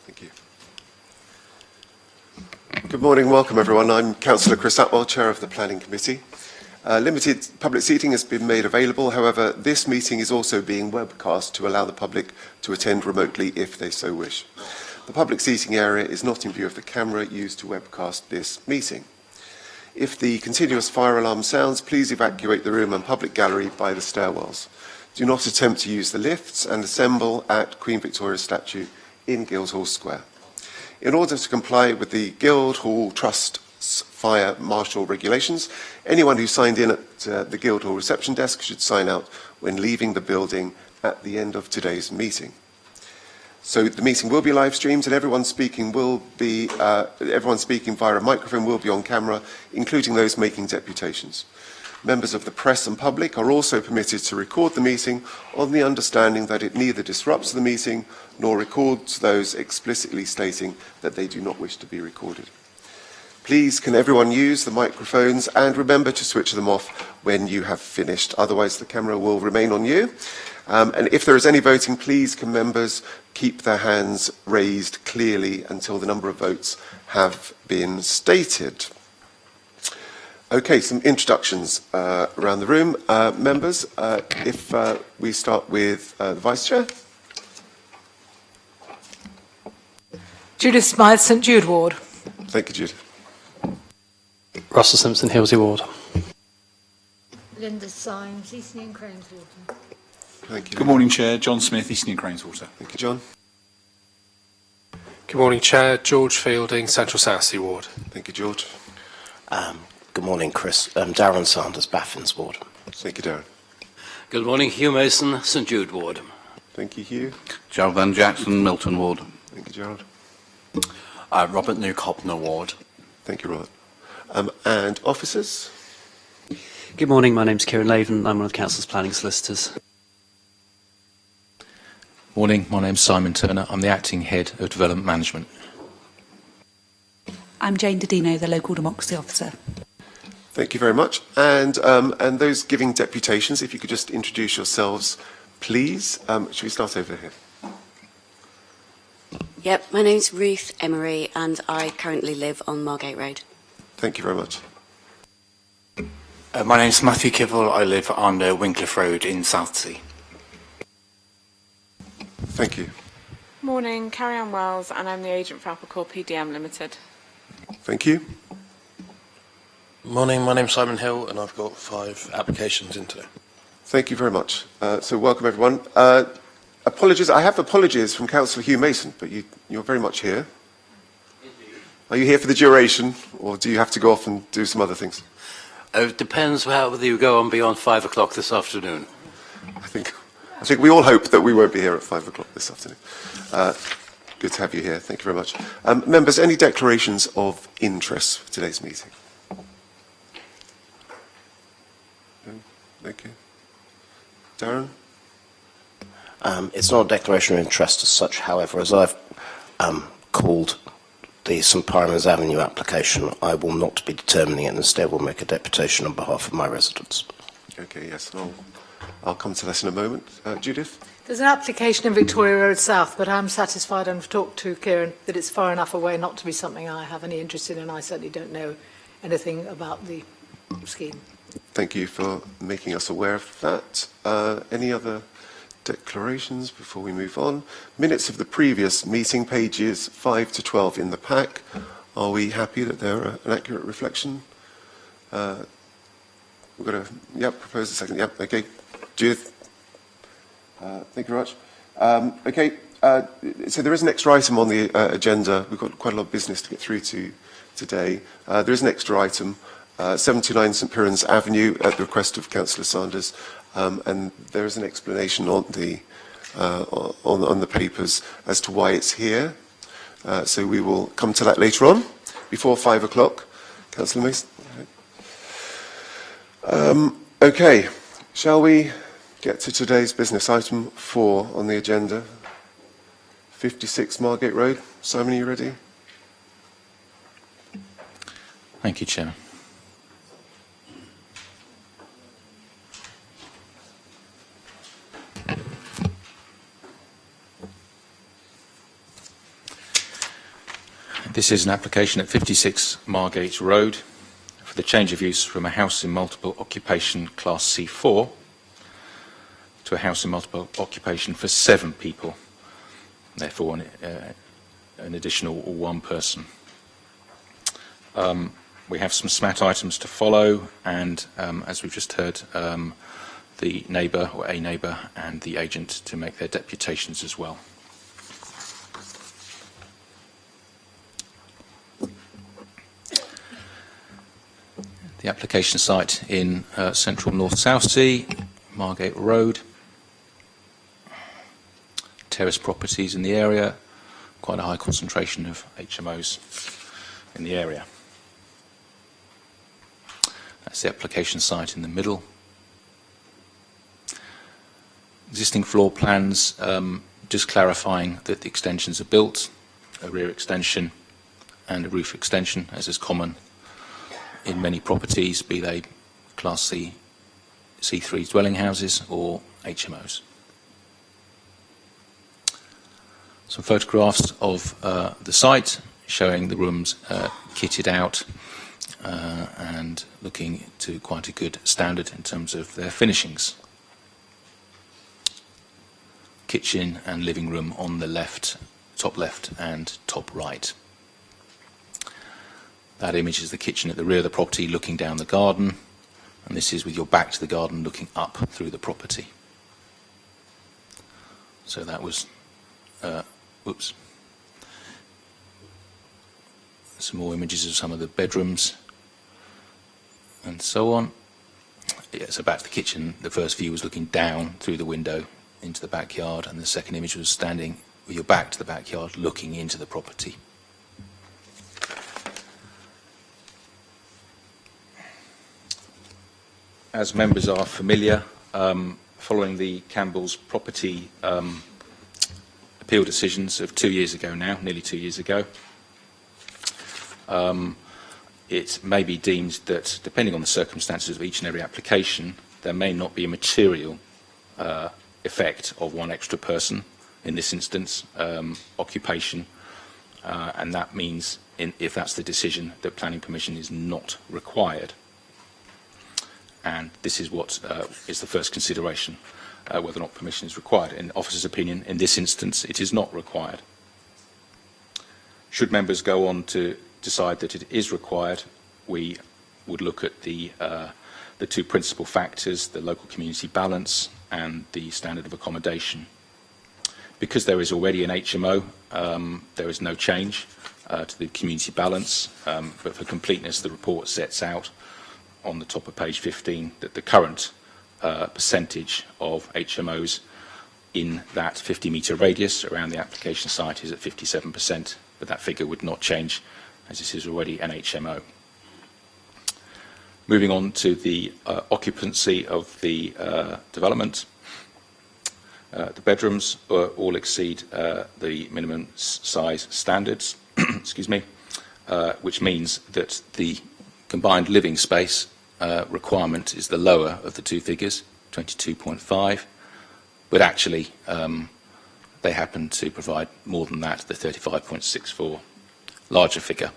Thank you. Good morning, welcome everyone. I'm Councillor Chris Atwell, Chair of the Planning Committee. Limited public seating has been made available. However, this meeting is also being webcast to allow the public to attend remotely if they so wish. The public seating area is not in view of the camera used to webcast this meeting. If the continuous fire alarm sounds, please evacuate the room and public gallery by the stairwells. Do not attempt to use the lifts and assemble at Queen Victoria's statue in Guildhall Square. In order to comply with the Guildhall Trust's fire marshal regulations, anyone who signed in at the Guildhall reception desk should sign out when leaving the building at the end of today's meeting. So the meeting will be live streamed, and everyone speaking via a microphone will be on camera, including those making deputations. Members of the press and public are also permitted to record the meeting on the understanding that it neither disrupts the meeting nor records those explicitly stating that they do not wish to be recorded. Please, can everyone use the microphones, and remember to switch them off when you have finished, otherwise the camera will remain on you. And if there is any voting, please can members keep their hands raised clearly until the number of votes have been stated. Okay, some introductions around the room. Members, if we start with the Vice Chair. Judith Smythe, St Jude Ward. Thank you, Judith. Russell Simpson, Hilsey Ward. Linda Symes, Eastney and Craneswater. Thank you. Good morning, Chair. John Smith, Eastney and Craneswater. Thank you, John. Good morning, Chair. George Fielding, Central Southsea Ward. Thank you, George. Good morning, Chris. Darren Sanders, Baffins Ward. Thank you, Darren. Good morning, Hugh Mason, St Jude Ward. Thank you, Hugh. Gerald Van Jackson, Milton Ward. Thank you, Gerald. Robert Newcopner Ward. Thank you, Robert. And officers? Good morning, my name's Kieran Laven. I'm one of the Council's planning solicitors. Morning, my name's Simon Turner. I'm the Acting Head of Development Management. I'm Jane Didino, the Local Democracy Officer. Thank you very much. And those giving deputations, if you could just introduce yourselves, please. Should we start over here? Yep, my name's Ruth Emery and I currently live on Margate Road. Thank you very much. My name's Matthew Kivell. I live on Wincliffe Road in Southsea. Thank you. Morning, Carrie-Anne Wells, and I'm the agent for Applecore PDM Limited. Thank you. Morning, my name's Simon Hill and I've got 5 applications in today. Thank you very much. So welcome everyone. Apologies, I have apologies from Councillor Hugh Mason, but you're very much here. Are you here for the duration, or do you have to go off and do some other things? It depends whether you go on beyond 5 o'clock this afternoon. I think we all hope that we won't be here at 5 o'clock this afternoon. Good to have you here. Thank you very much. Members, any declarations of interest for today's meeting? No? Thank you. Darren? It's not a declaration of interest as such, however, as I've called the St Pyramid's Avenue application, I will not be determining it and instead will make a deputation on behalf of my residents. Okay, yes, I'll come to this in a moment. Judith? There's an application in Victoria Road South, but I'm satisfied, and I've talked to Kieran, that it's far enough away not to be something I have any interest in, and I certainly don't know anything about the scheme. Thank you for making us aware of that. Any other declarations before we move on? Minutes of the previous meeting, pages 5 to 12 in the pack. Are we happy that they're an accurate reflection? We've got propose a second. Yep, okay. Judith? Thank you very much. Okay, so there is an extra item on the agenda. We've got quite a lot of business to get through to today. There is an extra item, 79 St Piran's Avenue, at the request of Councillor Sanders, and there is an explanation on the papers as to why it's here. So we will come to that later on, before 5 o'clock. Councillor Mason. Okay, shall we get to today's business? Item 4 on the agenda, 56 Margate Road. Simon, are you ready? Thank you, Chairman. This is an application at 56 Margate Road for the change of use from a house in multiple occupation class C4 to a house in multiple occupation for 7 people, therefore an additional 1 person. We have some SMAT items to follow, and as we've just heard, the neighbour or a neighbour and the agent to make their deputations as well. The application site in central North Southsea, Margate Road. Terrace properties in the area, quite a high concentration of HMOs in the area. That's the application site in the middle. Existing floor plans, just clarifying that the extensions are built, a rear extension and a roof extension, as is common in many properties, be they Class C, C3 dwelling houses or HMOs. Some photographs of the site showing the rooms kitted out and looking to quite a good standard in terms of their finishings. Kitchen and living room on the left, top left and top right. That image is the kitchen at the rear of the property looking down the garden, and this is with your back to the garden looking up through the property. So that was, some more images of some of the bedrooms and so on. Yeah, so back to the kitchen, the first view was looking down through the window into the backyard, and the second image was standing with your back to the backyard looking into the property. As members are familiar, following the Campbell's property appeal decisions of 2 years ago now, nearly 2 years ago, it may be deemed that, depending on the circumstances of each and every application, there may not be a material effect of 1 extra person, in this instance, occupation, and that means, if that's the decision, that planning permission is not required. And this is what is the first consideration, whether or not permission is required. In the officer's opinion, in this instance, it is not required. Should members go on to decide that it is required, we would look at the 2 principal factors, the local community balance and the standard of accommodation. Because there is already an HMO, there is no change to the community balance, but for completeness, the report sets out on the top of page 15 that the current percentage of HMOs in that 50-metre radius around the application site is at 57%, but that figure would not change as this is already an HMO. Moving on to the occupancy of the development, the bedrooms all exceed the minimum size standards, excuse me, which means that the combined living space requirement is the lower of the 2 figures, 22.5, but actually they happen to provide more than that, the 35.64 larger figure.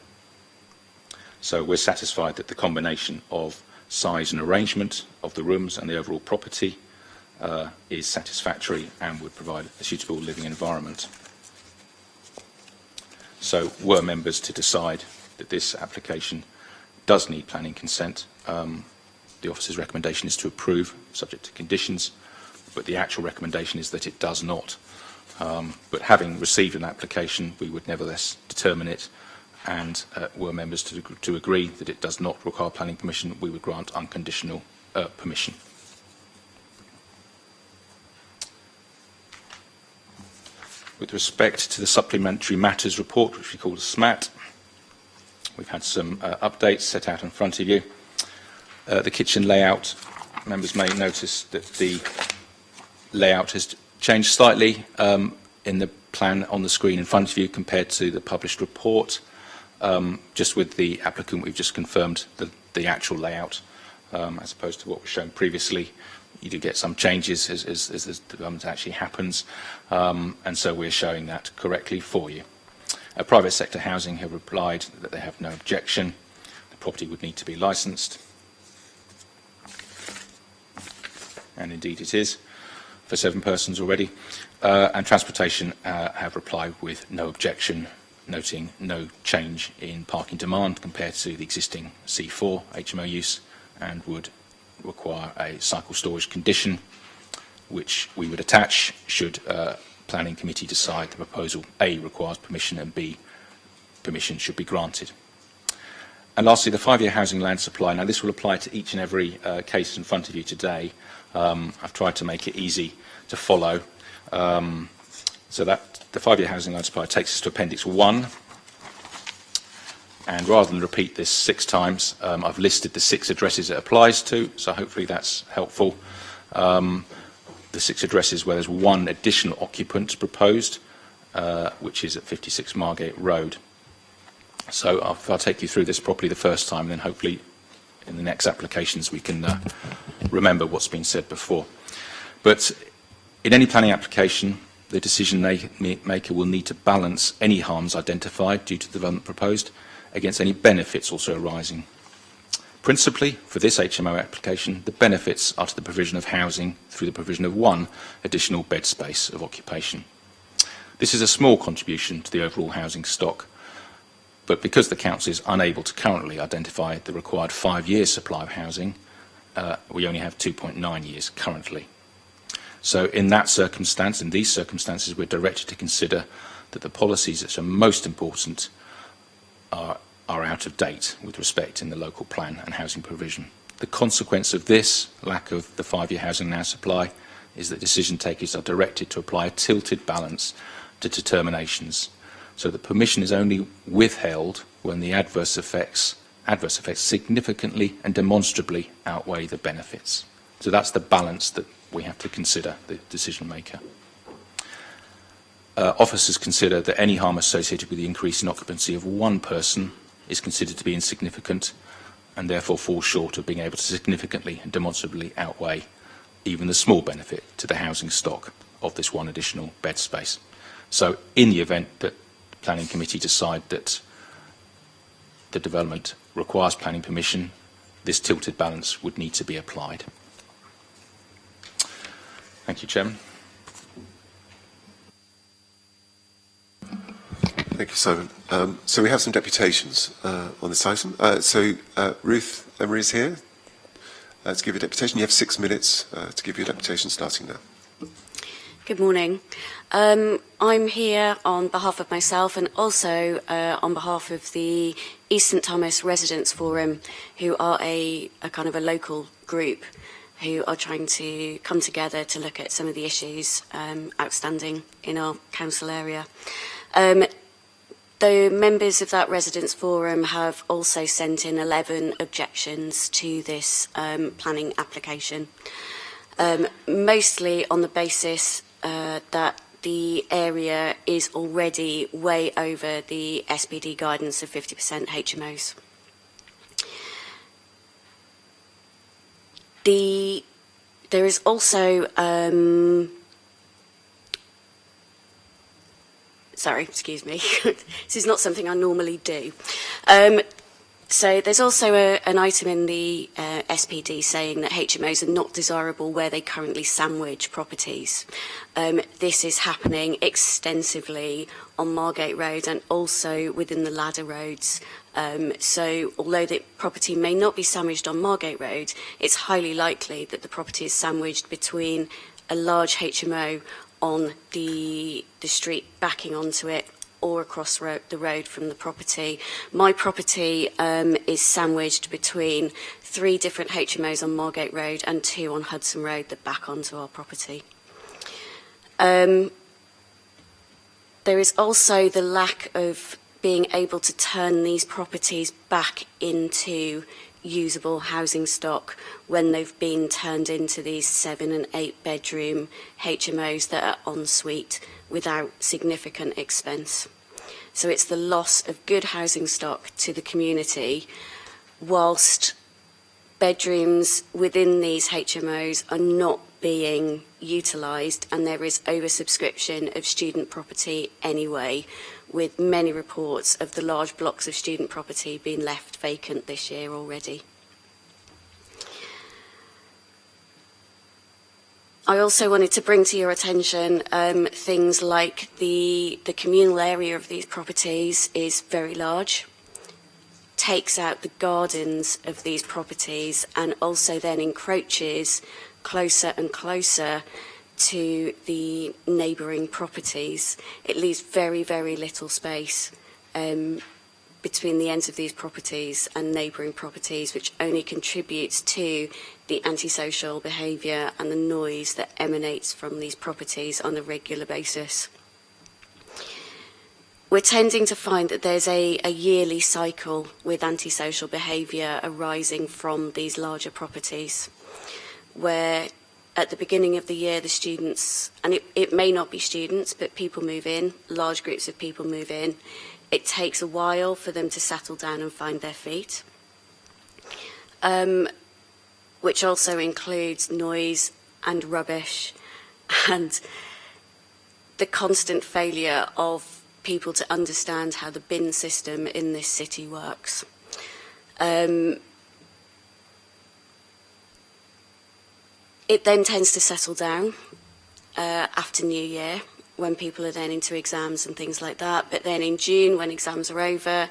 So we're satisfied that the combination of size and arrangement of the rooms and the overall property is satisfactory and would provide a suitable living environment. So were members to decide that this application does need planning consent, the officer's recommendation is to approve, subject to conditions, but the actual recommendation is that it does not. But having received an application, we would nevertheless determine it, and were members to agree that it does not require planning permission, we would grant unconditional permission. With respect to the supplementary matters report, which we call the SMAT, we've had some updates set out in front of you. The kitchen layout, members may notice that the layout has changed slightly in the plan on the screen in front of you compared to the published report. Just with the applicant, we've just confirmed the actual layout as opposed to what was shown previously. You do get some changes as the development actually happens, and so we're showing that correctly for you. Private sector housing have replied that they have no objection. The property would need to be licensed. And indeed it is, for 7 persons already. And transportation have replied with no objection, noting no change in parking demand compared to the existing C4 HMO use, and would require a cycle storage condition, which we would attach should Planning Committee decide the proposal A requires permission and B permission should be granted. And lastly, the 5-year housing land supply. Now, this will apply to each and every case in front of you today. I've tried to make it easy to follow. So that the 5-year housing land supply takes us to Appendix 1. And rather than repeat this 6 times, I've listed the 6 addresses it applies to, so hopefully that's helpful. The 6 addresses where there's 1 additional occupant proposed, which is at 56 Margate Road. So I'll take you through this properly the first time, and then hopefully in the next applications we can remember what's been said before. But in any planning application, the decision maker will need to balance any harms identified due to the development proposed against any benefits also arising. Principally, for this HMO application, the benefits are to the provision of housing through the provision of 1 additional bed space of occupation. This is a small contribution to the overall housing stock, but because the Council is unable to currently identify the required 5-year supply of housing, we only have 2.9 years currently. So in that circumstance, in these circumstances, we're directed to consider that the policies that are most important are out of date with respect in the local plan and housing provision. The consequence of this lack of the 5-year housing land supply is that decision takers are directed to apply a tilted balance to determinations, so that permission is only withheld when the adverse effects significantly and demonstrably outweigh the benefits. So that's the balance that we have to consider, the decision maker. Officers consider that any harm associated with the increase in occupancy of 1 person is considered to be insignificant and therefore falls short of being able to significantly and demonstrably outweigh even the small benefit to the housing stock of this 1 additional bed space. So in the event that the Planning Committee decide that the development requires planning permission, this tilted balance would need to be applied. Thank you, Chairman. Thank you, Simon. So we have some deputations on this item. Ruth Emery is here to give you a deputation. You have 6 minutes to give you a deputation starting now. Good morning. I'm here on behalf of myself and also on behalf of the East St Thomas Residents Forum, who are a kind of a local group who are trying to come together to look at some of the issues outstanding in our council area. The members of that Residents Forum have also sent in 11 objections to this planning application, mostly on the basis that the area is already way over the SPD guidance of 50% HMOs. There is also sorry, excuse me. This is not something I normally do. So there's also an item in the SPD saying that HMOs are not desirable where they currently sandwich properties. This is happening extensively on Margate Road and also within the ladder roads. So although the property may not be sandwiched on Margate Road, it's highly likely that the property is sandwiched between a large HMO on the street backing onto it or across the road from the property. My property is sandwiched between 3 different HMOs on Margate Road and 2 on Hudson Road that back onto our property. There is also the lack of being able to turn these properties back into usable housing stock when they've been turned into these 7 and 8 bedroom HMOs that are en suite without significant expense. So it's the loss of good housing stock to the community, whilst bedrooms within these HMOs are not being utilised, and there is oversubscription of student property anyway, with many reports of the large blocks of student property being left vacant this year already. I also wanted to bring to your attention things like the communal area of these properties is very large, takes out the gardens of these properties, and also then encroaches closer and closer to the neighbouring properties. It leaves very, very little space between the ends of these properties and neighbouring properties, which only contributes to the antisocial behaviour and the noise that emanates from these properties on a regular basis. We're tending to find that there's a yearly cycle with antisocial behaviour arising from these larger properties, where at the beginning of the year the students, and it may not be students, but people move in, large groups of people move in. It takes a while for them to settle down and find their feet, which also includes noise and rubbish and the constant failure of people to understand how the bin system in this city works. It then tends to settle down after New Year, when people are then into exams and things like that. But then in June, when exams are over,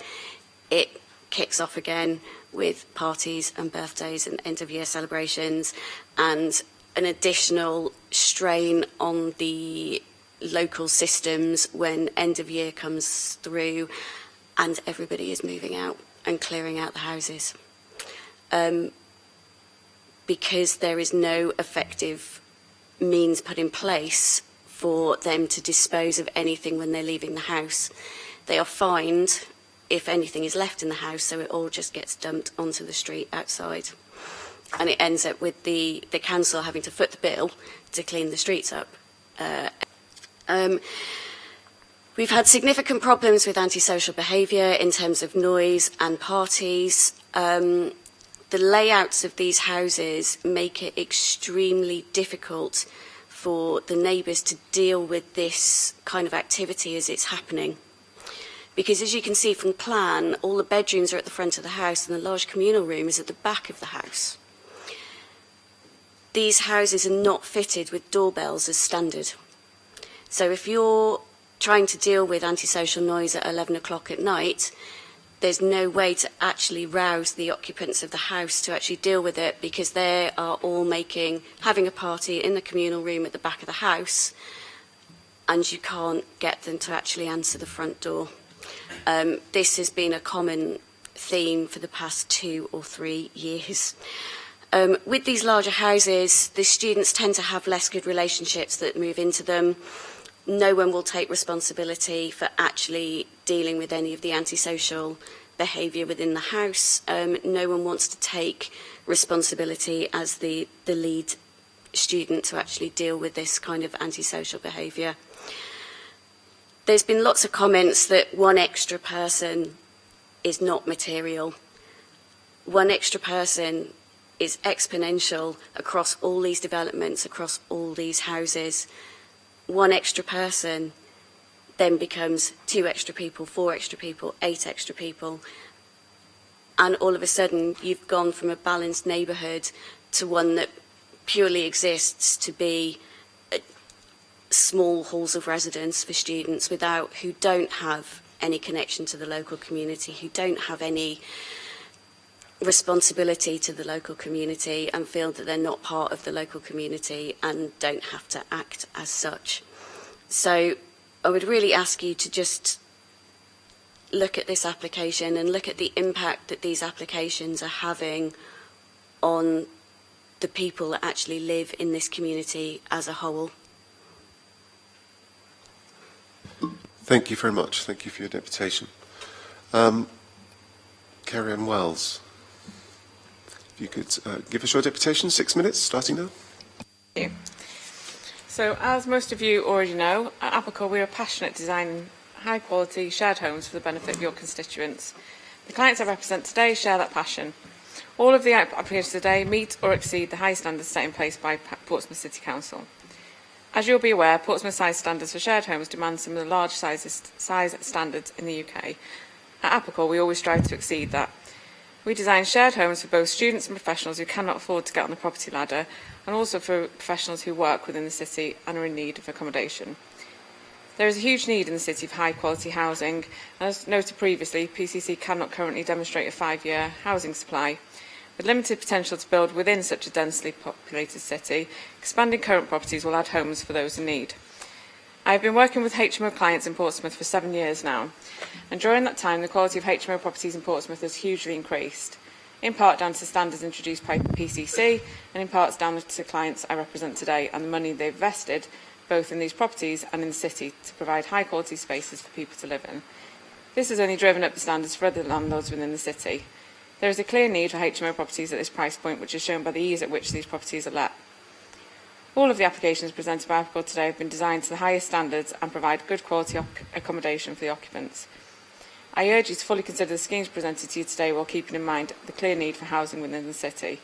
it kicks off again with parties and birthdays and end-of-year celebrations, and an additional strain on the local systems when end of year comes through and everybody is moving out and clearing out the houses. Because there is no effective means put in place for them to dispose of anything when they're leaving the house. They are fined if anything is left in the house, so it all just gets dumped onto the street outside. And it ends up with the council having to foot the bill to clean the streets up. We've had significant problems with antisocial behaviour in terms of noise and parties. The layouts of these houses make it extremely difficult for the neighbours to deal with this kind of activity as it's happening. Because as you can see from the plan, all the bedrooms are at the front of the house and the large communal room is at the back of the house. These houses are not fitted with doorbells as standard. So if you're trying to deal with antisocial noise at 11 o'clock at night, there's no way to actually rouse the occupants of the house to actually deal with it, because they are all having a party in the communal room at the back of the house, and you can't get them to actually answer the front door. This has been a common theme for the past 2 or 3 years. With these larger houses, the students tend to have less good relationships that move into them. No one will take responsibility for actually dealing with any of the antisocial behaviour within the house. No one wants to take responsibility as the lead student to actually deal with this kind of antisocial behaviour. There's been lots of comments that one extra person is not material. One extra person is exponential across all these developments, across all these houses. One extra person then becomes 2 extra people, 4 extra people, 8 extra people. And all of a sudden, you've gone from a balanced neighbourhood to one that purely exists to be small halls of residence for students who don't have any connection to the local community, who don't have any responsibility to the local community and feel that they're not part of the local community and don't have to act as such. So I would really ask you to just look at this application and look at the impact that these applications are having on the people that actually live in this community as a whole. Thank you very much. Thank you for your deputation. Carrie-Anne Wells, if you could give us your deputation, 6 minutes, starting now. Thank you. So, as most of you already know, at Apical we are passionate at designing high-quality shared homes for the benefit of your constituents. The clients I represent today share that passion. All of the applications today meet or exceed the high standards set in place by Portsmouth City Council. As you'll be aware, Portsmouth size standards for shared homes demand some of the large size standards in the UK. At Apical, we always strive to exceed that. We design shared homes for both students and professionals who cannot afford to get on the property ladder, and also for professionals who work within the city and are in need of accommodation. There is a huge need in the city for high-quality housing, and as noted previously, PCC cannot currently demonstrate a 5-year housing supply. With limited potential to build within such a densely populated city, expanding current properties will add homes for those in need. I have been working with HMO clients in Portsmouth for 7 years now, and during that time the quality of HMO properties in Portsmouth has hugely increased, in part down to standards introduced by PCC, and in parts down to clients I represent today and the money they've invested both in these properties and in the city to provide high-quality spaces for people to live in. This has only driven up the standards for other landlords within the city. There is a clear need for HMO properties at this price point, which is shown by the ease at which these properties are let. All of the applications presented by Apical today have been designed to the highest standards and provide good quality accommodation for the occupants. I urge you to fully consider the schemes presented to you today while keeping in mind the clear need for housing within the city.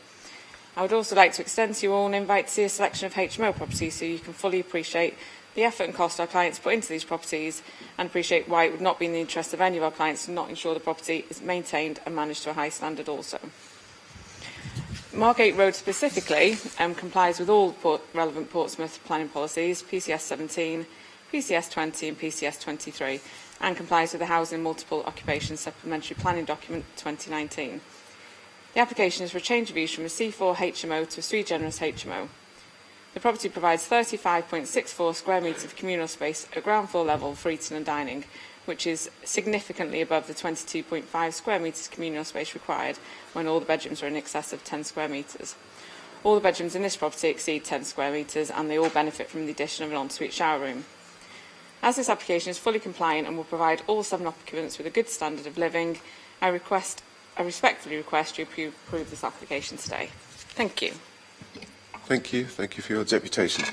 I would also like to extend to you all an invite to see a selection of HMO properties so you can fully appreciate the effort and cost our clients put into these properties and appreciate why it would not be in the interest of any of our clients to not ensure the property is maintained and managed to a high standard also. Margate Road specifically complies with all relevant Portsmouth planning policies, PCS 17, PCS 20 and PCS 23, and complies with the Housing Multiple Occupation Supplementary Planning Document 2019. The application is for a change of use from a C4 HMO to a sui generis HMO. The property provides 35.64 square metres of communal space at ground floor level for eating and dining, which is significantly above the 22.5 square metres communal space required when all the bedrooms are in excess of 10 square metres. All the bedrooms in this property exceed 10 square metres and they all benefit from the addition of an ensuite shower room. As this application is fully compliant and will provide all 7 occupants with a good standard of living, I respectfully request you approve this application today. Thank you. Thank you. Thank you for your deputation.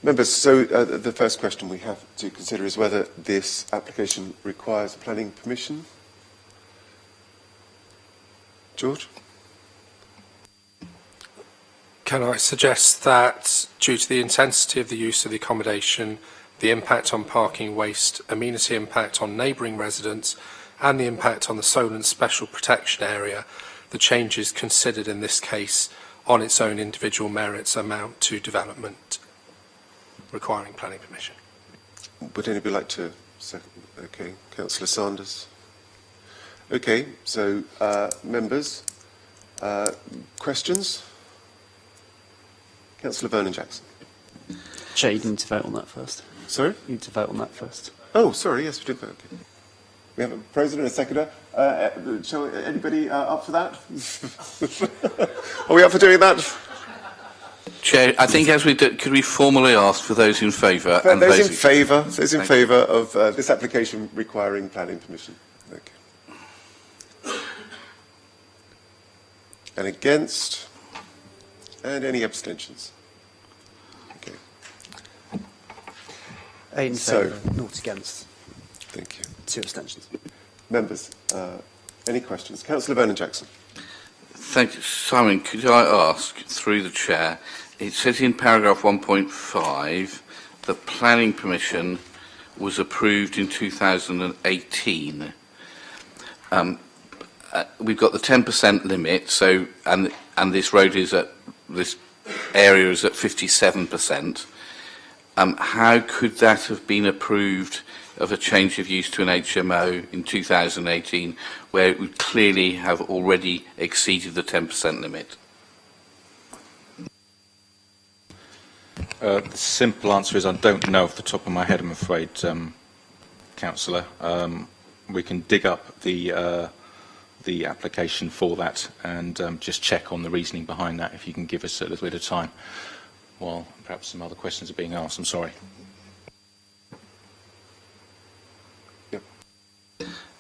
Members, so the first question we have to consider is whether this application requires planning permission. George? Can I suggest that due to the intensity of the use of the accommodation, the impact on parking waste, amenity impact on neighbouring residents and the impact on the Solent Special Protection Area, the changes considered in this case on its own individual merits amount to development requiring planning permission? Would anybody like to second? Okay, Councillor Sanders. Okay, so members, questions? Councillor Vernon-Jackson. Chair, you need to vote on that first. Sorry? You need to vote on that first. Oh, sorry, yes, we did vote. Okay. We have a president and a seconder. Shall anybody up for that? Are we up for doing that? Chair, I think as we do, could we formally ask for those in favour? And Those in favour of this application requiring planning permission. Okay. And against? And any abstentions? Okay. 8 in favour, 0 against. Thank you. 2 abstentions. Members, any questions? Councillor Vernon-Jackson. Thank you. Simon, could I ask, through the Chair, it says in paragraph 1.5 that planning permission was approved in 2018. We've got the 10% limit, so and this road is at this area is at 57%. How could that have been approved of a change of use to an HMO in 2018, where it would clearly have already exceeded the 10% limit? The simple answer is I don't know off the top of my head, I'm afraid, Councillor. We can dig up the application for that and just check on the reasoning behind that if you can give us a little bit of time while perhaps some other questions are being asked. I'm sorry.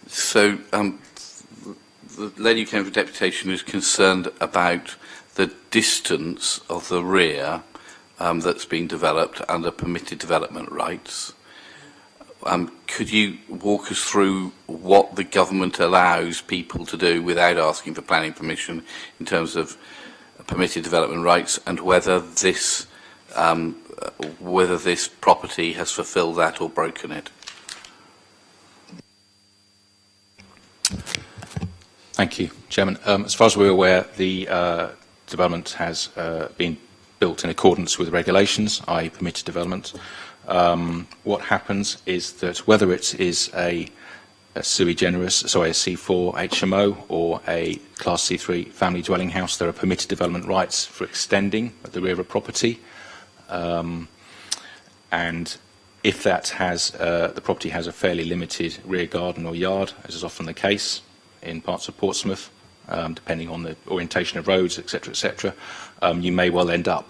So the lady who came for deputation is concerned about the distance of the rear that's been developed under permitted development rights. could you walk us through what the government allows people to do without asking for planning permission in terms of permitted development rights, and whether this property has fulfilled that or broken it? Thank you, Chairman. As far as we're aware, the development has been built in accordance with regulations, i.e. permitted development. What happens is that whether it is a sui generis, sorry, a C4 HMO or a Class C3 family dwelling house, there are permitted development rights for extending at the rear of a property. And if that has, the property has a fairly limited rear garden or yard, as is often the case in parts of Portsmouth, depending on the orientation of roads, etc., you may well end up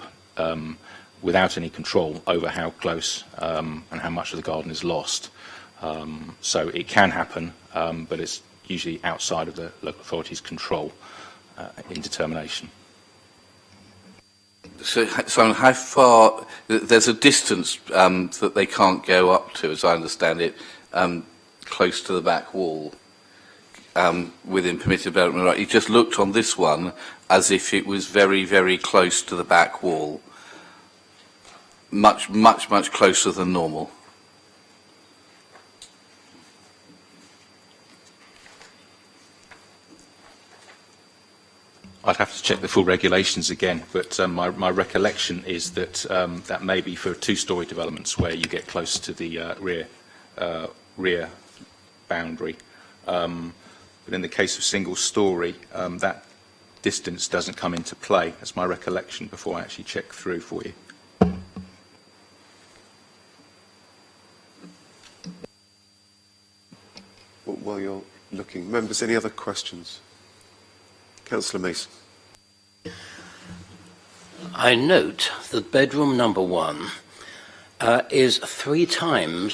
without any control over how close and how much of the garden is lost. So it can happen, but it's usually outside of the local authority's control in determination. So, Simon, how far, there's a distance that they can't go up to, as I understand it, close to the back wall within permitted development. Right? You just looked on this one as if it was very, very close to the back wall. Much, much, much closer than normal. I'd have to check the full regulations again, but my recollection is that that may be for two-storey developments where you get close to the rear boundary. But in the case of single-storey, that distance doesn't come into play. That's my recollection before I actually check through for you. While you're looking, members, any other questions? Councillor Mason. I note that bedroom number 1 is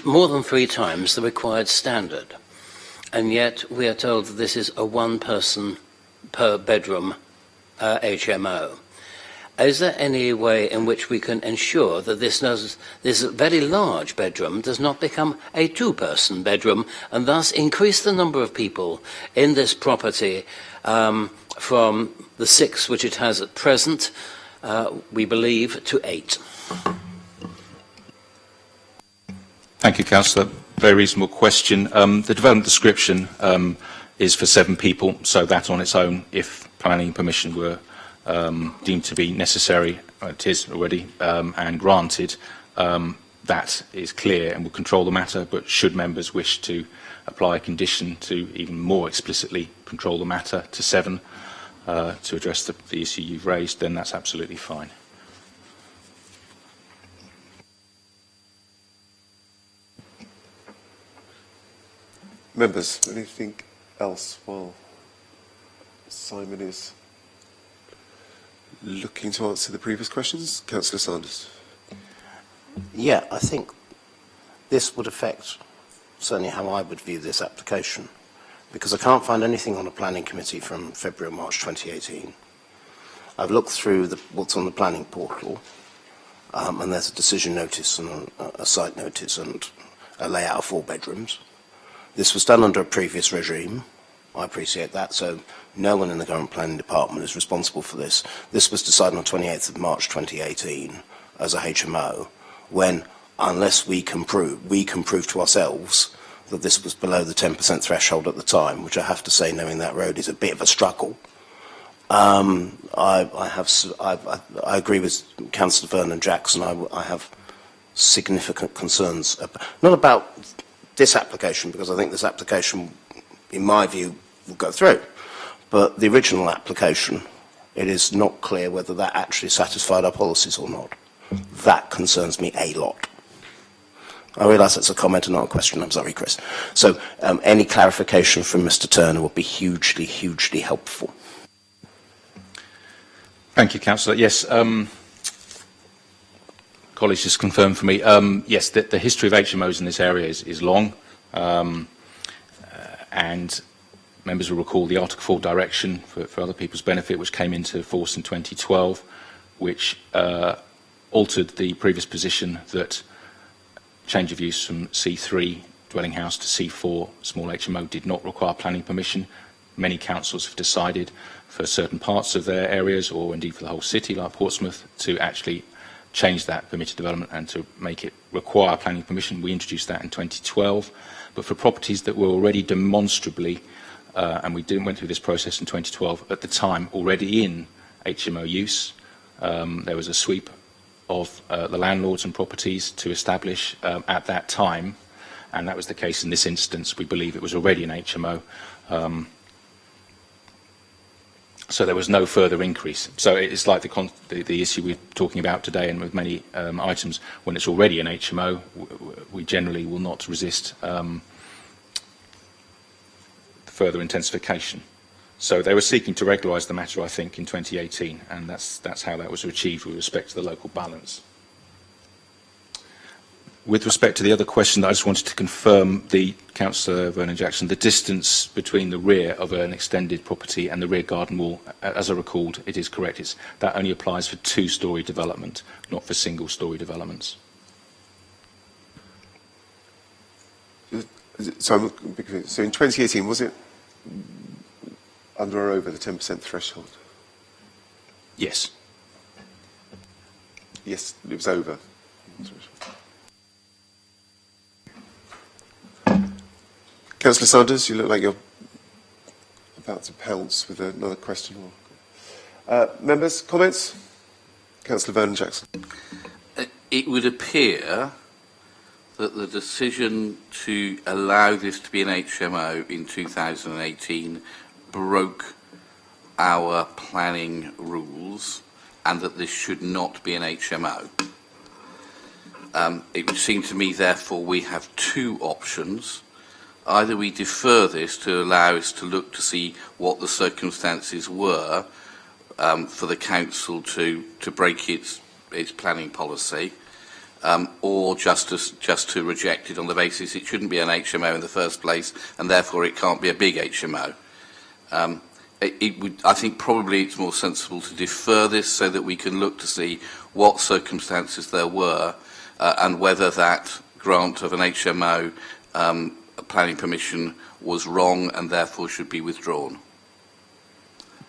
more than three times the required standard, and yet we are told that this is a one-person per bedroom HMO. Is there any way in which we can ensure that this very large bedroom does not become a two-person bedroom and thus increase the number of people in this property from the 6 which it has at present, we believe, to 8? Thank you, Councillor. Very reasonable question. The development description is for 7 people, so that on its own, if planning permission were deemed to be necessary, it is already, and granted, that is clear and will control the matter. But should members wish to apply a condition to even more explicitly control the matter to 7 to address the issue you've raised, then that's absolutely fine. Members, anything else while Simon is looking to answer the previous questions? Councillor Sanders. Yeah, I think this would affect certainly how I would view this application, because I can't find anything on the planning committee from February or March 2018. I've looked through what's on the planning portal, and there's a decision notice and a site notice and a layout of 4 bedrooms. This was done under a previous regime. I appreciate that, so no one in the current planning department is responsible for this. This was decided on 28th of March 2018 as a HMO, when, unless we can prove to ourselves that this was below the 10% threshold at the time, which I have to say, knowing that road is a bit of a struggle. I agree with Councillor Vernon Jackson. I have significant concerns, not about this application, because I think this application, in my view, will go through. But the original application, it is not clear whether that actually satisfied our policies or not. That concerns me a lot. I realise that's a comment and not a question. I'm sorry, Chris. So any clarification from Mr. Turner would be hugely, hugely helpful. Thank you, Councillor. Yes, colleagues just confirmed for me. Yes, the history of HMOs in this area is long, and members will recall the Article 4 direction for other people's benefit, which came into force in 2012, which altered the previous position that change of use from C3 dwelling house to C4 small HMO did not require planning permission. Many councils have decided for certain parts of their areas, or indeed for the whole city, like Portsmouth, to actually change that permitted development and to make it require planning permission. We introduced that in 2012. But for properties that were already demonstrably, and we went through this process in 2012, at the time already in HMO use, there was a sweep of the landlords and properties to establish at that time, and that was the case in this instance. We believe it was already an HMO. So there was no further increase. So it's like the issue we're talking about today, and with many items, when it's already an HMO, we generally will not resist further intensification. So they were seeking to regularise the matter, I think, in 2018, and that's how that was achieved with respect to the local balance. With respect to the other question, I just wanted to confirm, Councillor Vernon-Jackson, the distance between the rear of an extended property and the rear garden wall, as I recalled, it is correct. That only applies for two-storey development, not for single-storey developments. So in 2018, was it under or over the 10% threshold? Yes. Yes, it was over. Councillor Sanders, you look like you're about to pounce with another question. Members, comments? Councillor Vernon-Jackson. It would appear that the decision to allow this to be an HMO in 2018 broke our planning rules, and that this should not be an HMO. It would seem to me, therefore, we have two options. Either we defer this to allow us to look to see what the circumstances were for the council to break its planning policy, or just to reject it on the basis it shouldn't be an HMO in the first place, and therefore it can't be a big HMO. I think probably it's more sensible to defer this so that we can look to see what circumstances there were and whether that grant of an HMO planning permission was wrong and therefore should be withdrawn.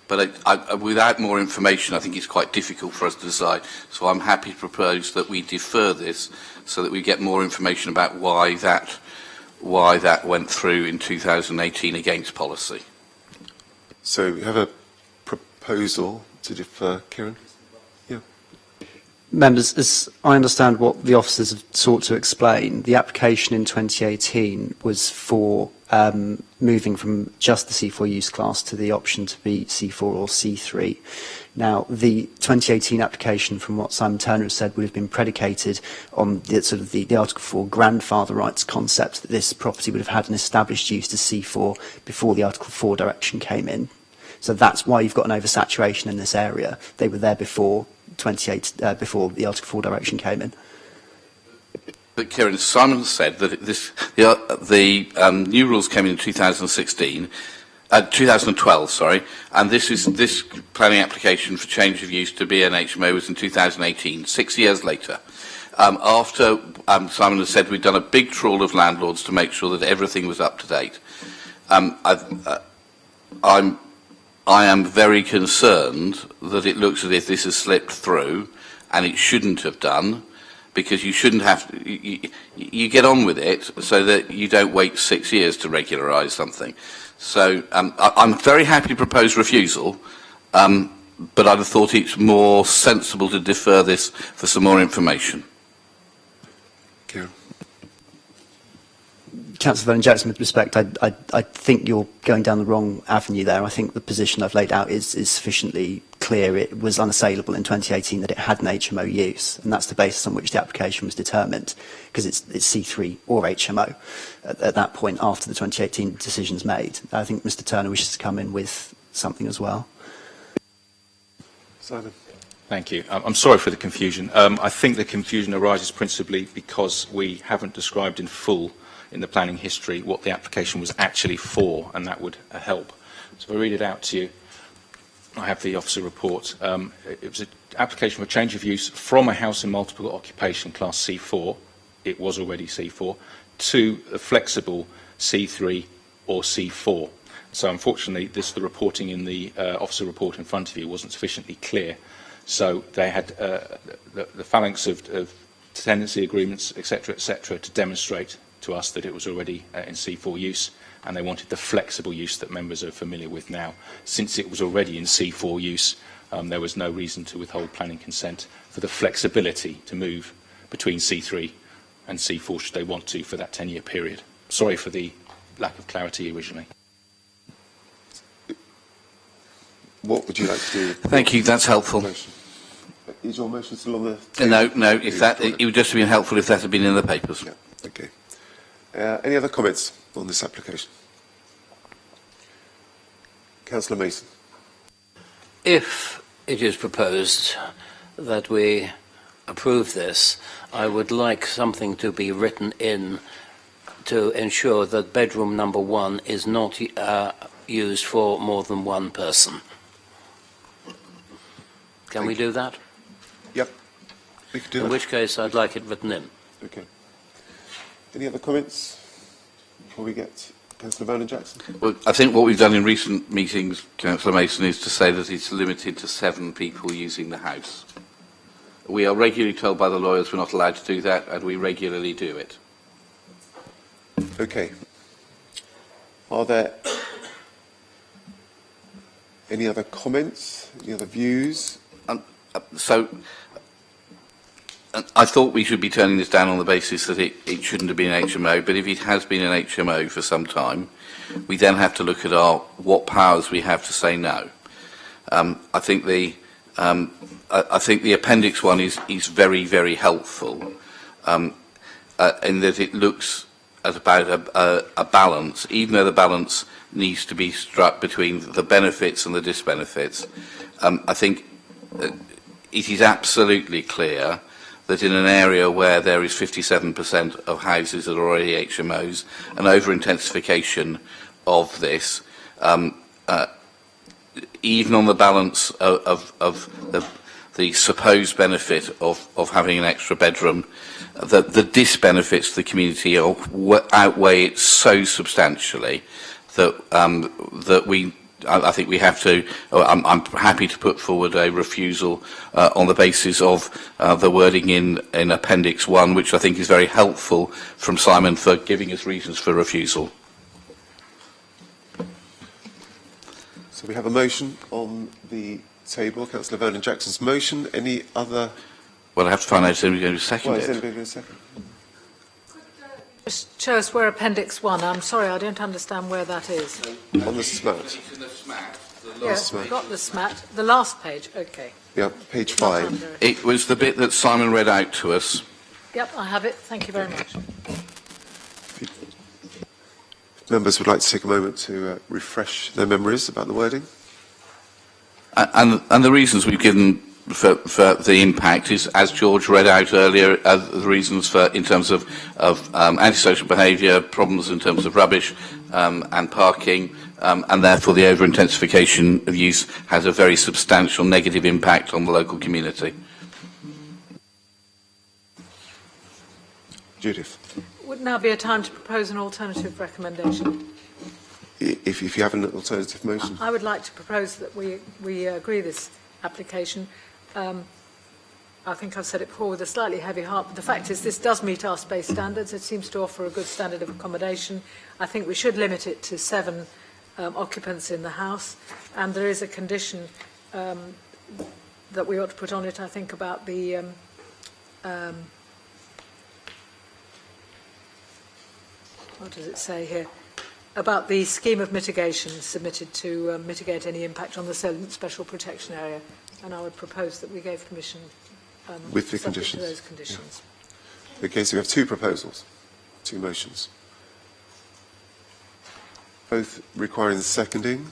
But without more information, I think it's quite difficult for us to decide. So I'm happy to propose that we defer this so that we get more information about why that went through in 2018 against policy. So we have a proposal to defer. Kieran? Yeah. Members, as I understand what the officers have sought to explain, the application in 2018 was for moving from just the C4 use class to the option to be C4 or C3. Now, the 2018 application, from what Simon Turner has said, would have been predicated on the Article 4 grandfather rights concept, that this property would have had an established use to C4 before the Article 4 direction came in. So that's why you've got an oversaturation in this area. They were there before before the Article 4 direction came in. But Kieran, Simon said that the new rules came in 2012, sorry, and this planning application for change of use to be an HMO was in 2018, 6 years later. After Simon has said we've done a big trawl of landlords to make sure that everything was up to date. I am very concerned that it looks as if this has slipped through, and it shouldn't have done, because you shouldn't have to, you get on with it so that you don't wait 6 years to regularise something. So I'm very happy to propose refusal, but I'd have thought it's more sensible to defer this for some more information. Kieran. Councillor Vernon-Jackson, with respect, I think you're going down the wrong avenue there. I think the position I've laid out is sufficiently clear. It was unassailable in 2018 that it had an HMO use, and that's the basis on which the application was determined, because it's C3 or HMO at that point after the 2018 decision's made. I think Mr Turner wishes to come in with something as well. Simon. Thank you. I'm sorry for the confusion. I think the confusion arises principally because we haven't described in full in the planning history what the application was actually for, and that would help. So if I read it out to you, I have the officer report. It was an application for change of use from a house in multiple occupation class C4, it was already C4, to a flexible C3 or C4. So unfortunately, the reporting in the officer report in front of you wasn't sufficiently clear. So they had the phalanx of tenancy agreements, etc., to demonstrate to us that it was already in C4 use, and they wanted the flexible use that members are familiar with now. Since it was already in C4 use, there was no reason to withhold planning consent for the flexibility to move between C3 and C4 should they want to for that 10-year period. Sorry for the lack of clarity originally. What would you like to do? Thank you, that's helpful. Is your motion still on the table? No, it would just have been helpful if that had been in the papers. Yeah, okay. Any other comments on this application? Councillor Mason. If it is proposed that we approve this, I would like something to be written in to ensure that bedroom number 1 is not used for more than one person. Can we do that? Yep, we could do that. In which case, I'd like it written in. Okay. Any other comments before we get Councillor Vernon Jackson? Well, I think what we've done in recent meetings, Councillor Mason, is to say that it's limited to 7 people using the house. We are regularly told by the lawyers we're not allowed to do that, and we regularly do it. Okay. Are there any other comments, any other views? So, I thought we should be turning this down on the basis that it shouldn't have been an HMO, but if it has been an HMO for some time, we then have to look at what powers we have to say no. I think the Appendix 1 is very, very helpful in that it looks at about a balance, even though the balance needs to be struck between the benefits and the disbenefits. I think it is absolutely clear that in an area where there is 57% of houses that are already HMOs, an over-intensification of this, even on the balance of the supposed benefit of having an extra bedroom, the disbenefits to the community outweigh it so substantially that I think we have to. I'm happy to put forward a refusal on the basis of the wording in Appendix 1, which I think is very helpful from Simon for giving us reasons for refusal. So we have a motion on the table, Councillor Vernon Jackson's motion. Any other? Well, I have to find out if anyone's going to second Is it. anybody going to second? Just show us where Appendix 1. I'm sorry, I don't understand where that is. On the SMAT. Yes, we've got the SMAT. The last page, okay. Yeah, page 5. It was the bit that Simon read out to us. Yep, I have it. Thank you very much. Members would like to take a moment to refresh their memories about the wording. And the reasons we've given for the impact is, as George read out earlier, the reasons for in terms of antisocial behaviour, problems in terms of rubbish and parking, and therefore the over-intensification of use has a very substantial negative impact on the local community. Judith. Would now be a time to propose an alternative recommendation? If you have an alternative motion. I would like to propose that we agree this application. I think I've said it before with a slightly heavy heart, but the fact is this does meet our space standards. It seems to offer a good standard of accommodation. I think we should limit it to 7 occupants in the house, and there is a condition that we ought to put on it, I think, about the what does it say here? About the scheme of mitigation submitted to mitigate any impact on the special protection area, and I would propose that we gave permission with the subject conditions. to those conditions. Yeah. Okay, so we have 2 proposals, 2 motions, both requiring the seconding.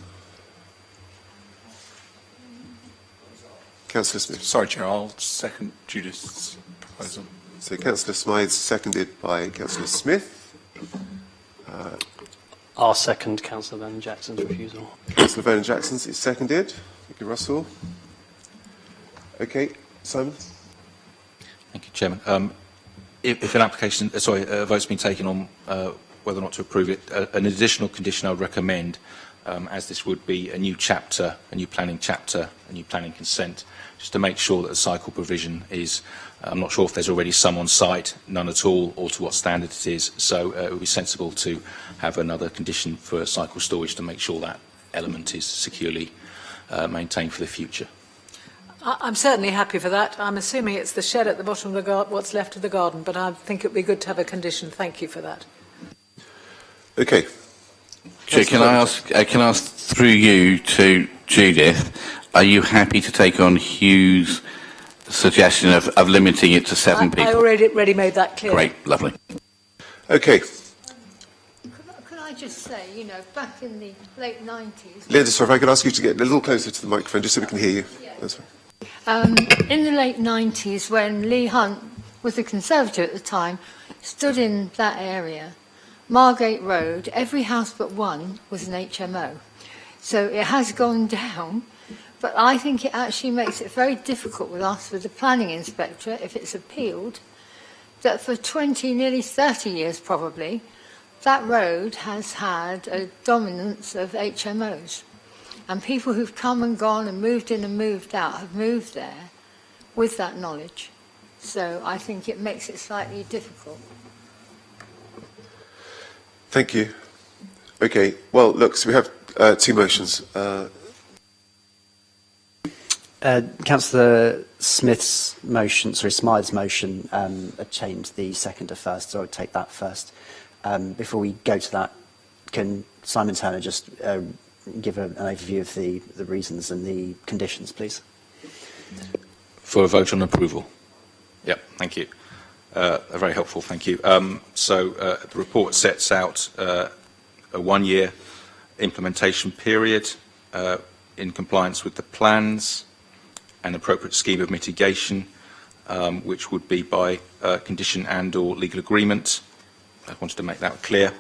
Councillor Smith. Sorry, Chair, I'll second Judith's proposal. So Councillor Smythe, seconded by Councillor Smith. I'll second Councillor Vernon Jackson's refusal. Councillor Vernon Jackson's is seconded. Thank you, Russell. Okay, Simon. Thank you, Chairman. if an application, a vote's been taken on whether or not to approve it, an additional condition I would recommend, as this would be a new chapter, a new planning chapter, a new planning consent, just to make sure that the cycle provision is, I'm not sure if there's already some on site, none at all, or to what standard it is. So it would be sensible to have another condition for cycle storage to make sure that element is securely maintained for the future. I'm certainly happy for that. I'm assuming it's the shed at the bottom of the garden, what's left of the garden, but I think it would be good to have a condition. Thank you for that. Okay. Chair, can I ask through you to Judith, are you happy to take on Hugh's suggestion of limiting it to 7 people? I already made that clear. Great, lovely. Okay. Could I just say, you know, back in the late 90s... Linda, sorry, if I could ask you to get a little closer to the microphone, just so we can hear you. That's fine. in the late 90s, when Lee Hunt was a Conservative at the time, stood in that area, Margate Road, every house but one was an HMO. So it has gone down, but I think it actually makes it very difficult with us, with the planning inspector, if it's appealed, that for 20, nearly 30 years probably, that road has had a dominance of HMOs. And people who've come and gone and moved in and moved out have moved there with that knowledge. So I think it makes it slightly difficult. Thank you. Okay. Well, look, so we have two motions. Councillor Smith's motion, Smythe's motion, changed the second to first, so I'll take that first. Before we go to that, can Simon Turner just give an overview of the reasons and the conditions, please? For a vote on approval. Yep, thank you. Very helpful, thank you. The report sets out a 1-year implementation period in compliance with the plans, an appropriate scheme of mitigation, which would be by condition and/or legal agreement. I wanted to make that clear.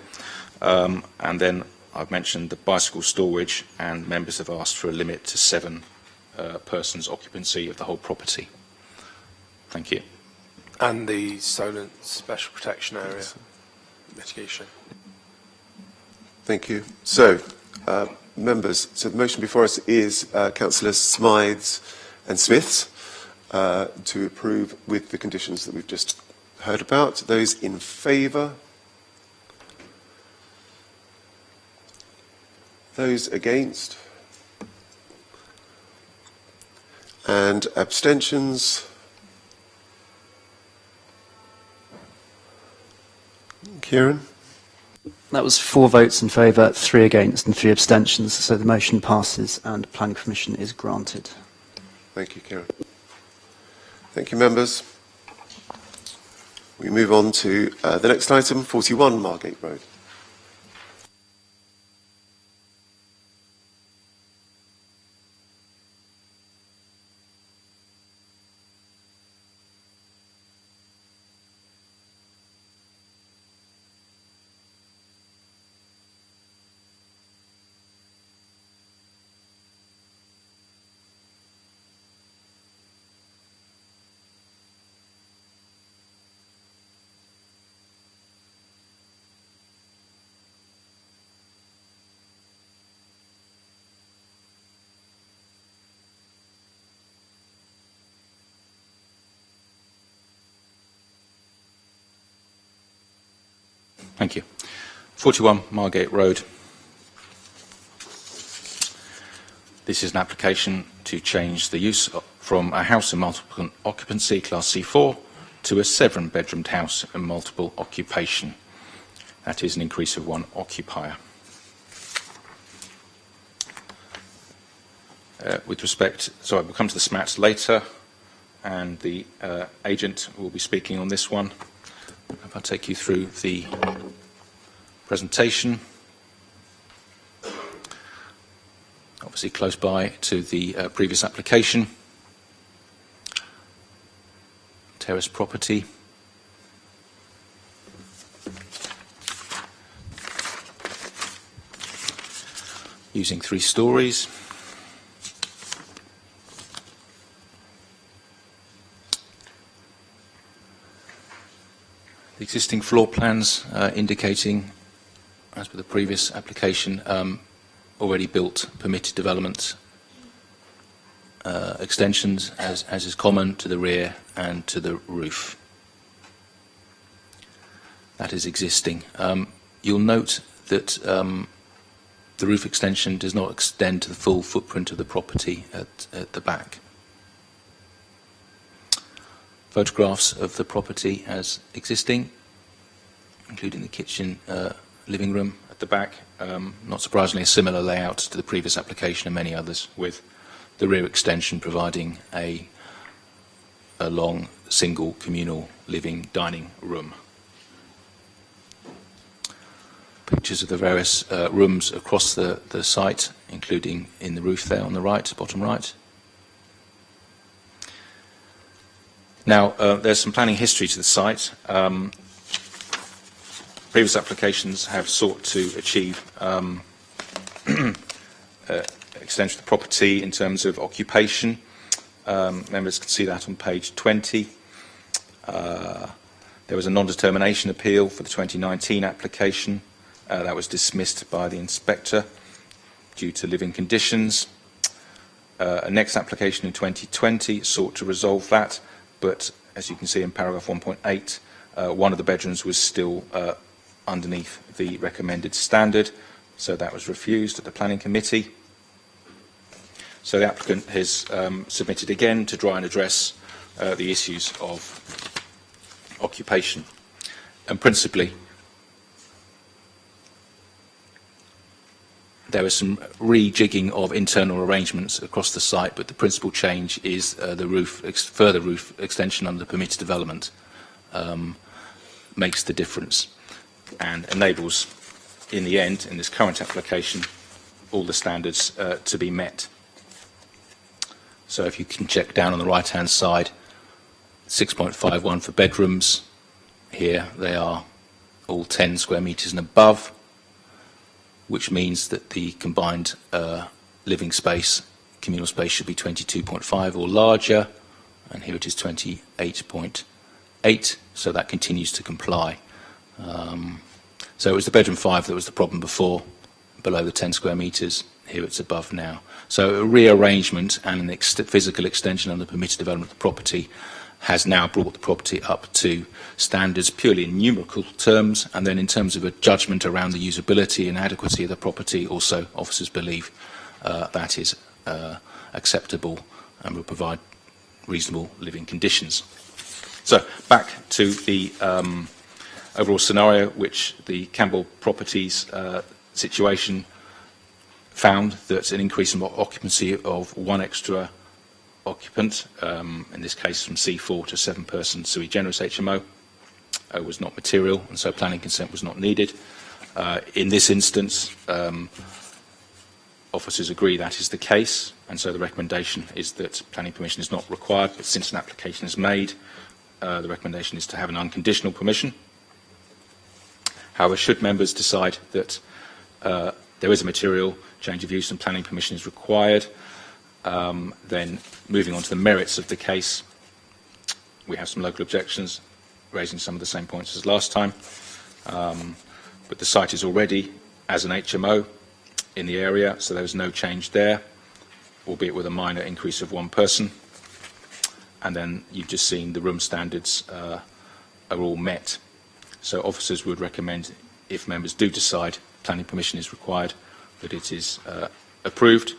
And then I've mentioned the bicycle storage, and members have asked for a limit to 7 persons' occupancy of the whole property. Thank you. And the Solent Special Protection Area mitigation. Thank you. So, members, so the motion before us is Councillors Smythe's and Smith's to approve with the conditions that we've just heard about. Those in favour? Those against? And abstentions? Kieran? That was 4 votes in favour, 3 against and 3 abstentions, so the motion passes and planning permission is granted. Thank you, Kieran. Thank you, members. We move on to the next item, 41 Margate Road. Thank you. 41 Margate Road. This is an application to change the use from a house in multiple occupancy, Class C4, to a 7-bedroomed house in multiple occupation. That is an increase of 1 occupier. With respect, so I will come to the SMATs later, and the agent will be speaking on this one. If I take you through the presentation. Obviously close by to the previous application. Terrace property. Using 3 stories. existing floor plans indicating, as with the previous application, already built permitted development extensions as is common to the rear and to the roof. That is existing. You'll note that the roof extension does not extend to the full footprint of the property at the back. Photographs of the property as existing, including the kitchen, living room at the back. Not surprisingly, a similar layout to the previous application and many others, with the rear extension providing a long single communal living dining room. Pictures of the various rooms across the site, including in the roof there on the right, bottom right. Now, there's some planning history to the site. Previous applications have sought to achieve extension of the property in terms of occupation. Members can see that on page 20. There was a non-determination appeal for the 2019 application. That was dismissed by the inspector due to living conditions. A next application in 2020 sought to resolve that, but as you can see in paragraph 1.8, one of the bedrooms was still underneath the recommended standard, so that was refused at the planning committee. So the applicant has submitted again to try and address the issues of occupation. And principally, there is some rejigging of internal arrangements across the site, but the principal change is the further roof extension under the permitted development makes the difference and enables, in the end, in this current application, all the standards to be met. So if you can check down on the right-hand side, 6.51 for bedrooms. Here they are all 10 square metres and above, which means that the combined living space, communal space, should be 22.5 or larger, and here it is 28.8, so that continues to comply. So it was the bedroom 5 that was the problem before, below the 10 square metres. Here it's above now. So a rearrangement and an physical extension on the permitted development of the property has now brought the property up to standards purely in numerical terms, and then in terms of a judgment around the usability and adequacy of the property, also officers believe that is acceptable and will provide reasonable living conditions. So back to the overall scenario, which the Campbell Properties situation found that an increase in occupancy of one extra occupant, in this case from C4 to 7-person sui generis HMO, was not material, and so planning consent was not needed. In this instance, officers agree that is the case, and so the recommendation is that planning permission is not required, but since an application is made, the recommendation is to have an unconditional permission. However, should members decide that there is a material change of use and planning permission is required, then moving on to the merits of the case, we have some local objections, raising some of the same points as last time. But the site is already as an HMO in the area, so there is no change there, albeit with a minor increase of 1 person. And then you've just seen the room standards are all met. So officers would recommend, if members do decide planning permission is required, that it is approved,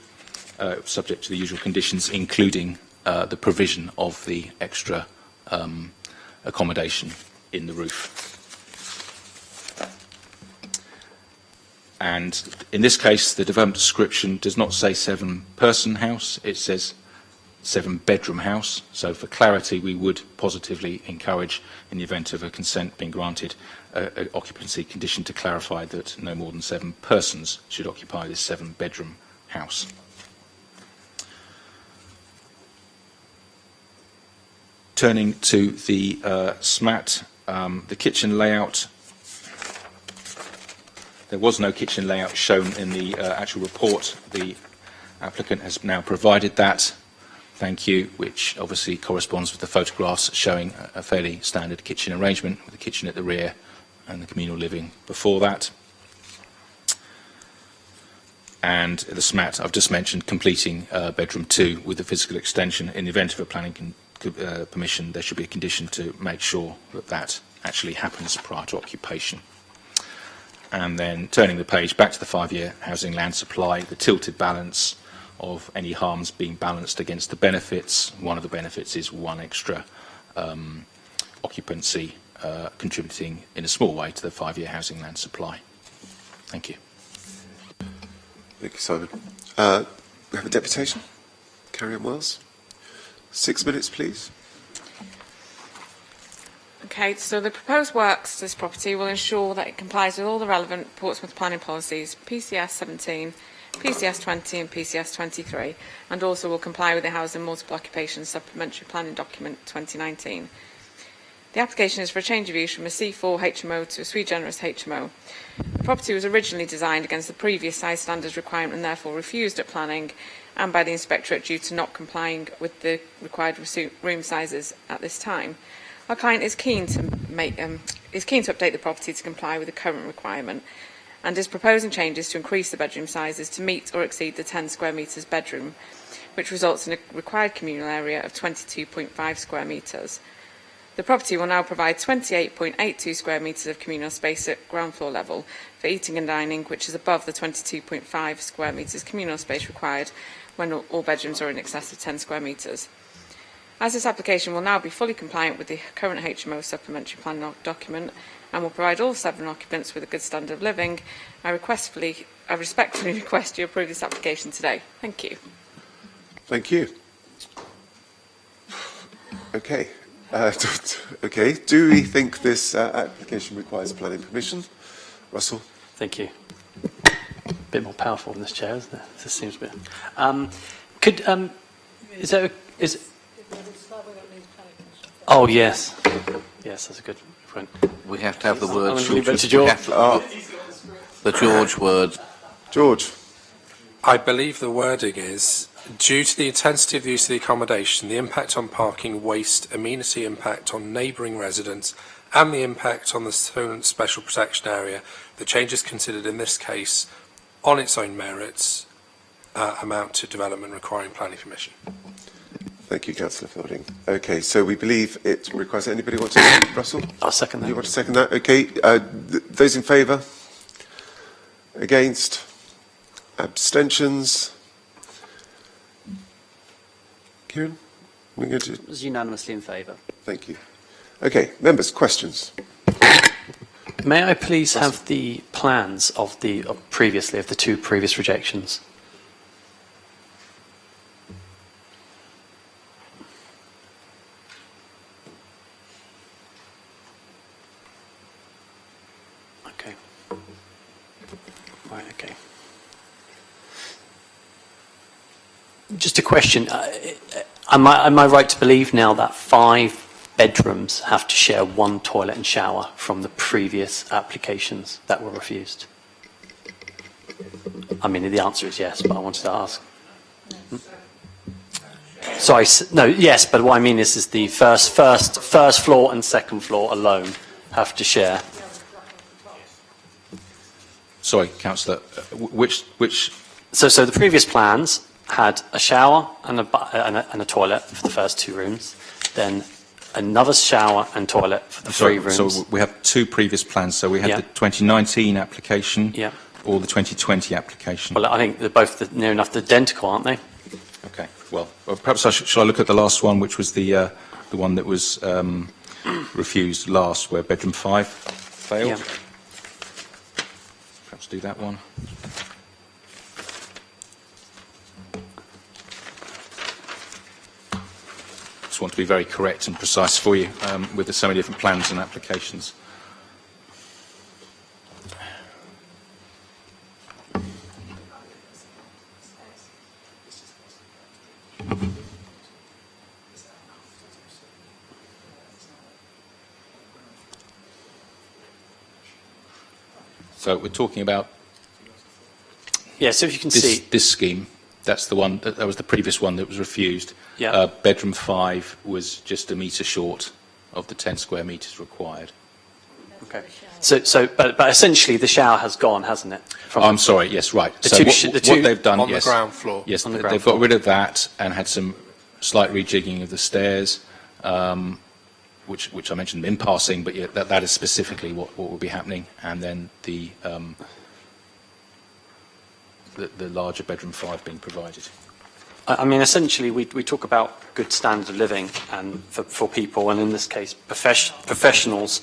subject to the usual conditions, including the provision of the extra accommodation in the roof. And in this case, the development description does not say 7-person house, it says 7-bedroom house. So for clarity, we would positively encourage, in the event of a consent being granted, an occupancy condition to clarify that no more than 7 persons should occupy this 7-bedroom house. Turning to the SMAT, the kitchen layout, there was no kitchen layout shown in the actual report. The applicant has now provided that. thank you, which obviously corresponds with the photographs showing a fairly standard kitchen arrangement with the kitchen at the rear and the communal living before that. And the SMAT, I've just mentioned completing bedroom 2 with the physical extension. In the event of a planning permission, there should be a condition to make sure that that actually happens prior to occupation. And then turning the page back to the 5-year housing land supply, the tilted balance of any harms being balanced against the benefits. One of the benefits is one extra occupancy contributing in a small way to the 5-year housing land supply. Thank you. Thank you, Simon. We have a deputation. Carry-on Wells. 6 minutes, please. Okay, so the proposed works to this property will ensure that it complies with all the relevant Portsmouth planning policies, PCS 17, PCS 20 and PCS 23, and also will comply with the Housing Multiple Occupation Supplementary Planning Document 2019. The application is for a change of use from a C4 HMO to a sui generis HMO. The property was originally designed against the previous size standards requirement and therefore refused at planning and by the inspectorate due to not complying with the required room sizes at this time. Our client is keen to update the property to comply with the current requirement and is proposing changes to increase the bedroom sizes to meet or exceed the 10 square metres bedroom, which results in a required communal area of 22.5 square metres. The property will now provide 28.82 square metres of communal space at ground floor level for eating and dining, which is above the 22.5 square metres communal space required when all bedrooms are in excess of 10 square metres. As this application will now be fully compliant with the current HMO supplementary plan document and will provide all 7 occupants with a good standard of living, I respectfully request you approve this application today. Thank you. Thank you. Okay. Okay. Do we think this application requires planning permission? Russell? Thank you. A bit more powerful than this chair, isn't it? This seems a bit. Oh, yes. Yes, that's a good point. We have to have the word. I'm going to leave it to George. The George word. George. I believe the wording is, due to the intensity of the use of the accommodation, the impact on parking, waste, amenity impact on neighbouring residents, and the impact on the Solent Special Protection Area, the changes considered in this case, on its own merits, amount to development requiring planning permission. Thank you, Councillor Fielding. Okay, so we believe it requires. Anybody want to? Russell? I'll second that. You want to second that? Okay. Those in favour? Against? Abstentions? Kieran? We're going to. It was unanimously in favour. Thank you. Okay, members, questions? May I please have the plans of the 2 previous rejections? Okay. Right, okay. Just a question. Am I right to believe now that 5 bedrooms have to share 1 toilet and shower from the previous applications that were refused? I mean, the answer is yes, but I wanted to ask. Sorry, no, yes, but what I mean is the first floor and second floor alone have to share. Sorry, Councillor, which? So the previous plans had a shower and a toilet for the first 2 rooms, then another shower and toilet for the 3 rooms. So we have 2 previous plans. So we had the 2019 application or the 2020 application. Well, I think they're both near enough identical, aren't they? Okay. Well, perhaps shall I look at the last one, which was the one that was refused last, where bedroom 5 failed. Yeah. Perhaps do that one. Just want to be very correct and precise for you with so many different plans and applications. So we're talking about so if you can see this scheme. That's the one, that was the previous one that was refused. Yeah. Bedroom 5 was just a metre short of the 10 square metres required. Okay. But essentially the shower has gone, hasn't it? Oh, I'm sorry, yes, right. The So two- what they've done, on yes, the ground floor. yes, On the ground they've floor. got rid of that and had some slight rejigging of the stairs, which I mentioned in passing, but yeah, that is specifically what will be happening. And then the larger bedroom 5 being provided. I mean, essentially, we talk about good standard of living and for people, and in this case, professionals.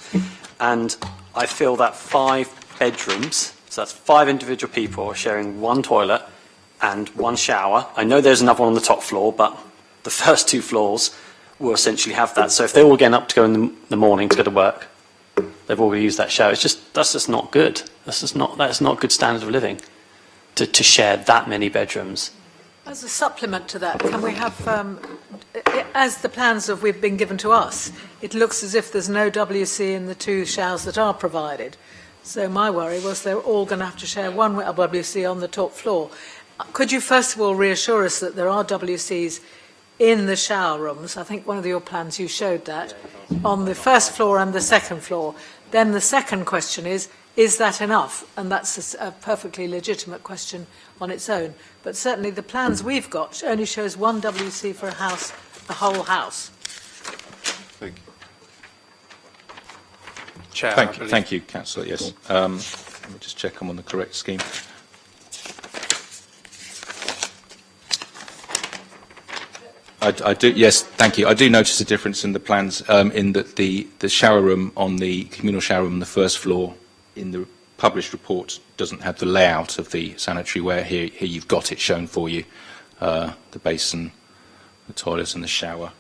And I feel that 5 bedrooms, so that's 5 individual people sharing 1 toilet and 1 shower. I know there's another one on the top floor, but the first 2 floors will essentially have that. So if they're all getting up to go in the morning to go to work, they've all used that shower. That's just not good. That's not good standard of living to share that many bedrooms. As a supplement to that, can we have, as the plans we've been given to us, it looks as if there's no WC in the 2 showers that are provided. So my worry was they're all going to have to share 1 WC on the top floor. Could you first of all reassure us that there are WCs in the shower rooms? I think one of your plans you showed that, on the first floor and the second floor. Then the second question is that enough? And that's a perfectly legitimate question on its own. But certainly the plans we've got only shows 1 WC for a house, the whole house. Thank you. Chair, I believe. Thank you, Councillor, yes. Let me just check I'm on the correct scheme. I do, yes, thank you. I do notice a difference in the plans in that the shower room on the communal shower room on the first floor in the published report doesn't have the layout of the sanitary ware. Here you've got it shown for you, the basin, the toilet and the shower.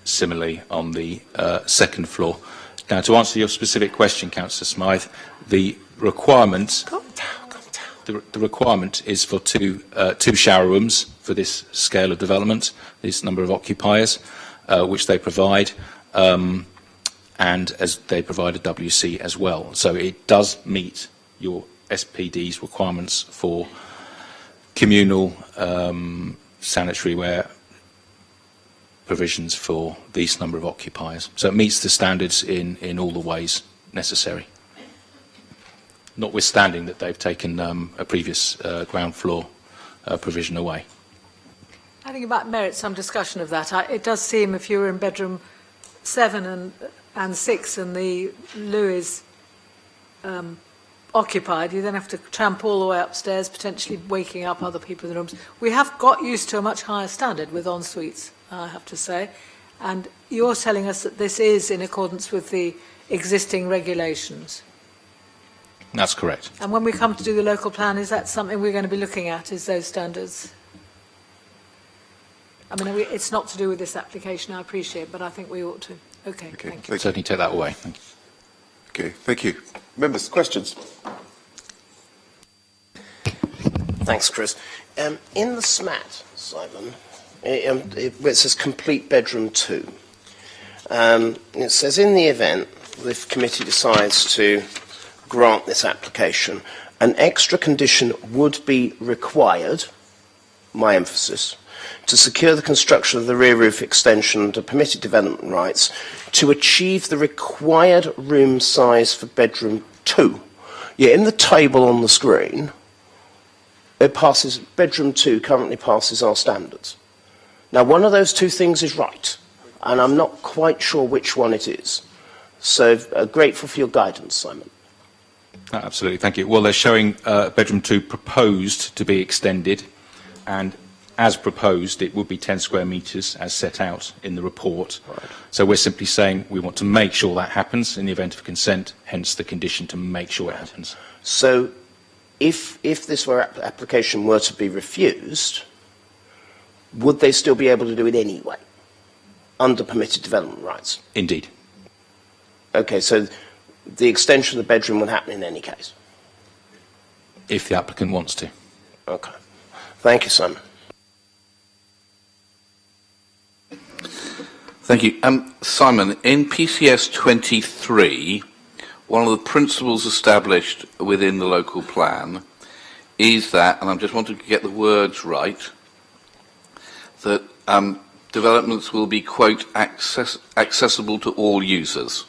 Similarly on the second floor. Now, to answer your specific question, Councillor Smythe, the requirement the requirement is for two shower rooms for this scale of development, this number of occupiers, which they provide, and as they provide a WC as well. So it does meet your SPD's requirements for communal sanitary ware provisions for these number of occupiers. So it meets the standards in all the ways necessary, notwithstanding that they've taken a previous ground floor provision away. I think it might merit some discussion of that. It does seem if you were in bedroom 7 and 6 and the loo is occupied, you then have to tramp all the way upstairs, potentially waking up other people in the rooms. We have got used to a much higher standard with en-suites, I have to say, and you're telling us that this is in accordance with the existing regulations. That's correct. And when we come to do the local plan, is that something we're going to be looking at, is those standards? I mean, it's not to do with this application, I appreciate, but I think we ought to. Okay, thank you. Certainly take that away. Thank you. Okay, thank you. Members, questions? Thanks, Chris. In the SMAT, Simon, it says complete bedroom 2. It says in the event the committee decides to grant this application, an extra condition would be required, my emphasis, to secure the construction of the rear roof extension under permitted development rights to achieve the required room size for bedroom 2. Yet in the table on the screen, it passes, bedroom 2 currently passes our standards. Now, one of those two things is right, and I'm not quite sure which one it is. So, grateful for your guidance, Simon. Absolutely, thank you. Well, they're showing bedroom 2 proposed to be extended, and as proposed, it would be 10 square metres as set out in the report. Right. So we're simply saying we want to make sure that happens in the event of consent, hence the condition to make sure it happens. So if this application were to be refused, would they still be able to do it anyway, under permitted development rights? Indeed. Okay, so the extension of the bedroom would happen in any case? If the applicant wants to. Okay. Thank you, Simon. Thank you. Simon, in PCS 23, one of the principles established within the local plan is that, and I just wanted to get the words right, that developments will be, quote, accessible to all users.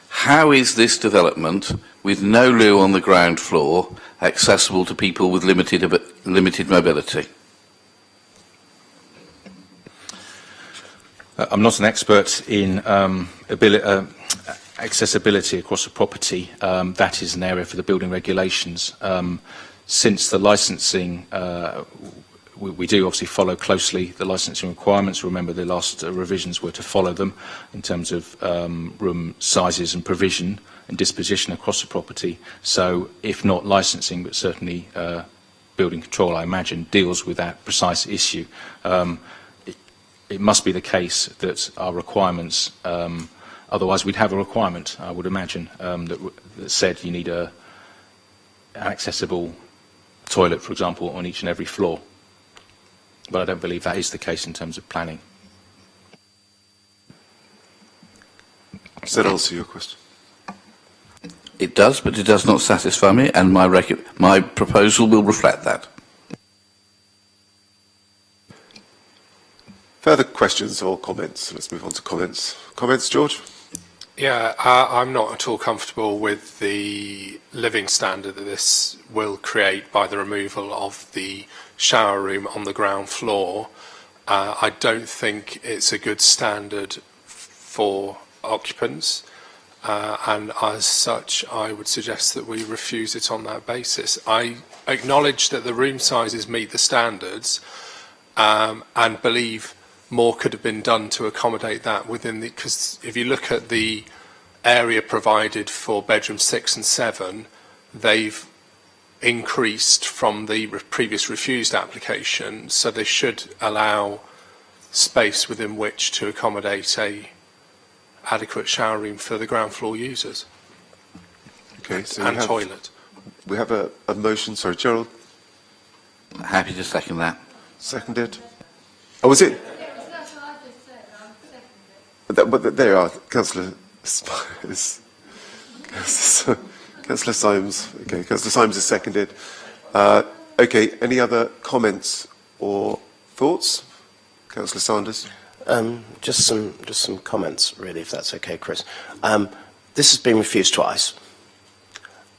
How is this development, with no loo on the ground floor, accessible to people with limited mobility? I'm not an expert in accessibility across a property. That is an area for the building regulations. Since the licensing, we do obviously follow closely the licensing requirements. Remember, the last revisions were to follow them in terms of room sizes and provision and disposition across the property. So, if not licensing, but certainly building control, I imagine, deals with that precise issue. It must be the case that our requirements, otherwise we'd have a requirement, I would imagine, that said you need an accessible toilet, for example, on each and every floor. But I don't believe that is the case in terms of planning. Does that answer your question? It does, but it does not satisfy me, and my proposal will reflect that. Further questions or comments? Let's move on to comments. Comments, George? Yeah, I'm not at all comfortable with the living standard that this will create by the removal of the shower room on the ground floor. I don't think it's a good standard for occupants, and as such, I would suggest that we refuse it on that basis. I acknowledge that the room sizes meet the standards, and believe more could have been done to accommodate that within the, because if you look at the area provided for bedrooms 6 and 7, they've increased from the previous refused application, so they should allow space within which to accommodate a adequate shower room for the ground floor users. Okay, so and toilet. We have a motion. Sorry, Gerald. Happy to second that. Seconded. Oh, was it? But there you are, Councillor Councillor Symes. Okay, Councillor Symes is seconded. Okay, any other comments or thoughts? Councillor Sanders. Just some comments, really, if that's okay, Chris. This has been refused twice.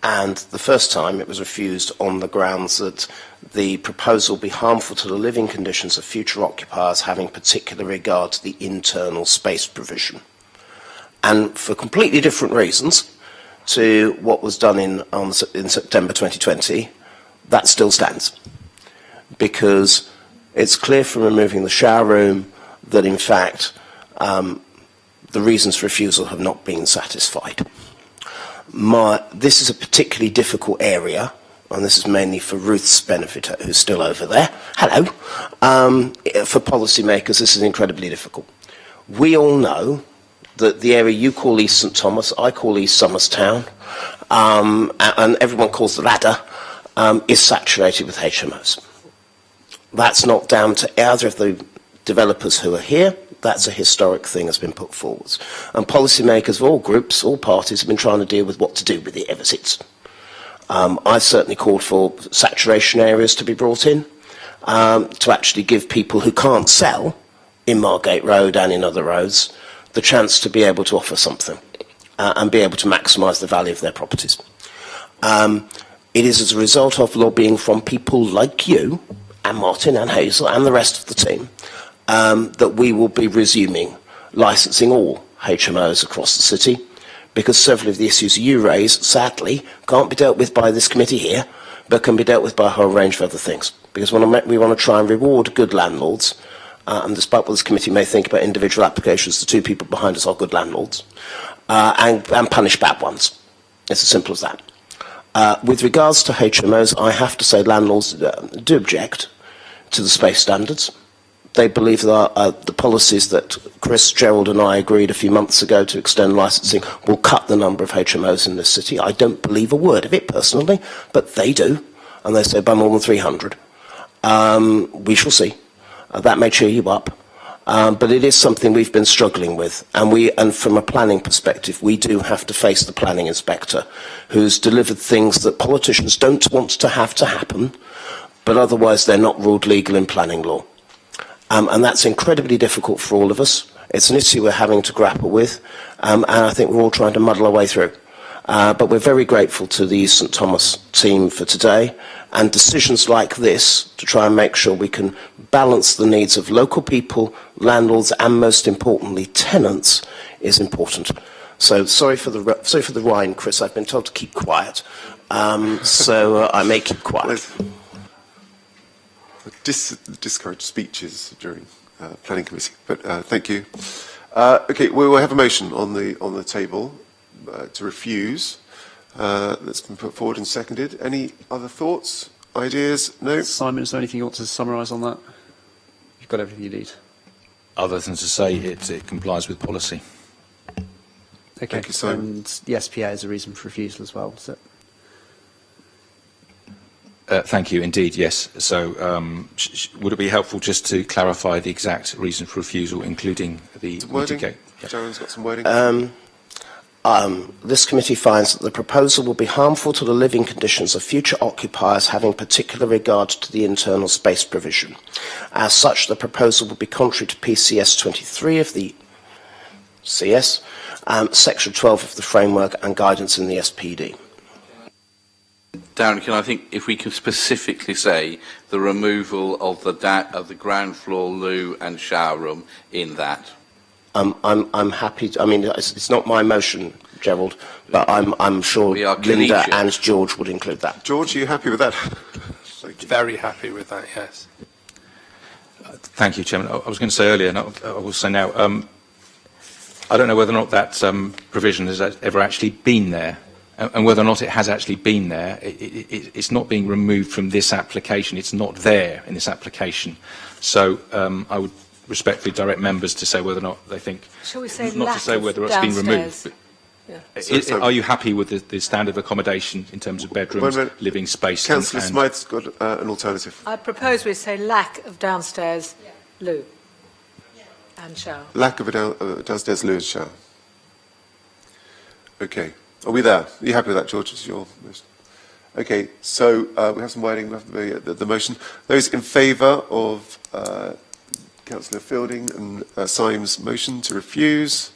And the first time it was refused on the grounds that the proposal be harmful to the living conditions of future occupiers, having particular regard to the internal space provision. And for completely different reasons to what was done in September 2020, that still stands. Because it's clear from removing the shower room that, in fact, the reasons for refusal have not been satisfied. This is a particularly difficult area, and this is mainly for Ruth's benefit, who's still over there. Hello. For policymakers, this is incredibly difficult. We all know that the area you call East St Thomas, I call East Somerstown, and everyone calls the Ladder, is saturated with HMOs. That's not down to either of the developers who are here. That's a historic thing that's been put forward. And policymakers of all groups, all parties, have been trying to deal with what to do with it ever since. I've certainly called for saturation areas to be brought in, to actually give people who can't sell in Margate Road and in other roads the chance to be able to offer something and be able to maximise the value of their properties. It is as a result of lobbying from people like you and Martin and Hazel and the rest of the team that we will be resuming licensing all HMOs across the city, because several of the issues you raise, sadly, can't be dealt with by this committee here, but can be dealt with by a whole range of other things. Because we want to try and reward good landlords, and despite what this committee may think about individual applications, the two people behind us are good landlords, and punish bad ones. It's as simple as that. With regards to HMOs, I have to say landlords do object to the space standards. They believe that the policies that Chris, Gerald and I agreed a few months ago to extend licensing will cut the number of HMOs in this city. I don't believe a word of it personally, but they do, and they say by more than 300. We shall see. That may cheer you up. But it is something we've been struggling with, and from a planning perspective, we do have to face the planning inspector, who's delivered things that politicians don't want to have to happen, but otherwise they're not ruled legal in planning law. And that's incredibly difficult for all of us. It's an issue we're having to grapple with, and I think we're all trying to muddle our way through. But we're very grateful to the St Thomas team for today, and decisions like this to try and make sure we can balance the needs of local people, landlords, and most importantly, tenants, is important. So sorry for the whine, Chris. I've been told to keep quiet, so I may keep quiet. Discourage speeches during planning committee, but thank you. Okay, we will have a motion on the table to refuse. That's been put forward and seconded. Any other thoughts, ideas? No? Simon, is there anything you want to summarise on that? You've got everything you need. Other than to say it complies with policy. Okay. Thank you, Simon. And the SPA is a reason for refusal as well, is it? Thank you, indeed, yes. So would it be helpful just to clarify the exact reason for refusal, including the mitigate? Yeah. Sharon's got some wording. This committee finds that the proposal will be harmful to the living conditions of future occupiers having particular regard to the internal space provision. As such, the proposal will be contrary to PCS 23 of the CS, Section 12 of the framework and guidance in the SPD. Darren, I think if we can specifically say the removal of the ground floor loo and shower room in that. I'm happy. I mean, it's not my motion, Gerald, but I'm sure Linda and George would include that. George, are you happy with that? Very happy with that, yes. Thank you, Chairman. I was going to say earlier, and I will say now, I don't know whether or not that provision has ever actually been there. And whether or not it has actually been there, it's not being removed from this application. It's not there in this application. So I would respectfully direct members to say whether or not they think, Shall we say not to say whether it's been removed. Yeah. Are you happy with the standard of accommodation in terms of bedrooms, living space? Councillor Smythe's got an alternative. I propose we say lack of downstairs loo and shower. Lack of a downstairs loo and shower. Okay. Are we there? Are you happy with that, George? It's your motion. Okay, so we have some wording. We have the motion. Those in favour of Councillor Fielding and Syme's motion to refuse?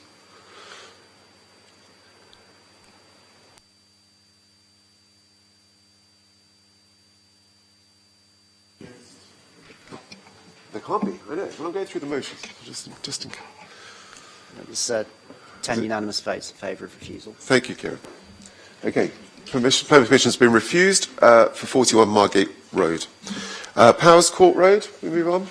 There can't be. I know. We're not going through the motions. Just in case. It was 10 unanimous votes in favour of refusal. Thank you, Kieran. Okay, planning permission has been refused for 41 Margate Road. Powers Court Road, we move on.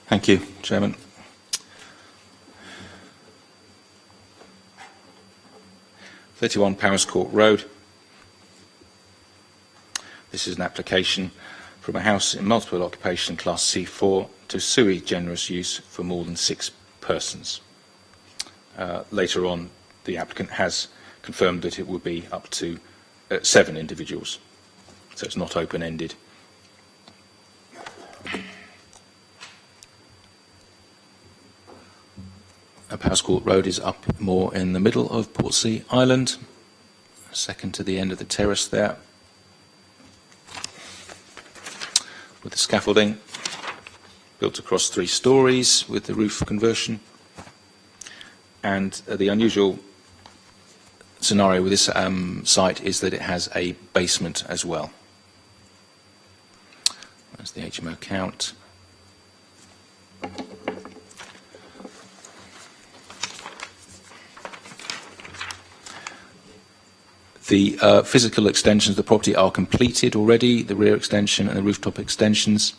Thank you, Chairman. (31) Powers Court Road. This is an application from a house in multiple occupation class C4 to sui generis use for more than 6 persons. Later on, the applicant has confirmed that it will be up to 7 individuals, so it's not open-ended. Powers Court Road is up more in the middle of Portsea Island, second to the end of the terrace there, with the scaffolding built across 3 stories with the roof conversion. And the unusual scenario with this site is that it has a basement as well. That's the HMO count. The physical extensions of the property are completed already, the rear extension and the rooftop extensions.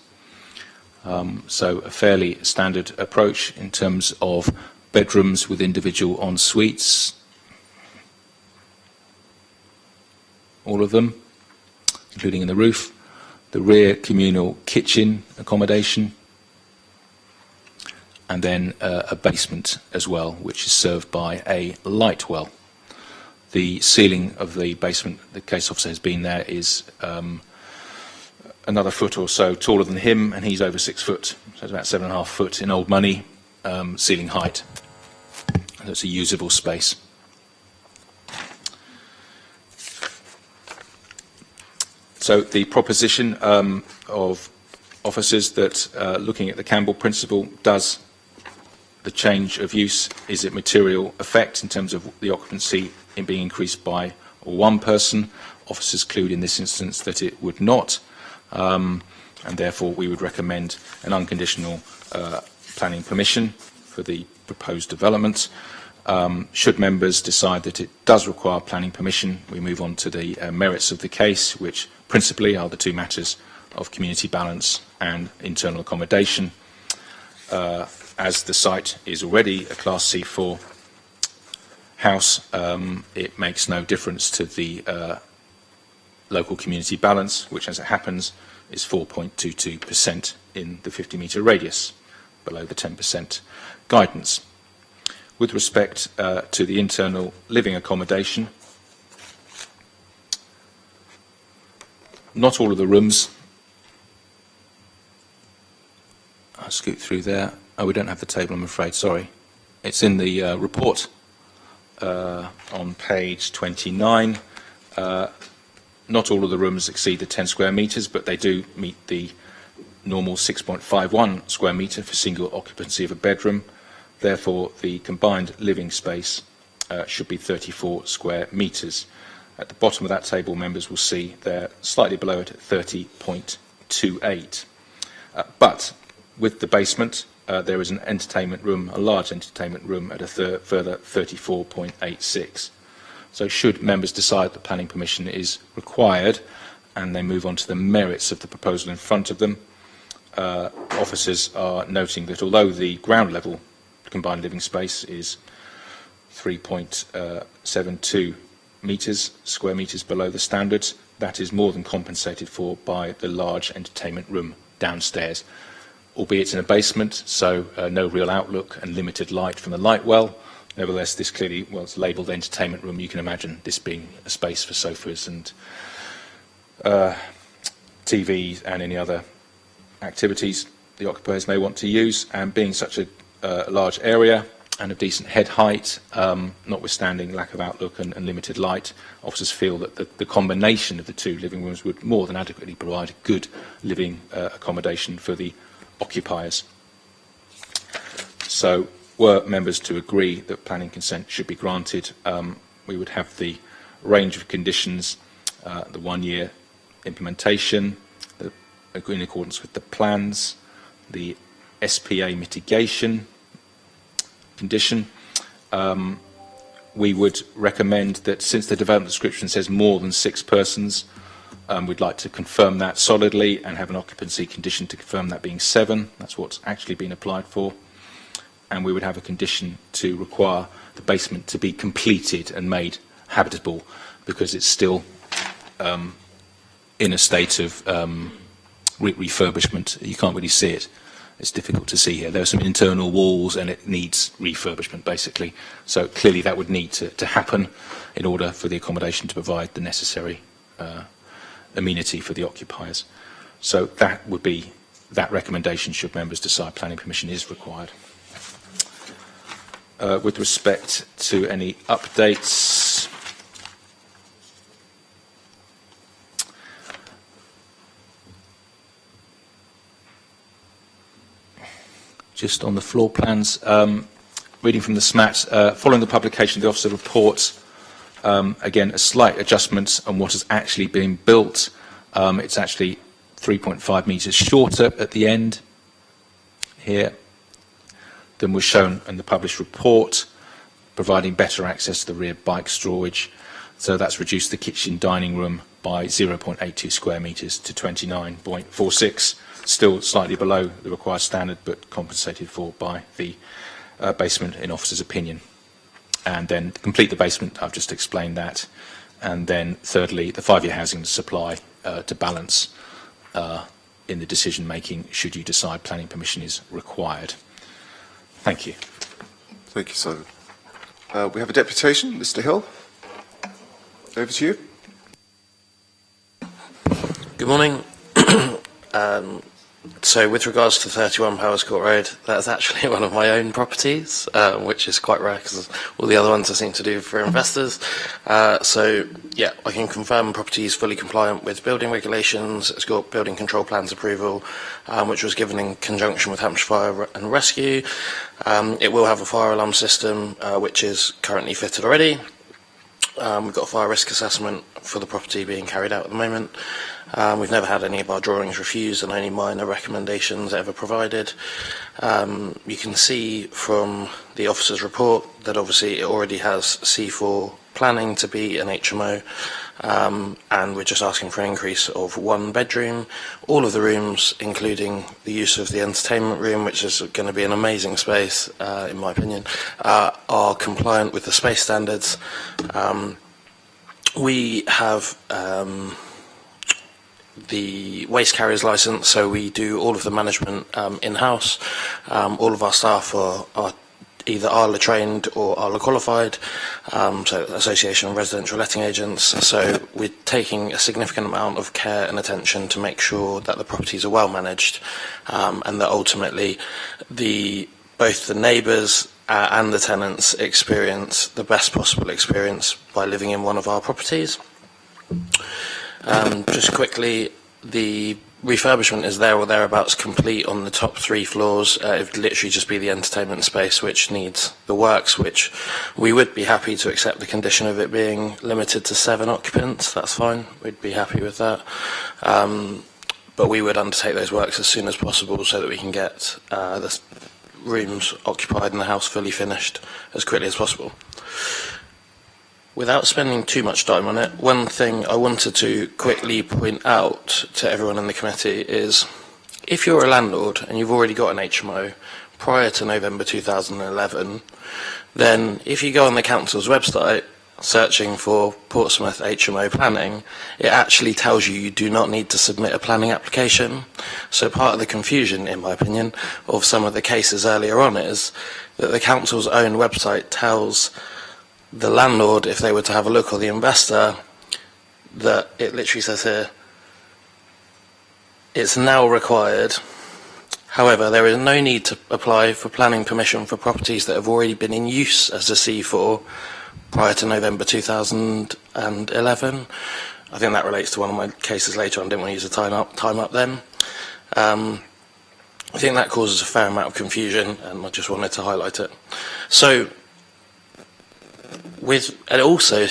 So a fairly standard approach in terms of bedrooms with individual en suites. All of them, including in the roof. The rear communal kitchen accommodation, and then a basement as well, which is served by a light well. The ceiling of the basement, the case officer has been there, is another foot or so taller than him, and he's over 6 foot, so it's about 7.5 foot in old money ceiling height. And it's a usable space. So the proposition of officers that looking at the Campbell principle, does the change of use, is it material effect in terms of the occupancy in being increased by one person? Officers conclude in this instance that it would not, and therefore we would recommend an unconditional planning permission for the proposed development. Should members decide that it does require planning permission, we move on to the merits of the case, which principally are the two matters of community balance and internal accommodation. As the site is already a Class C4 house, it makes no difference to the local community balance, which, as it happens, is 4.22% in the 50-metre radius, below the 10% guidance. With respect to the internal living accommodation, not all of the rooms, I'll scoot through there. Oh, we don't have the table, I'm afraid, sorry. It's in the report on page 29. Not all of the rooms exceed the 10 square metres, but they do meet the normal 6.51 square metre for single occupancy of a bedroom. Therefore, the combined living space should be 34 square metres. At the bottom of that table, members will see they're slightly below it at 30.28. But with the basement, there is an entertainment room, a large entertainment room, at a further 34.86. So should members decide that planning permission is required, and they move on to the merits of the proposal in front of them, officers are noting that although the ground level combined living space is 3.72 square metres below the standards, that is more than compensated for by the large entertainment room downstairs, albeit in a basement, so no real outlook and limited light from the light well. Nevertheless, this clearly, well, it's labelled entertainment room. You can imagine this being a space for sofas and TVs and any other activities the occupiers may want to use, and being such a large area and of decent head height, notwithstanding lack of outlook and limited light, officers feel that the combination of the two living rooms would more than adequately provide good living accommodation for the occupiers. So, were members to agree that planning consent should be granted, we would have the range of conditions, the 1-year implementation, in accordance with the plans, the SPA mitigation condition. We would recommend that, since the development description says more than 6 persons, we'd like to confirm that solidly and have an occupancy condition to confirm that being 7. That's what's actually been applied for. And we would have a condition to require the basement to be completed and made habitable, because it's still in a state of refurbishment. You can't really see it. It's difficult to see here. There are some internal walls and it needs refurbishment, basically. So clearly that would need to happen in order for the accommodation to provide the necessary amenity for the occupiers. So that would be that recommendation should members decide planning permission is required. With respect to any updates, just on the floor plans, reading from the SMAT, following the publication of the officer report, again, a slight adjustment on what has actually been built. It's actually 3.5 metres shorter at the end here than was shown in the published report, providing better access to the rear bike storage. So that's reduced the kitchen dining room by 0.82 square metres to 29.46, still slightly below the required standard, but compensated for by the basement in officer's opinion. And then to complete the basement, I've just explained that. And then thirdly, the 5-year housing supply to balance in the decision making should you decide planning permission is required. Thank you. Thank you, Simon. We have a deputation, Mr. Hill. Over to you. Good morning. So with regards to 31 Powers Court Road, that's actually one of my own properties, which is quite rare because all the other ones I seem to do for investors. So yeah, I can confirm property is fully compliant with building regulations. It's got building control plans approval, which was given in conjunction with Hampshire Fire and Rescue. It will have a fire alarm system, which is currently fitted already. We've got a fire risk assessment for the property being carried out at the moment. We've never had any of our drawings refused and only minor recommendations ever provided. You can see from the officer's report that obviously it already has C4 planning to be an HMO, and we're just asking for an increase of 1 bedroom. All of the rooms, including the use of the entertainment room, which is going to be an amazing space, in my opinion, are compliant with the space standards. We have the waste carriers licence, so we do all of the management in-house. All of our staff are either ARLA trained or ARLA qualified, so Association of Residential Letting Agents. So we're taking a significant amount of care and attention to make sure that the properties are well managed, and that ultimately both the neighbours and the tenants experience the best possible experience by living in one of our properties. Just quickly, the refurbishment is there or thereabouts complete on the top 3 floors. It would literally just be the entertainment space which needs the works, which we would be happy to accept the condition of it being limited to 7 occupants. That's fine. We'd be happy with that. But we would undertake those works as soon as possible so that we can get the rooms occupied and the house fully finished as quickly as possible. Without spending too much time on it, one thing I wanted to quickly point out to everyone in the committee is, if you're a landlord and you've already got an HMO prior to November 2011, then if you go on the council's website searching for Portsmouth HMO planning, it actually tells you do not need to submit a planning application. So part of the confusion, in my opinion, of some of the cases earlier on is that the council's own website tells the landlord, if they were to have a look, or the investor, that it literally says here, it's now required. However, there is no need to apply for planning permission for properties that have already been in use as a C4 prior to November 2011. I think that relates to one of my cases later on. I didn't want to use the time up then. I think that causes a fair amount of confusion, and I just wanted to highlight it. So, it also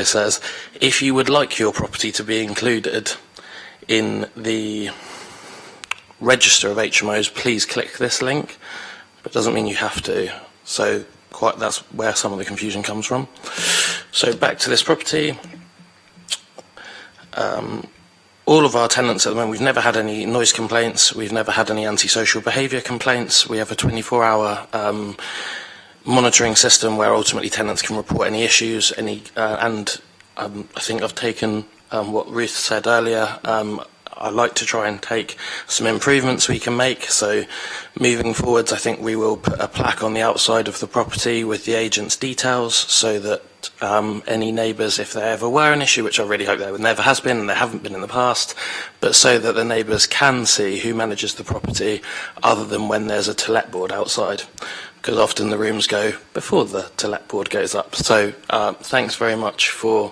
says, if you would like your property to be included in the register of HMOs, please click this link. But it doesn't mean you have to. So that's where some of the confusion comes from. So back to this property. All of our tenants at the moment, we've never had any noise complaints. We've never had any antisocial behaviour complaints. We have a 24-hour monitoring system where ultimately tenants can report any issues, and I think I've taken what Ruth said earlier. I'd like to try and take some improvements we can make. So moving forwards, I think we will put a plaque on the outside of the property with the agent's details, so that any neighbours, if there ever were an issue, which I really hope there never has been and there haven't been in the past, but so that the neighbours can see who manages the property other than when there's a to-let board outside, because often the rooms go before the to-let board goes up. So thanks very much for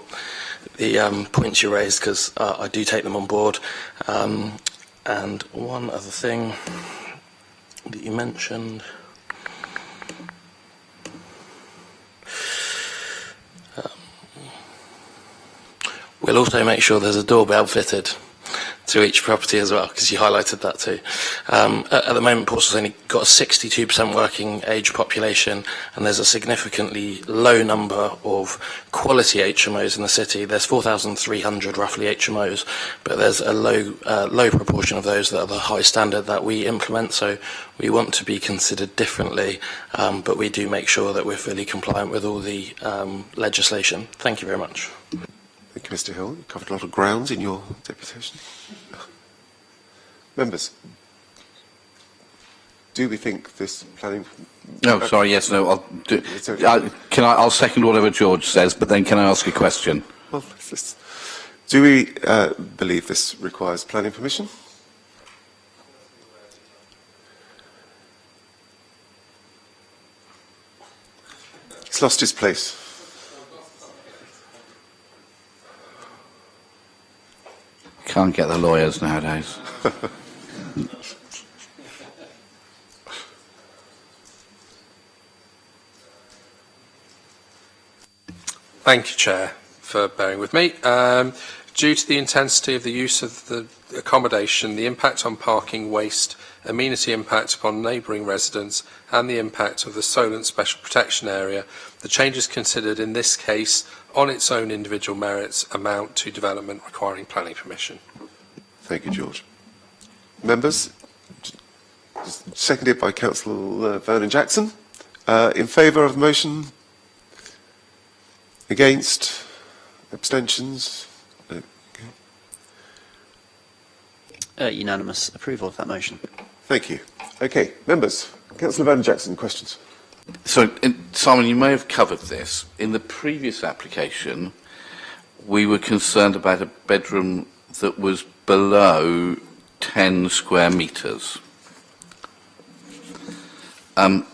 the points you raised, because I do take them on board. And one other thing that you mentioned, we'll also make sure there's a doorbell fitted, to each property as well, because you highlighted that too. At the moment, Portsmouth's only got a 62% working age population, and there's a significantly low number of quality HMOs in the city. There's 4,300 roughly HMOs, but there's a low proportion of those that are the high standard that we implement, so we want to be considered differently, but we do make sure that we're fully compliant with all the legislation. Thank you very much. Thank you, Mr. Hill. You covered a lot of ground in your deputation. Members, do we think this planning... No, sorry, yes, no. I'll second whatever George says, but then can I ask a question? Well, do we believe this requires planning permission? He's lost his place. Can't get the lawyers nowadays. Thank you, Chair, for bearing with me. Due to the intensity of the use of the accommodation, the impact on parking, waste, amenity impact upon neighbouring residents and the impact of the Solent Special Protection Area, the changes considered in this case on its own individual merits amount to development requiring planning permission. Thank you, George. Members, seconded by Councillor Vernon Jackson. In favour of the motion? Against? Abstentions? Okay. Unanimous approval of that motion. Thank you. Okay, members. Councillor Vernon Jackson, questions? So, Simon, you may have covered this. In the previous application, we were concerned about a bedroom that was below 10 square metres. And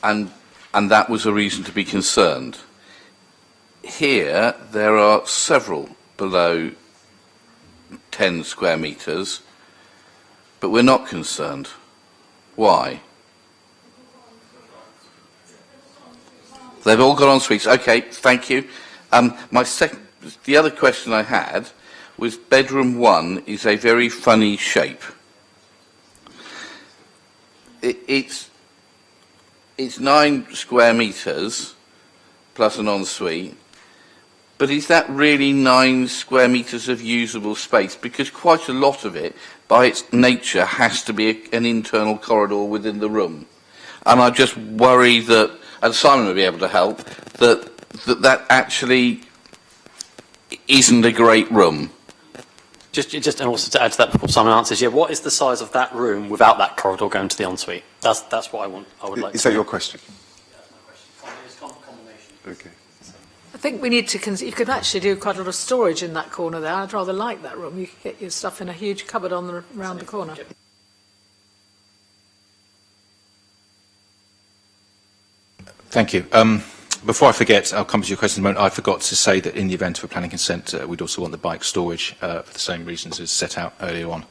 that was a reason to be concerned. Here, there are several below 10 square metres, but we're not concerned. Why? They've all got en suites. Okay, thank you. The other question I had was bedroom 1 is a very funny shape. It's 9 square metres plus an ensuite, but is that really 9 square metres of usable space? Because quite a lot of it, by its nature, has to be an internal corridor within the room. And I just worry that, and Simon will be able to help, that actually isn't a great room. Just and also to add to that before Simon answers, what is the size of that room without that corridor going to the ensuite? That's what I would like. Is that your question? Okay. I think we need to you could actually do quite a lot of storage in that corner there. I'd rather like that room. You could get your stuff in a huge cupboard around the corner. Thank you. Before I forget, I'll come to your question in a moment. I forgot to say that in the event of a planning consent, we'd also want the bike storage for the same reasons as set out earlier on.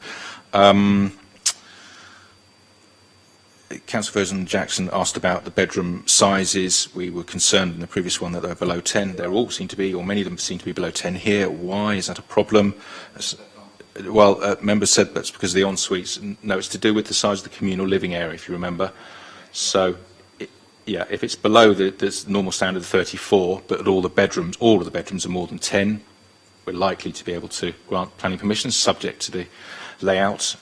Councillor Vernon Jackson asked about the bedroom sizes. We were concerned in the previous one that they were below 10. They all seem to be, or many of them seem to be below 10 here. Why? Is that a problem? Well, members said that's because of the en-suites. No, it's to do with the size of the communal living area, if you remember. So, if it's below the normal standard of 34, but all of the bedrooms are more than 10, we're likely to be able to grant planning permission, subject to the layout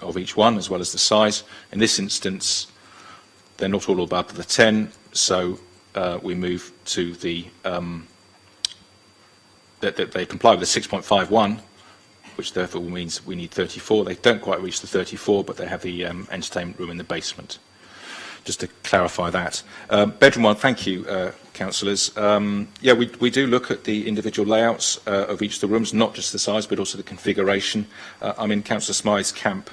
of each one, as well as the size. In this instance, they're not all above the 10, so we move to the that they comply with the 6.51, which therefore means we need 34. They don't quite reach the 34, but they have the entertainment room in the basement. Just to clarify that. Bedroom 1, thank you, councillors. We do look at the individual layouts of each of the rooms, not just the size, but also the configuration. I'm in Councillor Smythe's camp.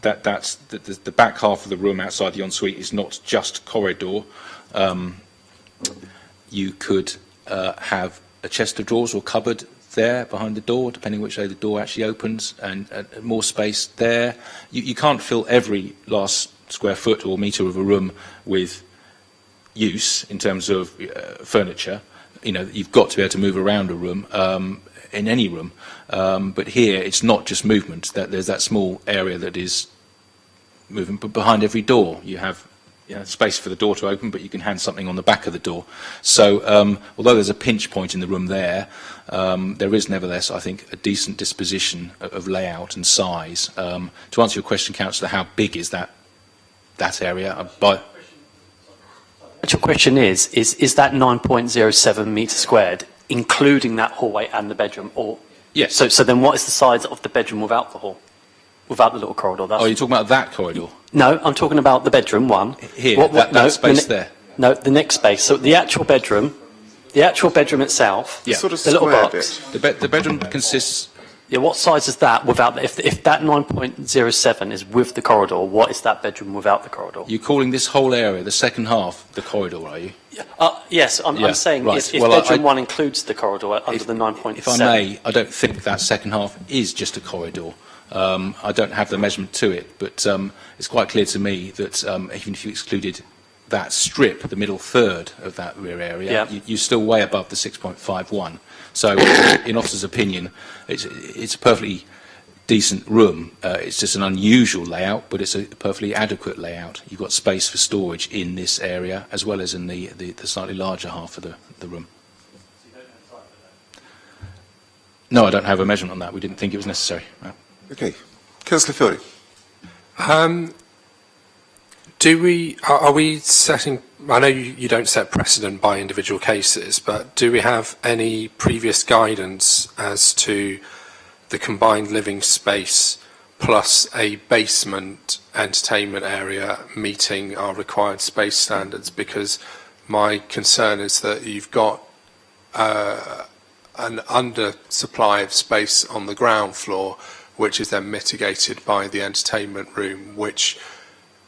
That's the back half of the room outside the ensuite is not just corridor. You could have a chest of drawers or cupboard there behind the door, depending which way the door actually opens, and more space there. You can't fill every last square foot or metre of a room with use in terms of furniture. You've got to be able to move around a room. in any room. But here, it's not just movement. There's that small area that is moving, but behind every door you have space for the door to open, but you can hang something on the back of the door. So although there's a pinch point in the room there, there is nevertheless, I think, a decent disposition of layout and size. To answer your question, Councillor, how big is that area? Your question is that 9.07 metres squared, including that hallway and the bedroom? Or yes. So then what is the size of the bedroom without the hall? Without the little corridor? You're talking about that corridor? No, I'm talking about the bedroom one. Here, that space there? No, the next space. So the actual bedroom itself, yeah. Sort of the little square box. bit. The bedroom consists... Yeah, what size is that without, if that 9.07 is with the corridor, what is that bedroom without the corridor? You're calling this whole area, the second half, the corridor, are you? Yes, I'm saying right. if bedroom one includes the corridor under the 9.7. If I may, I don't think that second half is just a corridor. I don't have the measurement to it, but it's quite clear to me that even if you excluded that strip, the middle third of that rear area, you're still way above the 6.51. So, in officer's opinion, it's a perfectly decent room. It's just an unusual layout, but it's a perfectly adequate layout. You've got space for storage in this area, as well as in the slightly larger half of the room. No, I don't have a measurement on that. We didn't think it was necessary. No. Okay. Councillor Fielding. Are we setting, I know you don't set precedent by individual cases, but do we have any previous guidance as to the combined living space plus a basement entertainment area meeting our required space standards? Because my concern is that you've got an undersupply of space on the ground floor, which is then mitigated by the entertainment room, which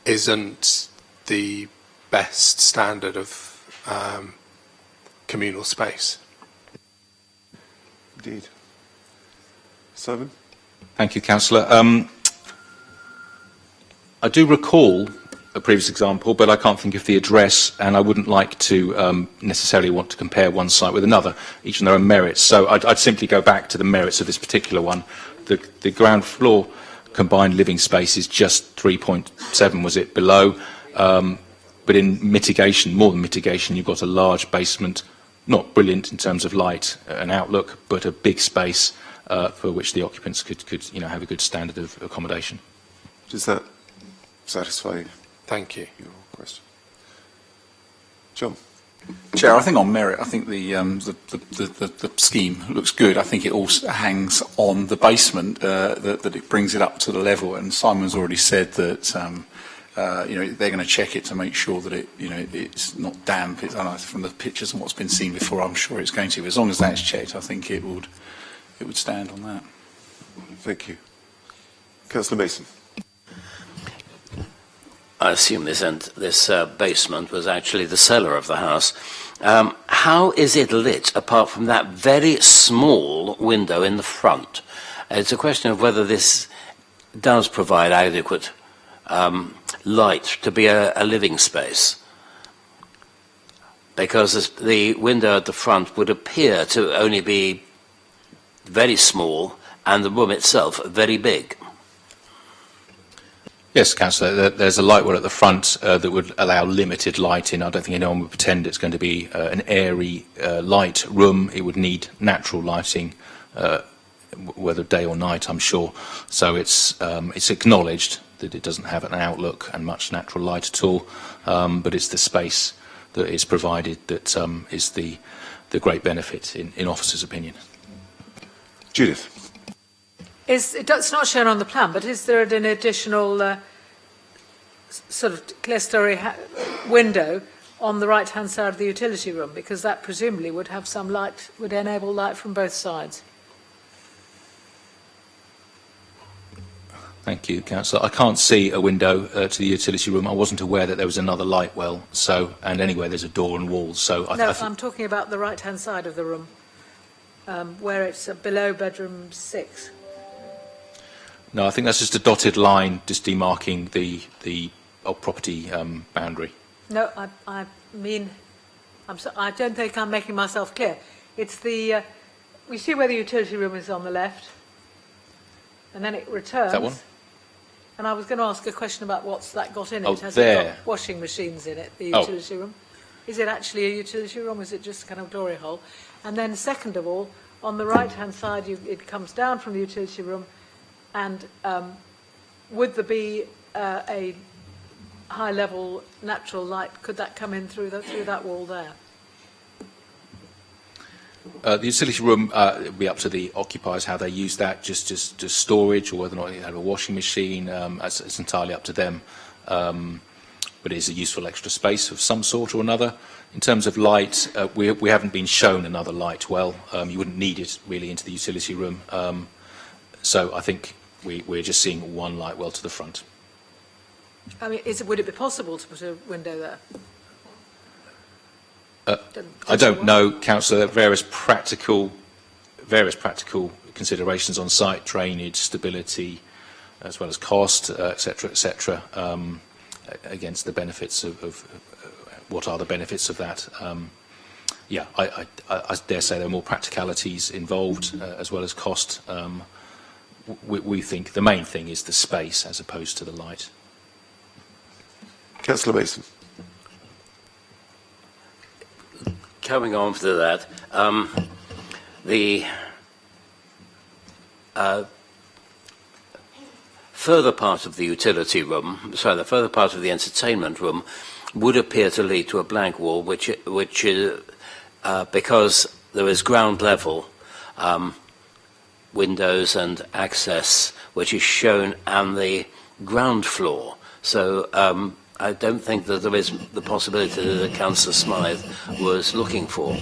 isn't the best standard of communal space. Indeed. Simon? Thank you, Councillor. I do recall a previous example, but I can't think of the address, and I wouldn't like to necessarily want to compare one site with another, each on their own merits. So I'd simply go back to the merits of this particular one. The ground floor combined living space is just 3.7, was it, below? But in mitigation, more than mitigation, you've got a large basement, not brilliant in terms of light and outlook, but a big space for which the occupants could have a good standard of accommodation. Does that satisfy Thank you. your question? John? Chair, I think on merit, I think the scheme looks good. I think it also hangs on the basement, that it brings it up to the level. And Simon's already said that they're going to check it to make sure that it's not damp. I know from the pictures and what's been seen before, I'm sure it's going to. But as long as that's checked, I think it would stand on that. Thank you. Councillor Mason. I assume this basement was actually the cellar of the house. How is it lit apart from that very small window in the front? It's a question of whether this does provide adequate light to be a living space. Because the window at the front would appear to only be very small and the room itself very big. Yes, Councillor, there's a light well at the front that would allow limited light in. I don't think anyone would pretend it's going to be an airy, light room. It would need natural lighting, whether day or night, I'm sure. So it's acknowledged that it doesn't have an outlook and much natural light at all, but it's the space that is provided that is the great benefit, in officers' opinion. Judith? It's not shown on the plan, but is there an additional sort of clerestory window on the right-hand side of the utility room? Because that presumably would have some light, would enable light from both sides. Thank you, Councillor. I can't see a window to the utility room. I wasn't aware that there was another light well. And anyway, there's a door and walls. So I'm talking about the right-hand side of the room, where it's below bedroom 6. No, I think that's just a dotted line, just demarking the property boundary. No, I mean, I don't think I'm making myself clear. It's the we see where the utility room is on the left, and then it returns. That one? And I was going to ask a question about what's that got in it. Oh, Has there. it got washing machines in it, the Oh. utility room? Is it actually a utility room, or is it just a kind of glory hole? And then second of all, on the right-hand side, it comes down from the utility room, and would there be a high-level natural light? Could that come in through that wall there? The utility room it'll be up to the occupiers how they use that, just storage, or whether or not they have a washing machine. It's entirely up to them. But it is a useful extra space of some sort or another. In terms of light, we haven't been shown another light well. You wouldn't need it really into the utility room. So I think we're just seeing one light well to the front. I mean, would it be possible to put a window there? I don't know, Councillor. Various practical considerations on site, drainage, stability, as well as cost, etc., against the benefits of what are the benefits of that. Yeah, I dare say there are more practicalities involved as well as cost. We think the main thing is the space as opposed to the light. Councillor Mason. Coming on to that, the further part of the utility room, the further part of the entertainment room would appear to lead to a blank wall, which is because there is ground level windows and access, which is shown on the ground floor. So I don't think that there is the possibility that Councillor Smythe was looking for.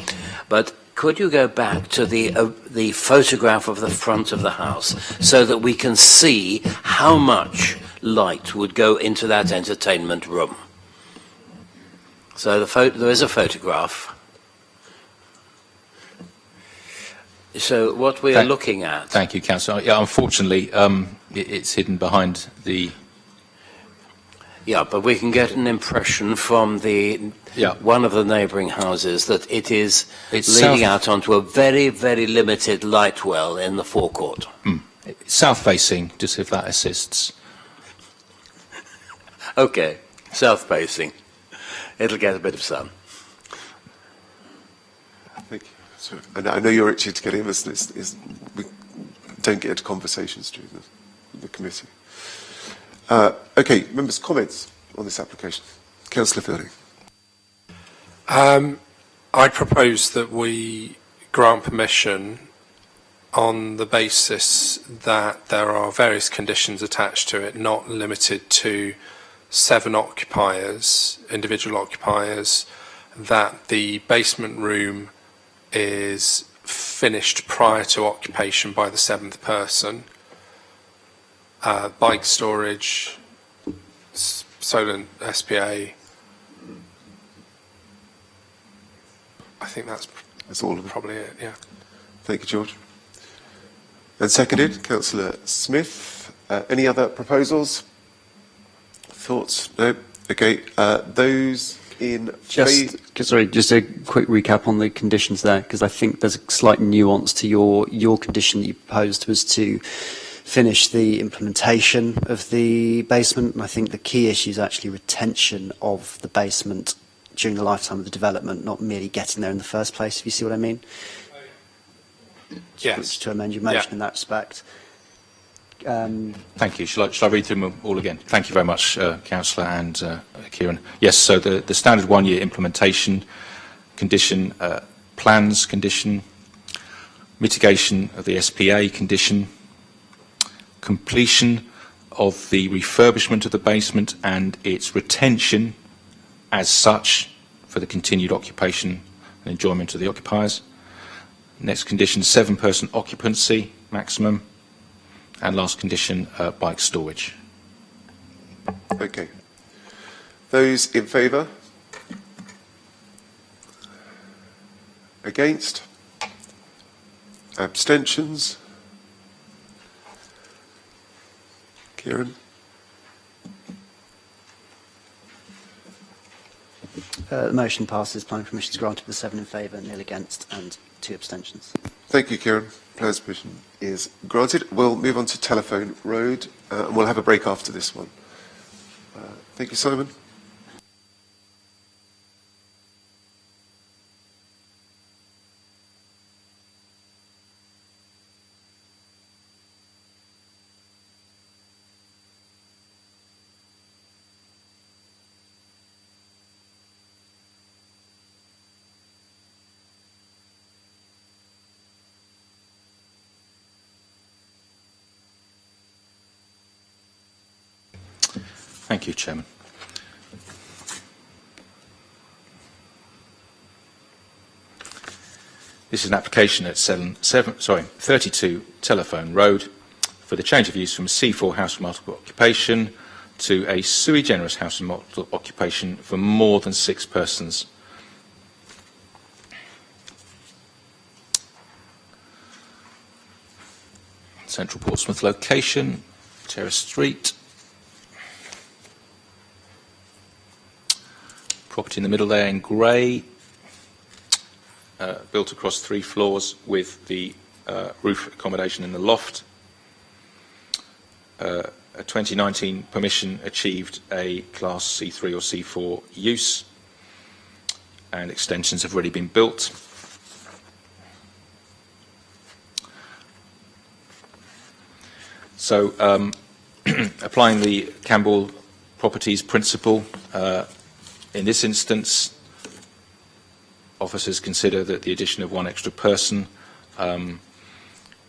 But could you go back to the photograph of the front of the house so that we can see how much light would go into that entertainment room? So there is a photograph. So what we are looking at... Thank you, Councillor. Yeah, unfortunately, it's hidden behind the... Yeah, but we can get an impression from one of the neighbouring houses that it's leading out onto a very, very limited light well in the forecourt. South-facing, just if that assists. Okay, south-facing. It'll get a bit of sun. Thank you. So, and I know you're itching to get in. We don't get into conversations during the committee. Okay, members' comments on this application. Councillor Fielding. I propose that we grant permission on the basis that there are various conditions attached to it, not limited to 7 occupiers, individual occupiers, that the basement room is finished prior to occupation by the 7th person, bike storage, solar SPA. I think that's all of them. Probably it, yeah. Thank you, George. And seconded, Councillor Smith. Any other proposals? Thoughts? No? Okay. Those in favour... Just a quick recap on the conditions there, because I think there's a slight nuance to your condition that you proposed was to finish the implementation of the basement, and I think the key issue is actually retention of the basement during the lifetime of the development, not merely getting there in the first place, if you see what I mean. Yes. To amend your motion in that respect. Thank you. Shall I read through them all again? Thank you very much, Councillor and Kieran. Yes, so the standard 1-year implementation condition, plans condition, mitigation of the SPA condition, completion of the refurbishment of the basement and its retention as such for the continued occupation and enjoyment of the occupiers. Next condition, 7-person occupancy maximum. And last condition, bike storage. Okay. Those in favour? Against? Abstentions? Kieran? The motion passes. Planning permission is granted with 7 in favour, 0 against and 2 abstentions. Thank you, Kieran. Planning permission is granted. We'll move on to Telephone Road, and we'll have a break after this one. Thank you, Simon. Thank you, Chairman. This is an application at 32 Telephone Road for the change of use from a C4 house of multiple occupation to a sui generis house of multiple occupation for more than 6 persons. Central Portsmouth location, Terrace Street. Property in the middle there in grey, built across 3 floors with the roof accommodation in the loft. A 2019 permission achieved a Class C3 or C4 use, and extensions have already been built. So, applying the Campbell Properties principle, in this instance, officers consider that the addition of 1 extra person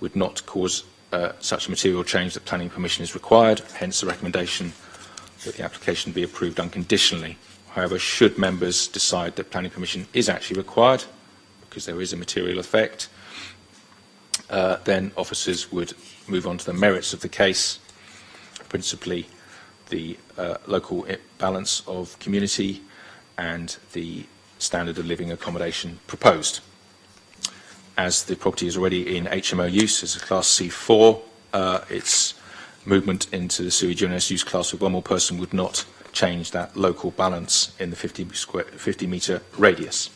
would not cause such a material change that planning permission is required, hence the recommendation that the application be approved unconditionally. However, should members decide that planning permission is actually required, because there is a material effect, then officers would move on to the merits of the case, principally the local balance of community and the standard of living accommodation proposed. As the property is already in HMO use as a Class C4, its movement into the sui generis use class with 1 more person would not change that local balance in the 50-metre radius.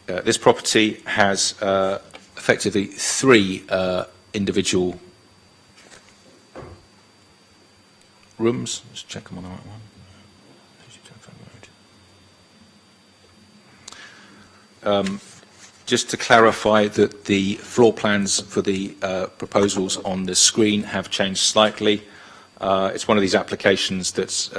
This property has effectively 3 individual rooms. Just check I'm on the right one. Just to clarify that the floor plans for the proposals on the screen have changed slightly. It's one of these applications that's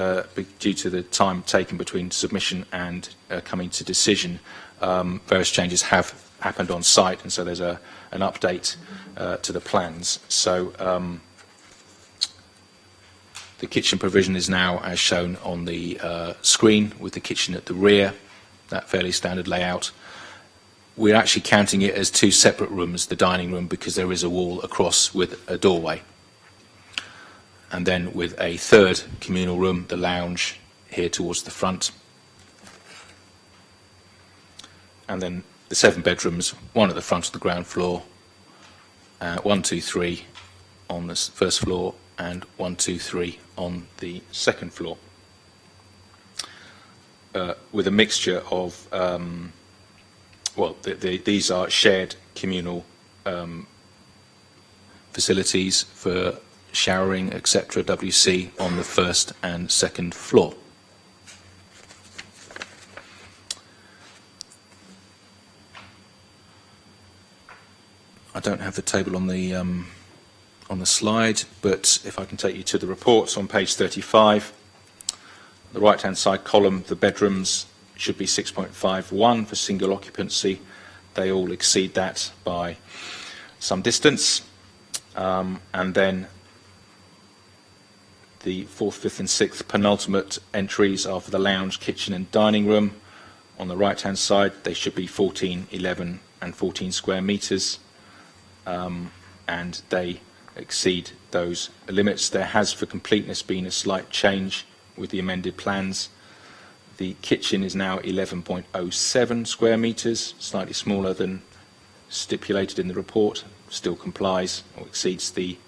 due to the time taken between submission and coming to decision. Various changes have happened on site, and so there's an update to the plans. So the kitchen provision is now as shown on the screen, with the kitchen at the rear, that fairly standard layout. We're actually counting it as 2 separate rooms, the dining room, because there is a wall across with a doorway. And then with a 3rd communal room, the lounge, here towards the front. And then the 7 bedrooms, 1 at the front of the ground floor, 1, 2, 3 on the 1st floor, and 1, 2, 3 on the 2nd floor. With a mixture of these are shared communal facilities for showering, etc., WC on the 1st and 2nd floor. I don't have the table on the slide, but if I can take you to the reports on page 35, the right-hand side column, the bedrooms should be 6.51 for single occupancy. They all exceed that by some distance. And then the 4th, 5th and 6th penultimate entries are for the lounge, kitchen and dining room. On the right-hand side, they should be 14, 11 and 14 square metres. And they exceed those limits. There has, for completeness, been a slight change with the amended plans. The kitchen is now 11.07 square metres, slightly smaller than stipulated in the report, still complies or exceeds the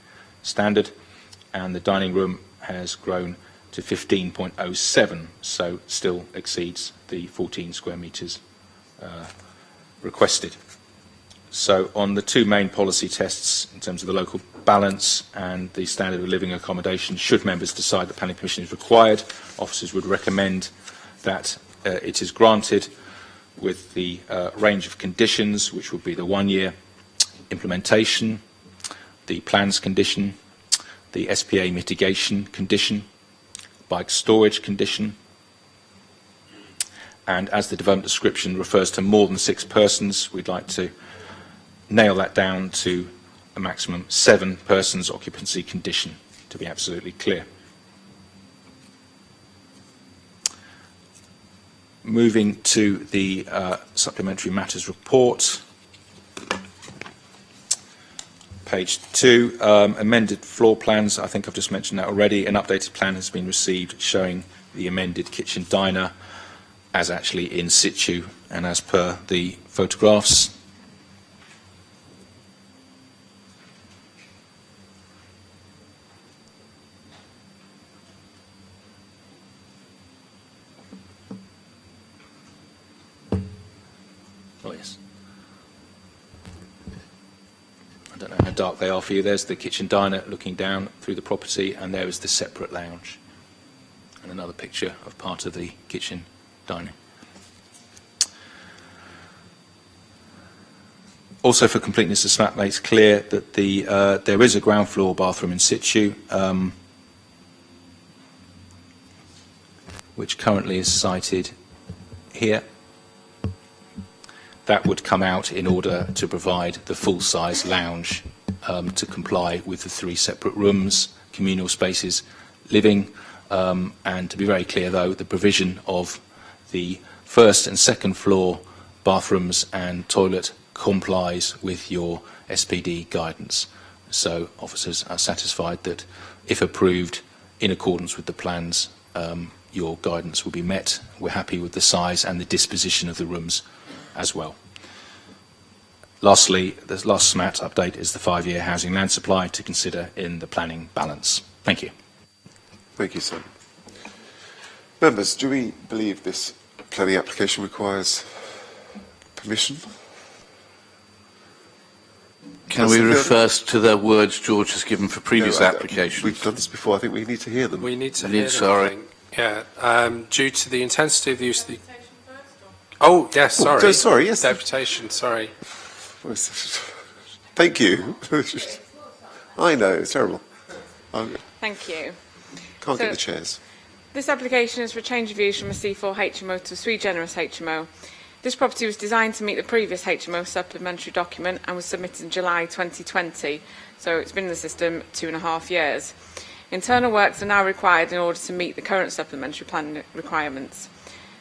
standard, and the dining room has grown to 15.07, so still exceeds the 14 square metres requested. So on the two main policy tests, in terms of the local balance and the standard of living accommodation, should members decide that planning permission is required, officers would recommend that it is granted with the range of conditions, which would be the 1-year implementation, the plans condition, the SPA mitigation condition, bike storage condition, and as the development description refers to more than 6 persons, we'd like to nail that down to a maximum 7 persons occupancy condition, to be absolutely clear. Moving to the supplementary matters report, page 2, amended floor plans. I think I've just mentioned that already. An updated plan has been received showing the amended kitchen diner as actually in situ and as per the photographs. Oh, yes. I don't know how dark they are for you. There's the kitchen diner looking down through the property, and there is the separate lounge. And another picture of part of the kitchen dining. Also, for completeness, this map makes clear that there is a ground floor bathroom in situ, which currently is sited here. That would come out in order to provide the full-size lounge to comply with the 3 separate rooms, communal spaces, living, and to be very clear, though, the provision of the first and second floor bathrooms and toilet complies with your SPD guidance. So officers are satisfied that if approved in accordance with the plans, your guidance will be met. We're happy with the size and the disposition of the rooms as well. Lastly, the last SMAT update is the 5-year housing land supply to consider in the planning balance. Thank you. Thank you, sir. Members, do we believe this planning application requires permission? Can we refer to the words George has given for previous applications? We've done this before. I think we need to hear them. We need to hear them. Sorry. I think. Yeah. Due to the intensity of the use of the... Oh, yes, sorry. Oh, sorry, yes. Deputation, sorry. Thank you. I know, it's terrible. Thank you. Can't get the chairs. This application is for a change of use from a C4 HMO to a sui generis HMO. This property was designed to meet the previous HMO supplementary document and was submitted in July 2020, so it's been in the system 2.5 years. Internal works are now required in order to meet the current supplementary plan requirements.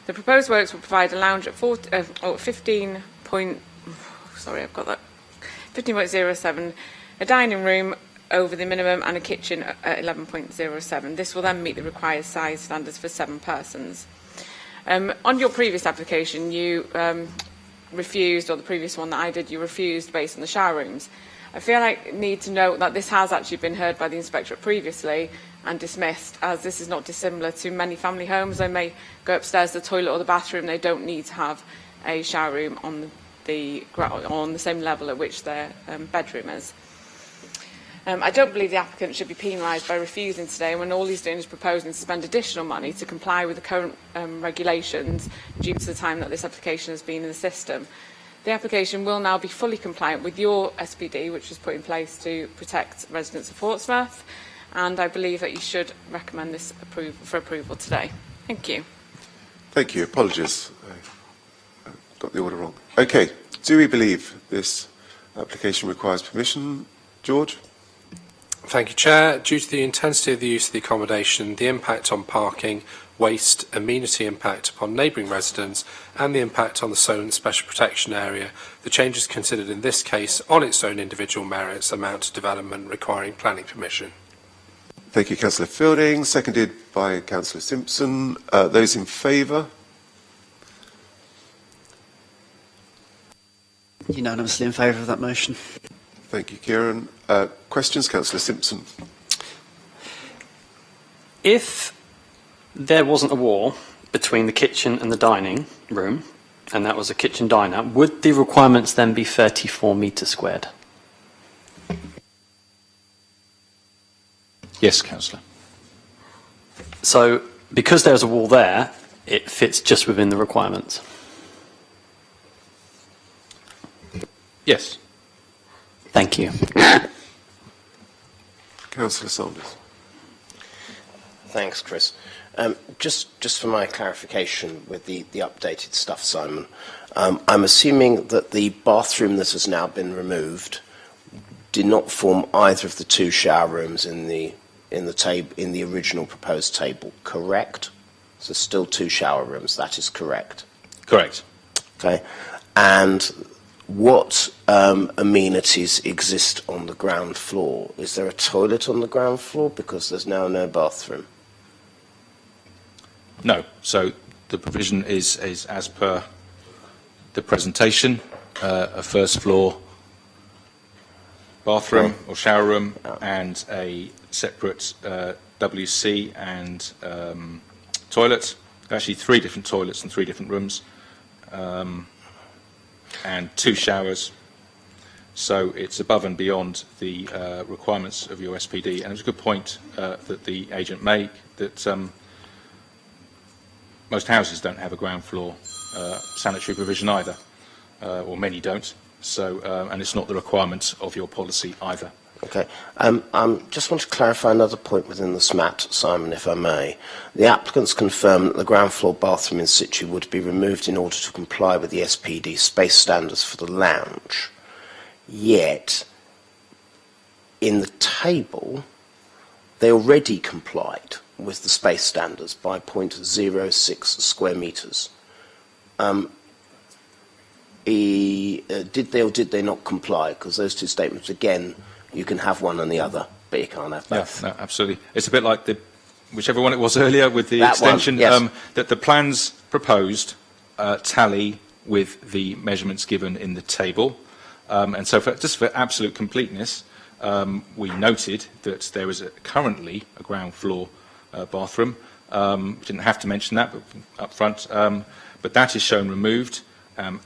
The proposed works will provide a lounge at 15.07, a dining room over the minimum and a kitchen at 11.07. This will then meet the required size standards for 7 persons. On your previous application, you refused, or the previous one that I did, you refused based on the shower rooms. I feel like I need to note that this has actually been heard by the inspectorate previously and dismissed, as this is not dissimilar to many family homes. They may go upstairs to the toilet or the bathroom. They don't need to have a shower room on the same level at which their bedroom is. I don't believe the applicant should be penalised by refusing today when all he's doing is proposing to spend additional money to comply with the current regulations due to the time that this application has been in the system. The application will now be fully compliant with your SPD, which was put in place to protect residents of Portsmouth, and I believe that you should recommend this for approval today. Thank you. Thank you. Apologies. I got the order wrong. Okay. Do we believe this application requires permission? George? Thank you, Chair. Due to the intensity of the use of the accommodation, the impact on parking, waste, amenity impact upon neighbouring residents, and the impact on the Solent Special Protection Area, the changes considered in this case on its own individual merits amount to development requiring planning permission. Thank you, Councillor Fielding. Seconded by Councillor Simpson. Those in favour? Unanimously in favour of that motion. Thank you, Kieran. Questions, Councillor Simpson? If there wasn't a wall between the kitchen and the dining room, and that was a kitchen diner, would the requirements then be 34 metres squared? Yes, Councillor. So, because there's a wall there, it fits just within the requirements. Yes. Thank you. Councillor Saunders. Thanks, Chris. Just for my clarification with the updated stuff, Simon, I'm assuming that the bathroom that has now been removed did not form either of the two shower rooms in the original proposed table, correct? So still two shower rooms, that is correct? Correct. Okay. And what amenities exist on the ground floor? Is there a toilet on the ground floor? Because there's now no bathroom. No. So the provision is as per the presentation, a first floor bathroom or shower room and a separate WC and toilet. Actually, 3 different toilets and 3 different rooms, and 2 showers. So it's above and beyond the requirements of your SPD. And it was a good point that the agent made, that most houses don't have a ground floor sanitary provision either, or many don't. So, and it's not the requirement of your policy either. Okay. Just want to clarify another point within the SMAT, Simon, if I may. The applicants confirm that the ground floor bathroom in situ would be removed in order to comply with the SPD space standards for the lounge. Yet, in the table, they already complied with the space standards by 0.06 square metres. Did they or did they not comply? Because those two statements, again, you can have one and the other, but you can't have both. Yeah, no, absolutely. It's a bit like whichever one it was earlier with the that extension, one, yes. that the plans proposed tally with the measurements given in the table. And so just for absolute completeness, we noted that there is currently a ground floor bathroom. We didn't have to mention that up front, but that is shown removed.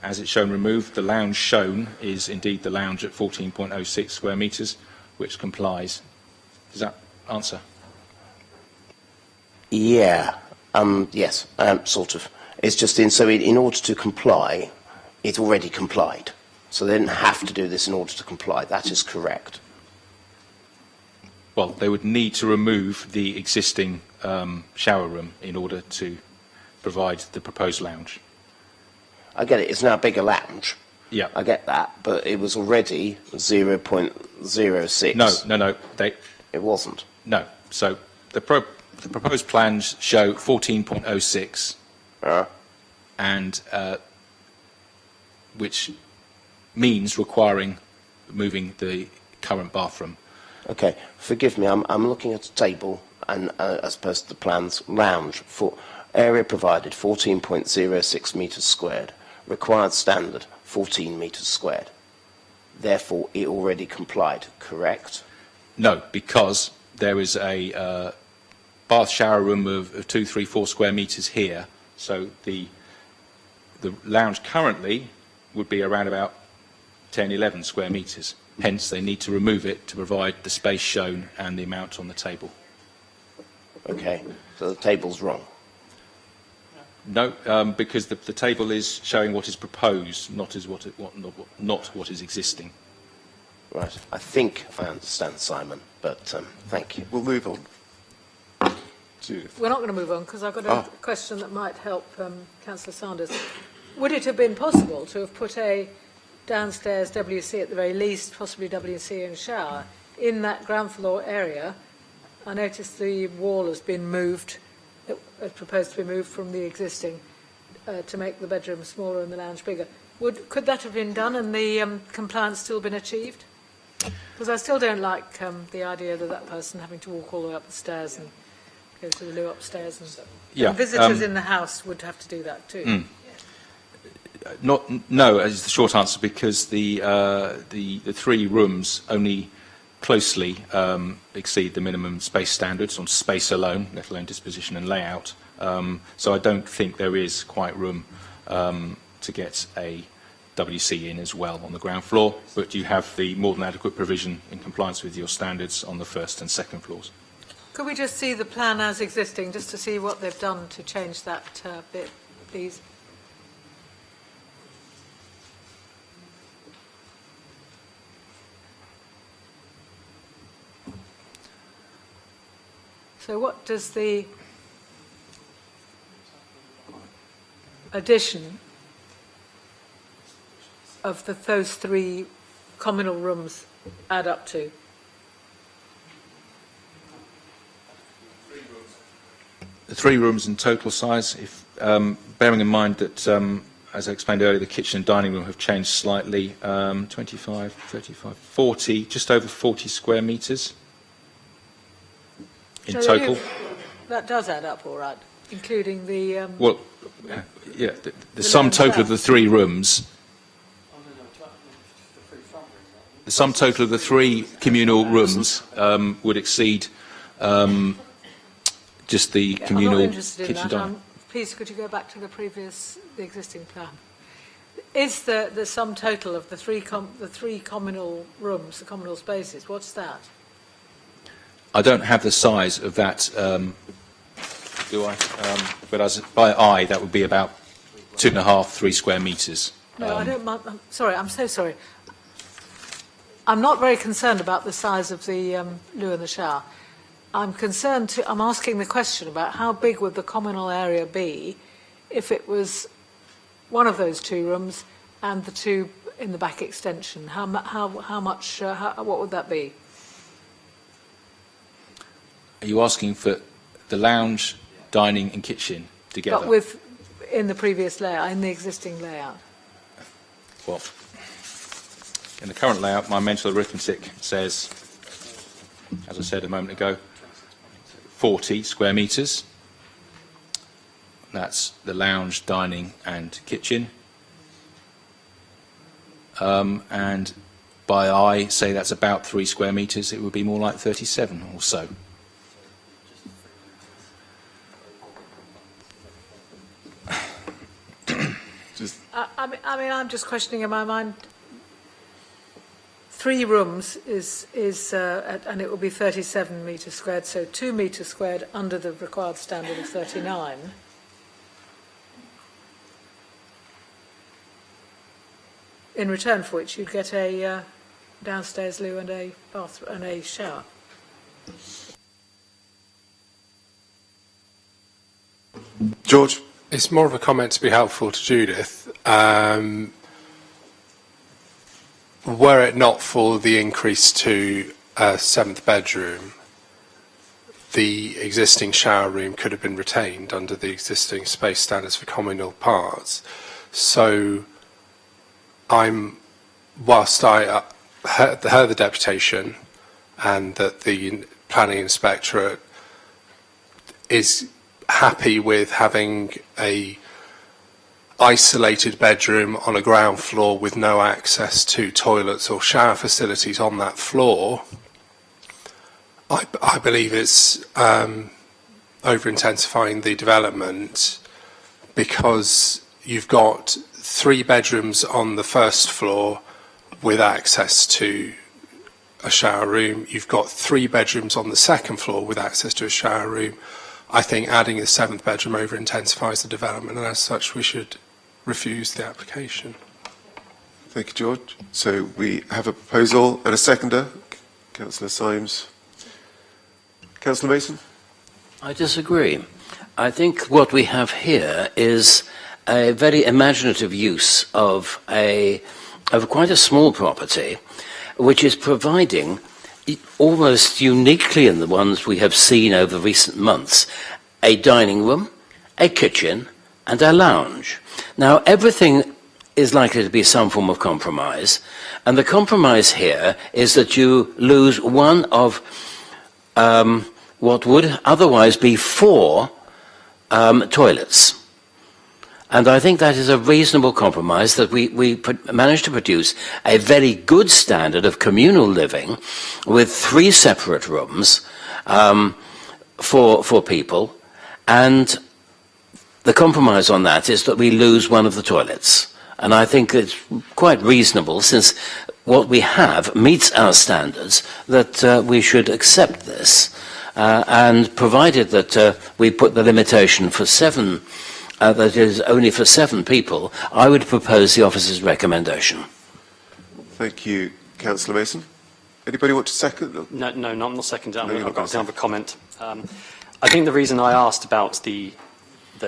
As it's shown removed, the lounge shown is indeed the lounge at 14.06 square metres, which complies. Does that answer? Yeah. Yes. Sort of. It's just in order to comply, it already complied. So they didn't have to do this in order to comply. That is correct. Well, they would need to remove the existing shower room in order to provide the proposed lounge. I get it. It's now a bigger lounge. Yeah. I get that, but it was already 0.06. No. It wasn't. No. So the proposed plans show 14.06, and which means requiring moving the current bathroom. Okay. Forgive me. I'm looking at a table, and as opposed to the plans, lounge for area provided 14.06 metres squared. Required standard, 14 metres squared. Therefore, it already complied, correct? No, because there is a bath shower room of 2, 3, 4 square metres here. So the lounge currently would be around about 10, 11 square metres. Hence, they need to remove it to provide the space shown and the amount on the table. Okay, so the table's wrong. No, because the table is showing what is proposed, not what is existing. Right. I think I understand, Simon, but thank you. We'll move on. Judith. We're not going to move on because I've got a question that might help Councillor Sanders. Would it have been possible to have put a downstairs WC at the very least, possibly WC and shower, in that ground floor area? I noticed the wall has been moved, proposed to be moved from the existing to make the bedroom smaller and the lounge bigger. Could that have been done and the compliance still been achieved? Because I still don't like the idea that that person having to walk all the way up the stairs and go to the loo upstairs. And visitors in the house would have to do that too. No, is the short answer, because the 3 rooms only closely exceed the minimum space standards on space alone, let alone disposition and layout. So I don't think there is quite room to get a WC in as well on the ground floor, but you have the more than adequate provision in compliance with your standards on the first and second floors. Could we just see the plan as existing, just to see what they've done to change that bit, please? So what does the addition of those 3 communal rooms add up to? The 3 rooms in total size, if bearing in mind that, as I explained earlier, the kitchen and dining room have changed slightly, 25, 35, 40, just over 40 square metres in So total. that does add up all right, including the... Well, yeah, the sum total of the 3 rooms, the sum total of the 3 communal rooms would exceed just the communal I'm not interested in kitchen that. dining. Please, could you go back to the existing plan? Is the sum total of the three communal rooms, the communal spaces, what's that? I don't have the size of that, do I? But as by eye, that would be about 2.5, 3 square metres. No, I don't mind. I'm sorry, I'm so sorry. I'm not very concerned about the size of the loo and the shower. I'm asking the question about how big would the communal area be if it was one of those 2 rooms and the 2 in the back extension. How much? What would that be? Are you asking for the lounge, dining and kitchen together? But in the previous layout, in the existing layout. Well, in the current layout, my mental arithmetic says, as I said a moment ago, 40 square metres. That's the lounge, dining and kitchen. And by eye, say that's about 3 square metres. It would be more like 37 or so. I mean, I'm just questioning in my mind. 3 rooms and it will be 37 metres squared, so 2 metres squared under the required standard of 39. In return for which you'd get a downstairs loo and a bathroom and a shower. George? It's more of a comment to be helpful to Judith. Were it not for the increase to a 7th bedroom, the existing shower room could have been retained under the existing space standards for communal parts. So whilst I heard the deputation and that the planning inspectorate is happy with having a isolated bedroom on a ground floor with no access to toilets or shower facilities on that floor, I believe it's over-intensifying the development, because you've got 3 bedrooms on the first floor with access to a shower room. You've got 3 bedrooms on the second floor with access to a shower room. I think adding a 7th bedroom over-intensifies the development, and as such we should refuse the application. Thank you, George. So we have a proposal and a seconder. Councillor Symes. Councillor Mason? I disagree. I think what we have here is a very imaginative use of quite a small property, which is providing, almost uniquely in the ones we have seen over recent months, a dining room, a kitchen, and a lounge. Now, everything is likely to be some form of compromise, and the compromise here is that you lose one of what would otherwise be 4 toilets. And I think that is a reasonable compromise, that we managed to produce a very good standard of communal living with 3 separate rooms for people, and the compromise on that is that we lose one of the toilets. And I think it's quite reasonable, since what we have meets our standards, that we should accept this. And provided that we put the limitation for 7, that is only for 7 people, I would propose the officer's recommendation. Thank you, Councillor Mason. Anybody want to second? No, I'm not seconding. No, you're not I've got gonna another comment. I think the reason I asked about the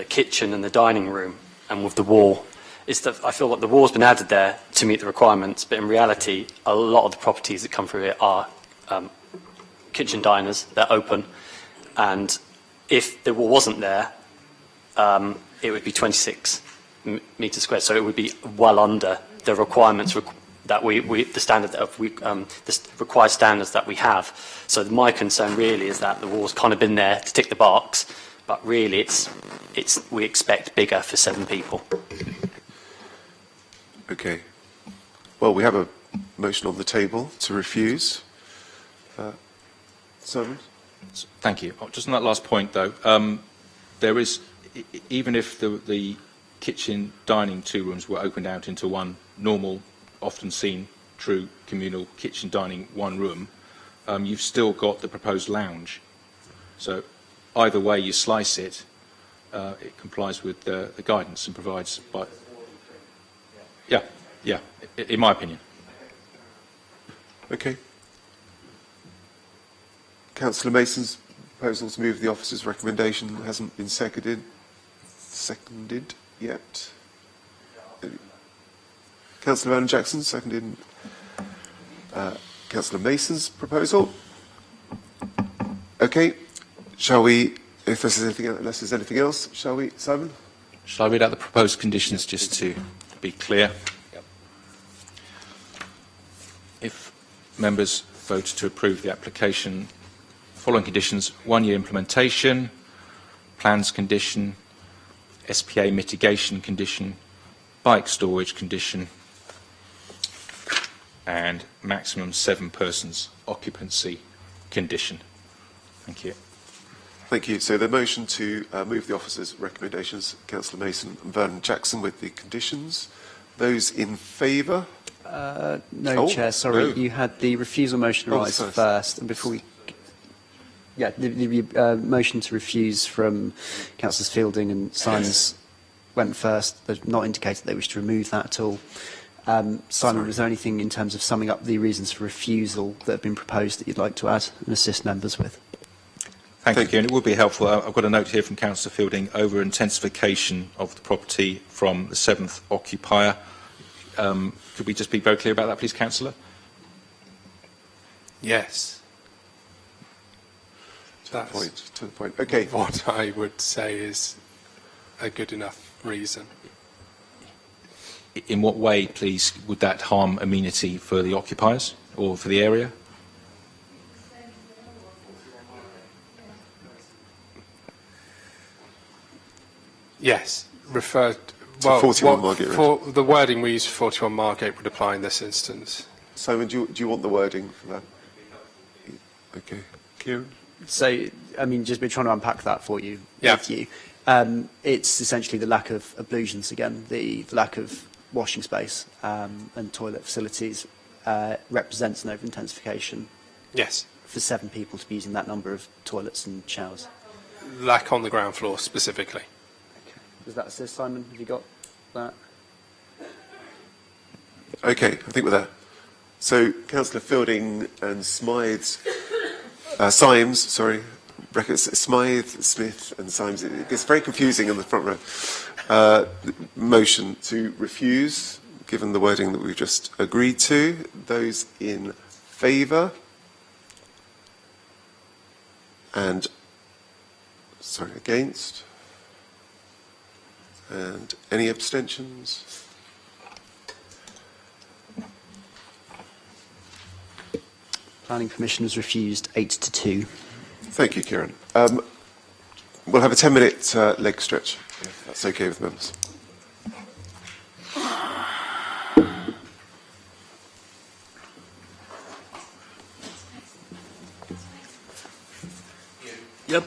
kitchen and the dining room and with the wall is that I feel like the wall's been added there to meet the requirements, but in reality, a lot of the properties that come through here are kitchen diners. They're open, and if the wall wasn't there, it would be 26 metres squared, so it would be well under the requirements that the standard that the required standards that we have. So my concern really is that the wall's kind of been there to tick the box, but really we expect bigger for 7 people. Okay. Well, we have a motion on the table to refuse. Simon? Thank you. Just on that last point, though, there is, even if the kitchen dining 2 rooms were opened out into one normal, often seen, true communal kitchen dining 1 room, you've still got the proposed lounge. So either way you slice it, it complies with the guidance and provides. Yeah, in my opinion. Okay. Councillor Mason's proposal to move the officer's recommendation hasn't been seconded yet. Councillor Vernon Jackson seconded Councillor Mason's proposal. Okay. Shall we, if there's anything, unless there's anything else, shall we, Simon? Shall I read out the proposed conditions just to be clear? Yep. If members vote to approve the application, following conditions: 1-year implementation, plans condition, SPA mitigation condition, bike storage condition, and maximum 7 persons occupancy condition. Thank you. Thank you. So the motion to move the officer's recommendations, Councillor Mason and Vernon Jackson, with the conditions. Those in favour? No, Chair, sorry. No. You had the refusal motion rise first, and before we... Yeah, the motion to refuse from Councillors Fielding and Simons went first. They've not indicated they wish to remove that at all. Simon, was there anything in terms of summing up the reasons for refusal that have been proposed that you'd like to add and assist members with? Thank you, and it would be helpful. I've got a note here from Councillor Fielding over intensification of the property from the 7th occupier. Could we just be very clear about that, please, Councillor? Yes. To the point. Okay. What I would say is a good enough reason. In what way, please, would that harm amenity for the occupiers or for the area? Yes, referred to 41 Margate Road. The wording we use for 41 Margate would apply in this instance. Simon, do you want the wording for that? Okay. Kieran? So, I mean, just been trying to unpack that for you, Yeah. with you. It's essentially the lack of ablutions again, the lack of washing space and toilet facilities represents an over-intensification. Yes. For 7 people to be using that number of toilets and showers. Lack on the ground floor specifically. Okay. Does that assist, Simon? Have you got that? Okay, I think we're there. So, Councillor Fielding and Symes, Smith and Symes. It gets very confusing in the front row. Motion to refuse, given the wording that we've just agreed to. Those in favour? And, against? And any abstentions? Planning permission was refused 8-2. Thank you, Kieran. We'll have a 10-minute leg stretch, if that's okay with members. Yep.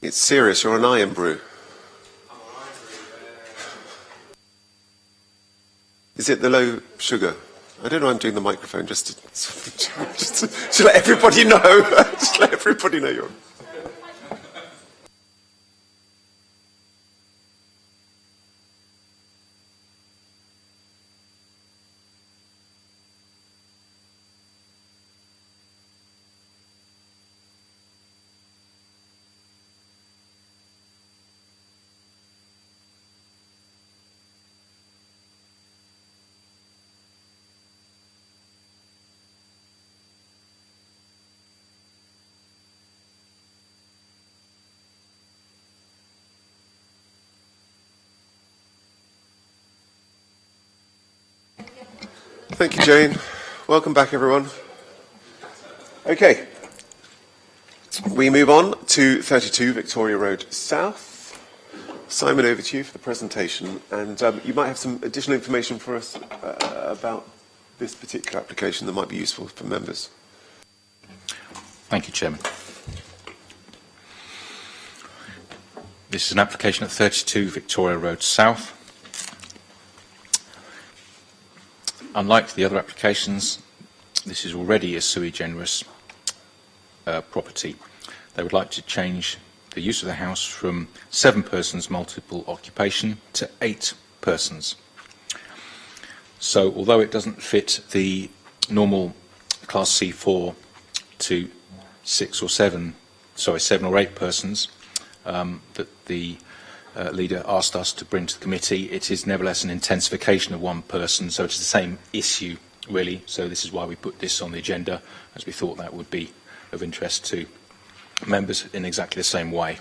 It's serious. You're on Iron Brew. Is it the low sugar? I don't know. I'm doing the microphone just to let everybody know. Just let everybody know you're. Thank you, Jane. Welcome back, everyone. Okay. We move on to 32 Victoria Road South. Simon, over to you for the presentation. And you might have some additional information for us about this particular application that might be useful for members. Thank you, Chairman. This is an application at 32 Victoria Road South. Unlike the other applications, this is already a sui generis property. They would like to change the use of the house from 7 persons multiple occupation to 8 persons. So although it doesn't fit the normal Class C4 to 7 or 8 persons that the leader asked us to bring to the committee, it is nevertheless an intensification of 1 person, so it's the same issue really. So this is why we put this on the agenda, as we thought that would be of interest to members in exactly the same way.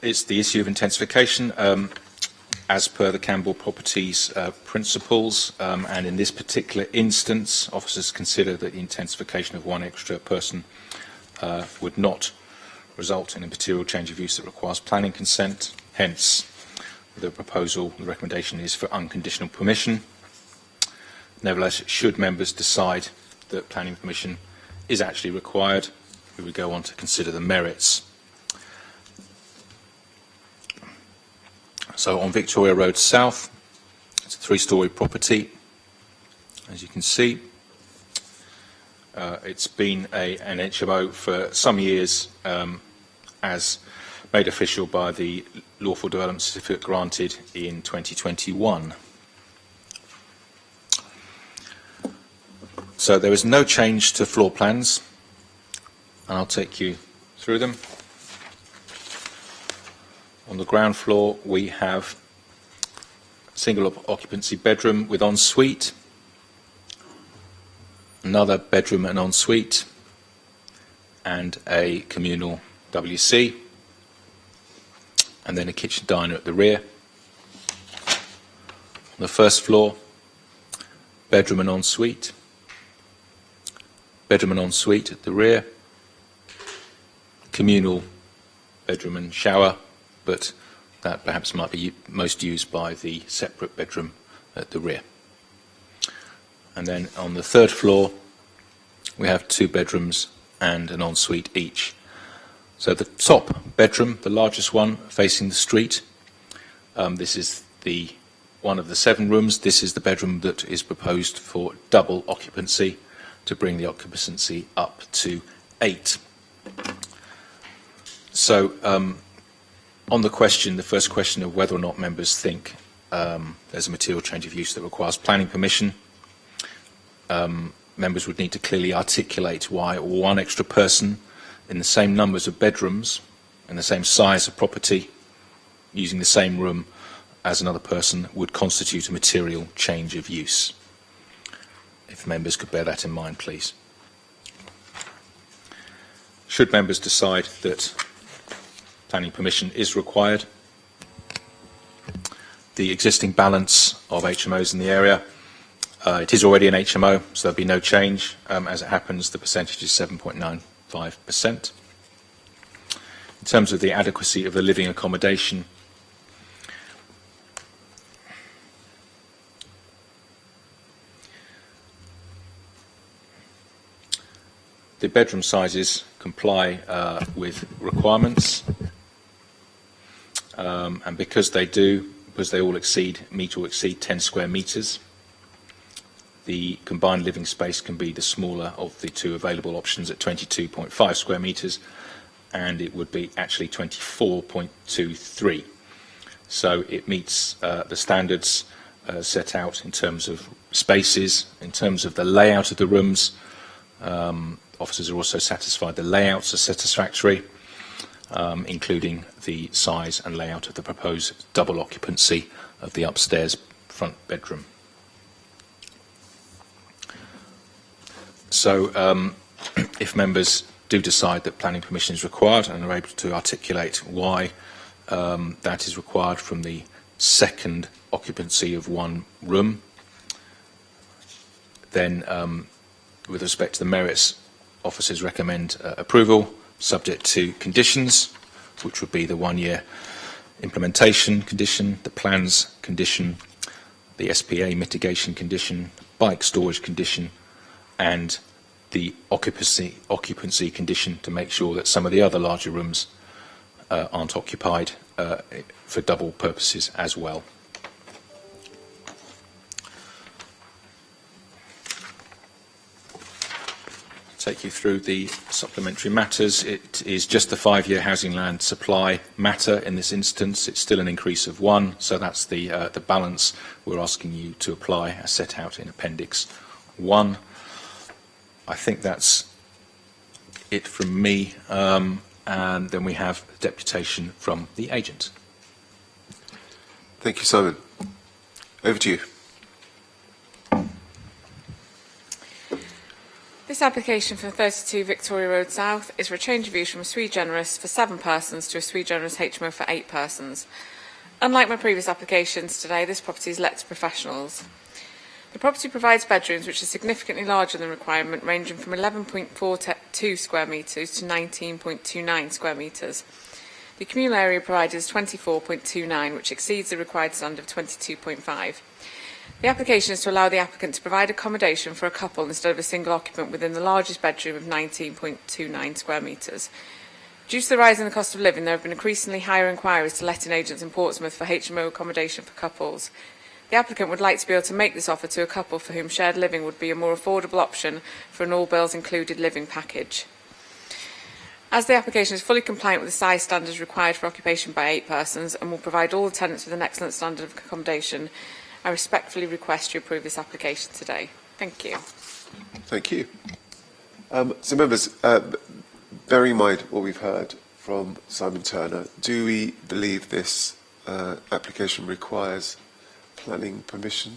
It's the issue of intensification as per the Campbell Properties principles, and in this particular instance, officers consider that the intensification of 1 extra person would not result in a material change of use that requires planning consent. Hence, the recommendation is for unconditional permission. Nevertheless, should members decide that planning permission is actually required, we would go on to consider the merits. So on Victoria Road South, it's a 3-storey property, as you can see. It's been an HMO for some years, as made official by the Lawful Development Certificate granted in 2021. So there is no change to floor plans, and I'll take you through them. On the ground floor, we have a single occupancy bedroom with ensuite, another bedroom and ensuite, and a communal WC, and then a kitchen diner at the rear. On the first floor, bedroom and ensuite, bedroom and ensuite at the rear, communal bedroom and shower, but that perhaps might be most used by the separate bedroom at the rear. And then on the third floor, we have 2 bedrooms and an ensuite each. So the top bedroom, the largest one, facing the street, this is one of the 7 rooms. This is the bedroom that is proposed for double occupancy to bring the occupancy up to 8. So on the first question of whether or not members think there's a material change of use that requires planning permission, members would need to clearly articulate why 1 extra person in the same numbers of bedrooms and the same size of property using the same room as another person would constitute a material change of use. If members could bear that in mind, please. Should members decide that planning permission is required, the existing balance of HMOs in the area, it is already an HMO, so there'll be no change. As it happens, the percentage is 7.95%. In terms of the adequacy of the living accommodation, the bedroom sizes comply with requirements, and because they all meet or exceed 10 square metres, the combined living space can be the smaller of the two available options at 22.5 square metres, and it would be actually 24.23. So it meets the standards set out in terms of spaces, in terms of the layout of the rooms. Officers are also satisfied the layouts are satisfactory, including the size and layout of the proposed double occupancy of the upstairs front bedroom. So if members do decide that planning permission is required and are able to articulate why that is required from the second occupancy of one room, then with respect to the merits, officers recommend approval subject to conditions, which would be the 1-year implementation condition, the plans condition, the SPA mitigation condition, bike storage condition, and the occupancy condition to make sure that some of the other larger rooms aren't occupied for double purposes as well. Take you through the supplementary matters. It is just the 5-year housing land supply matter in this instance. It's still an increase of 1, so that's the balance we're asking you to apply as set out in Appendix 1. I think that's it from me, and then we have deputation from the agent. Thank you, Simon. Over to you. This application for 32 Victoria Road South is for a change of use from a sui generis for 7 persons to a sui generis HMO for 8 persons. Unlike my previous applications today, this property is let to professionals. The property provides bedrooms which are significantly larger than requirement, ranging from 11.42 square metres to 19.29 square metres. The communal area provided is 24.29, which exceeds the required standard of 22.5. The application is to allow the applicant to provide accommodation for a couple instead of a single occupant within the largest bedroom of 19.29 square metres. Due to the rise in the cost of living, there have been increasingly higher inquiries to letting agents in Portsmouth for HMO accommodation for couples. The applicant would like to be able to make this offer to a couple for whom shared living would be a more affordable option for an all-bills-included living package. As the application is fully compliant with the size standards required for occupation by 8 persons and will provide all the tenants with an excellent standard of accommodation, I respectfully request you approve this application today. Thank you. Thank you. So members, bearing in mind what we've heard from Simon Turner, do we believe this application requires planning permission?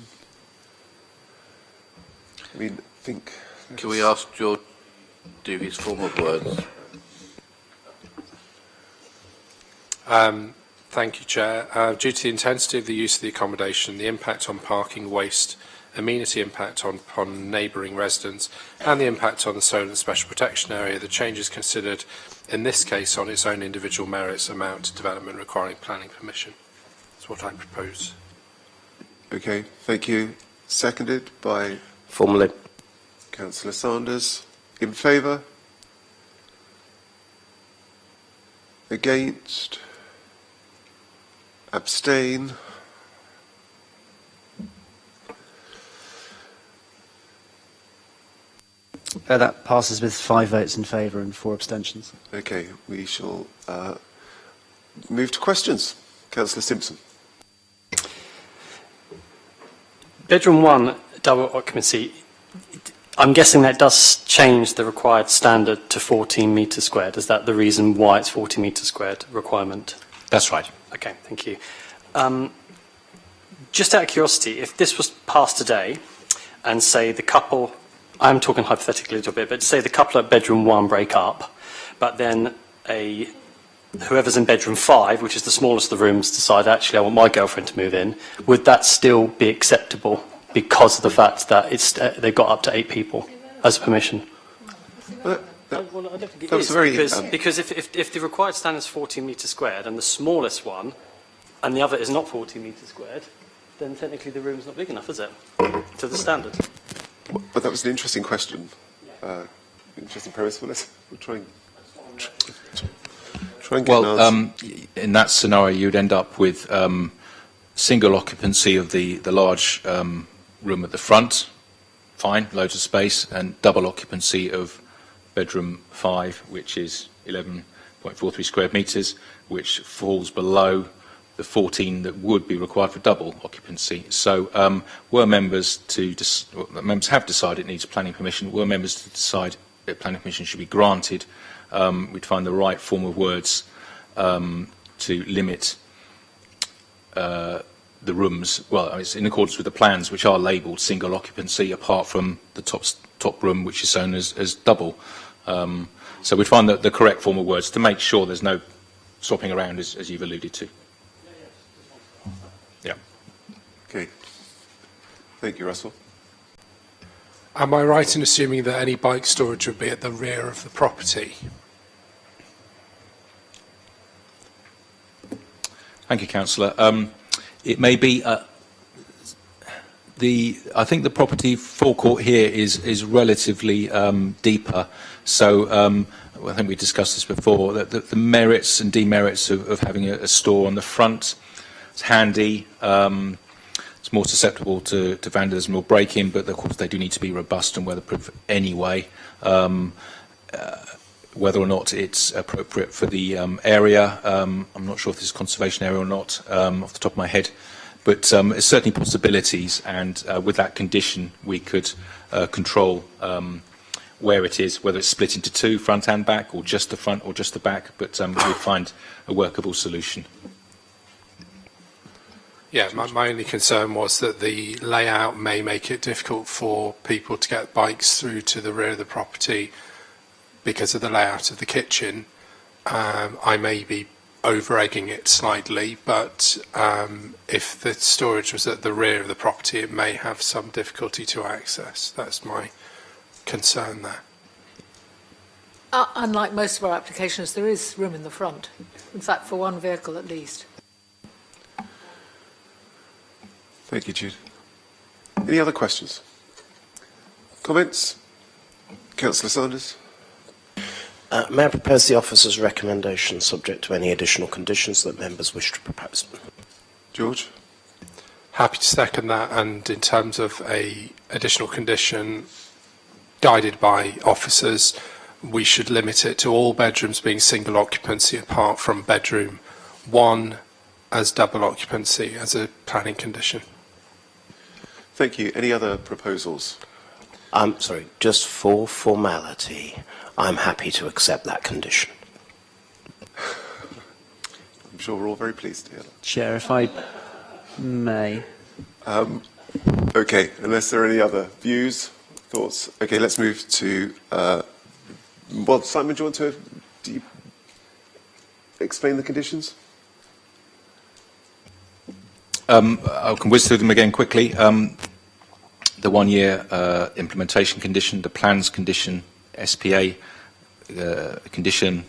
I mean, think... Can we ask George to do his formal words? Thank you, Chair. Due to the intensity of the use of the accommodation, the impact on parking, waste, amenity impact on neighbouring residents, and the impact on the solar and special protection area, the changes considered in this case on its own individual merits amount to development requiring planning permission. That's what I propose. Okay, thank you. Seconded by... Formally. Councillor Sanders. In favour? Against? Abstain? That passes with 5 votes in favour and 4 abstentions. Okay, we shall move to questions. Councillor Simpson. Bedroom 1, double occupancy. I'm guessing that does change the required standard to 14 metres squared. Is that the reason why it's 40 metres squared requirement? That's right. Okay, thank you. Just out of curiosity, if this was passed today and say the couple, I'm talking hypothetically a little bit, but say the couple at bedroom 1 break up, but then whoever's in bedroom 5, which is the smallest of the rooms, decide, actually, I want my girlfriend to move in, would that still be acceptable because of the fact that they've got up to 8 people as permission? That was because if the required standard is 14 metres squared and the smallest one and the other is not 14 metres squared, then technically the room's not big enough, is it, to the standard? But that was an interesting question. interesting premise. We'll try and get an Well, answer. in that scenario, you'd end up with single occupancy of the large room at the front, fine, loads of space, and double occupancy of bedroom 5, which is 11.43 square metres, which falls below the 14 that would be required for double occupancy. So were members members have decided it needs planning permission, were members to decide that planning permission should be granted, we'd find the right form of words to limit the rooms. Well, it's in accordance with the plans, which are labelled single occupancy, apart from the top room, which is shown as double. So we'd find the correct form of words to make sure there's no swapping around, as you've alluded to. Yeah. Okay. Thank you, Russell. Am I right in assuming that any bike storage would be at the rear of the property? Thank you, Councillor. It may be I think the property forecourt here is relatively deeper. So I think we discussed this before. That the merits and demerits of having a store on the front. It's handy. It's more susceptible to vandalism or break-in, but of course they do need to be robust and weatherproof anyway. Whether or not it's appropriate for the area, I'm not sure if this is a conservation area or not, off the top of my head. But there's certainly possibilities, and with that condition, we could control where it is, whether it's split into two, front and back, or just the front or just the back, but we'd find a workable solution. Yeah, my only concern was that the layout may make it difficult for people to get bikes through to the rear of the property because of the layout of the kitchen. I may be over-egging it slightly, but if the storage was at the rear of the property, it may have some difficulty to access. That's my concern there. Unlike most of our applications, there is room in the front. In fact, for one vehicle at least. Thank you, Jude. Any other questions? Comments? Councillor Sanders? May I propose the officer's recommendation subject to any additional conditions that members wish to propose? George? Happy to second that, and in terms of a additional condition guided by officers, we should limit it to all bedrooms being single occupancy apart from bedroom 1 as double occupancy as a planning condition. Thank you. Any other proposals? I'm sorry, just for formality, I'm happy to accept that condition. I'm sure we're all very pleased to hear that. Chair, if I may. Okay, unless there are any other views, thoughts. Okay, let's move to, well, Simon, do you want to explain the conditions? I can whiz through them again quickly. The 1-year implementation condition, the plans condition, SPA condition,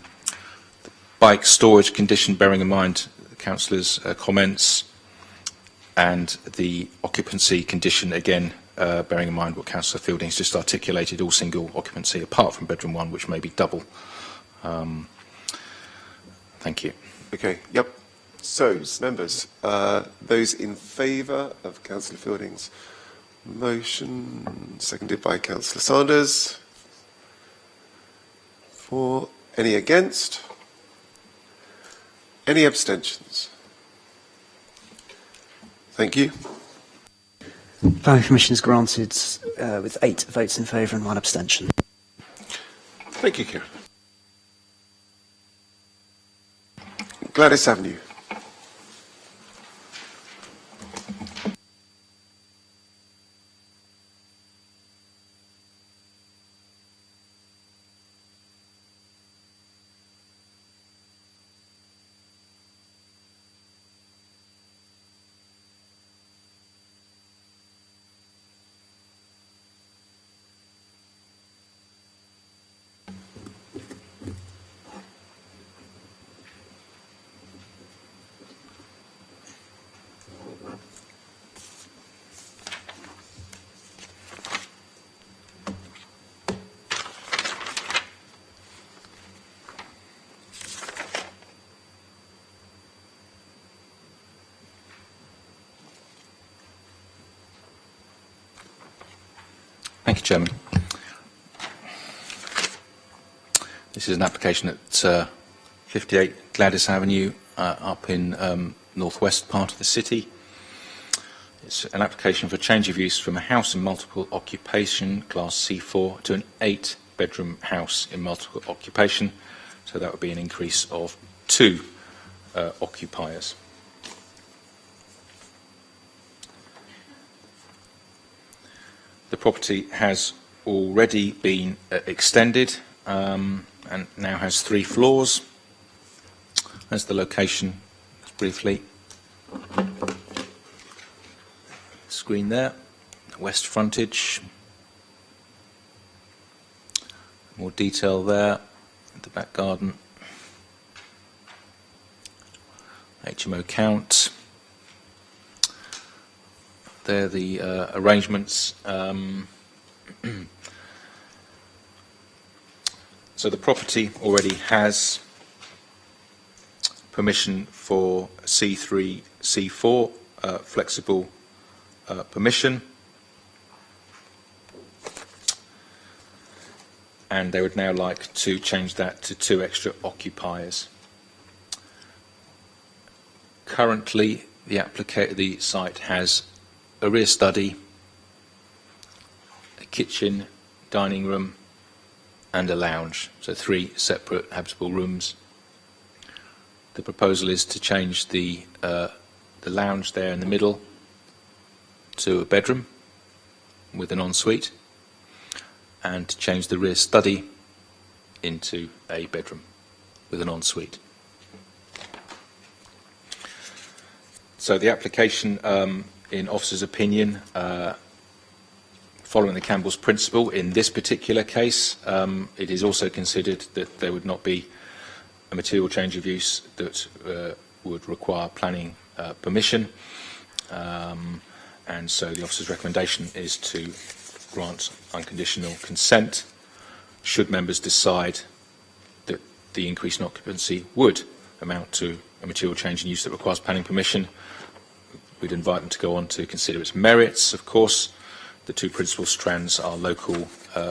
the bike storage condition, bearing in mind the councillors' comments, and the occupancy condition, again, bearing in mind what Councillor Fielding's just articulated, all single occupancy apart from bedroom 1, which may be double. Thank you. Okay, yep. So, members, those in favour of Councillor Fielding's motion, seconded by Councillor Sanders. For any against? Any abstentions? Thank you. Planning permission is granted with 8 votes in favour and 1 abstention. Thank you, Kieran. Gladys Avenue. Thank you, Chairman. This is an application at 58 Gladys Avenue, up in northwest part of the city. It's an application for change of use from a house in multiple occupation, class C4, to an 8-bedroom house in multiple occupation. So that would be an increase of 2 occupiers. The property has already been extended and now has 3 floors. As the location, briefly, screen there, west frontage, more detail there, the back garden, HMO count. There the arrangements. So the property already has permission for C3, C4, flexible permission. And they would now like to change that to 2 extra occupiers. Currently, the site has a rear study, a kitchen, dining room, and a lounge, so 3 separate habitable rooms. The proposal is to change the lounge there in the middle to a bedroom with an ensuite, and to change the rear study into a bedroom with an ensuite. So the application, in officer's opinion, following the Campbell's principle, in this particular case, it is also considered that there would not be a material change of use that would require planning permission, and so the officer's recommendation is to grant unconditional consent should members decide that the increase in occupancy would amount to a material change in use that requires planning permission. We'd invite them to go on to consider its merits, of course. The 2 principal strands are local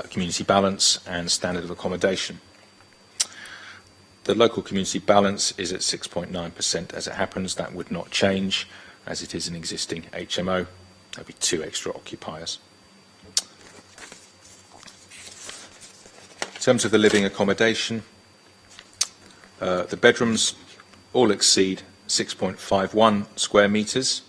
community balance and standard of accommodation. The local community balance is at 6.9% as it happens. That would not change as it is an existing HMO. There'll be 2 extra occupiers. In terms of the living accommodation, the bedrooms all exceed 6.51 square metres.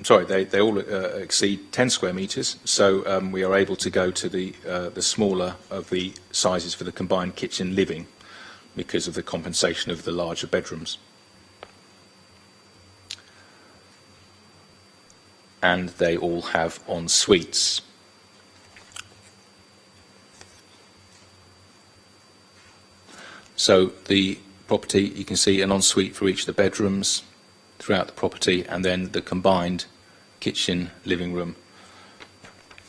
They all exceed 10 square metres, so we are able to go to the smaller of the sizes for the combined kitchen living because of the compensation of the larger bedrooms. And they all have en suites. So the property, you can see an ensuite for each of the bedrooms throughout the property, and then the combined kitchen living room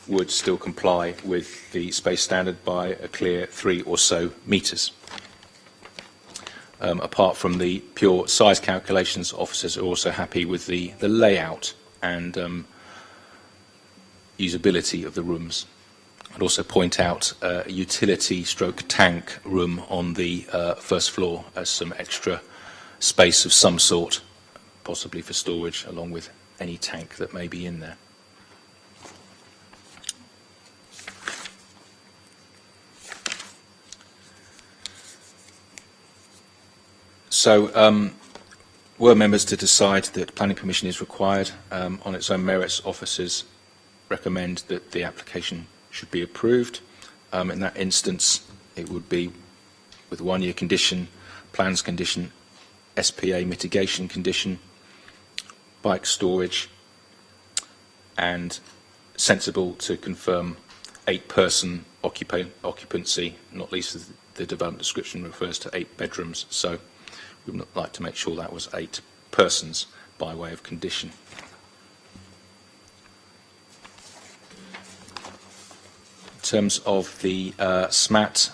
would still comply with the space standard by a clear 3 or so metres. Apart from the pure size calculations, officers are also happy with the layout and usability of the rooms. I'd also point out a utility stroke tank room on the first floor as some extra space of some sort, possibly for storage, along with any tank that may be in there. So, were members to decide that planning permission is required on its own merits, officers recommend that the application should be approved. In that instance, it would be with 1-year condition, plans condition, SPA mitigation condition, bike storage, and sensible to confirm 8-person occupancy, not least as the development description refers to 8 bedrooms. So we would like to make sure that was 8 persons by way of condition. In terms of the SMAT,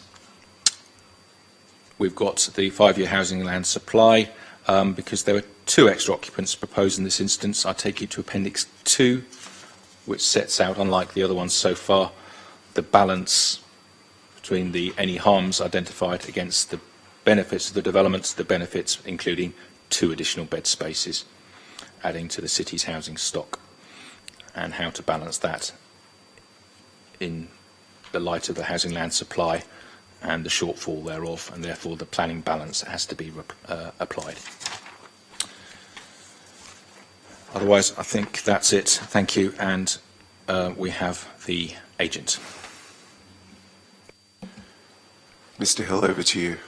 we've got the 5-year housing land supply because there were 2 extra occupants proposed in this instance, I take you to Appendix 2, which sets out, unlike the other ones so far, the balance between any harms identified against the benefits of the developments, the benefits including 2 additional bed spaces, adding to the city's housing stock, and how to balance that in the light of the housing land supply and the shortfall thereof, and therefore the planning balance has to be applied. Otherwise, I think that's it. Thank you, and we have the agent. Mr. Hill, over to you.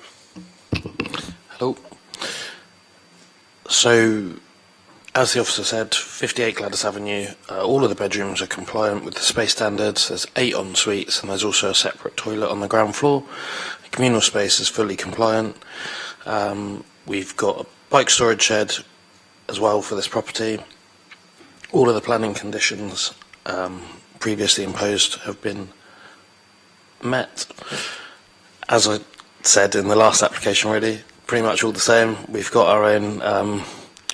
Hello. So, as the officer said, 58 Gladys Avenue, all of the bedrooms are compliant with the space standards. There's 8 en suites, and there's also a separate toilet on the ground floor. The communal space is fully compliant. We've got a bike storage shed as well for this property. All of the planning conditions previously imposed have been met. As I said in the last application already, pretty much all the same. We've got our own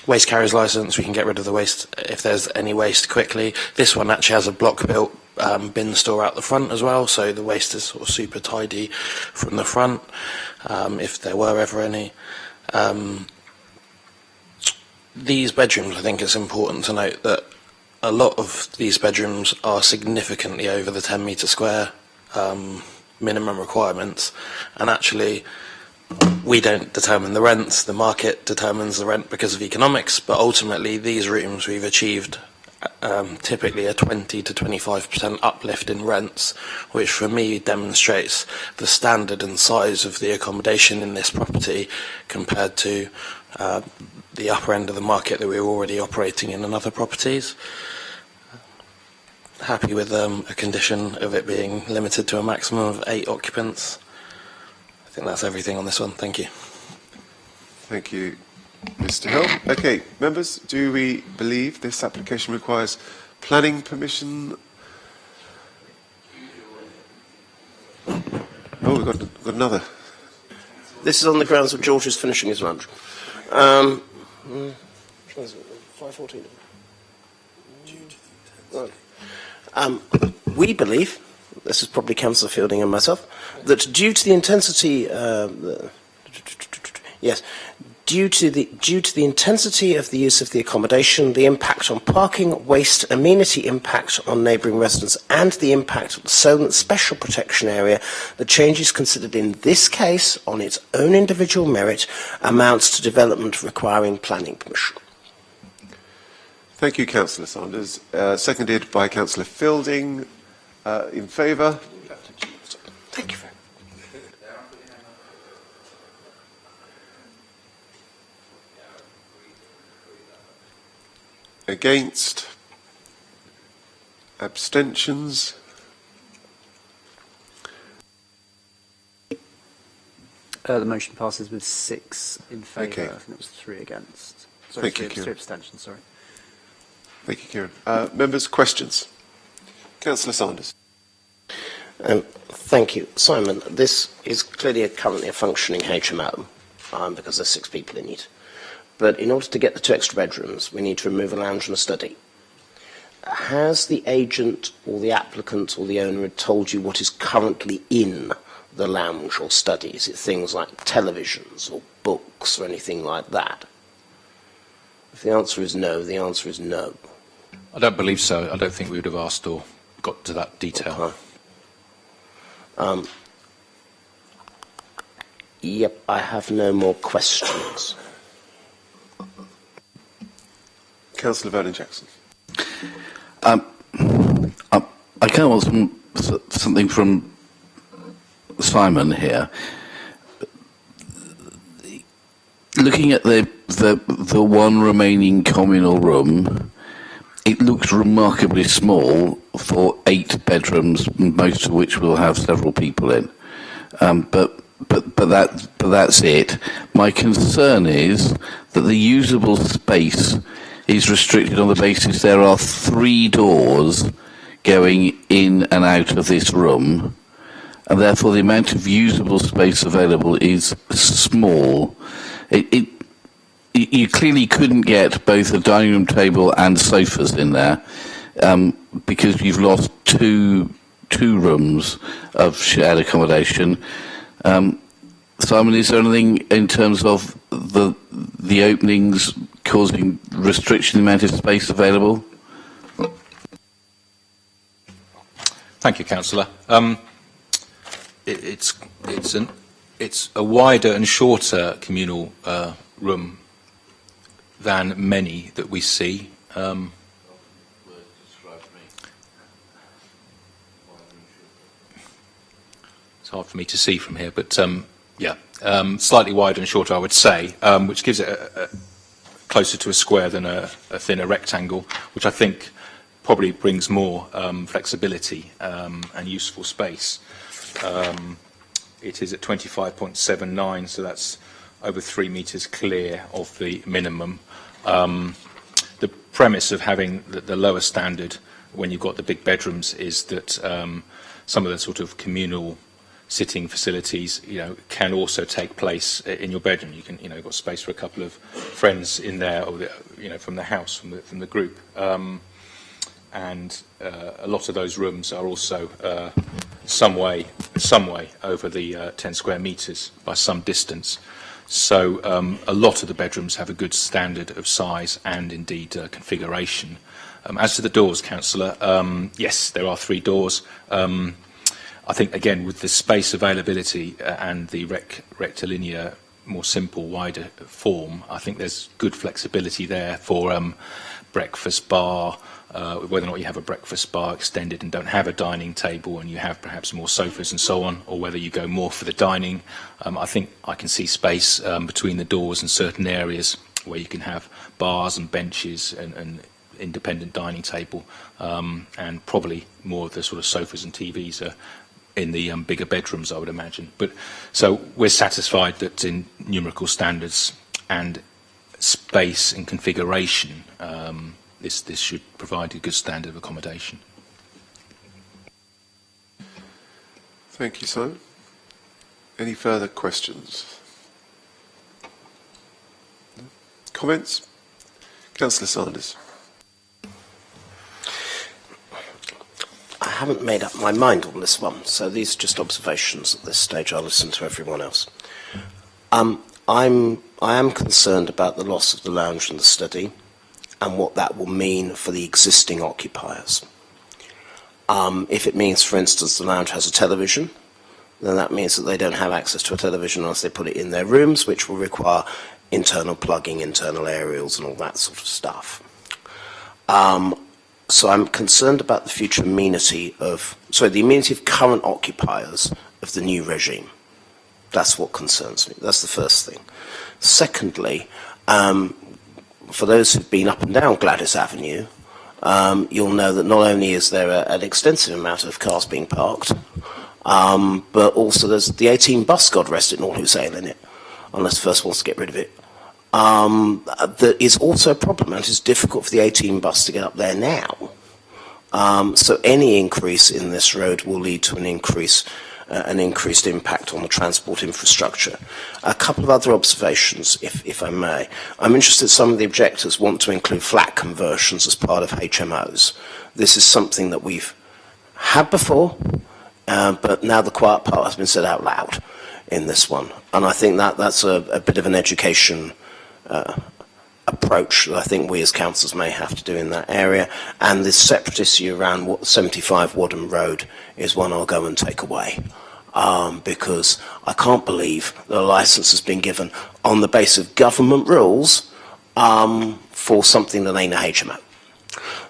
waste carriers licence. We can get rid of the waste if there's any waste quickly. This one actually has a block-built bin store out the front as well, so the waste is sort of super tidy from the front, if there were ever any. These bedrooms, I think it's important to note that a lot of these bedrooms are significantly over the 10 metre square minimum requirements, and actually we don't determine the rents, the market determines the rent because of economics, but ultimately these rooms we've achieved typically a 20 to 25% uplift in rents, which for me demonstrates the standard and size of the accommodation in this property compared to the upper end of the market that we were already operating in other properties. Happy with a condition of it being limited to a maximum of 8 occupants. I think that's everything on this one. Thank you. Thank you, Mr. Hill. Okay, members, do we believe this application requires planning permission? Oh, we've got another. This is on the grounds of George is finishing his lunch. 5:14. Right. We believe, this is probably Councillor Fielding and myself, that due to the intensity, due to the intensity of the use of the accommodation, the impact on parking, waste, amenity impact on neighbouring residents, and the impact of the Solent Special Protection Area, the changes considered in this case, on its own individual merit, amounts to development requiring planning permission. Thank you, Councillor Sanders. Seconded by Councillor Fielding. In favour? Thank you very much. Against? Abstentions? The motion passes with 6 in favour. Okay. I think it was 3 against. Sorry, Thank you, 3 Kieran. abstentions, sorry. Thank you, Kieran. Members, questions? Councillor Sanders. Thank you. Simon, this is clearly currently a functioning HMO because there's 6 people in it. But in order to get the 2 extra bedrooms, we need to remove a lounge and a study. Has the agent or the applicant or the owner told you what is currently in the lounge or study? Is it things like televisions or books or anything like that? If the answer is no, the answer is no. I don't believe so. I don't think we would have asked or got to that detail. Yep, I have no more questions. Councillor Vernon-Jackson. I kind of want something from Simon here. Looking at the one remaining communal room, it looks remarkably small for 8 bedrooms, most of which will have several people in. But that's it. My concern is that the usable space is restricted on the basis there are 3 doors going in and out of this room, and therefore the amount of usable space available is small. you clearly couldn't get both a dining room table and sofas in there because you've lost two rooms of shared accommodation. Simon, is there anything in terms of the openings causing restriction in the amount of space available? Thank you, Councillor. It's a wider and shorter communal room than many that we see. It's hard for me to see from here, but slightly wider and shorter, I would say, which gives it closer to a square than a thinner rectangle, which I think probably brings more flexibility and useful space. It is at 25.79, so that's over 3 metres clear of the minimum. The premise of having the lower standard when you've got the big bedrooms is that some of the sort of communal sitting facilities, can also take place in your bedroom. You can, you've got space for a couple of friends in there, or from the house, from the group. And a lot of those rooms are also some way over the 10 square metres by some distance. So a lot of the bedrooms have a good standard of size and indeed configuration. As to the doors, Councillor, yes, there are 3 doors. I think, again, with the space availability and the rectilinear, more simple, wider form, I think there's good flexibility there for breakfast bar, whether or not you have a breakfast bar extended and don't have a dining table and you have perhaps more sofas and so on, or whether you go more for the dining. I think I can see space between the doors in certain areas where you can have bars and benches and independent dining table, and probably more of the sort of sofas and TVs are in the bigger bedrooms, I would imagine. But so we're satisfied that in numerical standards and space and configuration, this should provide a good standard of accommodation. Thank you, Simon. Any further questions? Comments? Councillor Sanders. I haven't made up my mind on this one, so these are just observations at this stage. I'll listen to everyone else. I am concerned about the loss of the lounge and the study and what that will mean for the existing occupiers. If it means, for instance, the lounge has a television, then that means that they don't have access to a television unless they put it in their rooms, which will require internal plugging, internal aerials and all that sort of stuff. So I'm concerned about the future amenity of current occupiers of the new regime. That's what concerns me. That's the first thing. Secondly, for those who've been up and down Gladys Avenue, you'll know that not only is there an extensive amount of cars being parked, but also there's the 18 bus, God rest it, North Hussein in it, unless First wants to get rid of it. That is also a problem, and it's difficult for the 18 bus to get up there now. So any increase in this road will lead to an increased impact on the transport infrastructure. A couple of other observations, if I may. I'm interested some of the objectors want to include flat conversions as part of HMOs. This is something that we've had before, but now the quiet part has been said out loud in this one. And I think that's a bit of an education approach that I think we as councillors may have to do in that area. And this separate issue around 75 Wadham Road is one I'll go and take away. Because I can't believe that a licence has been given on the basis of government rules for something that ain't a HMO.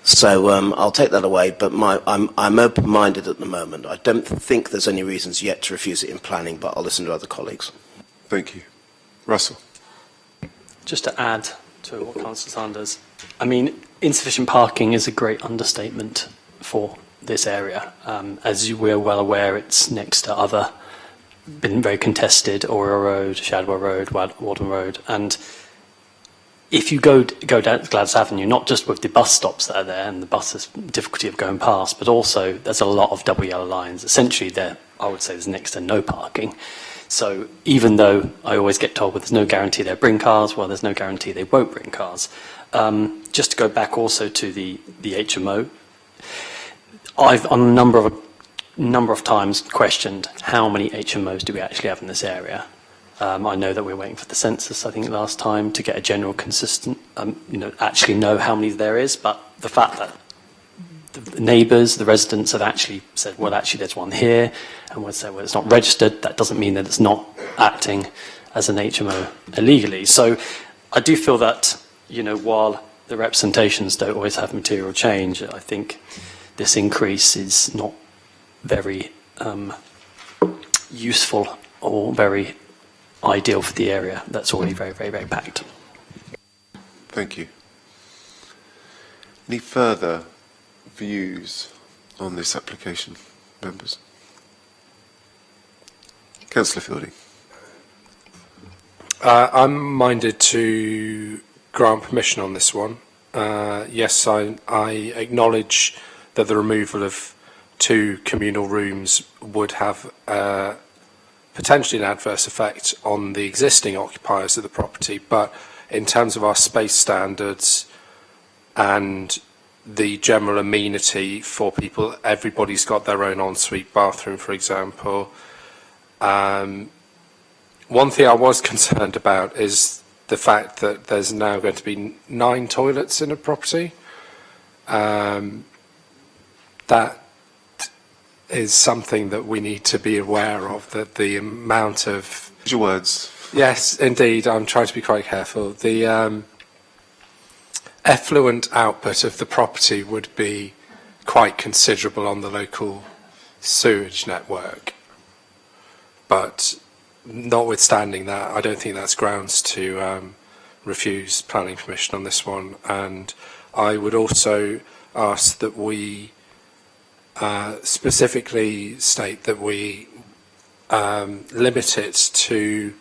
So I'll take that away, but I'm open-minded at the moment. I don't think there's any reasons yet to refuse it in planning, but I'll listen to other colleagues. Thank you. Russell. Just to add to what Councillor Sanders, I mean, insufficient parking is a great understatement for this area. As we're well aware, it's next to other, been very contested, Oriel Road, Shadwell Road, Wadham Road, and if you go down Gladys Avenue, not just with the bus stops that are there and the buses' difficulty of going past, but also there's a lot of double yellow lines. Essentially, I would say there's next to no parking. So even though I always get told, well, there's no guarantee they'll bring cars, well, there's no guarantee they won't bring cars. Just to go back also to the HMO, I've on a number of times questioned how many HMOs do we actually have in this area. I know that we're waiting for the census, I think, last time to get a general consistent, actually know how many there is, but the fact that the neighbours, the residents have actually said, well, actually there's one here, and we'll say, well, it's not registered, that doesn't mean that it's not acting as an HMO illegally. So I do feel that, while the representations don't always have material change, I think this increase is not very useful or very ideal for the area that's already very, very, very packed. Thank you. Any further views on this application, members? Councillor Fielding. I'm minded to grant permission on this one. Yes, I acknowledge that the removal of 2 communal rooms would have potentially an adverse effect on the existing occupiers of the property, but in terms of our space standards and the general amenity for people, everybody's got their own ensuite bathroom, for example. One thing I was concerned about is the fact that there's now going to be 9 toilets in a property. That is something that we need to be aware of, that the amount of... Use your words. Yes, indeed, I'm trying to be quite careful. The effluent output of the property would be quite considerable on the local sewage network. But notwithstanding that, I don't think that's grounds to refuse planning permission on this one. And I would also ask that we specifically state that we limit it to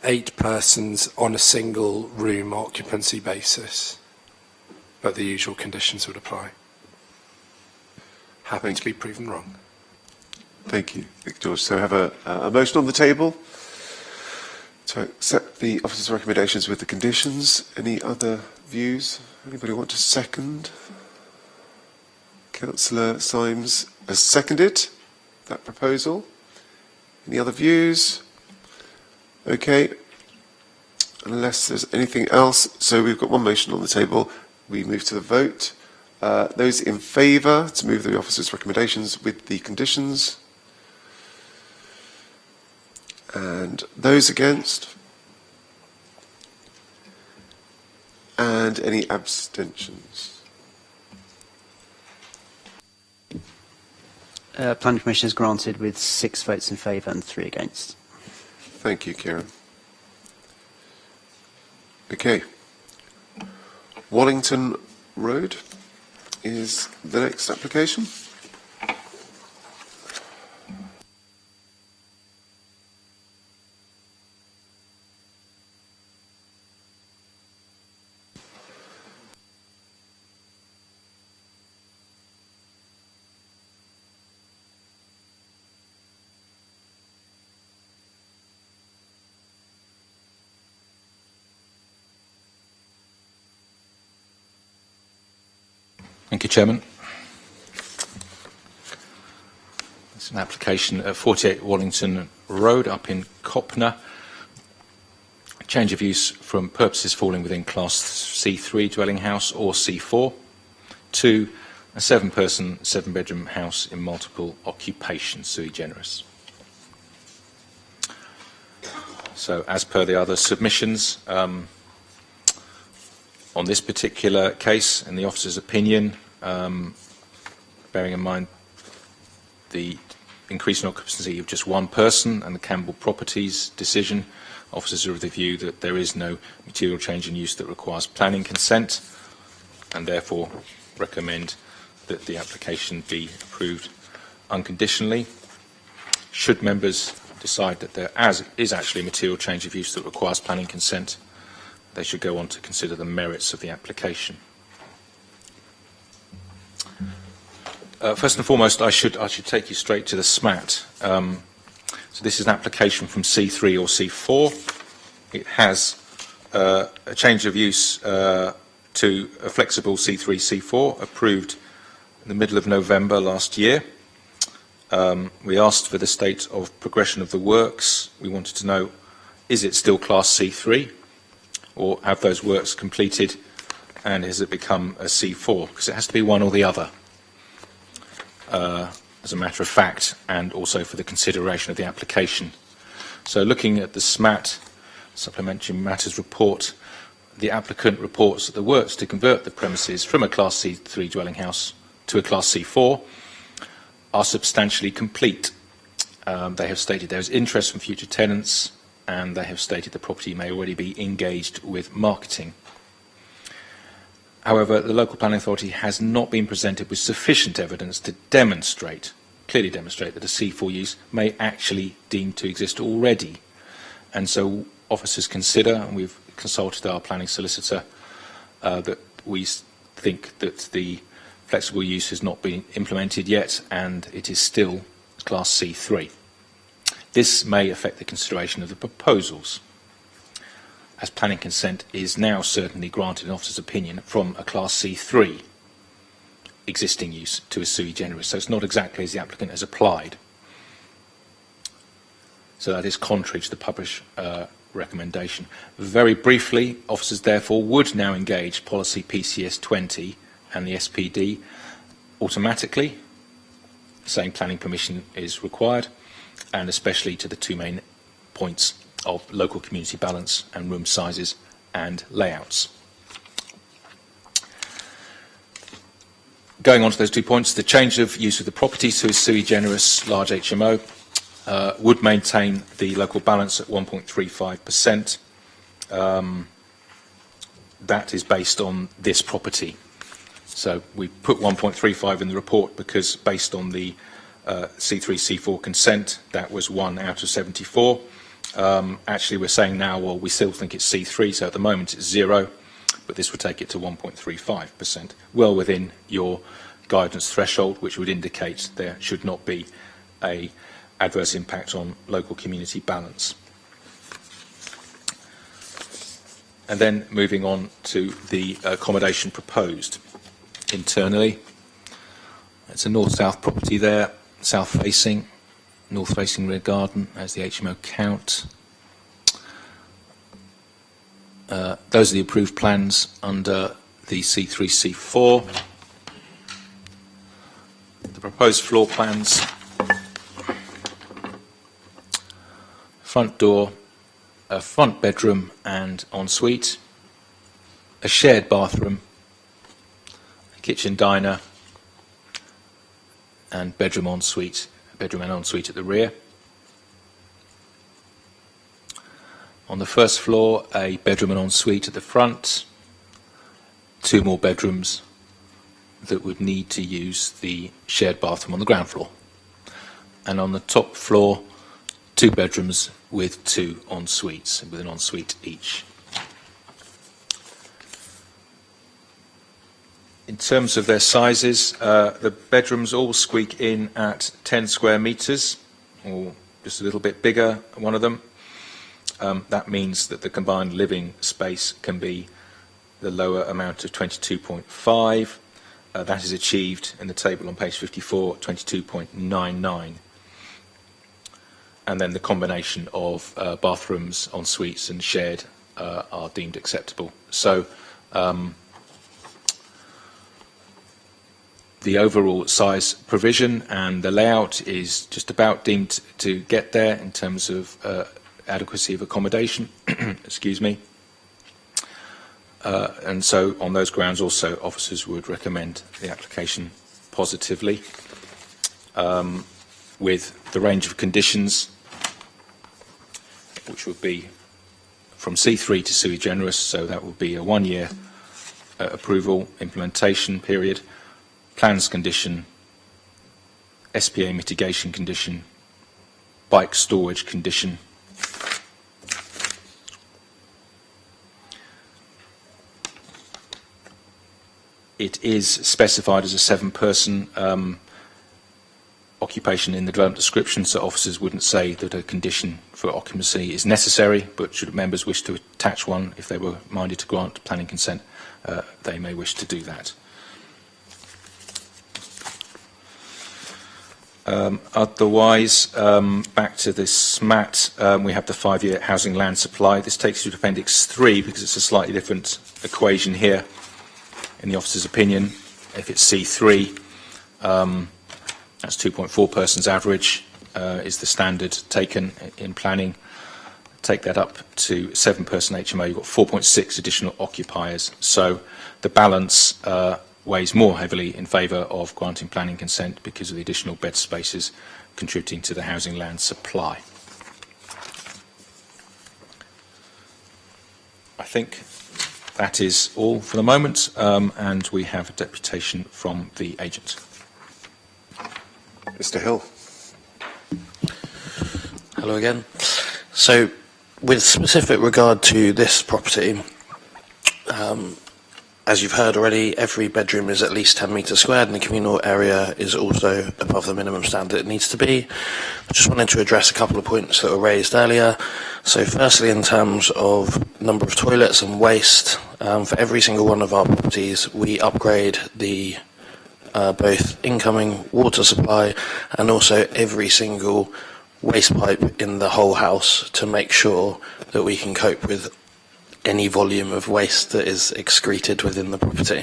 8 persons on a single room occupancy basis, but the usual conditions would apply. Happy to be proven wrong. Thank you, George. So I have a motion on the table to accept the officer's recommendations with the conditions. Any other views? Anybody want to second? Councillor Symes has seconded that proposal. Any other views? Okay. Unless there's anything else. So we've got one motion on the table. We move to the vote. Those in favour to move the officer's recommendations with the conditions? And those against? And any abstentions? Planning permission is granted with 6 votes in favour and 3 against. Thank you, Kieran. Okay. Wallington Road is the next application. Thank you, Chairman. It's an application at 48 Wallington Road up in Copner. Change of use from purposes falling within Class C3 dwelling house or C4 to a 7-person, 7-bedroom house in multiple occupation, sui generis. So, as per the other submissions, on this particular case, in the officer's opinion, bearing in mind the increase in occupancy of just 1 person and the Campbell Properties decision, officers are of the view that there is no material change in use that requires planning consent, and therefore recommend that the application be approved unconditionally. Should members decide that there is actually a material change of use that requires planning consent, they should go on to consider the merits of the application. First and foremost, I should take you straight to the SMAT. So this is an application from C3 or C4. It has a change of use to a flexible C3, C4, approved in the middle of November last year. We asked for the state of progression of the works. We wanted to know, is it still Class C3, or have those works completed and has it become a C4? Because it has to be one or the other, as a matter of fact, and also for the consideration of the application. So looking at the SMAT, Supplementary Matters Report, the applicant reports that the works to convert the premises from a Class C3 dwelling house to a Class C4 are substantially complete. They have stated there is interest from future tenants, and they have stated the property may already be engaged with marketing. However, the local planning authority has not been presented with sufficient evidence to clearly demonstrate that a C4 use may actually deem to exist already. And so officers consider, and we've consulted our planning solicitor, that we think that the flexible use has not been implemented yet, and it is still Class C3. This may affect the consideration of the proposals, as planning consent is now certainly granted an officer's opinion from a Class C3 existing use to a sui generis. So it's not exactly as the applicant has applied. So that is contrary to the published recommendation. Very briefly, officers therefore would now engage policy PCS 20 and the SPD automatically. Same planning permission is required, and especially to the two main points of local community balance and room sizes and layouts. Going on to those 2 points, the change of use of the property to a sui generis large HMO would maintain the local balance at 1.35%. That is based on this property. So we put 1.35 in the report because based on the C3, C4 consent, that was 1 out of 74. Actually, we're saying now, well, we still think it's C3, so at the moment it's 0, but this would take it to 1.35%, well within your guidance threshold, which would indicate there should not be an adverse impact on local community balance. And then moving on to the accommodation proposed internally. It's a north-south property there, south-facing, north-facing rear garden as the HMO count. Those are the approved plans under the C3, C4. The proposed floor plans. Front door, a front bedroom and ensuite, a shared bathroom, a kitchen diner, and bedroom and ensuite at the rear. On the first floor, a bedroom and ensuite at the front, 2 more bedrooms that would need to use the shared bathroom on the ground floor. And on the top floor, 2 bedrooms with 2 ensuites, with an ensuite each. In terms of their sizes, the bedrooms all squeak in at 10 square metres, or just a little bit bigger, one of them. That means that the combined living space can be the lower amount of 22.5. That is achieved in the table on page 54, 22.99. And then the combination of bathrooms, ensuites and shared are deemed acceptable. So the overall size provision and the layout is just about deemed to get there in terms of adequacy of accommodation. Excuse me. And so on those grounds also officers would recommend the application positively, with the range of conditions which would be from C3 to sui generis, so that would be a 1-year approval implementation period, plans condition, SPA mitigation condition, bike storage condition. It is specified as a 7-person occupation in the development description, so officers wouldn't say that a condition for occupancy is necessary, but should members wish to attach one, if they were minded to grant planning consent, they may wish to do that. Otherwise, back to this SMAT, we have the 5-year housing land supply. This takes you to Appendix 3 because it's a slightly different equation here in the officer's opinion. If it's C3, that's 2.4 persons average is the standard taken in planning. Take that up to 7-person HMO, you've got 4.6 additional occupiers. So the balance weighs more heavily in favour of granting planning consent because of the additional bed spaces contributing to the housing land supply. I think that is all for the moment, and we have a deputation from the agent. Mr. Hill. Hello again. So, with specific regard to this property, as you've heard already, every bedroom is at least 10 metres squared and the communal area is also above the minimum standard it needs to be. I just wanted to address a couple of points that were raised earlier. So firstly, in terms of number of toilets and waste, for every single one of our properties, we upgrade the both incoming water supply and also every single waste pipe in the whole house to make sure that we can cope with any volume of waste that is excreted within the property.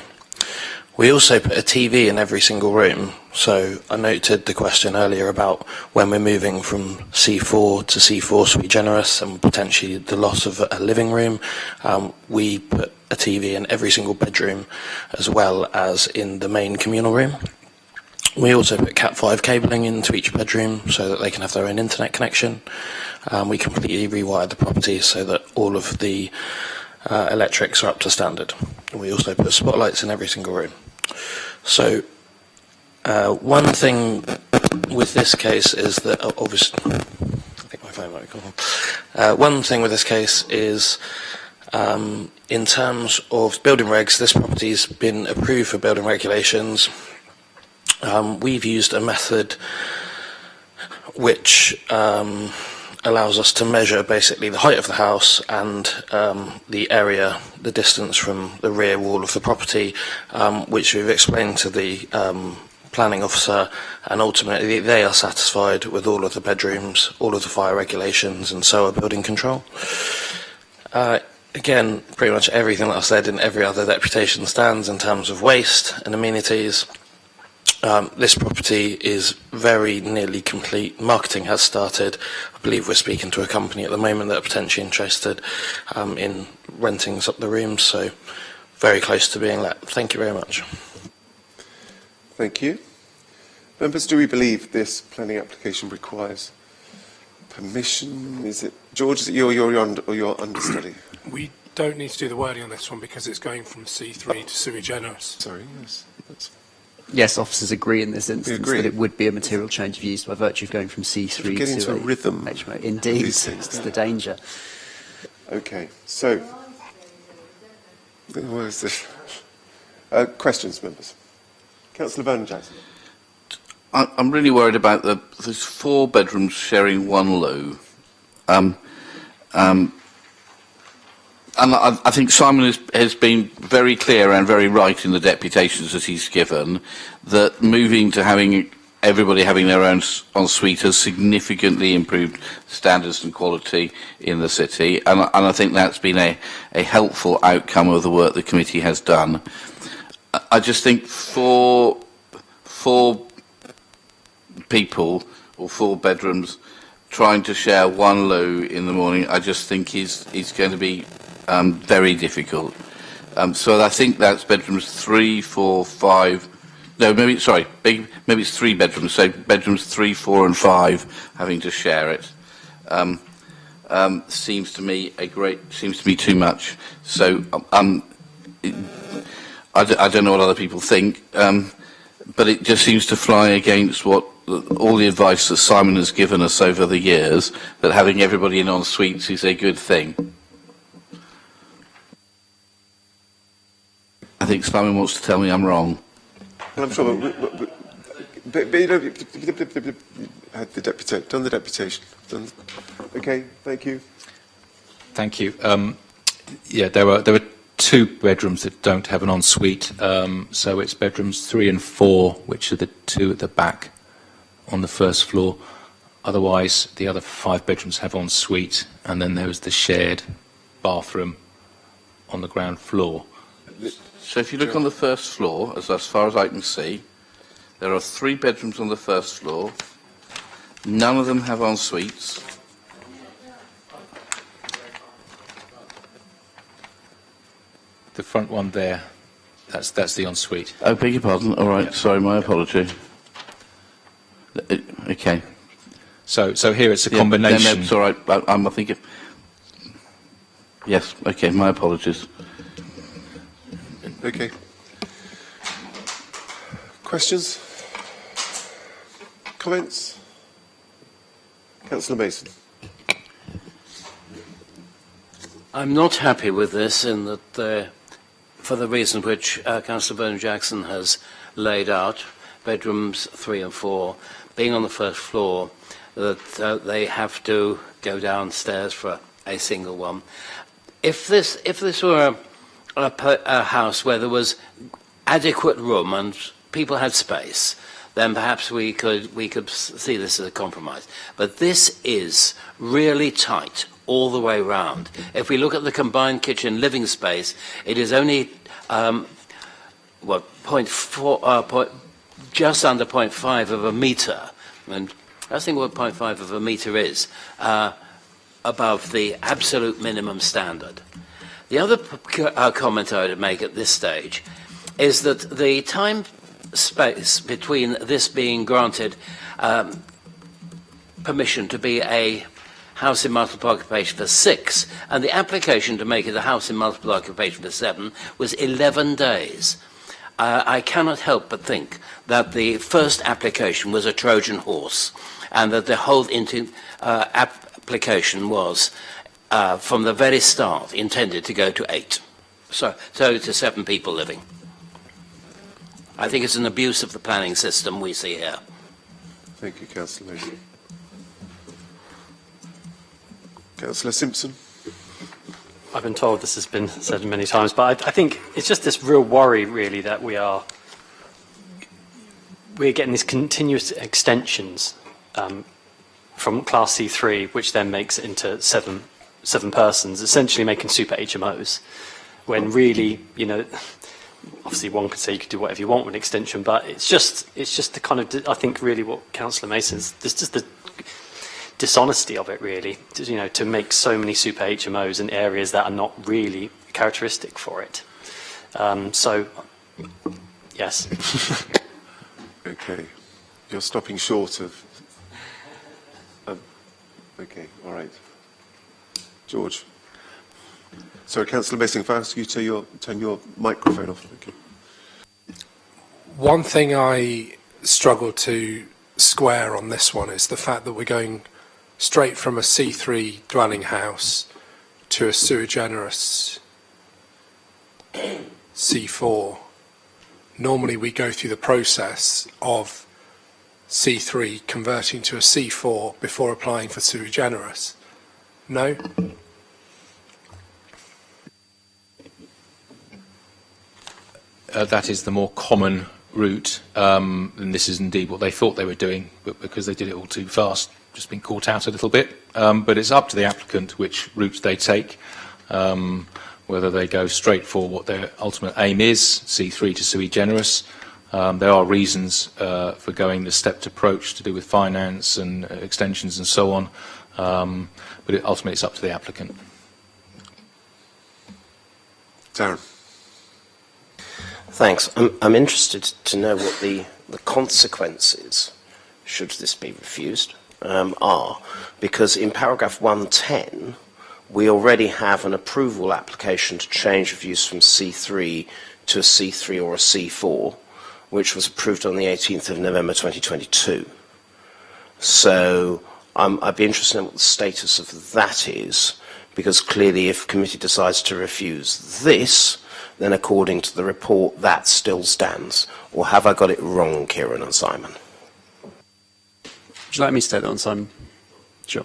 We also put a TV in every single room. So I noted the question earlier about when we're moving from C4 to C4 sui generis and potentially the loss of a living room. We put a TV in every single bedroom as well as in the main communal room. We also put Cat5 cabling into each bedroom so that they can have their own internet connection. We completely rewired the property so that all of the electrics are up to standard. We also put spotlights in every single room. So one thing with this case is that obviously, I think my phone might be calling. One thing with this case is in terms of building regs, this property's been approved for building regulations. We've used a method which allows us to measure basically the height of the house and the area, the distance from the rear wall of the property, which we've explained to the planning officer, and ultimately they are satisfied with all of the bedrooms, all of the fire regulations, and so are building control. Again, pretty much everything that I've said in every other deputation stands in terms of waste and amenities. This property is very nearly complete. Marketing has started. I believe we're speaking to a company at the moment that are potentially interested in renting up the rooms, so very close to being let. Thank you very much. Thank you. Members, do we believe this planning application requires permission? Is it, George, is it your understudy? We don't need to do the wording on this one because it's going from C3 to sui generis. Sorry, yes. That's Yes, officers agree in this instance agree. that it would be a material change of use by virtue of going from C3 we get to into a rhythm HMO. Indeed, these things, that's don't the we? danger. Okay, so what is this? Questions, members? Councillor Vernon-Jackson. I'm really worried about there's 4 bedrooms sharing one loo. And I think Simon has been very clear and very right in the deputations that he's given, that moving to having everybody having their own ensuite has significantly improved standards and quality in the city, and I think that's been a helpful outcome of the work the committee has done. I just think for 4 people or 4 bedrooms trying to share one loo in the morning, I just think is going to be very difficult. So I think that's bedrooms 3, 4, 5. No, maybe it's 3 bedrooms. So bedrooms 3, 4, and 5 having to share it seems to me too much. So I don't know what other people think, but it just seems to fly against what all the advice that Simon has given us over the years, that having everybody in en suites is a good thing. I think Simon wants to tell me I'm wrong. Well, I'm sure you know, had the done the deputation. Okay, thank you. Thank you. Yeah, there were 2 bedrooms that don't have an ensuite, so it's bedrooms 3 and 4, which are the 2 at the back on the first floor. Otherwise, the other 5 bedrooms have ensuite, and then there was the shared bathroom on the ground floor. So if you look on the first floor, as far as I can see, there are 3 bedrooms on the first floor. None of them have en suites. The front one there, that's the ensuite. Oh, beg your pardon. All right, sorry, my apology. Okay. So here it's a Yeah, combination. No, it's all right. I think it... Yes, okay, my apologies. Okay. Questions? Comments? Councillor Mason. I'm not happy with this in that, for the reason which Councillor Byrne-Jackson has laid out, bedrooms 3 and 4, being on the first floor, that they have to go downstairs for a single one. If this were a house where there was adequate room and people had space, then perhaps we could see this as a compromise. But this is really tight all the way round. If we look at the combined kitchen living space, it is only just under 0.5 of a metre, and I think what 0.5 of a metre is above the absolute minimum standard. The other comment I would make at this stage is that the time space between this being granted permission to be a house in multiple occupation for 6 and the application to make it a house in multiple occupation for 7 was 11 days. I cannot help but think that the first application was a Trojan horse and that the whole application was from the very start intended to go to 8, so to 7 people living. I think it's an abuse of the planning system we see here. Thank you, Councillor Mason. Councillor Simpson. I've been told this has been said many times, but I think it's just this real worry, really, that we're getting these continuous extensions from Class C3, which then makes it into seven persons, essentially making super HMOs, when really, you know, obviously one could say you could do whatever you want with an extension, but it's just the kind of, I think, really what Councillor Mason's, there's just the dishonesty of it, really, you know, to make so many super HMOs in areas that are not really characteristic for it. So, yes. Okay. You're stopping short of... okay, all right. George. Sorry, Councillor Mason, if I ask you to turn your microphone off. Okay. One thing I struggle to square on this one is the fact that we're going straight from a C3 dwelling house to a sui generis C4. Normally we go through the process of C3 converting to a C4 before applying for sui generis. No? That is the more common route, and this is indeed what they thought they were doing, but because they did it all too fast, just been caught out a little bit. But it's up to the applicant which route they take, whether they go straight for what their ultimate aim is, C3 to sui generis. There are reasons for going the stepped approach to do with finance and extensions and so on, but ultimately it's up to the applicant. Darren. Thanks. I'm interested to know what the consequences, should this be refused, are, because in paragraph 110, we already have an approval application to change of use from C3 to a C3 or a C4, which was approved on the 18th of November 2022. So I'd be interested in what the status of that is, because clearly if committee decides to refuse this, then according to the report, that still stands. Or have I got it wrong, Kieran and Simon? Would you like me to take that on, Simon? Sure.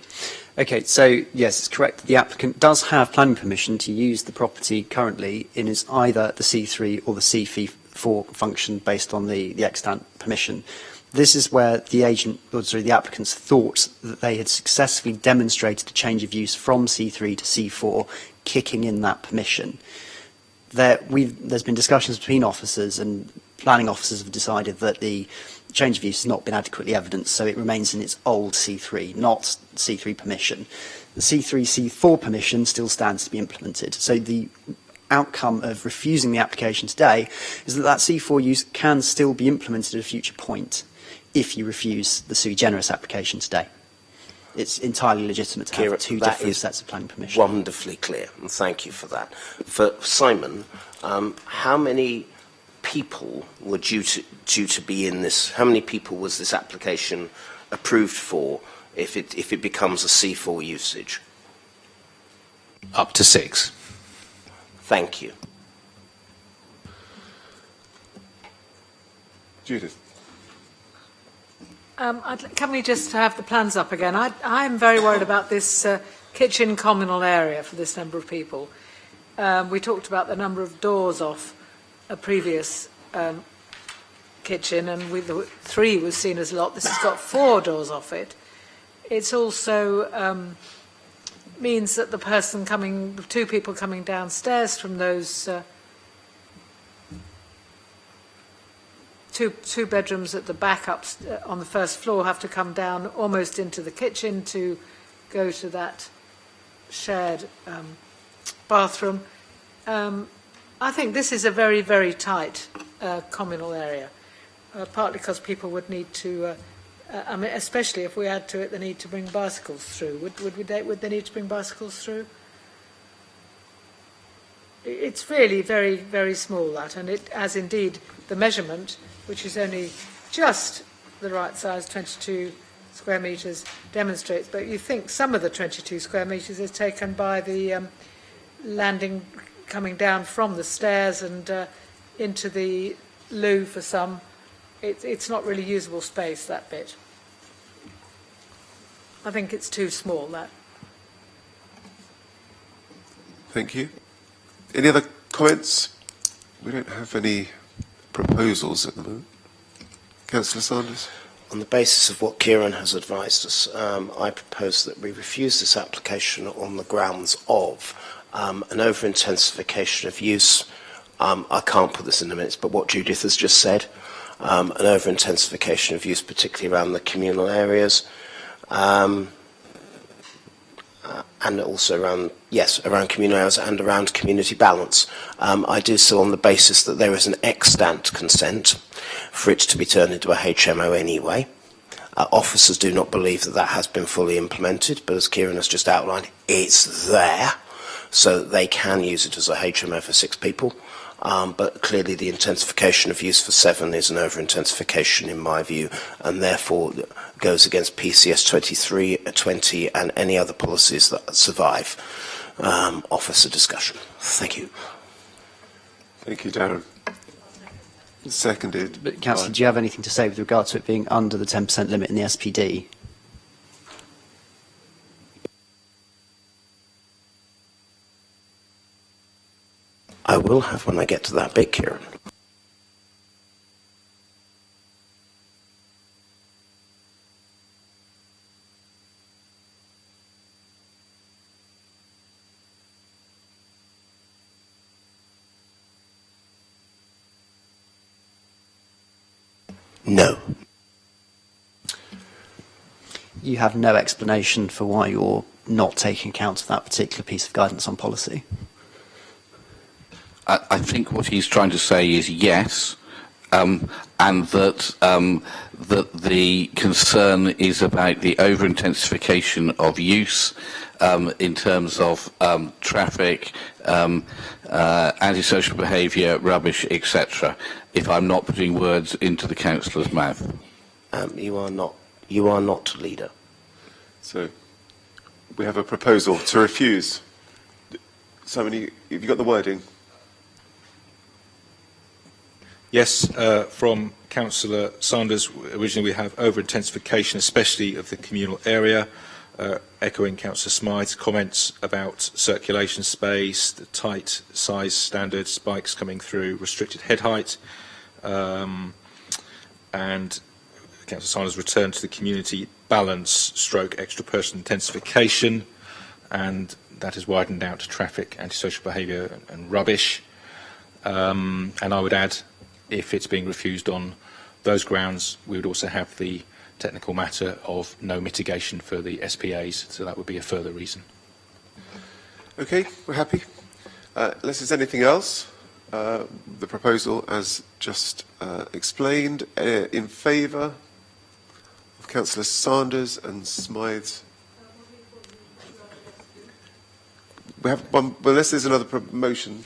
Okay, so yes, it's correct. The applicant does have planning permission to use the property currently in as either the C3 or the C4 function based on the extant permission. This is where the applicants thought that they had successfully demonstrated a change of use from C3 to C4, kicking in that permission. There's been discussions between officers, and planning officers have decided that the change of use has not been adequately evidenced, so it remains in its old C3, not C3 permission. The C3, C4 permission still stands to be implemented. So the outcome of refusing the application today is that C4 use can still be implemented at a future point if you refuse the sui generis application today. It's entirely legitimate to have two different sets of planning permission. Wonderfully clear, and thank you for that. For Simon, how many people were due to be in this? How many people was this application approved for if it becomes a C4 usage? Up to 6. Thank you. Judith. Can we just have the plans up again? I'm very worried about this kitchen communal area for this number of people. We talked about the number of doors off a previous kitchen, and 3 was seen as a lot. This has got 4 doors off it. It's also means that the 2 people coming downstairs from those two bedrooms at the back up on the first floor have to come down almost into the kitchen to go to that shared bathroom. I think this is a very, very tight communal area, partly because people would need to, especially if we add to it the need to bring bicycles through. Would they need to bring bicycles through? It's really very, very small, that, and it, as indeed the measurement, which is only just the right size, 22 square metres, demonstrates. But you think some of the 22 square metres is taken by the landing coming down from the stairs and into the loo for some. It's not really usable space, that bit. I think it's too small, that. Thank you. Any other comments? We don't have any proposals at the moment. Councillor Sanders. On the basis of what Kieran has advised us, I propose that we refuse this application on the grounds of an over-intensification of use. I can't put this in the minutes, but what Judith has just said, an over-intensification of use, particularly around the communal areas, and also around communal areas and around community balance. I do so on the basis that there is an extant consent for it to be turned into a HMO anyway. Officers do not believe that has been fully implemented, but as Kieran has just outlined, it's there, so that they can use it as a HMO for 6 people. But clearly the intensification of use for 7 is an over-intensification in my view, and therefore goes against PCS 2320 and any other policies that survive officer discussion. Thank you. Thank you, Darren. Seconded. But, Councillor, do you have anything to say with regard to it being under the 10% limit in the SPD? I will have when I get to that bit, Kieran. No. You have no explanation for why you're not taking account of that particular piece of guidance on policy? I think what he's trying to say is yes, and that the concern is about the over-intensification of use in terms of traffic, antisocial behaviour, rubbish, etc. If I'm not putting words into the councillor's mouth. You are not leader. So we have a proposal to refuse. Simon, have you got the wording? Yes, from Councillor Sanders, originally we have over-intensification, especially of the communal area, echoing Councillor Smythe's comments about circulation space, the tight size standards, bikes coming through, restricted head height, and Councillor Sanders returned to the community balance stroke extra person intensification, and that has widened out to traffic, antisocial behaviour and rubbish. And I would add, if it's being refused on those grounds, we would also have the technical matter of no mitigation for the SPAs, so that would be a further reason. Okay, we're happy. Unless there's anything else, the proposal as just explained, in favour of Councillor Sanders and Smythe's. We have one, well, unless there's another motion.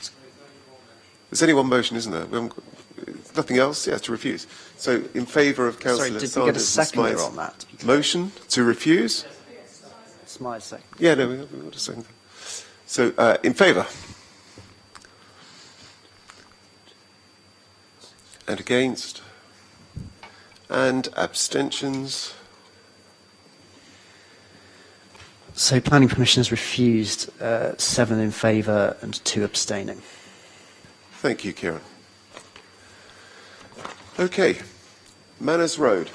There's only one motion, isn't there? We haven't, nothing else? Yeah, to refuse. So, in favour of Councillor Sanders Sorry, did we get a and seconder Smythe's on that? motion to refuse? Smythe's second. Yeah, no, we've got a second. So, in favour? And against? And abstentions? So planning permission has refused, 7 in favour and 2 abstaining. Thank you, Kieran. Okay, Manners Road.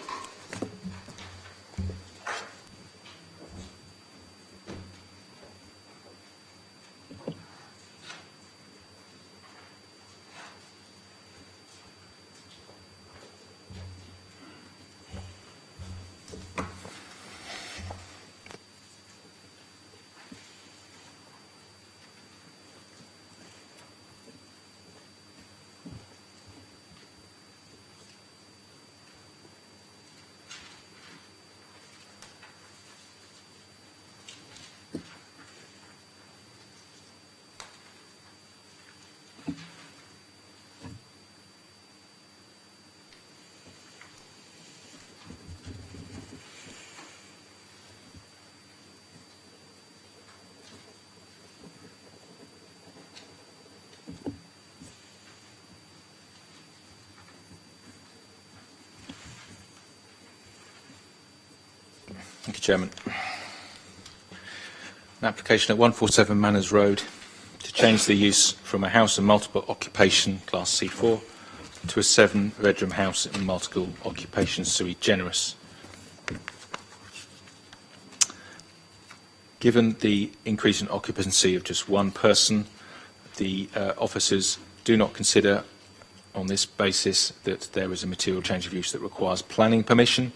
Thank you, Chairman. An application at 147 Manners Road to change the use from a house and multiple occupation class C4 to a 7-bedroom house and multiple occupation sui generis. Given the increase in occupancy of just one person, the officers do not consider on this basis that there is a material change of use that requires planning permission.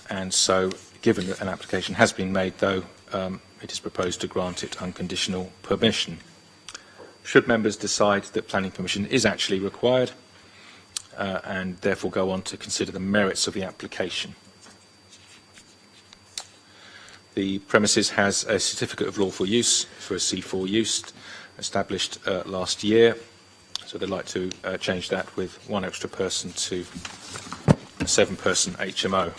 And so, given that an application has been made, though, it is proposed to grant it unconditional permission. Should members decide that planning permission is actually required, and therefore go on to consider the merits of the application. The premises has a certificate of lawful use for a C4 use established last year, so they'd like to change that with one extra person to a 7-person HMO.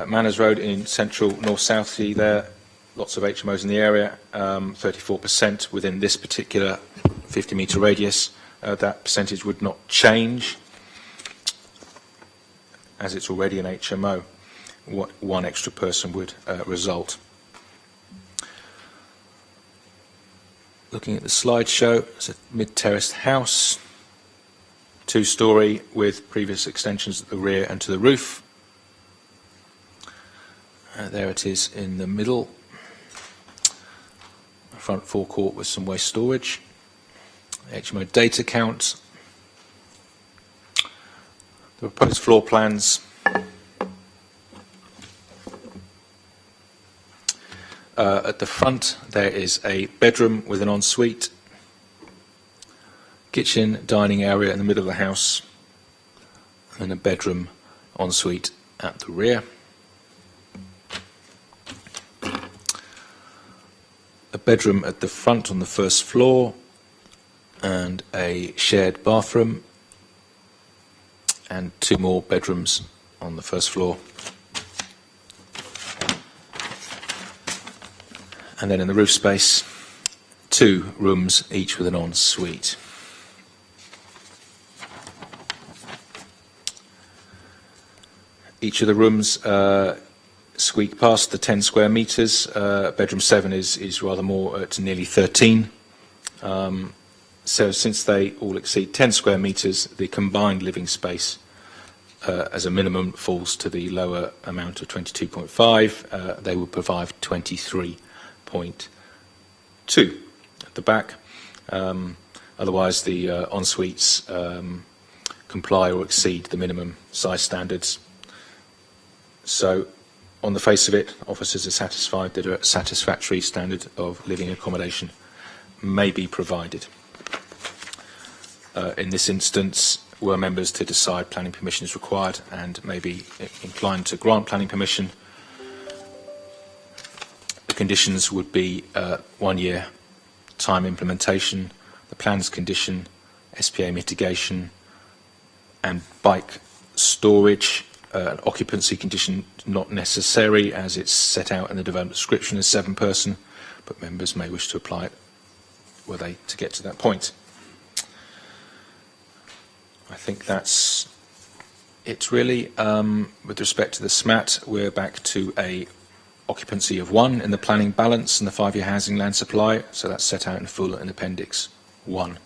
Manners Road in central north-south, see there, lots of HMOs in the area, 34% within this particular 50-metre radius. That percentage would not change, as it's already an HMO. One extra person would result. Looking at the slideshow, it's a mid-terraced house, 2-storey with previous extensions at the rear and to the roof. There it is in the middle, a front forecourt with some waste storage. HMO data count. The proposed floor plans. At the front there is a bedroom with an ensuite, kitchen, dining area in the middle of the house, and a bedroom ensuite at the rear. A bedroom at the front on the first floor and a shared bathroom and 2 more bedrooms on the first floor. And then in the roof space, 2 rooms, each with an ensuite. Each of the rooms squeak past the 10 square metres. Bedroom 7 is rather more at nearly 13. So since they all exceed 10 square metres, the combined living space as a minimum falls to the lower amount of 22.5. They will provide 23.2 at the back. Otherwise, the en-suites comply or exceed the minimum size standards. So, on the face of it, officers are satisfied that a satisfactory standard of living accommodation may be provided. In this instance, were members to decide planning permission is required and may be inclined to grant planning permission, the conditions would be 1 year time implementation, the plans condition, SPA mitigation, and bike storage. An occupancy condition not necessary, as it's set out in the development description as 7-person, but members may wish to apply it were they to get to that point. I think that's it really. With respect to the SMAT, we're back to a occupancy of 1 in the planning balance and the 5-year housing land supply, so that's set out in full in Appendix 1.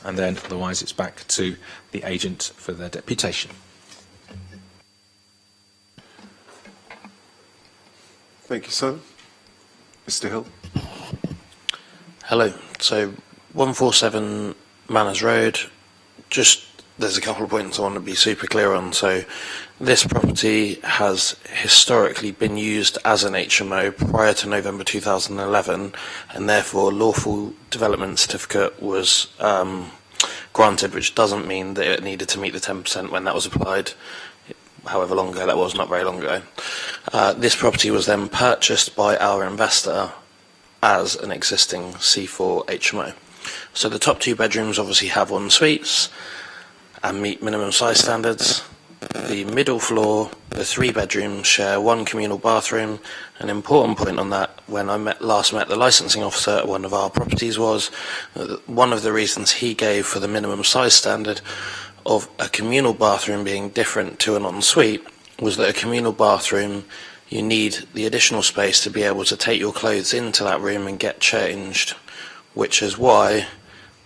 And then otherwise it's back to the agent for their deputation. Thank you, Simon. Mr. Hill. Hello. So 147 Manners Road. There's a couple of points I want to be super clear on. So this property has historically been used as an HMO prior to November 2011, and therefore lawful development certificate was granted, which doesn't mean that it needed to meet the 10% when that was applied. However long ago that was, not very long ago. This property was then purchased by our investor as an existing C4 HMO. So the top 2 bedrooms obviously have en suites and meet minimum size standards. The middle floor, the 3 bedrooms share 1 communal bathroom. An important point on that, when I last met the licensing officer at one of our properties, was one of the reasons he gave for the minimum size standard of a communal bathroom being different to an ensuite was that a communal bathroom, you need the additional space to be able to take your clothes into that room and get changed, which is why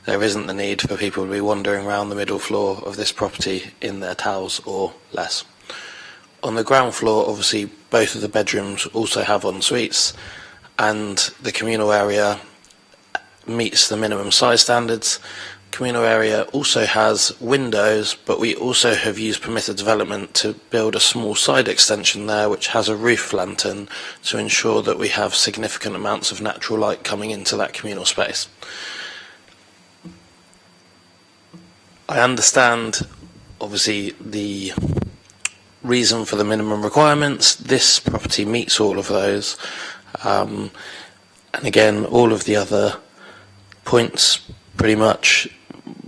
there isn't the need for people to be wandering around the middle floor of this property in their towels or less. On the ground floor, obviously, both of the bedrooms also have en suites, and the communal area meets the minimum size standards. Communal area also has windows, but we also have used permitted development to build a small side extension there which has a roof lantern to ensure that we have significant amounts of natural light coming into that communal space. I understand obviously the reason for the minimum requirements. This property meets all of those, and again all of the other points pretty much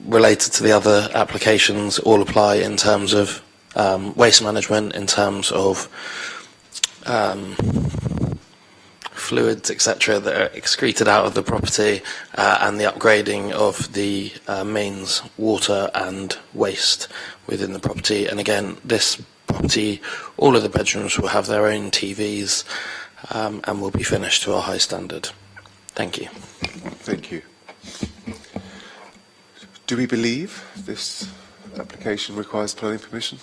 related to the other applications all apply in terms of waste management, in terms of fluids, etc., that are excreted out of the property, and the upgrading of the mains water and waste within the property. And again, this property, all of the bedrooms will have their own TVs and will be finished to a high standard. Thank you. Thank you. Do we believe this application requires planning permission?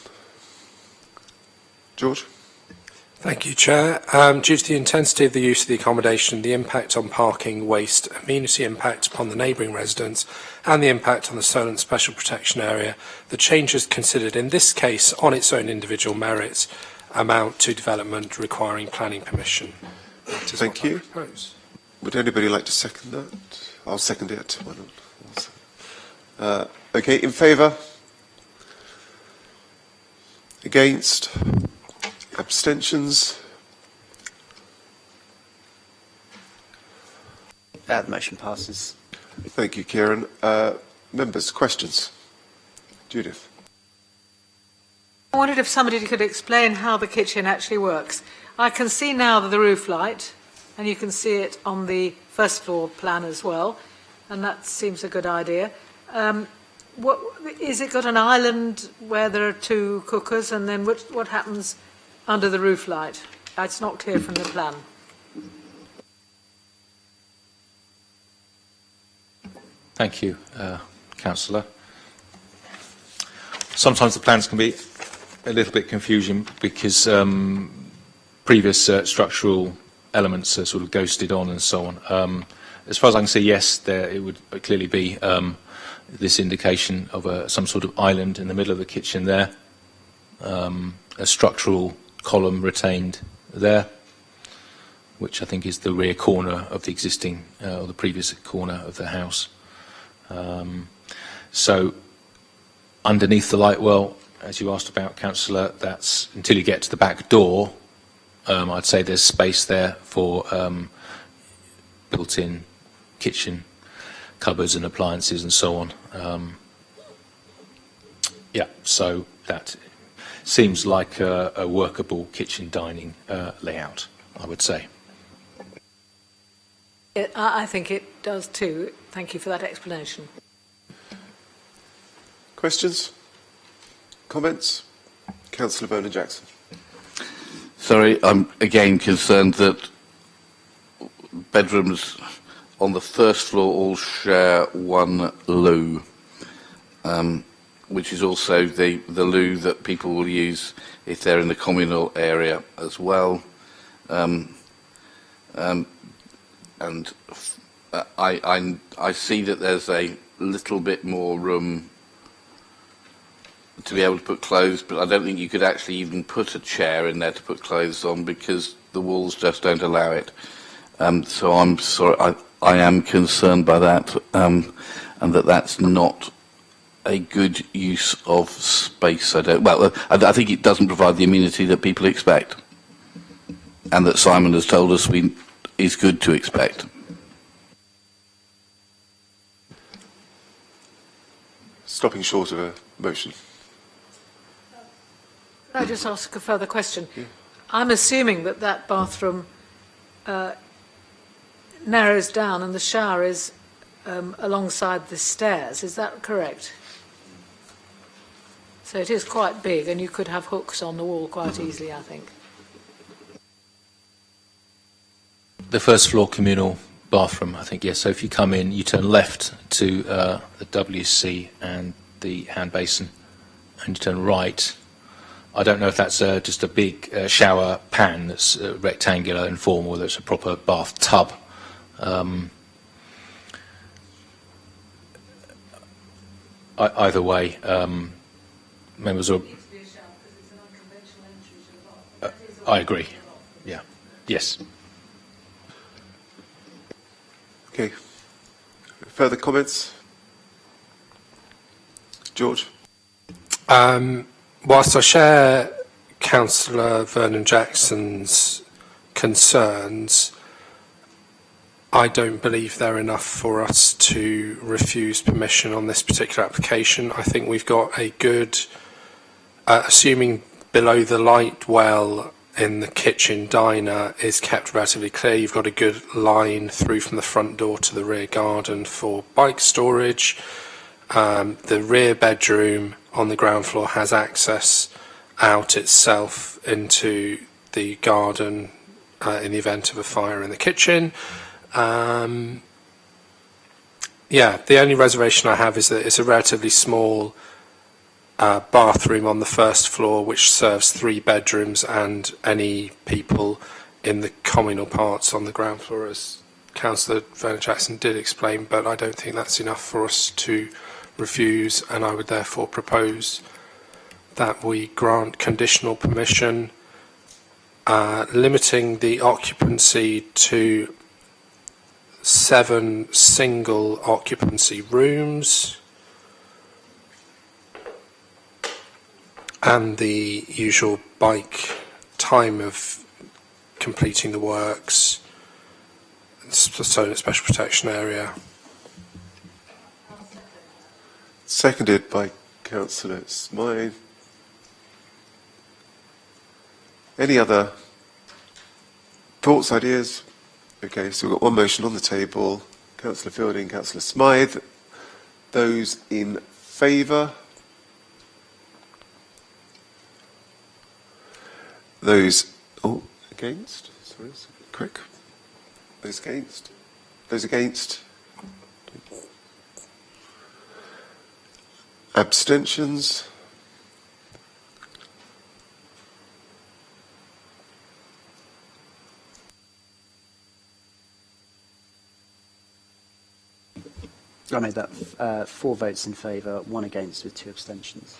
George? Thank you, Chair. Due to the intensity of the use of the accommodation, the impact on parking, waste, amenity impact upon the neighbouring residents, and the impact on the Solent Special Protection Area, the changes considered in this case on its own individual merits amount to development requiring planning permission. Thank you. Would anybody like to second that? I'll second it. Why not? Okay, in favour? Against? Abstentions? The motion passes. Thank you, Kieran. Members, questions? Judith? I wondered if somebody could explain how the kitchen actually works. I can see now the roof light, and you can see it on the first floor plan as well, and that seems a good idea. what, is it got an island where there are two cookers, and then what happens under the roof light? It's not clear from the plan. Thank you, Councillor. Sometimes the plans can be a little bit confusing because previous structural elements are sort of ghosted on and so on. As far as I can see, yes, it would clearly be this indication of some sort of island in the middle of the kitchen there, a structural column retained there, which I think is the rear corner of the existing or the previous corner of the house. So underneath the light well, as you asked about, Councillor, that's until you get to the back door. I'd say there's space there for built-in kitchen cupboards and appliances and so on. Yeah, so that seems like a workable kitchen dining layout, I would say. I think it does too. Thank you for that explanation. Questions? Comments? Councillor Vernon-Jackson. Sorry, I'm again concerned that bedrooms on the first floor all share one loo, which is also the loo that people will use if they're in the communal area as well. And I see that there's a little bit more room to be able to put clothes, but I don't think you could actually even put a chair in there to put clothes on because the walls just don't allow it. So I'm sorry, I am concerned by that, and that's not a good use of space. I think it doesn't provide the amenity that people expect, and that Simon has told us is good to expect. Stopping short of a motion. Can I just ask a further question? Yeah. I'm assuming that bathroom narrows down and the shower is alongside the stairs. Is that correct? So it is quite big, and you could have hooks on the wall quite easily, I think. The first floor communal bathroom, I think, yes. So if you come in, you turn left to the WC and the hand basin, and you turn right. I don't know if that's just a big shower pan that's rectangular in form, or whether it's a proper bath tub. Either way, members are... I agree. Yeah. Yes. Okay. Further comments? George? Whilst I share Councillor Vernon-Jackson's concerns, I don't believe they're enough for us to refuse permission on this particular application. I think we've got a good, assuming below the light well in the kitchen diner is kept relatively clear, you've got a good line through from the front door to the rear garden for bike storage. The rear bedroom on the ground floor has access out itself into the garden in the event of a fire in the kitchen. Yeah, the only reservation I have is that it's a relatively small bathroom on the first floor which serves 3 bedrooms and any people in the communal parts on the ground floor, as Councillor Vernon-Jackson did explain, but I don't think that's enough for us to refuse, and I would therefore propose that we grant conditional permission limiting the occupancy to 7 single occupancy rooms and the usual bike time of completing the works, so special protection area. Seconded by Councillor Smythe. Any other thoughts, ideas? Okay, so we've got one motion on the table. Councillor Fielding, Councillor Smythe. Those in favour? Those against? Sorry, it's a bit quick. Those against? Those against? Abstentions? I made that 4 votes in favour, 1 against with 2 abstentions.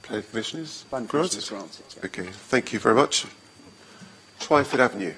Planning Commission is Planning granted? Commission is granted, yeah. Okay, thank you very much. Twyford Avenue.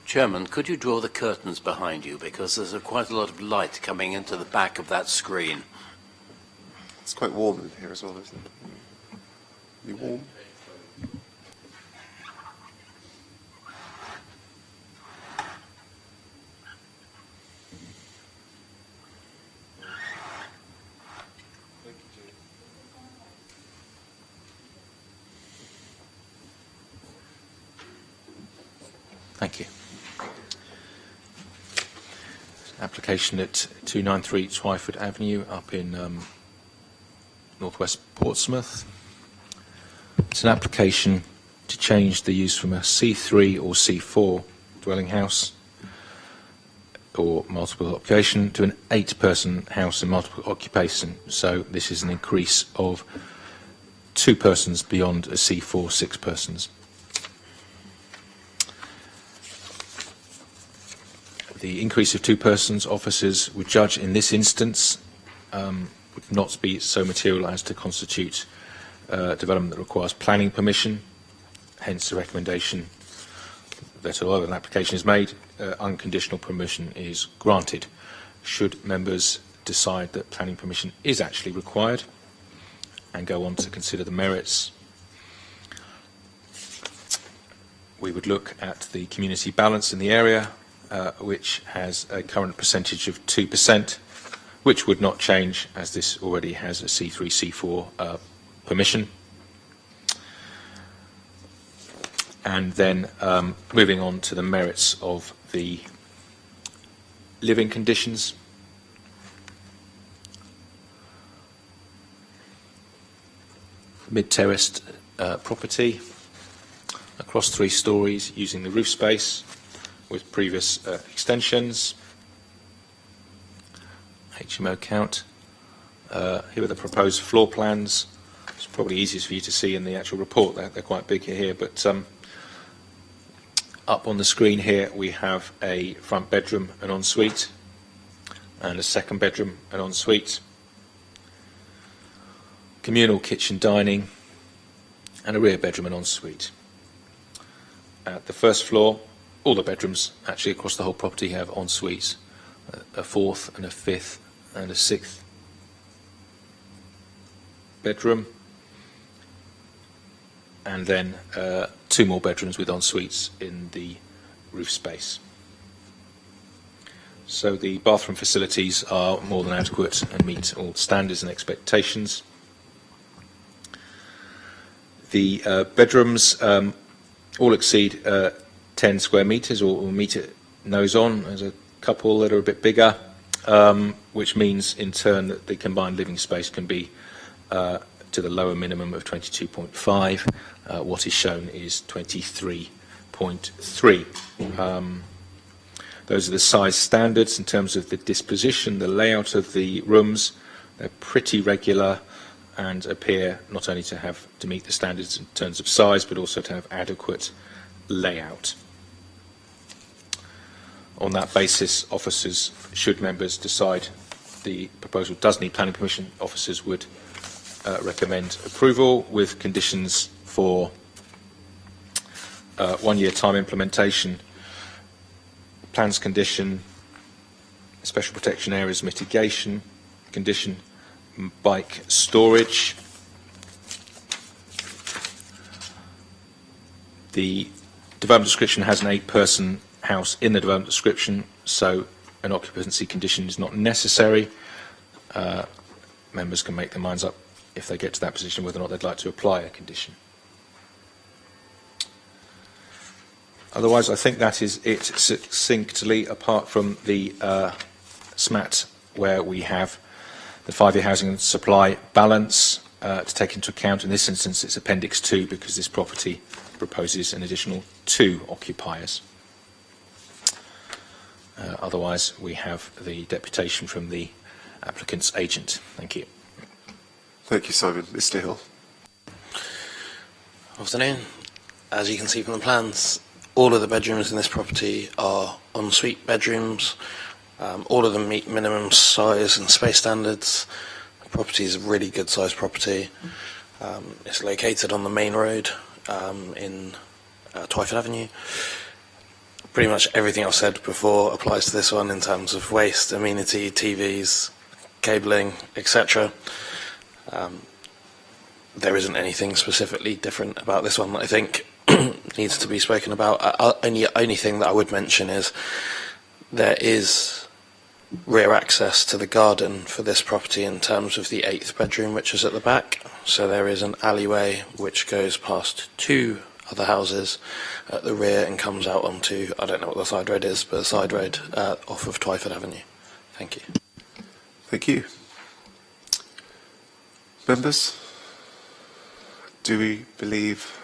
Chairman, could you draw the curtains behind you, because there's quite a lot of light coming into the back of that screen. It's quite warm in here as well, isn't it? Are you warm? Thank you. Application at 293 Twyford Avenue up in northwest Portsmouth. It's an application to change the use from a C3 or C4 dwelling house or multiple occupation to an 8-person house and multiple occupation. So this is an increase of 2 persons beyond a C4, 6 persons. The increase of 2 persons, officers would judge in this instance would not be so material as to constitute development that requires planning permission. Hence the recommendation that although an application is made, unconditional permission is granted. Should members decide that planning permission is actually required and go on to consider the merits, we would look at the community balance in the area, which has a current percentage of 2%, which would not change as this already has a C3, C4 permission. And then moving on to the merits of the living conditions. Mid-terraced property across 3 stories using the roof space with previous extensions. HMO count. Here are the proposed floor plans. It's probably easiest for you to see in the actual report. They're quite big here, but up on the screen here we have a front bedroom and ensuite and a second bedroom and ensuite. Communal kitchen dining and a rear bedroom and ensuite. At the first floor, all the bedrooms actually across the whole property have en suites, a 4th and a 5th and a 6th bedroom, and then 2 more bedrooms with en suites in the roof space. So the bathroom facilities are more than adequate and meet all standards and expectations. The bedrooms all exceed 10 square metres or metre nose on. There's a couple that are a bit bigger, which means in turn that the combined living space can be to the lower minimum of 22.5. What is shown is 23.3. Those are the size standards in terms of the disposition, the layout of the rooms. They're pretty regular and appear not only to meet the standards in terms of size, but also to have adequate layout. On that basis, officers, should members decide the proposal does need planning permission, officers would recommend approval with conditions for 1-year time implementation, plans condition, special protection areas mitigation, condition bike storage. The development description has an 8-person house in the development description, so an occupancy condition is not necessary. Members can make their minds up if they get to that position whether or not they'd like to apply a condition. Otherwise, I think that is it succinctly, apart from the SMAT, where we have the 5-year housing supply balance to take into account. In this instance, it's Appendix 2 because this property proposes an additional 2 occupiers. Otherwise, we have the deputation from the applicant's agent. Thank you. Thank you, Simon. Mr. Hill. Afternoon. As you can see from the plans, all of the bedrooms in this property are ensuite bedrooms. All of them meet minimum size and space standards. The property is a really good sized property. It's located on the main road in Twyford Avenue. Pretty much everything I've said before applies to this one in terms of waste, amenity, TVs, cabling, etc. There isn't anything specifically different about this one that I think needs to be spoken about. Only thing that I would mention is there is rear access to the garden for this property in terms of the 8th bedroom, which is at the back. So there is an alleyway which goes past 2 other houses at the rear and comes out onto, I don't know what the side road is, but a side road off of Twyford Avenue. Thank you. Thank you. Members, do we believe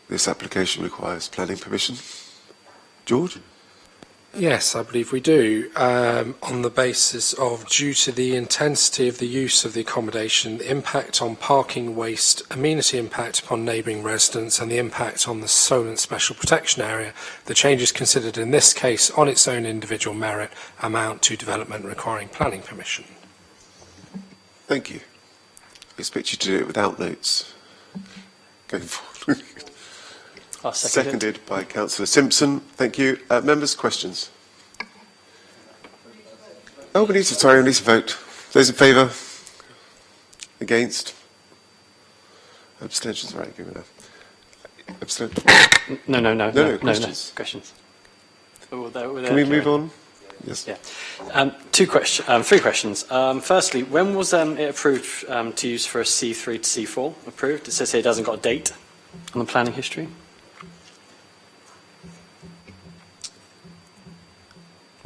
this application requires planning permission? George? Yes, I believe we do, on the basis of, due to the intensity of the use of the accommodation, the impact on parking waste, amenity impact upon neighbouring residents and the impact on the Solent Special Protection Area, the changes considered in this case on its own individual merit amount to development requiring planning permission. Thank you. I expect you to do it without notes. Going forward. Seconded by Councillor Simpson. Thank you. Members, questions? Oh, we need to vote. Those in favour? Against? Abstentions, right, give me that. Abstention? No, questions. Questions. Can we move on? Yes. Yeah. 3 questions. Firstly, when was it approved to use for a C3 to C4 approved? It says here it hasn't got a date on the planning history.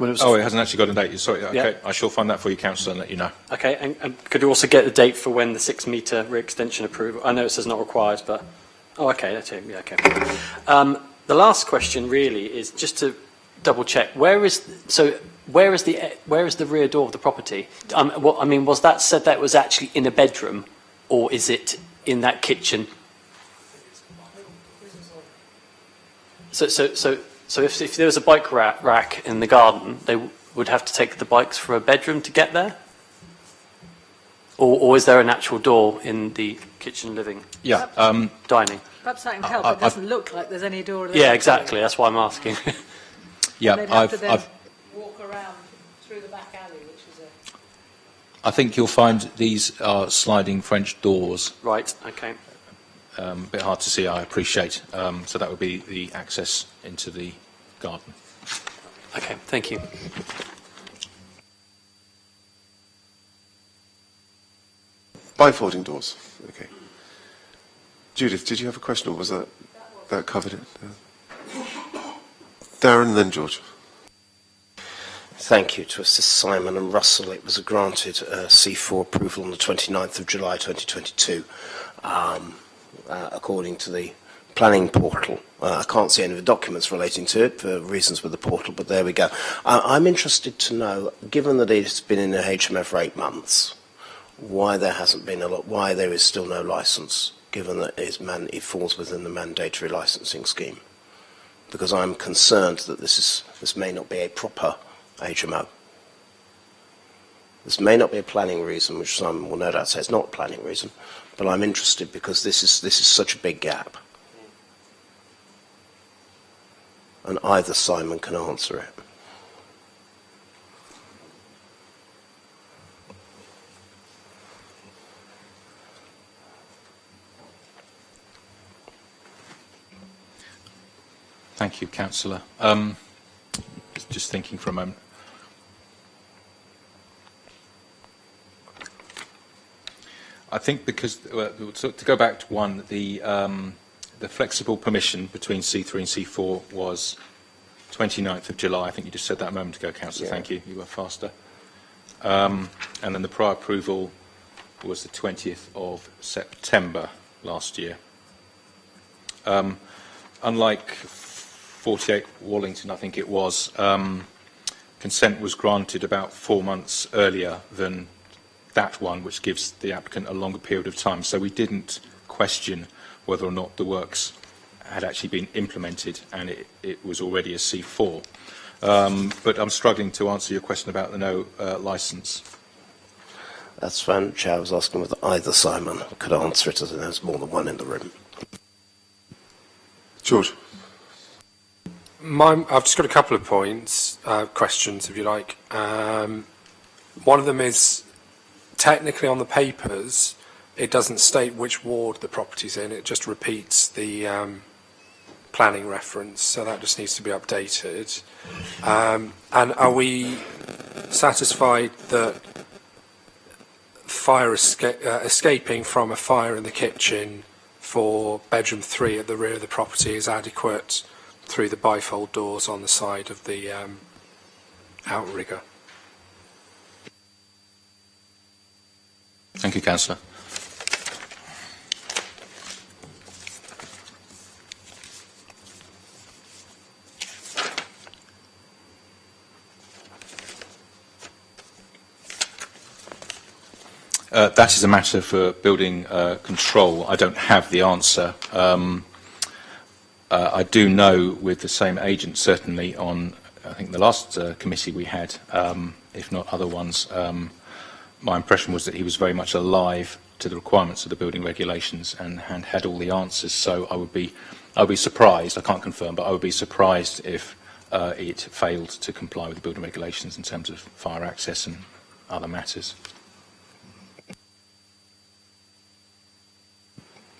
It hasn't actually got a date. Sorry, okay. Yeah. I shall find that for you, Councillor, and let you know. Okay, and could you also get the date for when the 6-metre re-extension approval? I know it says not required, but... Oh, okay, that's it. Yeah, okay. The last question really is just to double-check. Where is the rear door of the property? Was that said that it was actually in a bedroom, or is it in that kitchen? So if there was a bike rack in the garden, they would have to take the bikes for a bedroom to get there? Or is there an actual door in the kitchen, living, dining? Perhaps that can help. It doesn't look like there's any door there. Yeah, exactly. That's why I'm asking. Yeah, they'd have to then walk around through the back alley, which is I think you'll find these are sliding French doors. Right, okay. A bit hard to see, I appreciate. So that would be the access into the garden. Okay, thank you. Bifolding doors. Okay. Judith, did you have a question, or was that covered it? Darren, then George. Thank you to assist Simon and Russell. It was granted C4 approval on the 29th of July 2022, according to the planning portal. I can't see any of the documents relating to it for reasons with the portal, but there we go. I'm interested to know, given that it's been in the HMF for 8 months, why there hasn't been why there is still no licence, given that it falls within the mandatory licensing scheme. Because I'm concerned that this may not be a proper HMO. This may not be a planning reason, which some will no doubt say it's not a planning reason, but I'm interested because this is such a big gap. and either Simon can answer it. Thank you, Councillor. Just thinking for a moment. I think because, to go back to one, the flexible permission between C3 and C4 was 29th of July. I think you just said that a moment ago, Councillor. Yeah. Thank you. You were faster. And then the prior approval was the 20th of September last year. Unlike 48 Wallington, I think it was, consent was granted about 4 months earlier than that one, which gives the applicant a longer period of time. So we didn't question whether or not the works had actually been implemented, and it was already a C4. But I'm struggling to answer your question about the no licence. That's fine, Chair. I was asking whether either Simon could answer it, as there's more than one in the room. George. I've just got a couple of points, questions, if you like. One of them is, technically on the papers, it doesn't state which ward the property's in. It just repeats the planning reference, so that just needs to be updated. And are we satisfied that fire escaping from a fire in the kitchen for bedroom 3 at the rear of the property is adequate through the bifold doors on the side of the outrigger? Thank you, Councillor. That is a matter for building control. I don't have the answer. I do know, with the same agent, certainly on, I think, the last committee we had, if not other ones, my impression was that he was very much alive to the requirements of the building regulations and had all the answers. So I would be surprised, I can't confirm, but I would be surprised if it failed to comply with the building regulations in terms of fire access and other matters.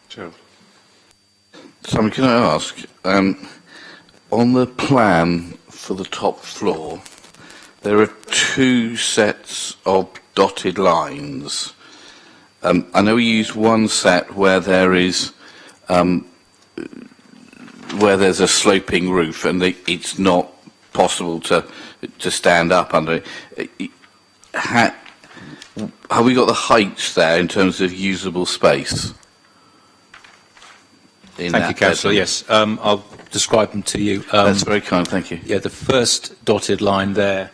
Gerald. Simon, can I ask, on the plan for the top floor, there are 2 sets of dotted lines. I know we use one set where there is where there's a sloping roof and it's not possible to stand up under it. Have we got the heights there in terms of usable space? Thank you, Councillor. Yes, I'll describe them to you. That's very kind, thank you. Yeah, the first dotted line there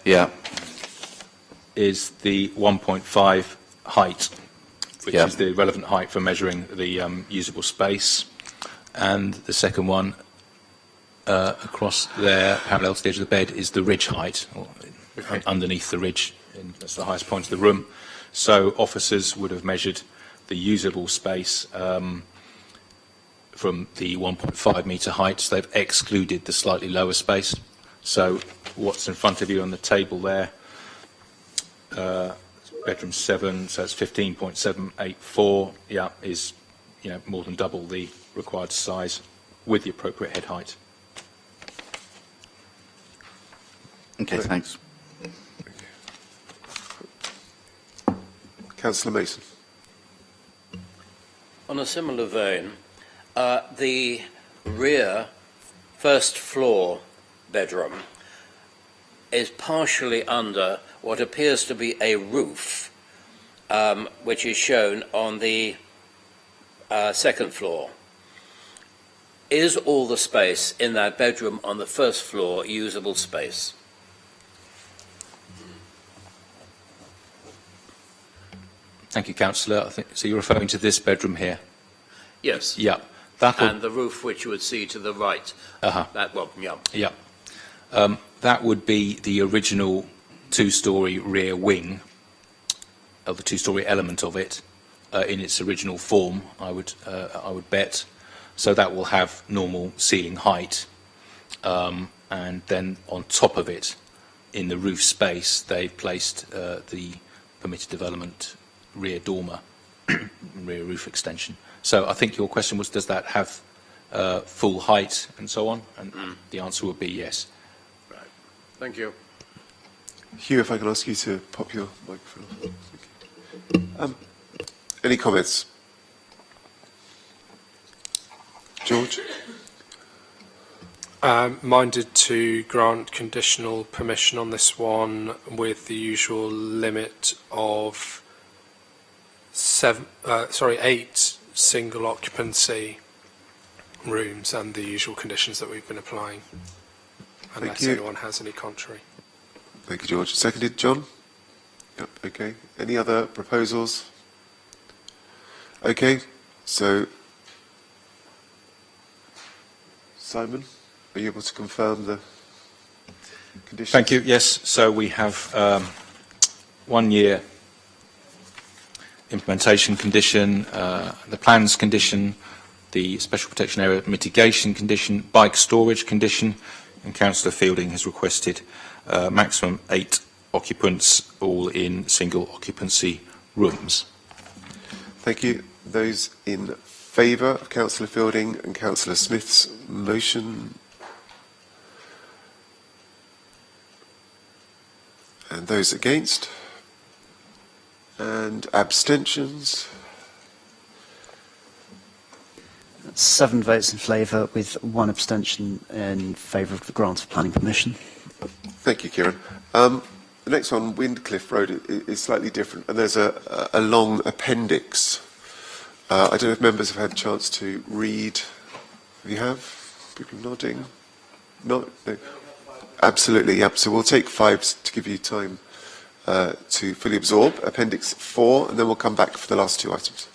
is the 1.5 height, which is the relevant height for measuring the usable space. And the second one across there, parallel to the edge of the bed, is the ridge height, or underneath the ridge. That's the highest point of the room. So officers would have measured the usable space from the 1.5 metre height, so they've excluded the slightly lower space. So what's in front of you on the table there, bedroom 7, so it's 15.784, is more than double the required size with the appropriate head height. Okay, thanks. Councillor Mason. On a similar vein, the rear first floor bedroom is partially under what appears to be a roof, which is shown on the second floor. Is all the space in that bedroom on the first floor usable space? Thank you, Councillor. I think, so you're referring to this bedroom here? Yes. Yeah. And the roof which you would see to the right. That one, Yeah. That would be the original 2-storey rear wing, of the 2-storey element of it, in its original form, I would bet. So that will have normal ceiling height. and then on top of it, in the roof space, they placed the permitted development rear dormer, rear roof extension. So I think your question was, does that have full height and so on? And the answer would be yes. Right. Thank you. Hugh, if I can ask you to pop your microphone on. Any comments? George? Minded to grant conditional permission on this one with the usual limit of 8 single occupancy rooms and the usual conditions that we've been applying, unless anyone has any contrary. Thank you, George. Seconded, John? Yep, okay. Any other proposals? Okay, so Simon, are you able to confirm the conditions? Thank you. Yes. So we have 1 year implementation condition, the plans condition, the special protection area mitigation condition, bike storage condition, and Councillor Fielding has requested maximum 8 occupants, all in single occupancy rooms. Thank you. Those in favour of Councillor Fielding and Councillor Smith's motion? And those against? And abstentions? 7 votes in favour with 1 abstention in favour of the grant of planning permission. Thank you, Kieran. The next one, Windcliffe Road, is slightly different, and there's a long appendix. I don't know if members have had a chance to read. Have you have? People nodding? No? Absolutely, yep. So we'll take 5 to give you time to fully absorb. Appendix 4, and then we'll come back for the last 2 items.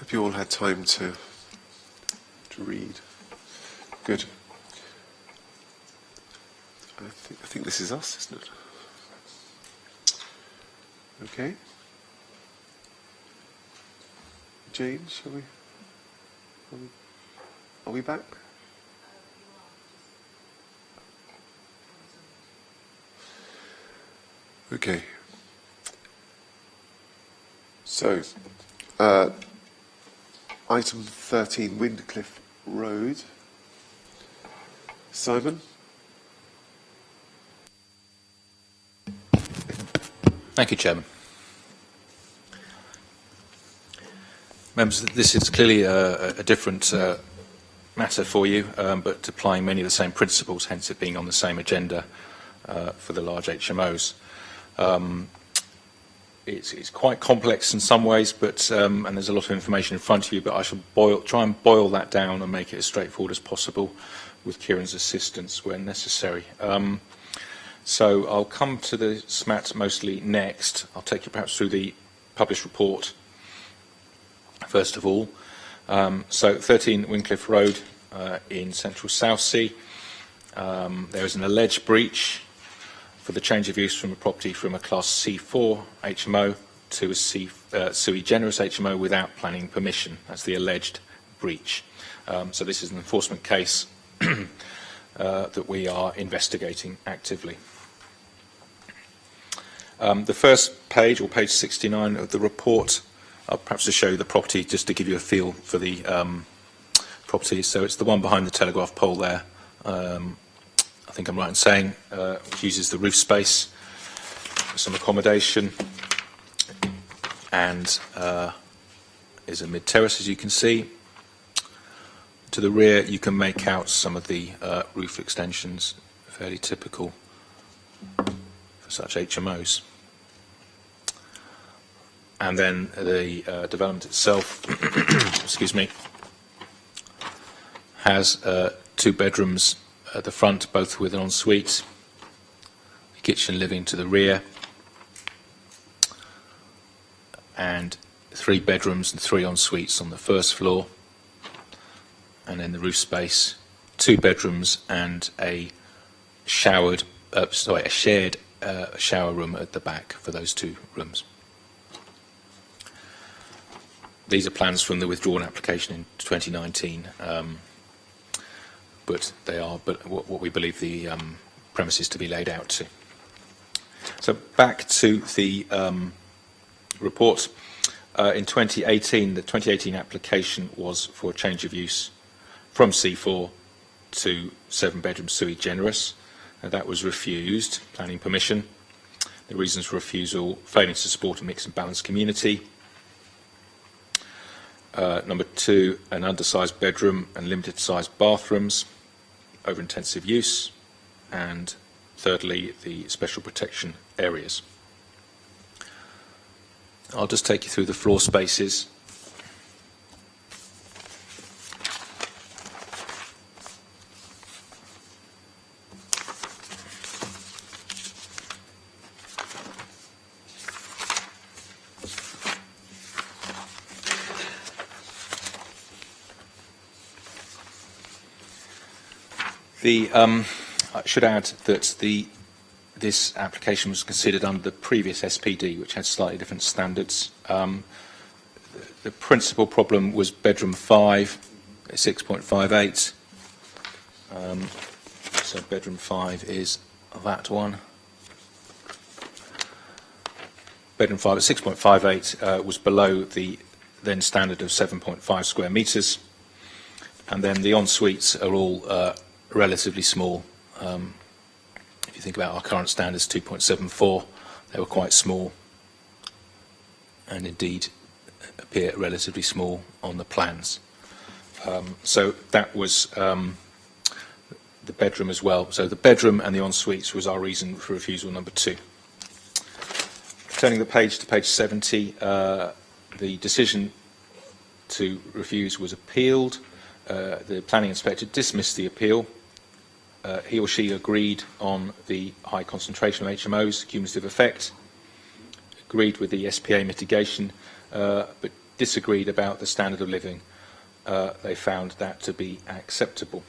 Have you all had time to read? Good. I think this is us, isn't it? Okay. Jane, shall we? Are we back? Okay. So, item 13, Windcliffe Road. Simon? Thank you, Chairman. Members, this is clearly a different matter for you, but applying many of the same principles, hence it being on the same agenda for the large HMOs. It's quite complex in some ways, but and there's a lot of information in front of you, but I shall try and boil that down and make it as straightforward as possible with Kieran's assistance where necessary. So I'll come to the SMAT mostly next. I'll take you perhaps through the published report first of all. So 13 Windcliffe Road in central Southsea. There is an alleged breach for the change of use from a property from a Class C4 HMO to a sui generis HMO without planning permission. That's the alleged breach. So this is an enforcement case that we are investigating actively. The first page, or page 69 of the report, perhaps to show you the property, just to give you a feel for the property. So it's the one behind the telegraph pole there. I think I'm right in saying, which uses the roof space for some accommodation, and is a mid-terrace, as you can see. To the rear, you can make out some of the roof extensions, fairly typical for such HMOs. And then the development itself, excuse me, has 2 bedrooms at the front, both with an ensuite, kitchen living to the rear, and 3 bedrooms and 3 ensuites on the first floor, and then the roof space, 2 bedrooms and a shared shower room at the back for those 2 rooms. These are plans from the withdrawn application in 2019. But they are what we believe the premises to be laid out to. So back to the report. In 2018, the 2018 application was for a change of use from C4 to 7-bedroom sui generis. That was refused, planning permission. The reasons for refusal: failing to support a mixed and balanced community. Number 2, an undersized bedroom and limited-sized bathrooms, over-intensive use, and thirdly, the special protection areas. I'll just take you through the floor spaces. I should add that this application was considered under the previous SPD, which had slightly different standards. The principal problem was bedroom 5, 6.58. So bedroom 5 is that one. Bedroom 5 at 6.58 was below the then standard of 7.5 square metres. And then the en-suites are all relatively small. If you think about our current standards, 2.74, they were quite small, and indeed appear relatively small on the plans. So that was the bedroom as well. So the bedroom and the en-suites was our reason for refusal number 2. Turning the page to page 70, the decision to refuse was appealed. The planning inspector dismissed the appeal. He or she agreed on the high concentration of HMOs, cumulative effect, agreed with the SPA mitigation, but disagreed about the standard of living, they found that to be acceptable.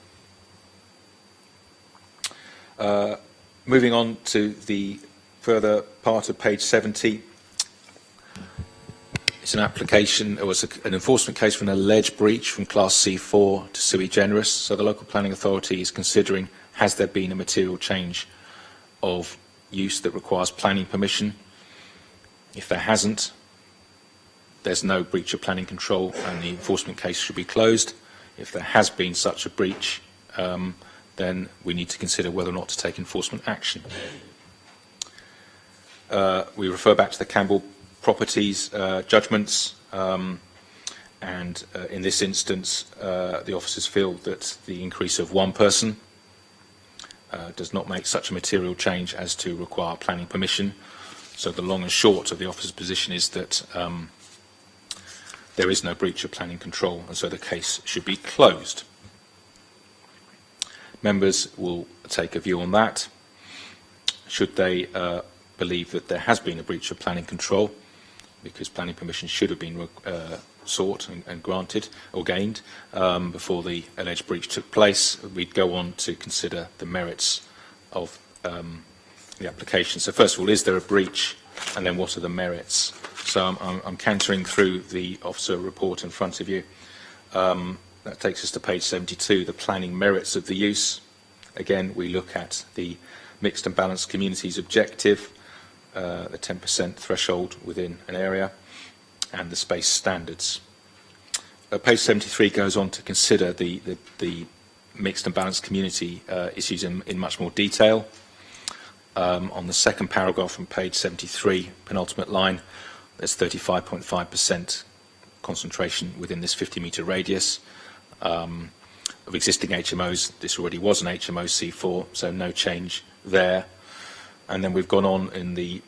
Moving on to the further part of page 70, it's an application, it was an enforcement case for an alleged breach from Class C4 to sui generis. So the local planning authority is considering, has there been a material change of use that requires planning permission? If there hasn't, there's no breach of planning control and the enforcement case should be closed. If there has been such a breach, then we need to consider whether or not to take enforcement action. We refer back to the Campbell Properties judgments, and in this instance, the officers feel that the increase of one person does not make such a material change as to require planning permission. So the long and short of the officer's position is that there is no breach of planning control, and so the case should be closed. Members will take a view on that. Should they believe that there has been a breach of planning control, because planning permission should have been sought and granted or gained before the alleged breach took place, we'd go on to consider the merits of the application. So first of all, is there a breach, and then what are the merits? So I'm cantering through the officer report in front of you. That takes us to page 72, the planning merits of the use. Again, we look at the mixed and balanced communities objective, the 10% threshold within an area, and the space standards. Page 73 goes on to consider the mixed and balanced community issues in much more detail. On the second paragraph from page 73, penultimate line, there's 35.5% concentration within this 50-metre radius of existing HMOs. This already was an HMO C4, so no change there. And then we've gone on in the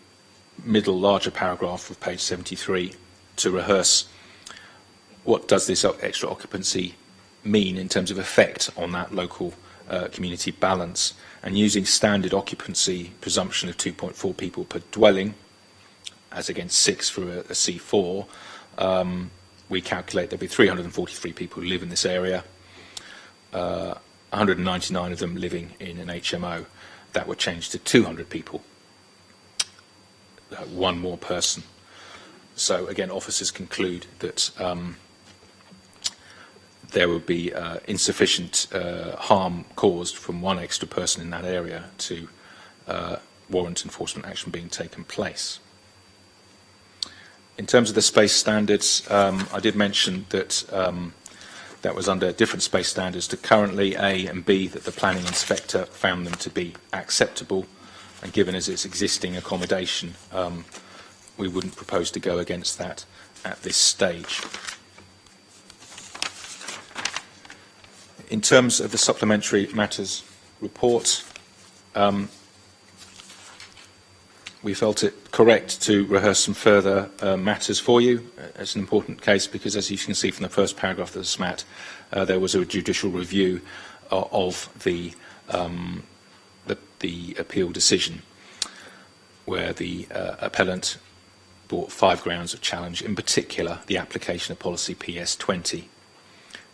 middle larger paragraph of page 73 to rehearse what does this extra occupancy mean in terms of effect on that local community balance. And using standard occupancy presumption of 2.4 people per dwelling, as against 6 for a C4, we calculate there'll be 343 people who live in this area, 199 of them living in an HMO. That would change to 200 people, one more person. So again, officers conclude that there would be insufficient harm caused from one extra person in that area to warrant enforcement action being taken place. In terms of the space standards, I did mention that that was under different space standards to currently A and B, that the planning inspector found them to be acceptable, and given as its existing accommodation, we wouldn't propose to go against that at this stage. In terms of the supplementary matters report, we felt it correct to rehearse some further matters for you. It's an important case because, as you can see from the first paragraph of the SMAT, there was a judicial review of the appeal decision, where the appellant brought 5 grounds of challenge, in particular the application of policy PS20.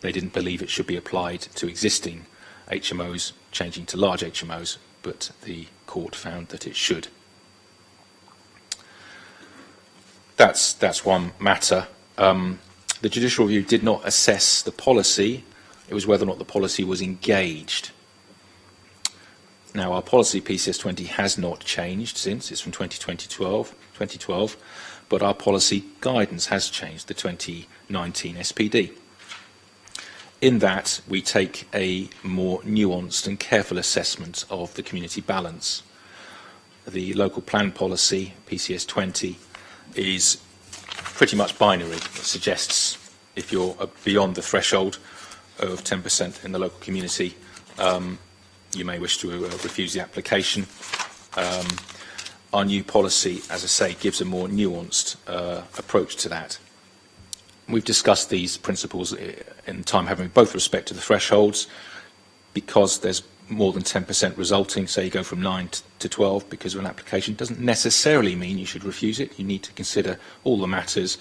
They didn't believe it should be applied to existing HMOs, changing to large HMOs, but the court found that it should. That's one matter. The judicial review did not assess the policy. It was whether or not the policy was engaged. Now, our policy PCS20 has not changed since. It's from 2012, but our policy guidance has changed, the 2019 SPD. In that, we take a more nuanced and careful assessment of the community balance. The local plan policy, PCS20, is pretty much binary. It suggests if you're beyond the threshold of 10% in the local community, you may wish to refuse the application. Our new policy, as I say, gives a more nuanced approach to that. We've discussed these principles in time having both respect to the thresholds, because there's more than 10% resulting, say you go from 9 to 12 because of an application, doesn't necessarily mean you should refuse it. You need to consider all the matters,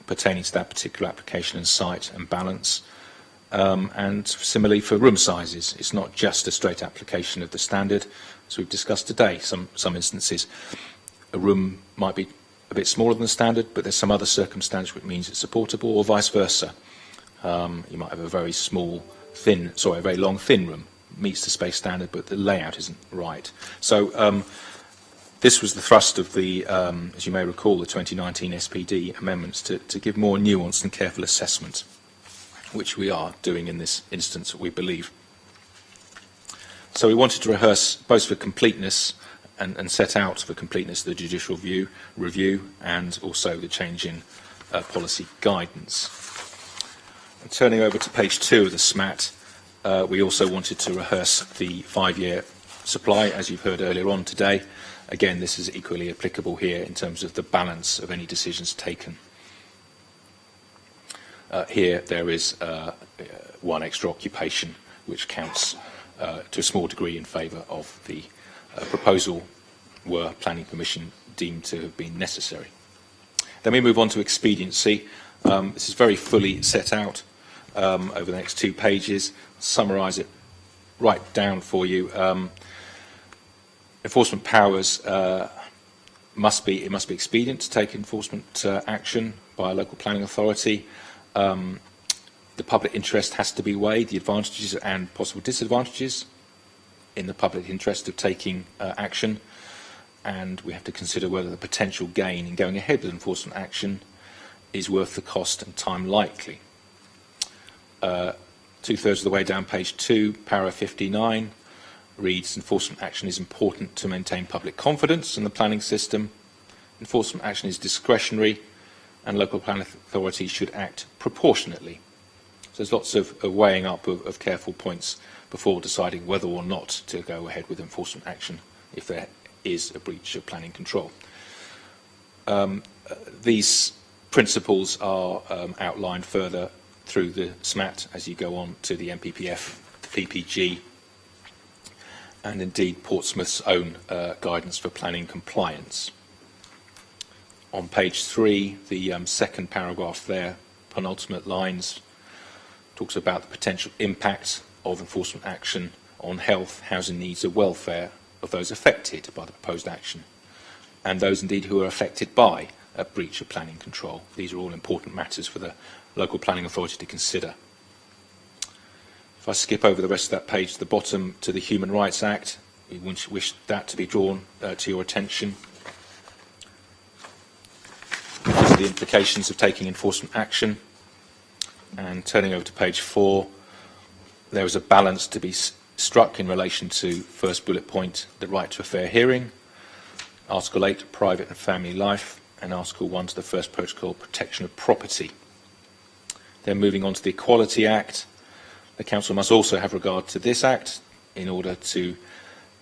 pertaining to that particular application and site and balance. And similarly for room sizes, it's not just a straight application of the standard, as we've discussed today. Some instances, a room might be a bit smaller than the standard, but there's some other circumstance which means it's supportable, or vice versa. You might have a very long, thin room, meets the space standard, but the layout isn't right. So this was the thrust of the, as you may recall, the 2019 SPD amendments to give more nuanced and careful assessment, which we are doing in this instance, we believe. So we wanted to rehearse both for completeness and set out for completeness the judicial review and also the change in policy guidance. And turning over to page 2 of the SMAT, we also wanted to rehearse the 5-year supply, as you've heard earlier on today. Again, this is equally applicable here in terms of the balance of any decisions taken. Here there is one extra occupation which counts to a small degree in favour of the proposal were planning permission deemed to have been necessary. Then we move on to expediency. This is very fully set out over the next 2 pages. Summarise it right down for you. Enforcement powers must be expedient to take enforcement action by a local planning authority. The public interest has to be weighed, the advantages and possible disadvantages in the public interest of taking action, and we have to consider whether the potential gain in going ahead with enforcement action is worth the cost and time likely. 2/3 of the way down page 2, para 59, reads, enforcement action is important to maintain public confidence in the planning system. Enforcement action is discretionary and local planning authorities should act proportionately. So there's lots of weighing up of careful points before deciding whether or not to go ahead with enforcement action if there is a breach of planning control. These principles are outlined further through the SMAT as you go on to the MPPF, the PPG, and indeed Portsmouth's own guidance for planning compliance. On page 3, the second paragraph there, penultimate lines, talks about the potential impact of enforcement action on health, housing needs and welfare of those affected by the proposed action, and those indeed who are affected by a breach of planning control. These are all important matters for the local planning authority to consider. If I skip over the rest of that page to the bottom to the Human Rights Act, we wish that to be drawn to your attention. These are the implications of taking enforcement action. And turning over to page 4, there is a balance to be struck in relation to first bullet point, the right to a fair hearing, Article 8, private and family life, and Article 1 to the first protocol, protection of property. Then moving on to the Equality Act, the Council must also have regard to this Act in order to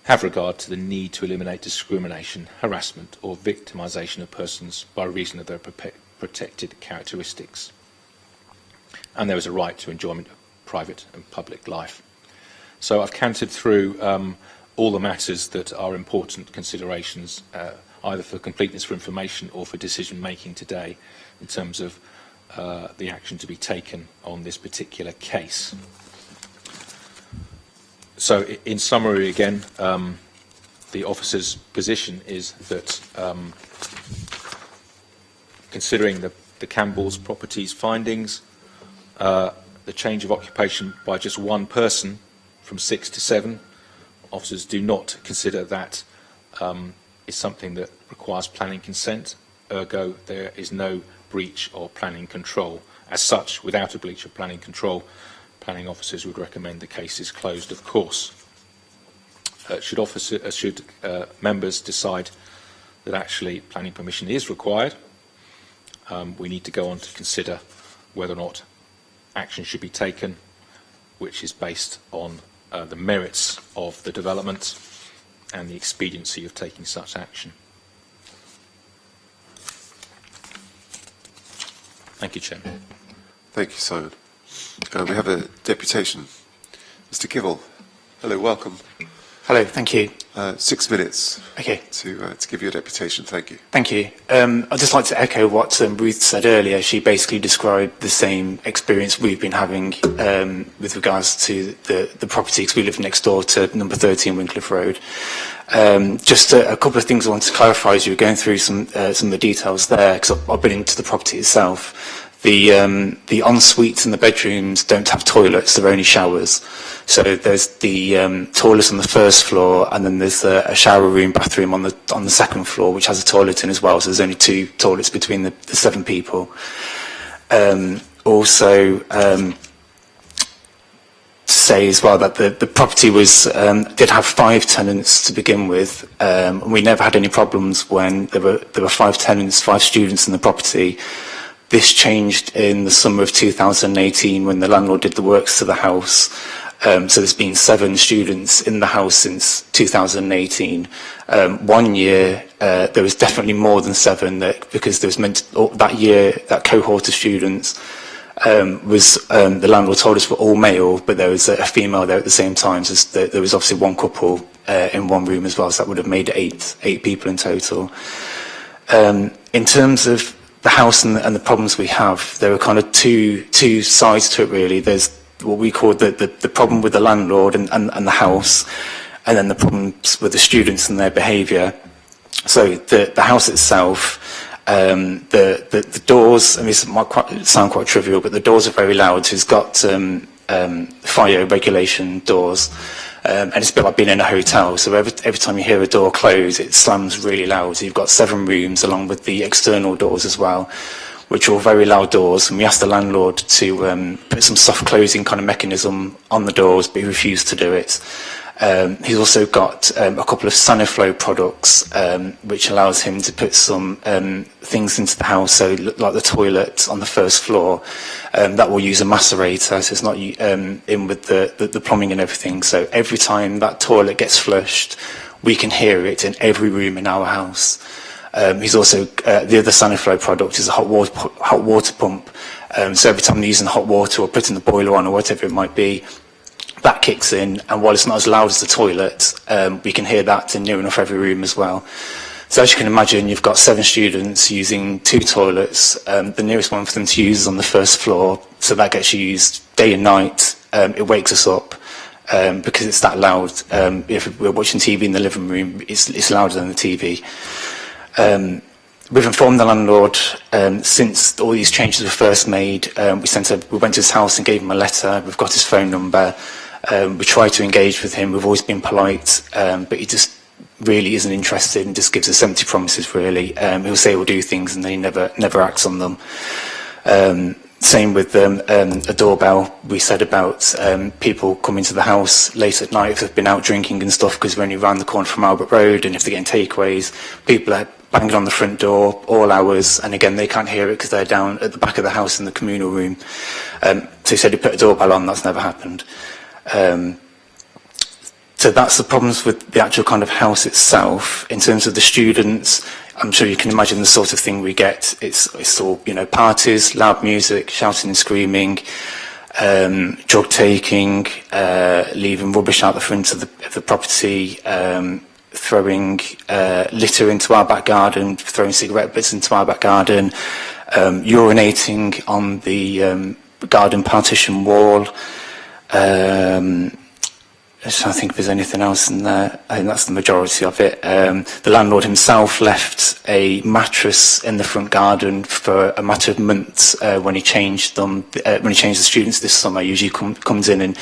have regard to the need to eliminate discrimination, harassment or victimisation of persons by reason of their protected characteristics. And there is a right to enjoyment of private and public life. So I've cantered through all the matters that are important considerations, either for completeness for information or for decision making today in terms of the action to be taken on this particular case. So in summary again, the officer's position is that considering the Campbell's properties findings, the change of occupation by just one person from 6 to 7, officers do not consider that is something that requires planning consent, ergo there is no breach of planning control. As such, without a breach of planning control, planning officers would recommend the case is closed, of course. Should members decide that actually planning permission is required, we need to go on to consider whether or not action should be taken, which is based on the merits of the development and the expediency of taking such action. Thank you, Chairman. Thank you, Simon. We have a deputation. Mr. Kivell, hello, welcome. Hello, thank you. 6 minutes Okay. to give you a deputation. Thank you. Thank you. I'd just like to echo what Ruth said earlier. She basically described the same experience we've been having with regards to the property, because we live next door to number 13 Wincliffe Road. Just a couple of things I want to clarify as you were going through some of the details there, because I've been into the property itself. The en-suites and the bedrooms don't have toilets, they're only showers. So there's the toilet on the first floor, and then there's a shower room, bathroom on the second floor, which has a toilet in as well. So there's only 2 toilets between the 7 people. Also, to say as well that the property did have 5 tenants to begin with. We never had any problems when there were 5 tenants, 5 students in the property. This changed in the summer of 2018 when the landlord did the works to the house. So there's been 7 students in the house since 2018. 1 year, there was definitely more than 7 because there was that year, that cohort of students the landlord told us were all male, but there was a female there at the same time. So there was obviously 1 couple in 1 room as well, so that would have made 8 people in total. In terms of the house and the problems we have, there are kind of two sides to it really. There's what we call the problem with the landlord and the house, and then the problems with the students and their behaviour. So the house itself, the doors, I mean, it might sound quite trivial, but the doors are very loud. So it's got fire regulation doors, and it's a bit like being in a hotel. So every time you hear a door close, it slams really loud. So you've got 7 rooms along with the external doors as well, which are all very loud doors. And we asked the landlord to put some soft closing kind of mechanism on the doors, but he refused to do it. He's also got a couple of Saniflow products, which allows him to put some things into the house, so like the toilet on the first floor, that will use a macerator, so it's not in with the plumbing and everything. So every time that toilet gets flushed, we can hear it in every room in our house. He's also, the other Saniflow product is a hot water pump. So every time they're using hot water or putting the boiler on or whatever it might be, that kicks in, and while it's not as loud as the toilet, we can hear that in near enough every room as well. So as you can imagine, you've got 7 students using 2 toilets. The nearest one for them to use is on the first floor, so that gets used day and night. It wakes us up because it's that loud. If we're watching TV in the living room, it's louder than the TV. We've informed the landlord since all these changes were first made. We went to his house and gave him a letter. We've got his phone number. We try to engage with him. We've always been polite, but he just really isn't interested and just gives us empty promises, really. He'll say he'll do things and then he never acts on them. Same with a doorbell. We said about people coming to the house late at night if they've been out drinking and stuff, because we're only round the corner from Albert Road, and if they're getting takeaways, people are banging on the front door all hours, and again they can't hear it because they're down at the back of the house in the communal room. So he said he put a doorbell on. That's never happened. So that's the problems with the actual kind of house itself. In terms of the students, I'm sure you can imagine the sort of thing we get. It's all, parties, loud music, shouting and screaming, drug taking, leaving rubbish out the front of the property, throwing litter into our back garden, throwing cigarette butts into our back garden, urinating on the garden partition wall. I don't think there's anything else in there. I think that's the majority of it. The landlord himself left a mattress in the front garden for a matter of months when he changed them. When he changed the students this summer, usually comes in and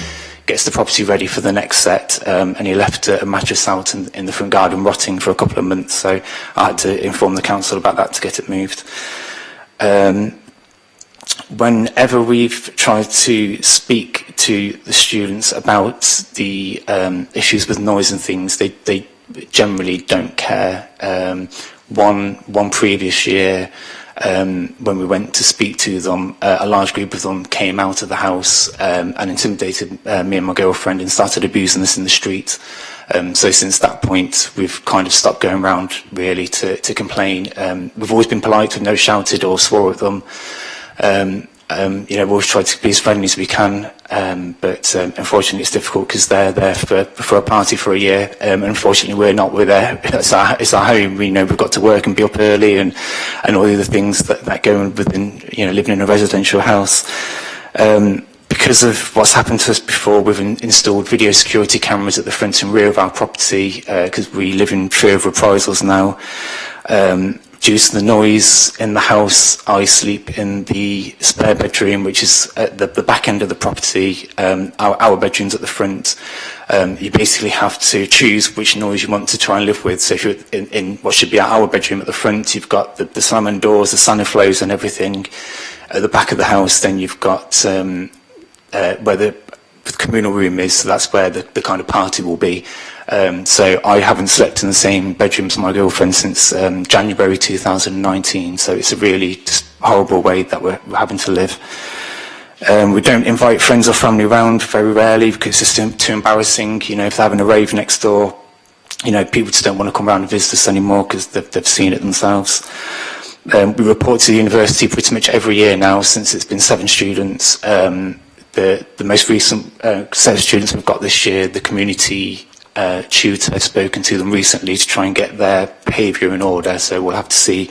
gets the property ready for the next set, and he left a mattress out in the front garden rotting for a couple of months. So I had to inform the council about that to get it moved. Whenever we've tried to speak to the students about the issues with noise and things, they generally don't care. One previous year, when we went to speak to them, a large group of them came out of the house and intimidated me and my girlfriend and started abusing us in the street. So since that point, we've kind of stopped going around really to complain. We've always been polite, we've never shouted or swore at them. We've always tried to be as friendly as we can. But unfortunately, it's difficult because they're there for a party for a year. Unfortunately, we're not. We're there. It's our home. We know we've got to work and be up early and all the other things that go within, living in a residential house. Because of what's happened to us before, we've installed video security cameras at the front and rear of our property because we live in fear of reprisals now. Due to the noise in the house, I sleep in the spare bedroom, which is at the back end of the property. Our bedroom's at the front. You basically have to choose which noise you want to try and live with. So if you're in what should be our bedroom at the front, you've got the slamming doors, the saniflows and everything. At the back of the house, then you've got where the communal room is, so that's where the kind of party will be. So I haven't slept in the same bedroom as my girlfriend since January 2019, so it's a really just horrible way that we're having to live. We don't invite friends or family around very rarely because it's just too embarrassing. If they're having a rave next door, people just don't want to come around and visit us anymore because they've seen it themselves. We report to the university pretty much every year now since it's been 7 students. The most recent set of students we've got this year, the community tutor has spoken to them recently to try and get their behaviour in order, so we'll have to see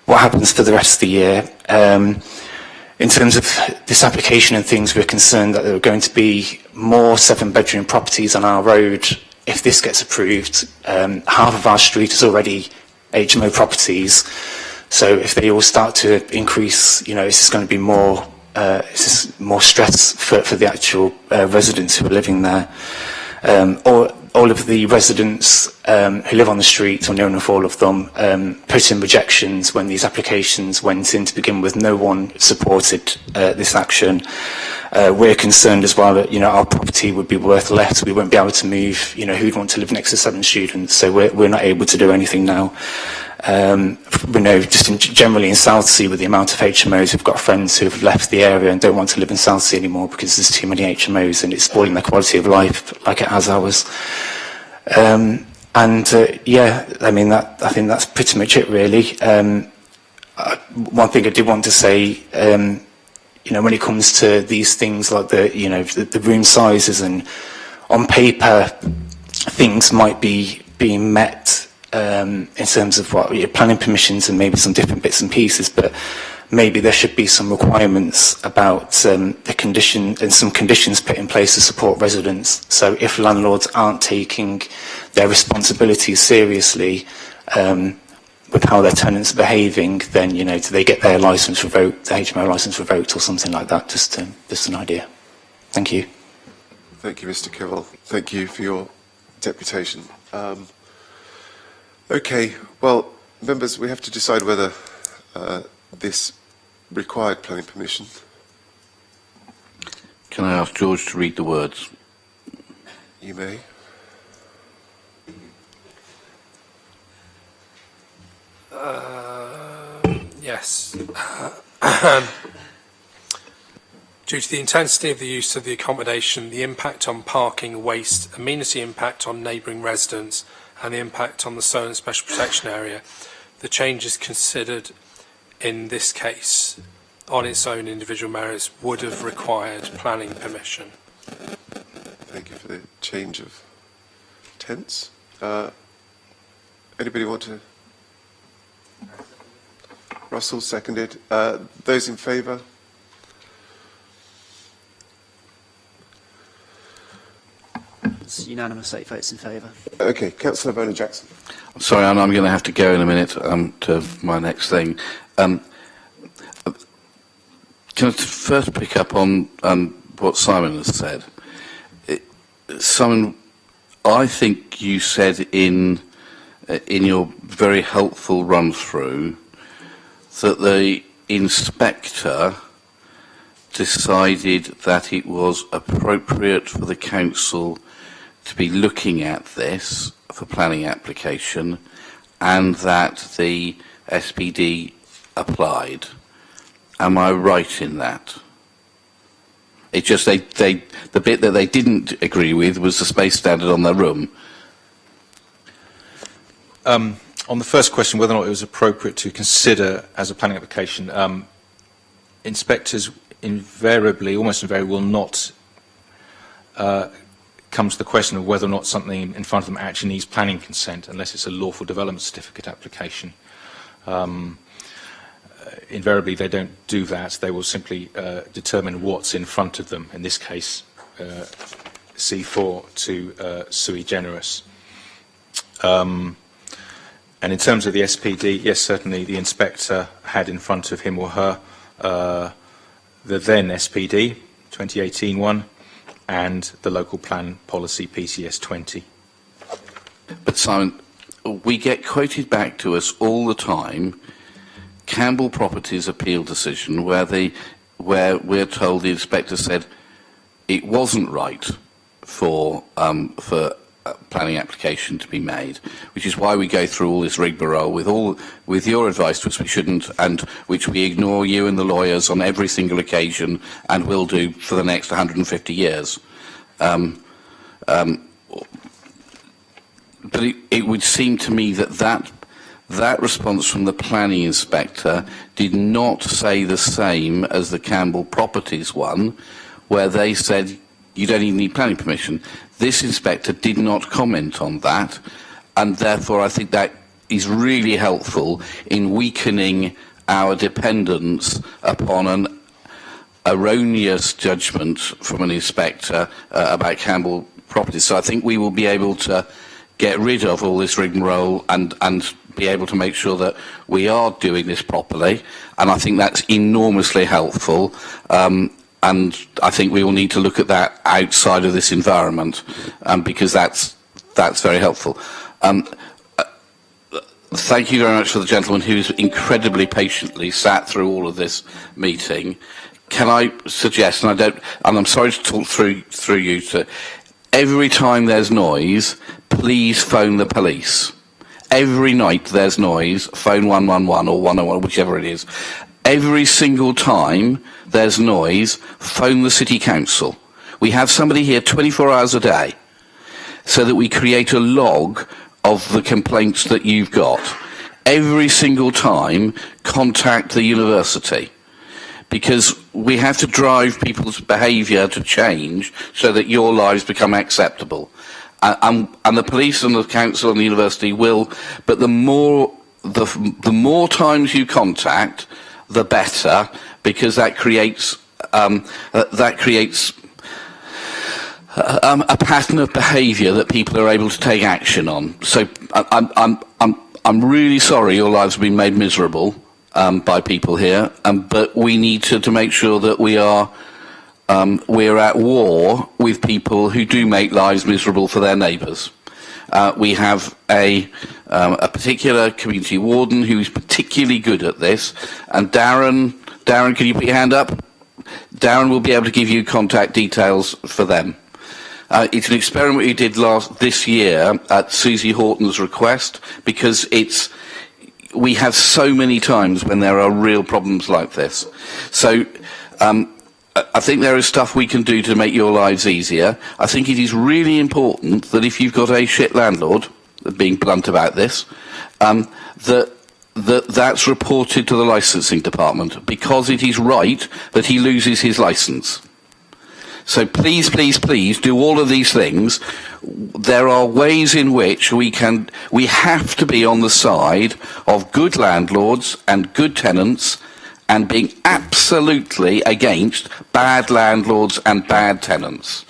what happens for the rest of the year. In terms of this application and things, we're concerned that there are going to be more 7-bedroom properties on our road if this gets approved. Half of our street is already HMO properties, so if they all start to increase, it's just going to be more stress for the actual residents who are living there. All of the residents who live on the street, or near enough all of them, put in rejections when these applications went in to begin with. No one supported this action. We're concerned as well that our property would be worth less. We won't be able to move. Who'd want to live next to 7 students? So we're not able to do anything now. We know generally in Southsea, with the amount of HMOs, we've got friends who have left the area and don't want to live in Southsea anymore because there's too many HMOs and it's spoiling their quality of life like it has ours. I think that's pretty much it really. One thing I did want to say, when it comes to these things like the room sizes, and on paper things might be being met in terms of planning permissions and maybe some different bits and pieces, but maybe there should be some requirements about the condition and some conditions put in place to support residents. So if landlords aren't taking their responsibilities seriously with how their tenants are behaving, then do they get their license revoked, the HMO license revoked, or something like that? Just an idea. Thank you. Thank you, Mr. Kivell. Thank you for your deputation. Okay, well, members, we have to decide whether this required planning permission. Can I ask George to read the words? You may. Yes. Due to the intensity of the use of the accommodation, the impact on parking, waste, amenity impact on neighbouring residents, and the impact on the Solent Special Protection Area, the changes considered in this case on its own individual merits would have required planning permission. Thank you for the change of tense. Anybody want to? Russell, seconded. Those in favour? It's unanimous, 8 votes in favour. Okay, Councillor Bowner-Jackson. Sorry, I'm going to have to go in a minute to my next thing. Can I first pick up on what Simon has said? Simon, I think you said in your very helpful run-through that the inspector decided that it was appropriate for the council to be looking at this for planning application, and that the SPD applied. Am I right in that? It's just the bit that they didn't agree with was the space standard on their room. On the first question, whether or not it was appropriate to consider as a planning application, inspectors invariably, almost invariably, will not come to the question of whether or not something in front of them actually needs planning consent, unless it's a lawful development certificate application. Invariably, they don't do that. They will simply determine what's in front of them, in this case, C4 to sui generis. And in terms of the SPD, yes, certainly the inspector had in front of him or her the then SPD, 2018 one, and the local plan policy, PCS 20. But Simon, we get quoted back to us all the time Campbell Properties appeal decision where we're told the inspector said it wasn't right for planning application to be made, which is why we go through all this rigmarole with your advice to us we shouldn't, and which we ignore you and the lawyers on every single occasion and will do for the next 150 years. But it would seem to me that response from the planning inspector did not say the same as the Campbell Properties one, where they said you don't even need planning permission. This inspector did not comment on that, and therefore I think that is really helpful in weakening our dependence upon an erroneous judgment from an inspector about Campbell Properties. So I think we will be able to get rid of all this rigmarole and be able to make sure that we are doing this properly, and I think that's enormously helpful. And I think we will need to look at that outside of this environment, because that's very helpful. Thank you very much for the gentleman who's incredibly patiently sat through all of this meeting. Can I suggest, and I'm sorry to talk through you, to every time there's noise, please phone the police. Every night there's noise, phone 111 or 101, whichever it is. Every single time there's noise, phone the City Council. We have somebody here 24 hours a day, so that we create a log of the complaints that you've got. Every single time, contact the university, because we have to drive people's behaviour to change so that your lives become acceptable. And the police and the council and the university will, but the more times you contact, the better, because that creates a pattern of behaviour that people are able to take action on. So I'm really sorry your lives have been made miserable by people here, but we need to make sure that we're at war with people who do make lives miserable for their neighbours. We have a particular community warden who is particularly good at this, and Darren, can you put your hand up? Darren will be able to give you contact details for them. It's an experiment we did this year at Susie Horton's request, because we have so many times when there are real problems like this. So I think there is stuff we can do to make your lives easier. I think it is really important that if you've got a shit landlord, being blunt about this, that's reported to the licensing department, because it is right that he loses his licence. So please, please, please do all of these things. There are ways in which we have to be on the side of good landlords and good tenants, and being absolutely against bad landlords and bad tenants.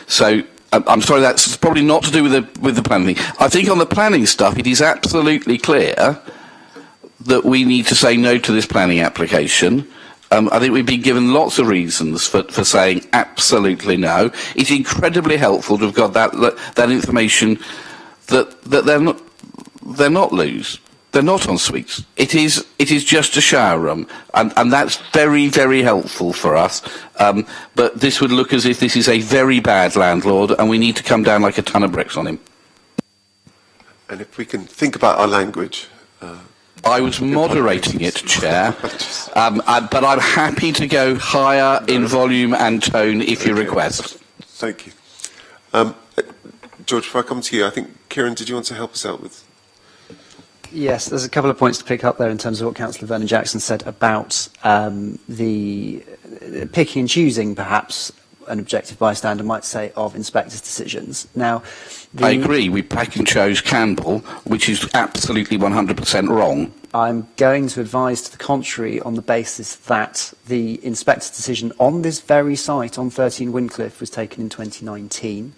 So I'm sorry, that's probably not to do with the planning thing. I think on the planning stuff, it is absolutely clear that we need to say no to this planning application. I think we've been given lots of reasons for saying absolutely no. It's incredibly helpful to have got that information that they're not loose. They're not en suites. It is just a shower room, and that's very, very helpful for us. But this would look as if this is a very bad landlord, and we need to come down like a ton of bricks on him. And if we can think about our language. I was moderating it, Chair, but I'm happy to go higher in volume and tone if you request. Thank you. George, before I come to you, I think, Kieran, did you want to help us out with? Yes, there's a couple of points to pick up there in terms of what Councillor Vernon-Jackson said about the picking and choosing, perhaps, an objective bystander might say, of inspectors' decisions. Now, I agree. We pick and chose Campbell, which is absolutely 100% wrong. I'm going to advise to the contrary on the basis that the inspector's decision on this very site on 13 Wyncliffe was taken in 2019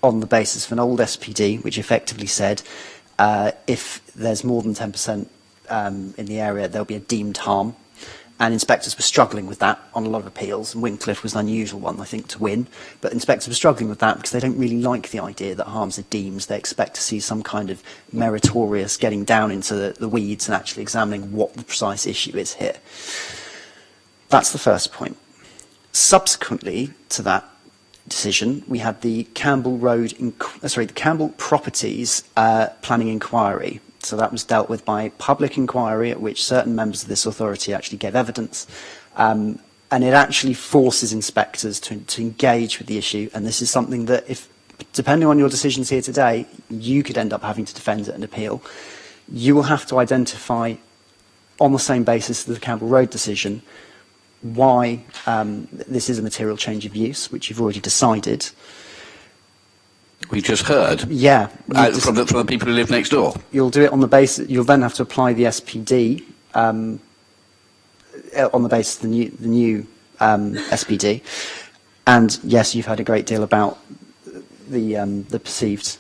on the basis of an old SPD, which effectively said if there's more than 10% in the area, there'll be a deemed harm. And inspectors were struggling with that on a lot of appeals, and Wyncliffe was an unusual one, I think, to win. But inspectors were struggling with that because they don't really like the idea that harms are deemed. They expect to see some kind of meritorious getting down into the weeds and actually examining what the precise issue is here. That's the first point. Subsequently to that decision, we had the Campbell the Campbell Properties planning inquiry. So that was dealt with by public inquiry at which certain members of this authority actually gave evidence. And it actually forces inspectors to engage with the issue. And this is something that, if, depending on your decisions here today, you could end up having to defend at an appeal. You will have to identify, on the same basis as the Campbell Road decision, why this is a material change of use, which you've already decided. We just heard. Yeah. From the people who live next door. You'll do it on the basis. You'll then have to apply the SPD on the basis of the new SPD. And yes, you've had a great deal about the perceived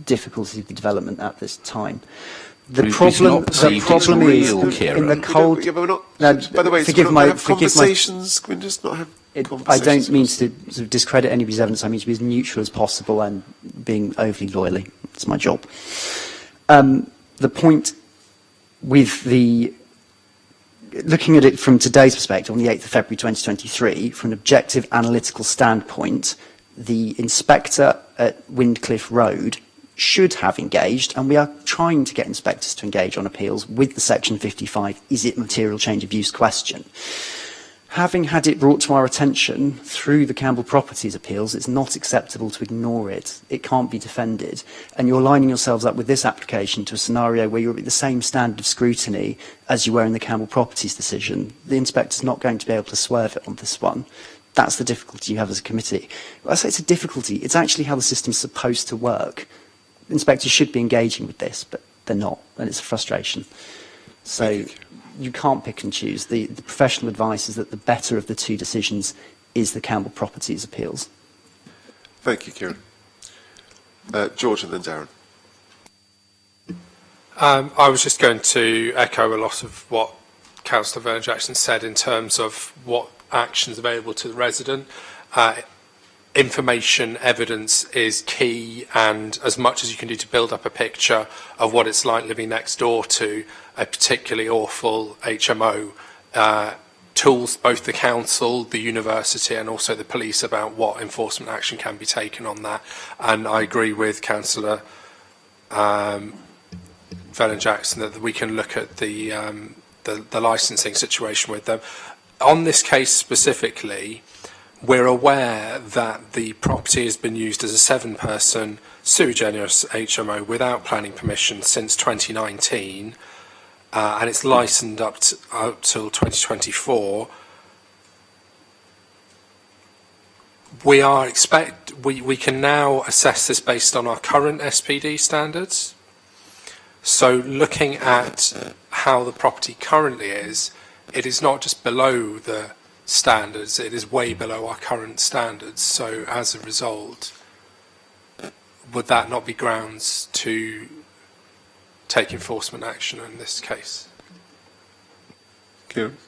difficulty of the development at this time. The problem is in the cold. Yeah, but we're not. No, by the way, forgive so my have conversations. Can we just not have conversations? I don't mean to sort of discredit anybody's evidence. I mean to be as neutral as possible and being overly loyally. It's my job. The point with looking at it from today's perspective, on the 8th of February 2023, from an objective analytical standpoint, the inspector at Wyncliffe Road should have engaged, and we are trying to get inspectors to engage on appeals with the Section 55, is it material change of use question. Having had it brought to our attention through the Campbell Properties appeals, it's not acceptable to ignore it. It can't be defended. And you're lining yourselves up with this application to a scenario where you're at the same standard of scrutiny as you were in the Campbell Properties decision. The inspector's not going to be able to swerve it on this one. That's the difficulty you have as a committee. When I say it's a difficulty, it's actually how the system's supposed to work. Inspectors should be engaging with this, but they're not, and it's a frustration. So you can't pick and choose. The professional advice is that the better of the two decisions is the Campbell Properties appeals. Thank you, Kieran. George and then Darren. I was just going to echo a lot of what Councillor Vernon-Jackson said in terms of what actions available to the resident. Information, evidence is key, and as much as you can do to build up a picture of what it's like living next door to a particularly awful HMO, tools both the council, the university and also the police about what enforcement action can be taken on that. And I agree with Councillor Vernon-Jackson that we can look at the licensing situation with them. On this case specifically, we're aware that the property has been used as a 7-person sui generis HMO without planning permission since 2019, and it's licensed up till 2024. We can now assess this based on our current SPD standards. So looking at how the property currently is, it is not just below the standards, it is way below our current standards. So as a result, would that not be grounds to take enforcement action in this case? Kieran?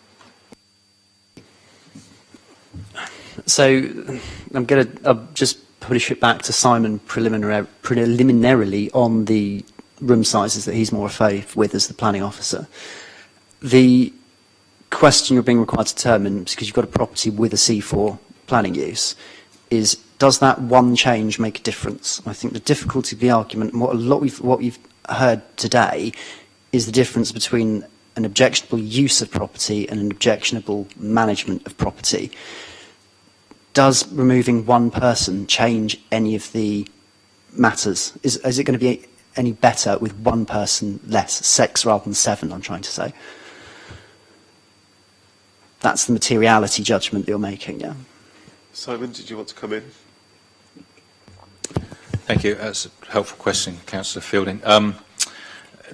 So I'm going to just push it back to Simon preliminarily on the room sizes that he's more familiar with as the planning officer. The question you're being required to determine, because you've got a property with a C4 planning use, is does that one change make a difference? I think the difficulty of the argument, and what we've heard today, is the difference between an objectionable use of property and an objectionable management of property. Does removing one person change any of the matters? Is it going to be any better with one person less, 6 rather than 7, I'm trying to say. That's the materiality judgment that you're making, yeah? Simon, did you want to come in? Thank you. That's a helpful question, Councillor Fielding.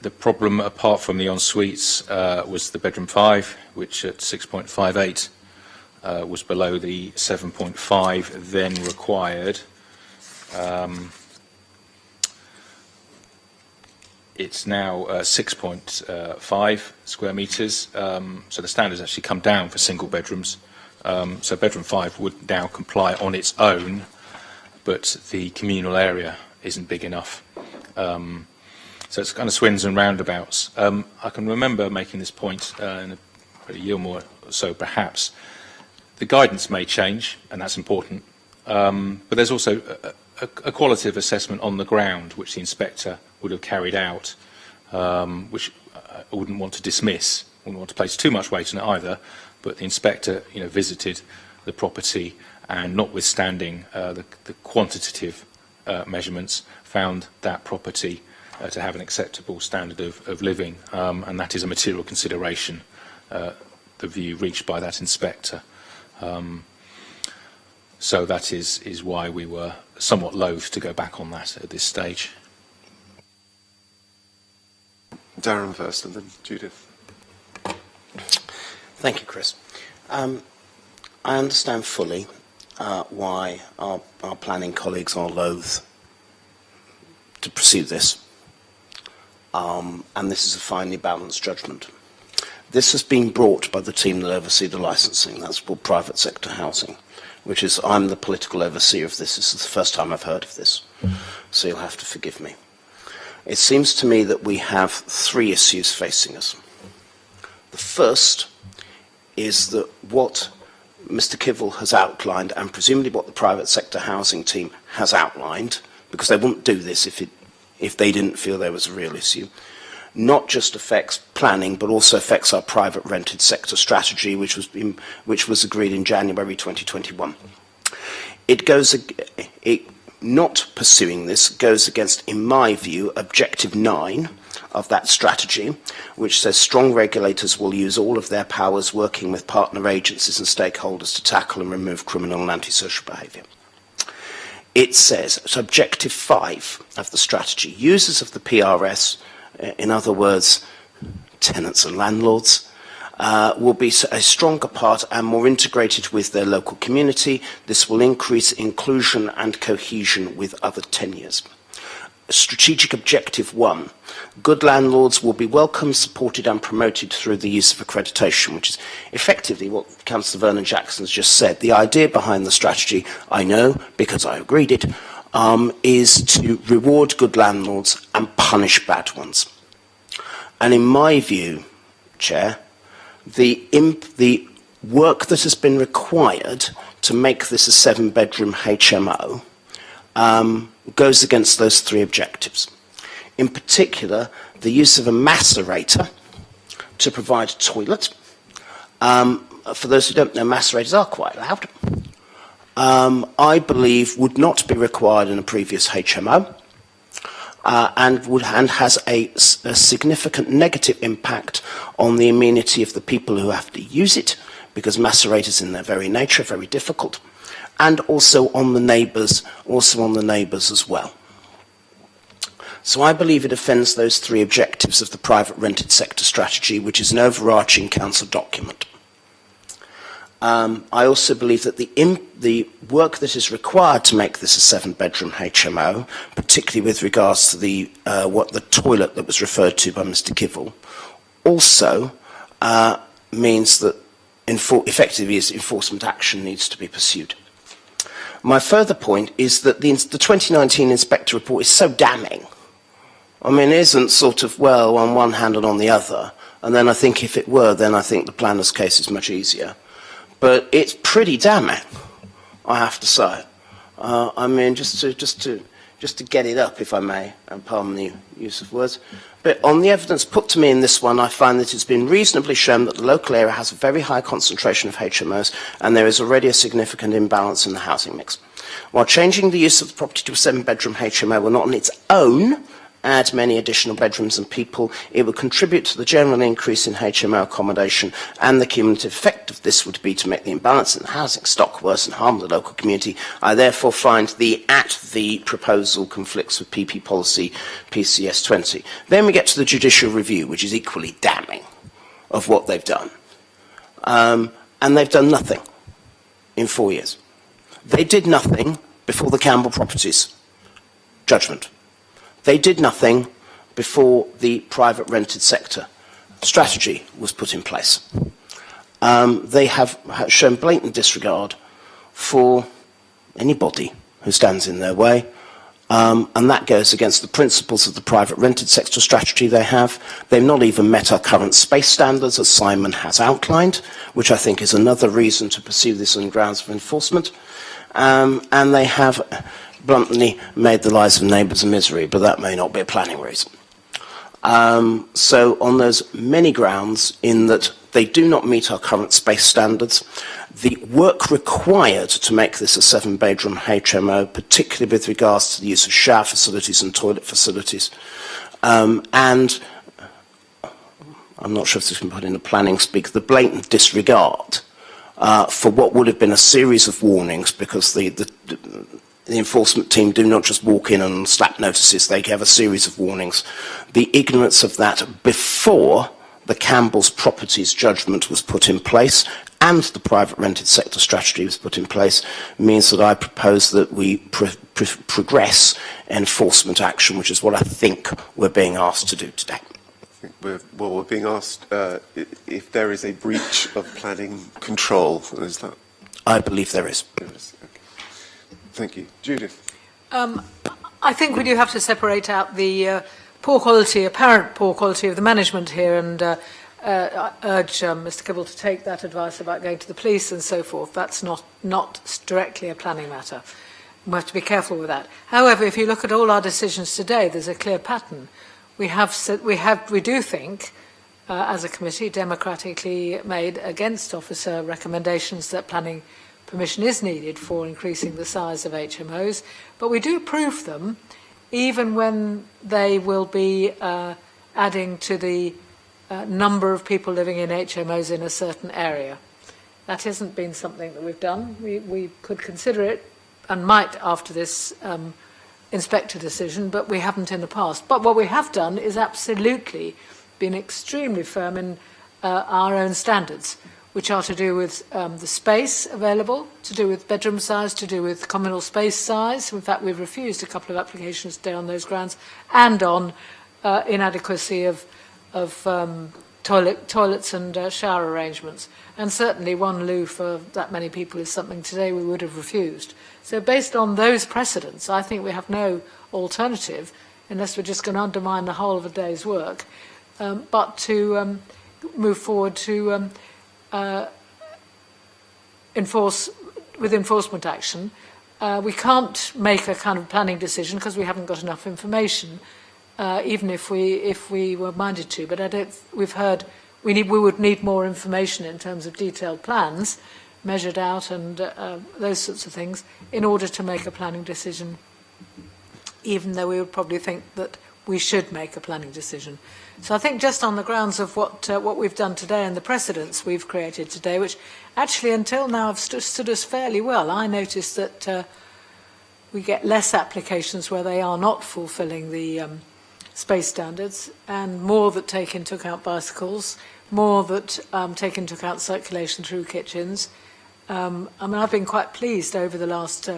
The problem, apart from the en-suites, was the bedroom 5, which at 6.58 was below the 7.5 then required. It's now 6.5 square metres, so the standards actually come down for single bedrooms. So bedroom 5 would now comply on its own, but the communal area isn't big enough. So it's kind of swings and roundabouts. I can remember making this point in a year or more or so, perhaps. The guidance may change, and that's important, but there's also a qualitative assessment on the ground, which the inspector would have carried out, which I wouldn't want to dismiss, wouldn't want to place too much weight on it either, but the inspector, visited the property and, notwithstanding the quantitative measurements, found that property to have an acceptable standard of living, and that is a material consideration, the view reached by that inspector. So that is why we were somewhat loath to go back on that at this stage. Darren first and then Judith. Thank you, Chris. I understand fully why our planning colleagues are loath to pursue this, and this is a finely balanced judgment. This has been brought by the team that oversee the licensing. That's called private sector housing, which is, I'm the political overseer of this. This is the first time I've heard of this, so you'll have to forgive me. It seems to me that we have 3 issues facing us. The first is that what Mr. Kivell has outlined, and presumably what the private sector housing team has outlined, because they wouldn't do this if they didn't feel there was a real issue, not just affects planning, but also affects our private rented sector strategy, which was agreed in January 2021. Not pursuing this goes against, in my view, Objective 9 of that strategy, which says strong regulators will use all of their powers working with partner agencies and stakeholders to tackle and remove criminal and antisocial behaviour. It says, so Objective 5 of the strategy, users of the PRS, in other words, tenants and landlords, will be a stronger part and more integrated with their local community. This will increase inclusion and cohesion with other tenures. Strategic Objective 1. Good landlords will be welcomed, supported and promoted through the use of accreditation, which is effectively what Councillor Vernon Jackson has just said. The idea behind the strategy, I know because I agreed it, is to reward good landlords and punish bad ones. And in my view, Chair, the work that has been required to make this a 7-bedroom HMO goes against those 3 objectives. In particular, the use of a macerator to provide a toilet. For those who don't know, macerators are quite loud. I believe would not be required in a previous HMO, and has a significant negative impact on the amenity of the people who have to use it, because macerators in their very nature are very difficult, and also on the neighbours, as well. So I believe it offends those 3 objectives of the private rented sector strategy, which is an overarching council document. I also believe that the work that is required to make this a 7-bedroom HMO, particularly with regards to the toilet that was referred to by Mr. Kivell, also means that effectively enforcement action needs to be pursued. My further point is that the 2019 Inspector report is so damning. I mean, it isn't sort of, well, on one hand and on the other. And then I think if it were, then I think the planner's case is much easier. But it's pretty damning, I have to say. I mean, just to get it up, if I may, and pardon the use of words. But on the evidence put to me in this one, I find that it's been reasonably shown that the local area has a very high concentration of HMOs, and there is already a significant imbalance in the housing mix. While changing the use of the property to a 7-bedroom HMO will not on its own add many additional bedrooms and people. It would contribute to the general increase in HMO accommodation, and the cumulative effect of this would be to make the imbalance in the housing stock worse and harm the local community. I therefore find the proposal conflicts with PP policy PCS 20. Then we get to the judicial review, which is equally damning of what they've done. And they've done nothing in 4 years. They did nothing before the Campbell Properties judgment. They did nothing before the private rented sector strategy was put in place. They have shown blatant disregard for anybody who stands in their way, and that goes against the principles of the private rented sector strategy they have. They've not even met our current space standards, as Simon has outlined, which I think is another reason to pursue this on grounds of enforcement. And they have bluntly made the lives of neighbours a misery, but that may not be a planning reason. So on those many grounds, in that they do not meet our current space standards, the work required to make this a 7-bedroom HMO, particularly with regards to the use of shower facilities and toilet facilities, and I'm not sure if this has been put in the planning speak, the blatant disregard for what would have been a series of warnings, because the enforcement team do not just walk in and slap notices, they have a series of warnings. The ignorance of that before the Campbell's Properties judgment was put in place and the private rented sector strategy was put in place means that I propose that we progress enforcement action, which is what I think we're being asked to do today. We're being asked if there is a breach of planning control. Is that? I believe there is. Yes, okay. Thank you. Judith? I think we do have to separate out the apparent poor quality of the management here, and I urge Mr. Kibble to take that advice about going to the police and so forth. That's not directly a planning matter. We have to be careful with that. However, if you look at all our decisions today, there's a clear pattern. We do think, as a committee, democratically made against officer recommendations that planning permission is needed for increasing the size of HMOs, but we do approve them even when they will be adding to the number of people living in HMOs in a certain area. That hasn't been something that we've done. We could consider it and might after this inspector decision, but we haven't in the past. But what we have done is absolutely been extremely firm in our own standards, which are to do with the space available, to do with bedroom size, to do with communal space size. In fact, we've refused a couple of applications today on those grounds, and on inadequacy of toilets and shower arrangements. And certainly one loo for that many people is something today we would have refused. So based on those precedents, I think we have no alternative, unless we're just going to undermine the whole of a day's work, but to move forward to enforce with enforcement action. We can't make a kind of planning decision because we haven't got enough information, even if we were minded to. But we've heard we would need more information in terms of detailed plans, measured out, and those sorts of things, in order to make a planning decision, even though we would probably think that we should make a planning decision. So I think just on the grounds of what we've done today and the precedents we've created today, which actually until now have stood us fairly well, I noticed that we get less applications where they are not fulfilling the space standards, and more that take into account bicycles, more that take into account circulation through kitchens. I mean, I've been quite pleased over the last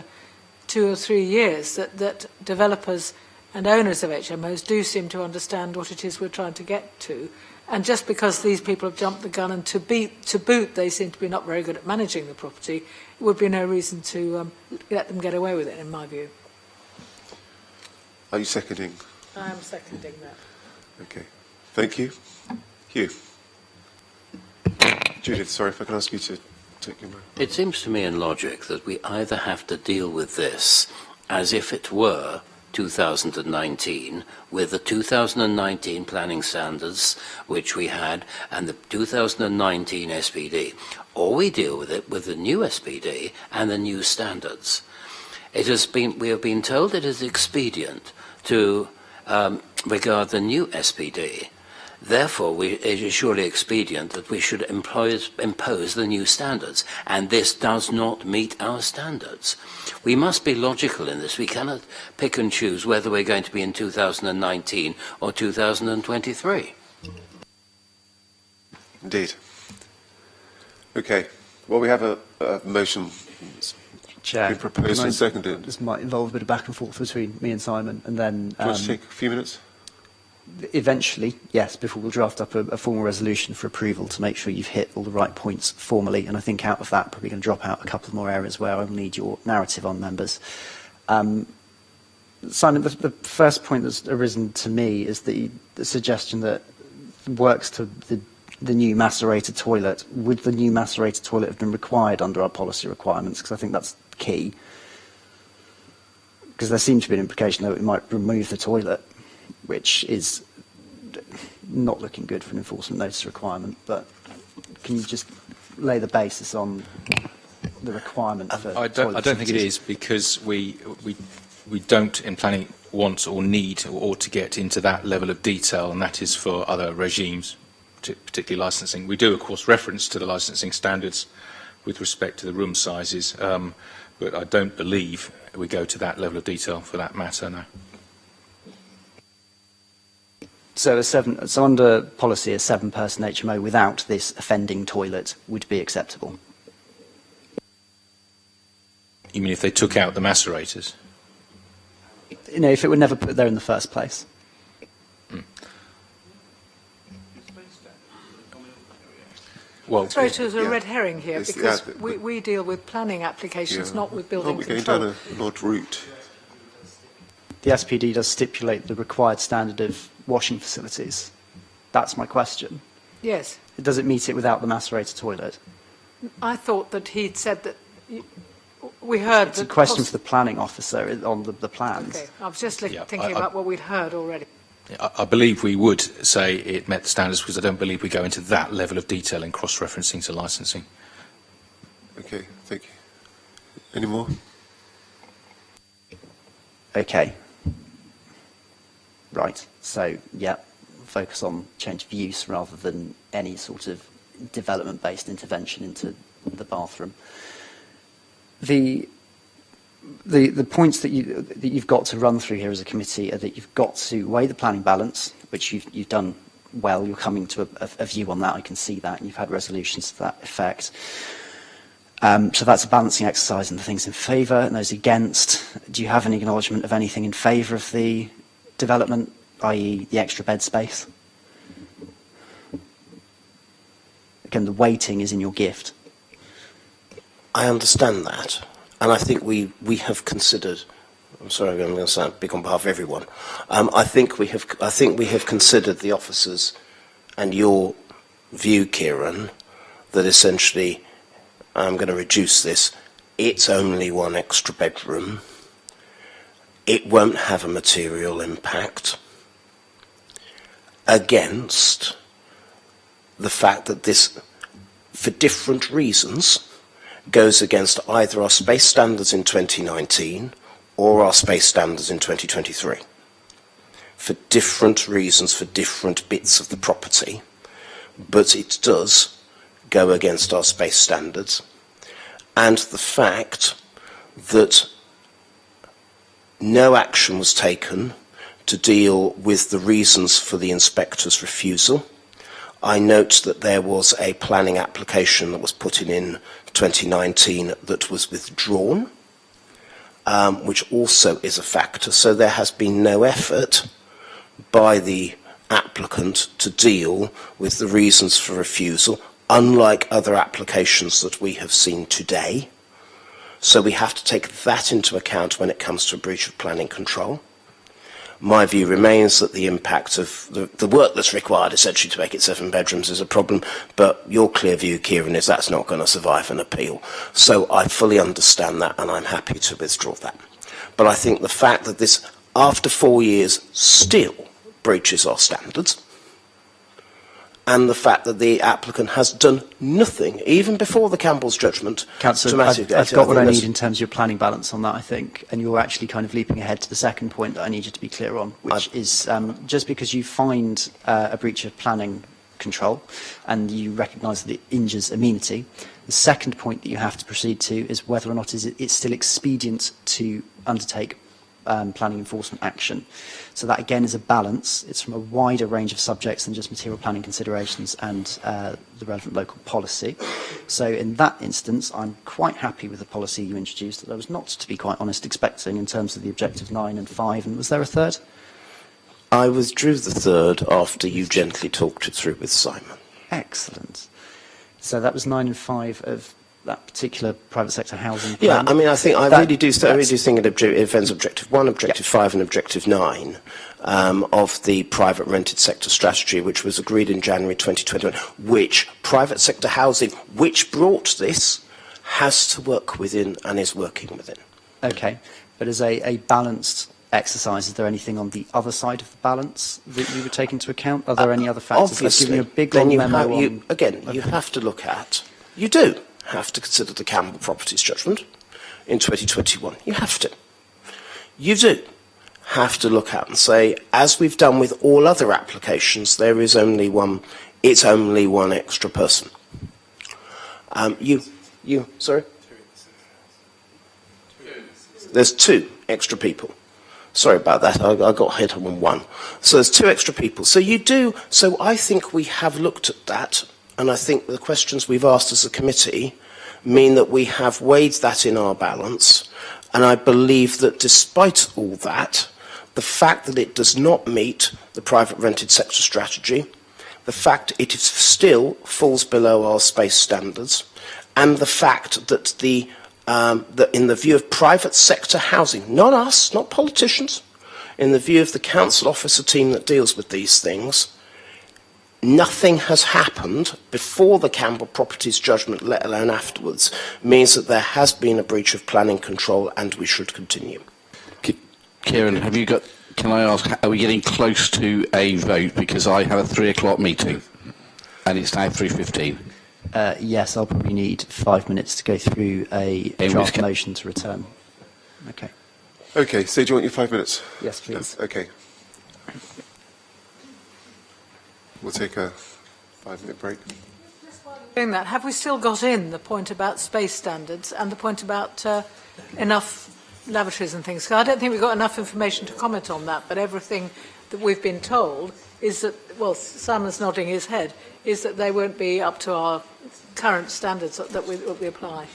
2 or 3 years that developers and owners of HMOs do seem to understand what it is we're trying to get to. And just because these people have jumped the gun and to boot they seem to be not very good at managing the property, it would be no reason to let them get away with it, in my view. Are you seconding? I am seconding that. Okay. Thank you. Hugh. Judith, sorry if I can ask you to take your mic. It seems to me in logic that we either have to deal with this as if it were 2019, with the 2019 planning standards which we had and the 2019 SPD, or we deal with it with the new SPD and the new standards. We have been told it is expedient to regard the new SPD. Therefore, it is surely expedient that we should impose the new standards, and this does not meet our standards. We must be logical in this. We cannot pick and choose whether we're going to be in 2019 or 2023. Indeed. Okay. Well, we have a motion Chair, been proposed and seconded. This might involve a bit of back and forth between me and Simon, and then Do you want to take a few minutes? eventually, yes, before we'll draft up a formal resolution for approval to make sure you've hit all the right points formally. And I think out of that, probably going to drop out a couple more areas where I'll need your narrative on, members. Simon, the first point that's arisen to me is the suggestion that works to the new macerator toilet. Would the new macerator toilet have been required under our policy requirements? Because I think that's key. Because there seems to be an implication that we might remove the toilet, which is not looking good for an enforcement notice requirement. But can you just lay the basis on the requirement for I don't think it is, because we don't in planning want or need or ought to get into that level of detail, and that is for other regimes, particularly licensing. We do, of course, reference to the licensing standards with respect to the room sizes, but I don't believe we go to that level of detail for that matter now. So under policy, a 7-person HMO without this offending toilet would be acceptable? You mean if they took out the macerators? You know, if it were never put there in the first place. Well, Sorry, there's a red herring here, Yes, because yeah, we deal with planning applications, not with building Aren't we going control. down an odd route? The SPD does stipulate the required standard of washing facilities. That's my question. Yes. Does it meet it without the macerator toilet? I thought that he'd said that we heard It's a that question for the planning officer on the plans. Okay, I was just thinking I- about what we'd heard already. I believe we would say it met the standards, because I don't believe we go into that level of detail in cross-referencing to licensing. Okay, thank you. Any more? Okay. Right. So, yeah, focus on change of use rather than any sort of development-based intervention into the bathroom. The points that you've got to run through here as a committee are that you've got to weigh the planning balance, which you've done well. You're coming to a view on that. I can see that, and you've had resolutions to that effect. So that's a balancing exercise, and the things in favour and those against. Do you have any acknowledgement of anything in favour of the development, i.e. the extra bed space? Again, the weighting is in your gift. I understand that, and I think we have considered. I'm sorry, I'm going to sound big on behalf of everyone. I think we have considered the officers and your view, Kieran, that essentially I'm going to reduce this. It's only one extra bedroom. It won't have a material impact against the fact that this, for different reasons, goes against either our space standards in 2019 or our space standards in 2023. For different reasons, for different bits of the property, but it does go against our space standards. And the fact that no action was taken to deal with the reasons for the inspector's refusal. I note that there was a planning application that was put in 2019 that was withdrawn, which also is a factor. So there has been no effort by the applicant to deal with the reasons for refusal, unlike other applications that we have seen today. So we have to take that into account when it comes to a breach of planning control. My view remains that the impact of the work that's required essentially to make it 7 bedrooms is a problem, but your clear view, Kieran, is that's not going to survive an appeal. So I fully understand that, and I'm happy to withdraw that. But I think the fact that this, after 4 years, still breaches our standards, and the fact that the applicant has done nothing, even before the Campbell's judgment, to Councillor, mitigate. I've got what I think need in terms of your planning balance on that, I think, and you're actually kind of leaping ahead to the second point that I need you to be clear on, which is just because you find a breach of planning control and you recognise that it injures amenity, the second point that you have to proceed to is whether or not it's still expedient to undertake planning enforcement action. So that again is a balance. It's from a wider range of subjects than just material planning considerations and the relevant local policy. So in that instance, I'm quite happy with the policy you introduced that I was not, to be quite honest, expecting in terms of the objective 9 and 5. And was there a third? I withdrew the third after you gently talked it through with Simon. Excellent. So that was 9 and 5 of that particular private sector housing Yeah, plan. I mean, I really do think it offends Objective 1, Objective 5 and Objective 9 of the private rented sector strategy, which was agreed in January 2021, which private sector housing, which brought this, has to work within and is working within. Okay, but as a balanced exercise, is there anything on the other side of the balance that you would take into account? Are there any other factors? Obviously, I've given you a big then long you memo have, on... you have to look at, you do have to consider the Campbell Properties judgment in 2021. You have to. You do have to look at and say, as we've done with all other applications, there is only one, it's only one extra person. Sorry? There's 2 extra people. Sorry about that, I got hit on 1. So there's 2 extra people. So I think we have looked at that, and I think the questions we've asked as a committee mean that we have weighed that in our balance, and I believe that despite all that, the fact that it does not meet the private rented sector strategy, the fact it is still falls below our space standards, and the fact that that in the view of private sector housing, not us, not politicians, in the view of the council officer team that deals with these things, nothing has happened before the Campbell Properties judgment, let alone afterwards, means that there has been a breach of planning control and we should continue. Kieran, can I ask, are we getting close to a vote? Because I have a 3 o'clock meeting and it's now 3:15. Yes, I'll probably need 5 minutes to go through a draft motion to return. Okay. Okay, so do you want your 5 minutes? Yes, please. Okay. We'll take a 5-minute break. Doing that, have we still got in the point about space standards and the point about enough lavatories and things? 'Cause I don't think we've got enough information to comment on that, but everything that we've been told is that, well, Simon's nodding his head, is that they won't be up to our current standards that we apply.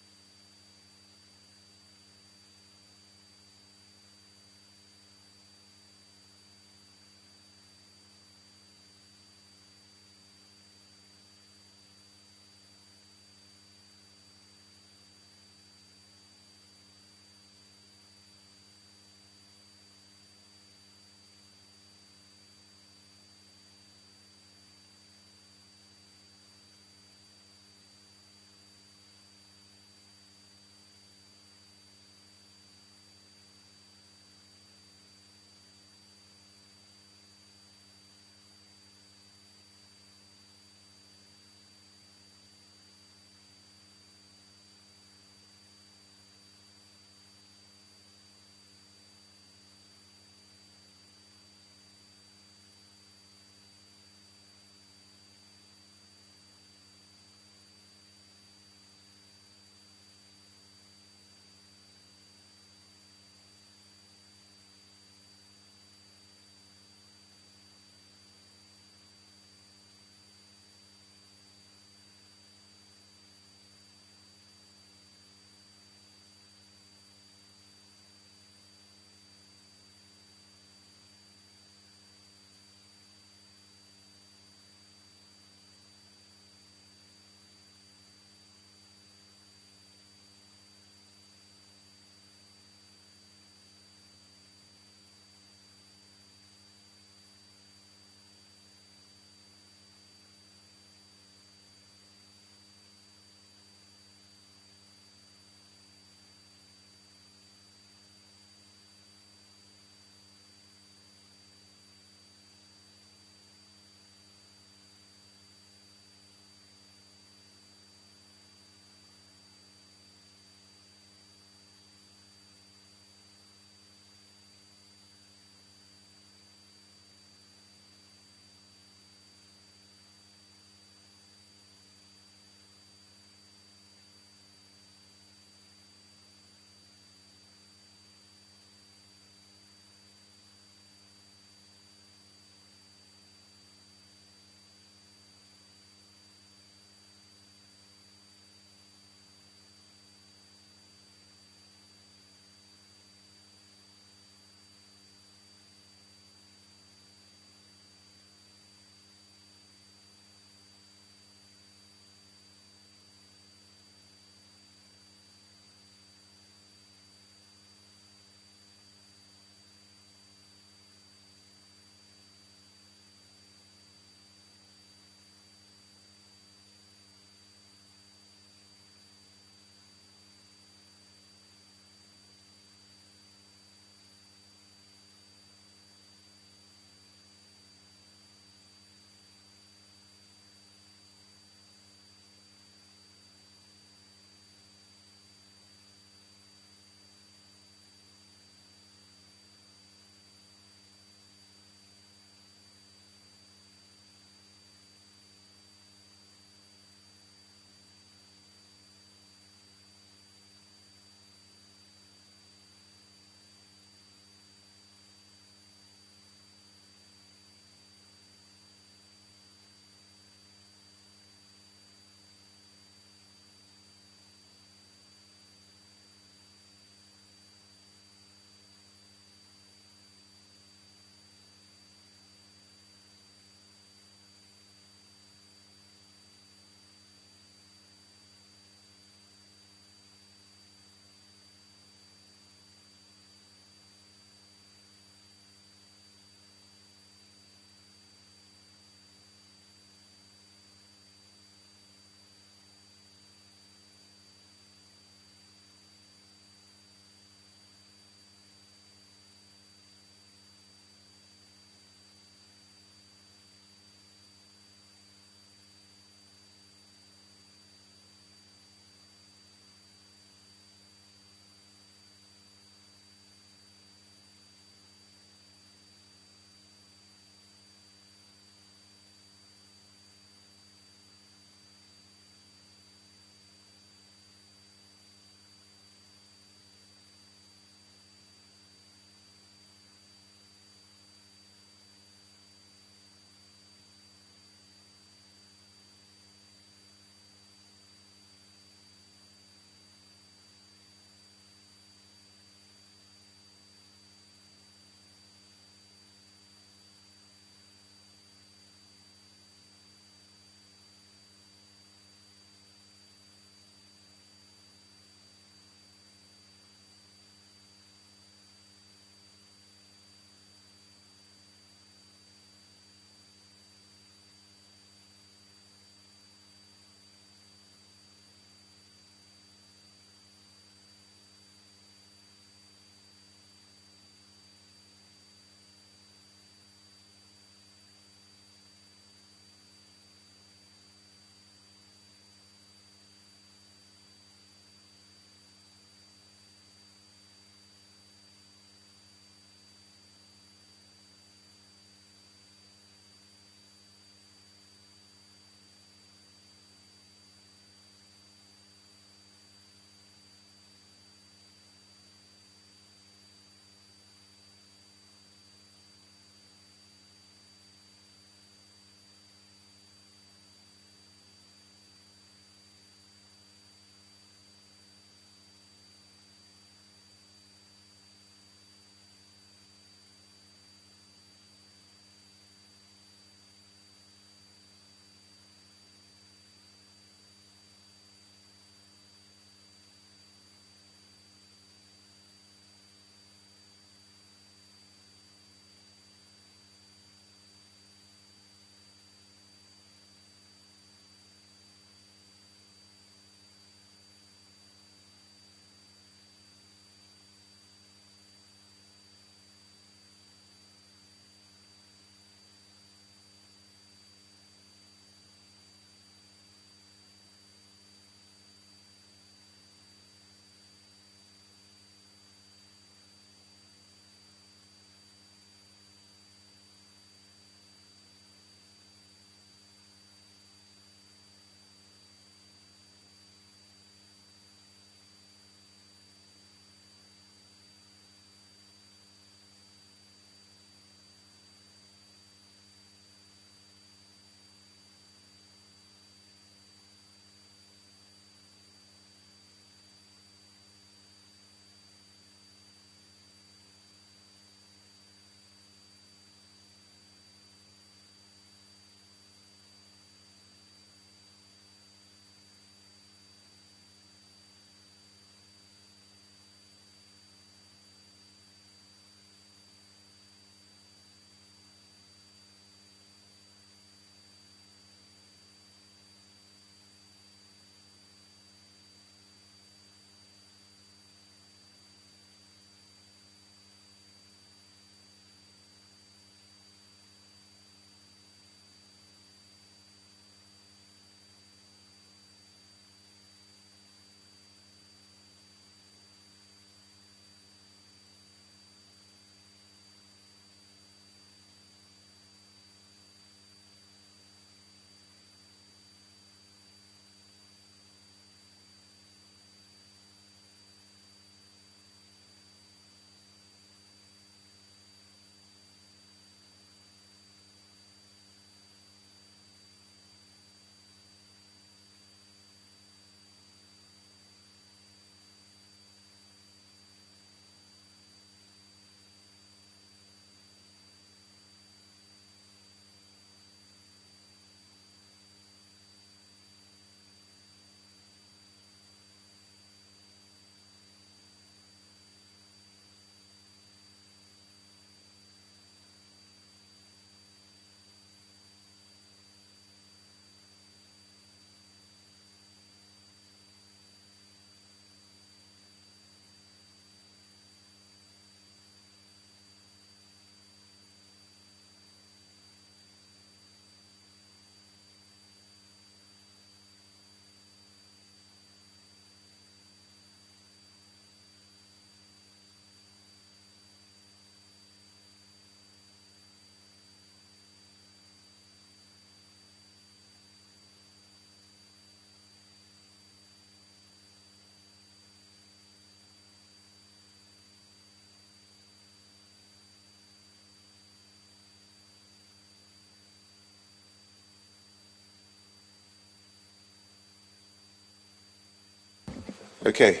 Okay.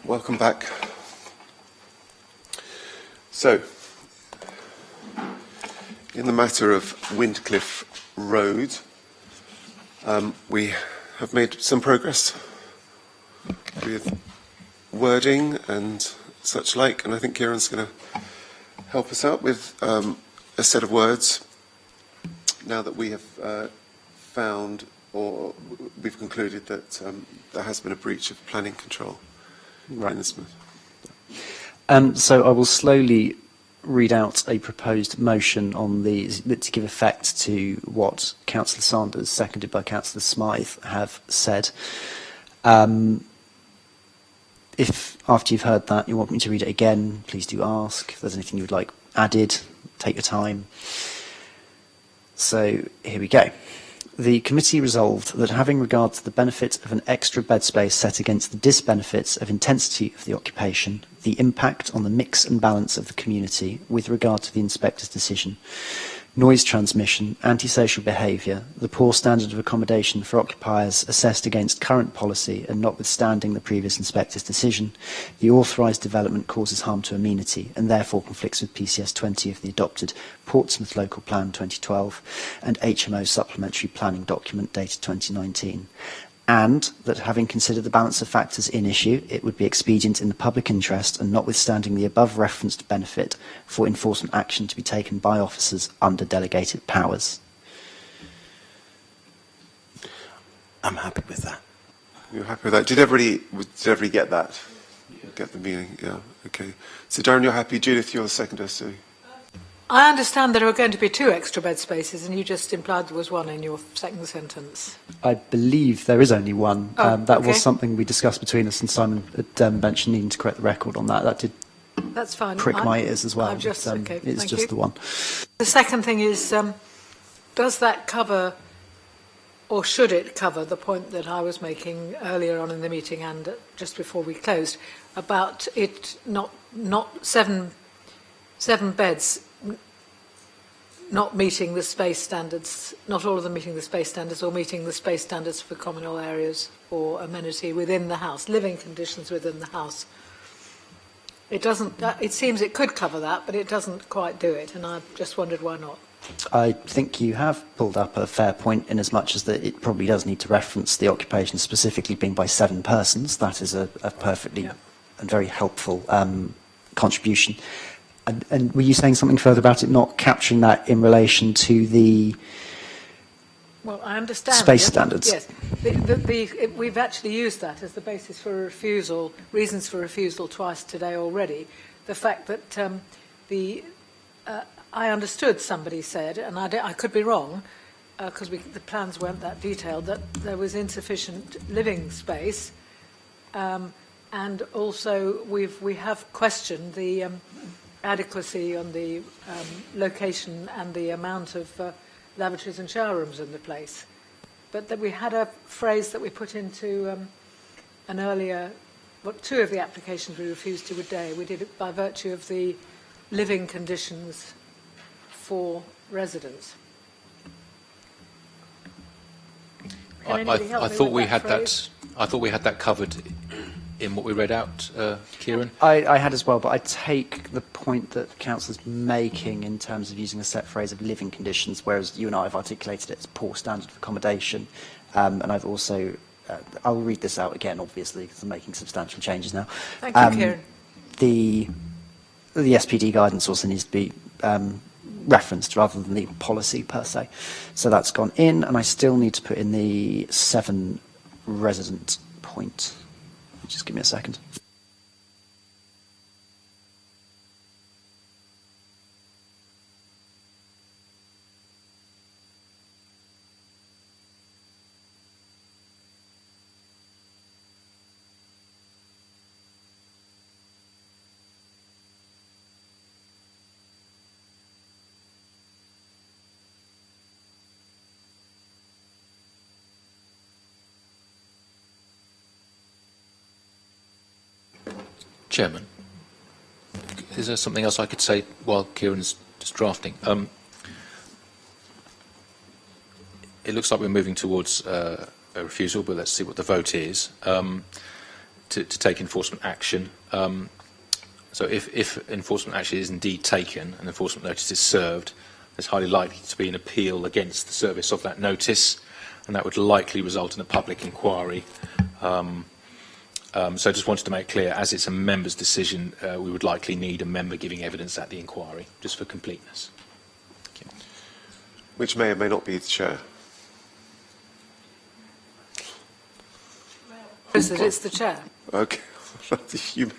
Welcome back. So, in the matter of Windcliffe Road, we have made some progress with wording and such like, and I think Kieran's going to help us out with a set of words now that we have found, or we've concluded that there has been a breach of planning control. Right. In this matter. So I will slowly read out a proposed motion on the to give effect to what Councillor Sanders, seconded by Councillor Smythe, have said. If after you've heard that you want me to read it again, please do ask. If there's anything you would like added, take your time. So here we go. The committee resolved that having regard to the benefit of an extra bed space set against the disbenefits of intensity of the occupation, the impact on the mix and balance of the community with regard to the inspector's decision, noise transmission, antisocial behaviour, the poor standard of accommodation for occupiers assessed against current policy and notwithstanding the previous inspector's decision, the authorised development causes harm to amenity and therefore conflicts with PCS 20 of the adopted Portsmouth Local Plan 2012 and HMO Supplementary Planning Document dated 2019. And that having considered the balance of factors in issue, it would be expedient in the public interest and notwithstanding the above referenced benefit for enforcement action to be taken by officers under delegated powers. I'm happy with that. You're happy with that? Did everybody get that? Get the meaning? Yeah. Okay. So Darren, you're happy. Judith, you're the seconder. So I understand there are going to be 2 extra bed spaces, and you just implied there was 1 in your second sentence. I believe there is only one. That okay. was something we discussed between us, and Simon had mentioned needing to correct the record on that. That did That's fine. prick my ears as well. I'm just, but, okay, it's thank just you. the one. The second thing is, does that cover, or should it cover, the point that I was making earlier on in the meeting and just before we closed, about it not 7 beds not meeting the space standards, not all of them meeting the space standards, or meeting the space standards for communal areas or amenity within the house, living conditions within the house. It doesn't, it seems it could cover that, but it doesn't quite do it, and I just wondered why not. I think you have pulled up a fair point in as much as that it probably does need to reference the occupation specifically being by 7 persons. That is a perfectly and very helpful contribution. And were you saying something further about it not capturing that in relation to the Well, I understand space standards? Yes, we've actually used that as the basis for refusal, reasons for refusal twice today already. The fact that I understood somebody said, and I could be wrong, because the plans weren't that detailed, that there was insufficient living space, and also we have questioned the adequacy on the location and the amount of lavatories and shower rooms in the place. But that we had a phrase that we put into an earlier, 2 of the applications we refused today. We did it by virtue of the living conditions for residents. I thought we had that. I thought we had that covered in what we read out, Kieran. I had as well, but I take the point that Councillor's making in terms of using a set phrase of living conditions, whereas you and I have articulated it as poor standard of accommodation. And I've also, I'll read this out again, obviously, because I'm making substantial changes now. Thank you, Kieran. The SPD guidance also needs to be referenced rather than the policy per se. So that's gone in, and I still need to put in the 7 resident point. Just give me a second. Chairman, is there something else I could say while Kieran's just drafting? It looks like we're moving towards a refusal, but let's see what the vote is, to take enforcement action. So if enforcement action is indeed taken and enforcement notice is served, there's highly likely to be an appeal against the service of that notice, and that would likely result in a public inquiry. So I just wanted to make clear, as it's a member's decision, we would likely need a member giving evidence at the inquiry, just for completeness. Thank you. Which may or may not be the chair. Is that it's the chair? Okay. You-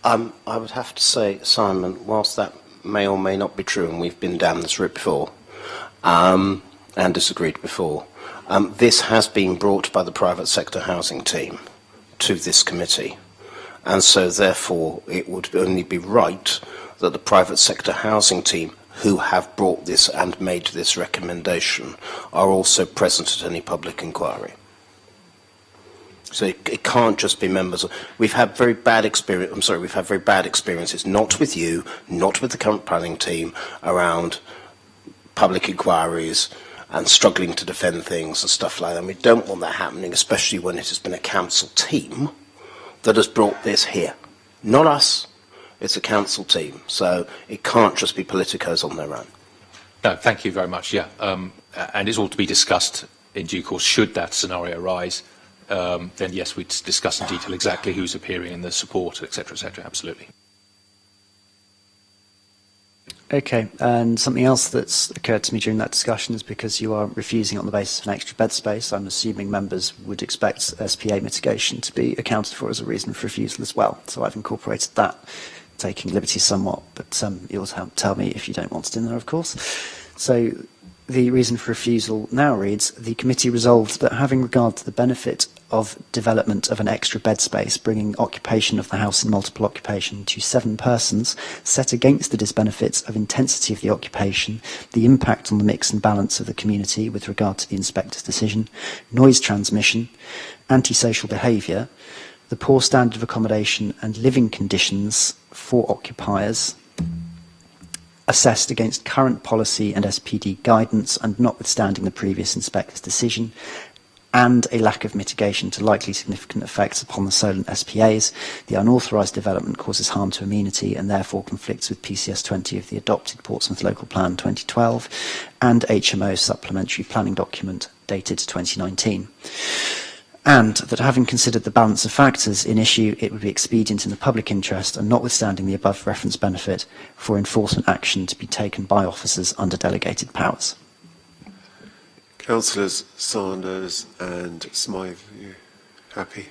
I would have to say, Simon, whilst that may or may not be true, and we've been down this route before, and disagreed before, this has been brought by the private sector housing team to this committee, and so therefore it would only be right that the private sector housing team who have brought this and made this recommendation are also present at any public inquiry. So it can't just be members. We've had very bad experience. I'm sorry, we've had very bad experiences, not with you, not with the current planning team, around public inquiries and struggling to defend things and stuff like that. And we don't want that happening, especially when it has been a council team that has brought this here. Not us. It's a council team. So it can't just be politicos on their own. No, thank you very much. Yeah, and it's all to be discussed in due course. Should that scenario arise, then yes, we'd discuss in detail exactly who's appearing and the support, etc., etc. Absolutely. Okay, and something else that's occurred to me during that discussion is because you are refusing on the basis of an extra bed space, I'm assuming members would expect SPA mitigation to be accounted for as a reason for refusal as well. So I've incorporated that, taking liberties somewhat, but you'll tell me if you don't want it in there, of course. So the reason for refusal now reads, the committee resolved that having regard to the benefit of development of an extra bed space, bringing occupation of the house in multiple occupation to 7 persons, set against the disbenefits of intensity of the occupation, the impact on the mix and balance of the community with regard to the inspector's decision, noise transmission, antisocial behaviour, the poor standard of accommodation and living conditions for occupiers, assessed against current policy and SPD guidance and notwithstanding the previous inspector's decision, and a lack of mitigation to likely significant effects upon the Solent SPAs, the unauthorised development causes harm to amenity and therefore conflicts with PCS 20 of the adopted Portsmouth Local Plan 2012 and HMO supplementary planning document dated 2019. And that having considered the balance of factors in issue, it would be expedient in the public interest and notwithstanding the above referenced benefit for enforcement action to be taken by officers under delegated powers. Councillors Sanders and Smythe, are you happy?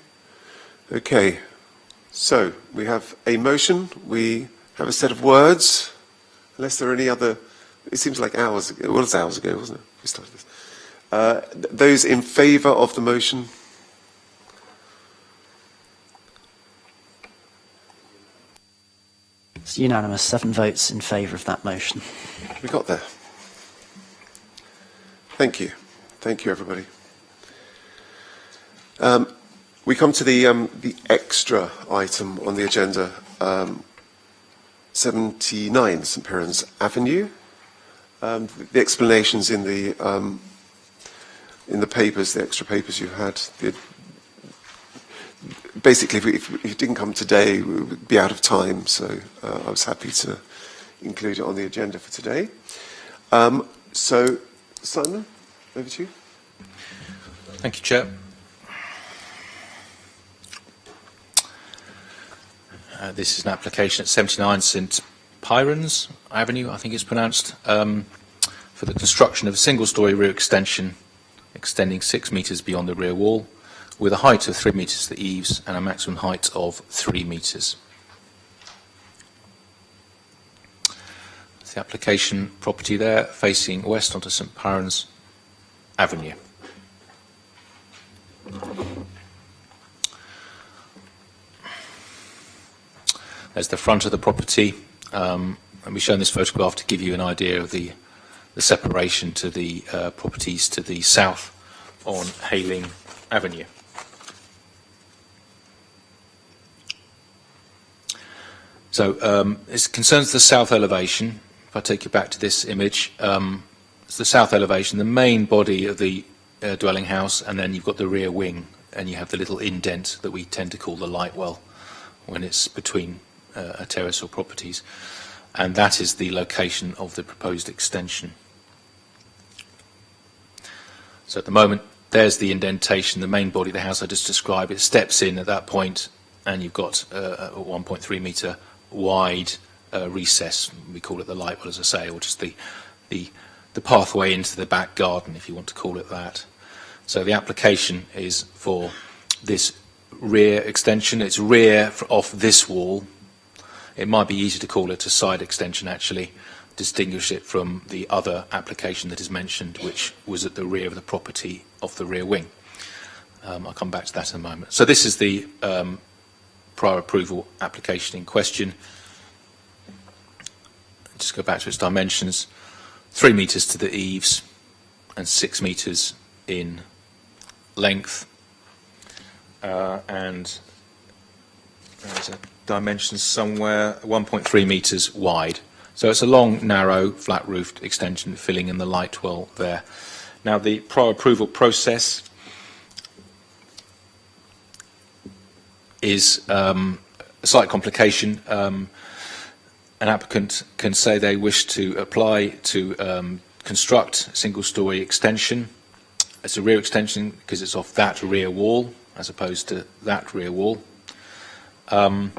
Okay, so we have a motion, we have a set of words, unless there are any other, it seems like hours ago, well, it was hours ago, wasn't it? We started this. Those in favour of the motion? It's unanimous, 7 votes in favour of that motion. We got there. Thank you. Thank you, everybody. We come to the extra item on the agenda, 79 St Piran's Avenue. The explanations in the papers, the extra papers you had. Basically, if it didn't come today, we would be out of time. So I was happy to include it on the agenda for today. So, Simon, over to you. Thank you, Chair. This is an application at 79 St Piran's Avenue, I think it's pronounced, for the construction of a single-storey rear extension extending 6 metres beyond the rear wall, with a height of 3 metres to the eaves and a maximum height of 3 metres. The application property there, facing west onto St Piran's Avenue. There's the front of the property, and we've shown this photograph to give you an idea of the separation to the properties to the south on Hayling Avenue. So, as concerns the south elevation, if I take you back to this image, it's the south elevation, the main body of the dwelling house, and then you've got the rear wing, and you have the little indent that we tend to call the light well when it's between a terrace or properties. And that is the location of the proposed extension. So at the moment, there's the indentation, the main body of the house I just described. It steps in at that point, and you've got a 1.3 metre wide recess. We call it the light well, as I say, or just the pathway into the back garden, if you want to call it that. So the application is for this rear extension. It's rear off this wall. It might be easy to call it a side extension, actually, distinguish it from the other application that is mentioned, which was at the rear of the property off the rear wing. I'll come back to that in a moment. So this is the prior approval application in question. Just go back to its dimensions. 3 metres to the eaves and 6 metres in length. And there's a dimension somewhere, 1.3 metres wide. So it's a long, narrow, flat-roofed extension filling in the light well there. Now, the prior approval process is a slight complication. An applicant can say they wish to apply to construct a single-storey extension. It's a rear extension because it's off that rear wall as opposed to that rear wall. And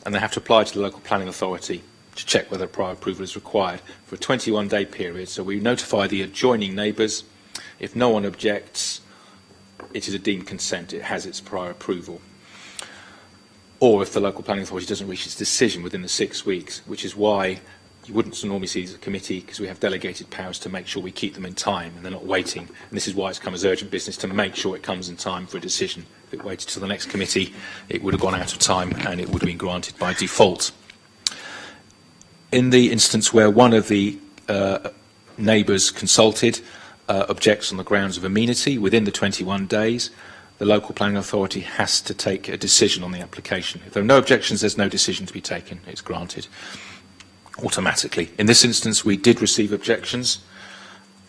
they have to apply to the local planning authority to check whether prior approval is required for a 21-day period. So we notify the adjoining neighbours. If no one objects, it is a deemed consent. It has its prior approval. Or if the local planning authority doesn't reach its decision within the 6 weeks, which is why you wouldn't normally see as a committee, because we have delegated powers to make sure we keep them in time and they're not waiting. And this is why it's come as urgent business to make sure it comes in time for a decision. If it waited till the next committee, it would have gone out of time and it would have been granted by default. In the instance where one of the neighbours consulted objects on the grounds of amenity within the 21 days, the local planning authority has to take a decision on the application. If there are no objections, there's no decision to be taken. It's granted automatically. In this instance, we did receive objections,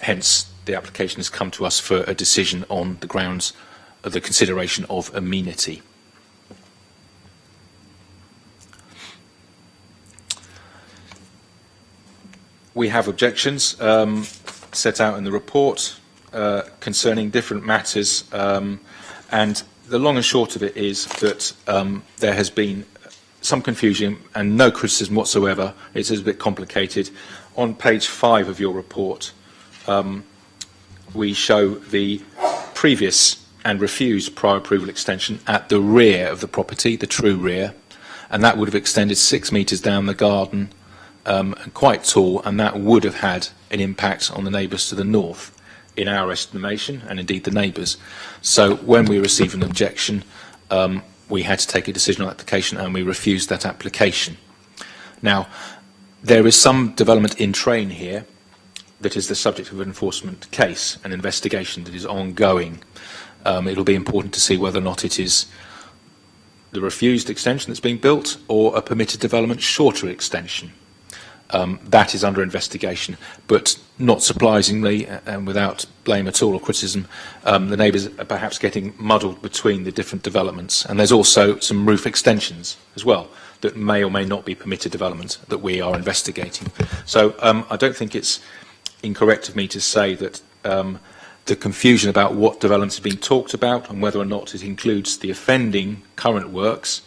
hence the application has come to us for a decision on the grounds of the consideration of amenity. We have objections set out in the report concerning different matters, and the long and short of it is that there has been some confusion and no criticism whatsoever. It is a bit complicated. On page 5 of your report, we show the previous and refused prior approval extension at the rear of the property, the true rear, and that would have extended 6 metres down the garden, quite tall, and that would have had an impact on the neighbours to the north, in our estimation, and indeed the neighbours. So when we received an objection, we had to take a decision on application and we refused that application. Now, there is some development in train here that is the subject of an enforcement case, an investigation that is ongoing. It'll be important to see whether or not it is the refused extension that's being built or a permitted development shorter extension. That is under investigation, but not surprisingly, and without blame at all or criticism, the neighbours are perhaps getting muddled between the different developments. And there's also some roof extensions as well that may or may not be permitted development that we are investigating. So I don't think it's incorrect of me to say that the confusion about what developments are being talked about and whether or not it includes the offending current works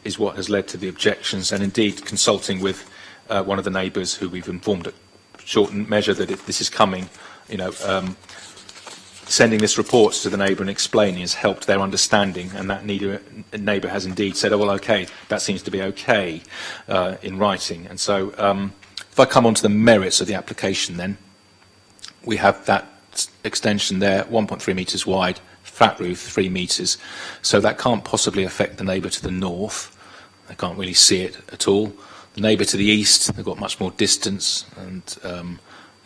is what has led to the objections, and indeed consulting with one of the neighbours who we've informed at short measure that this is coming, sending this report to the neighbour and explaining has helped their understanding, and that neighbour has indeed said, oh, well, okay, that seems to be okay in writing. And so if I come on to the merits of the application then, we have that extension there, 1.3 metres wide, flat roof, 3 metres, so that can't possibly affect the neighbour to the north. They can't really see it at all. The neighbour to the east, they've got much more distance and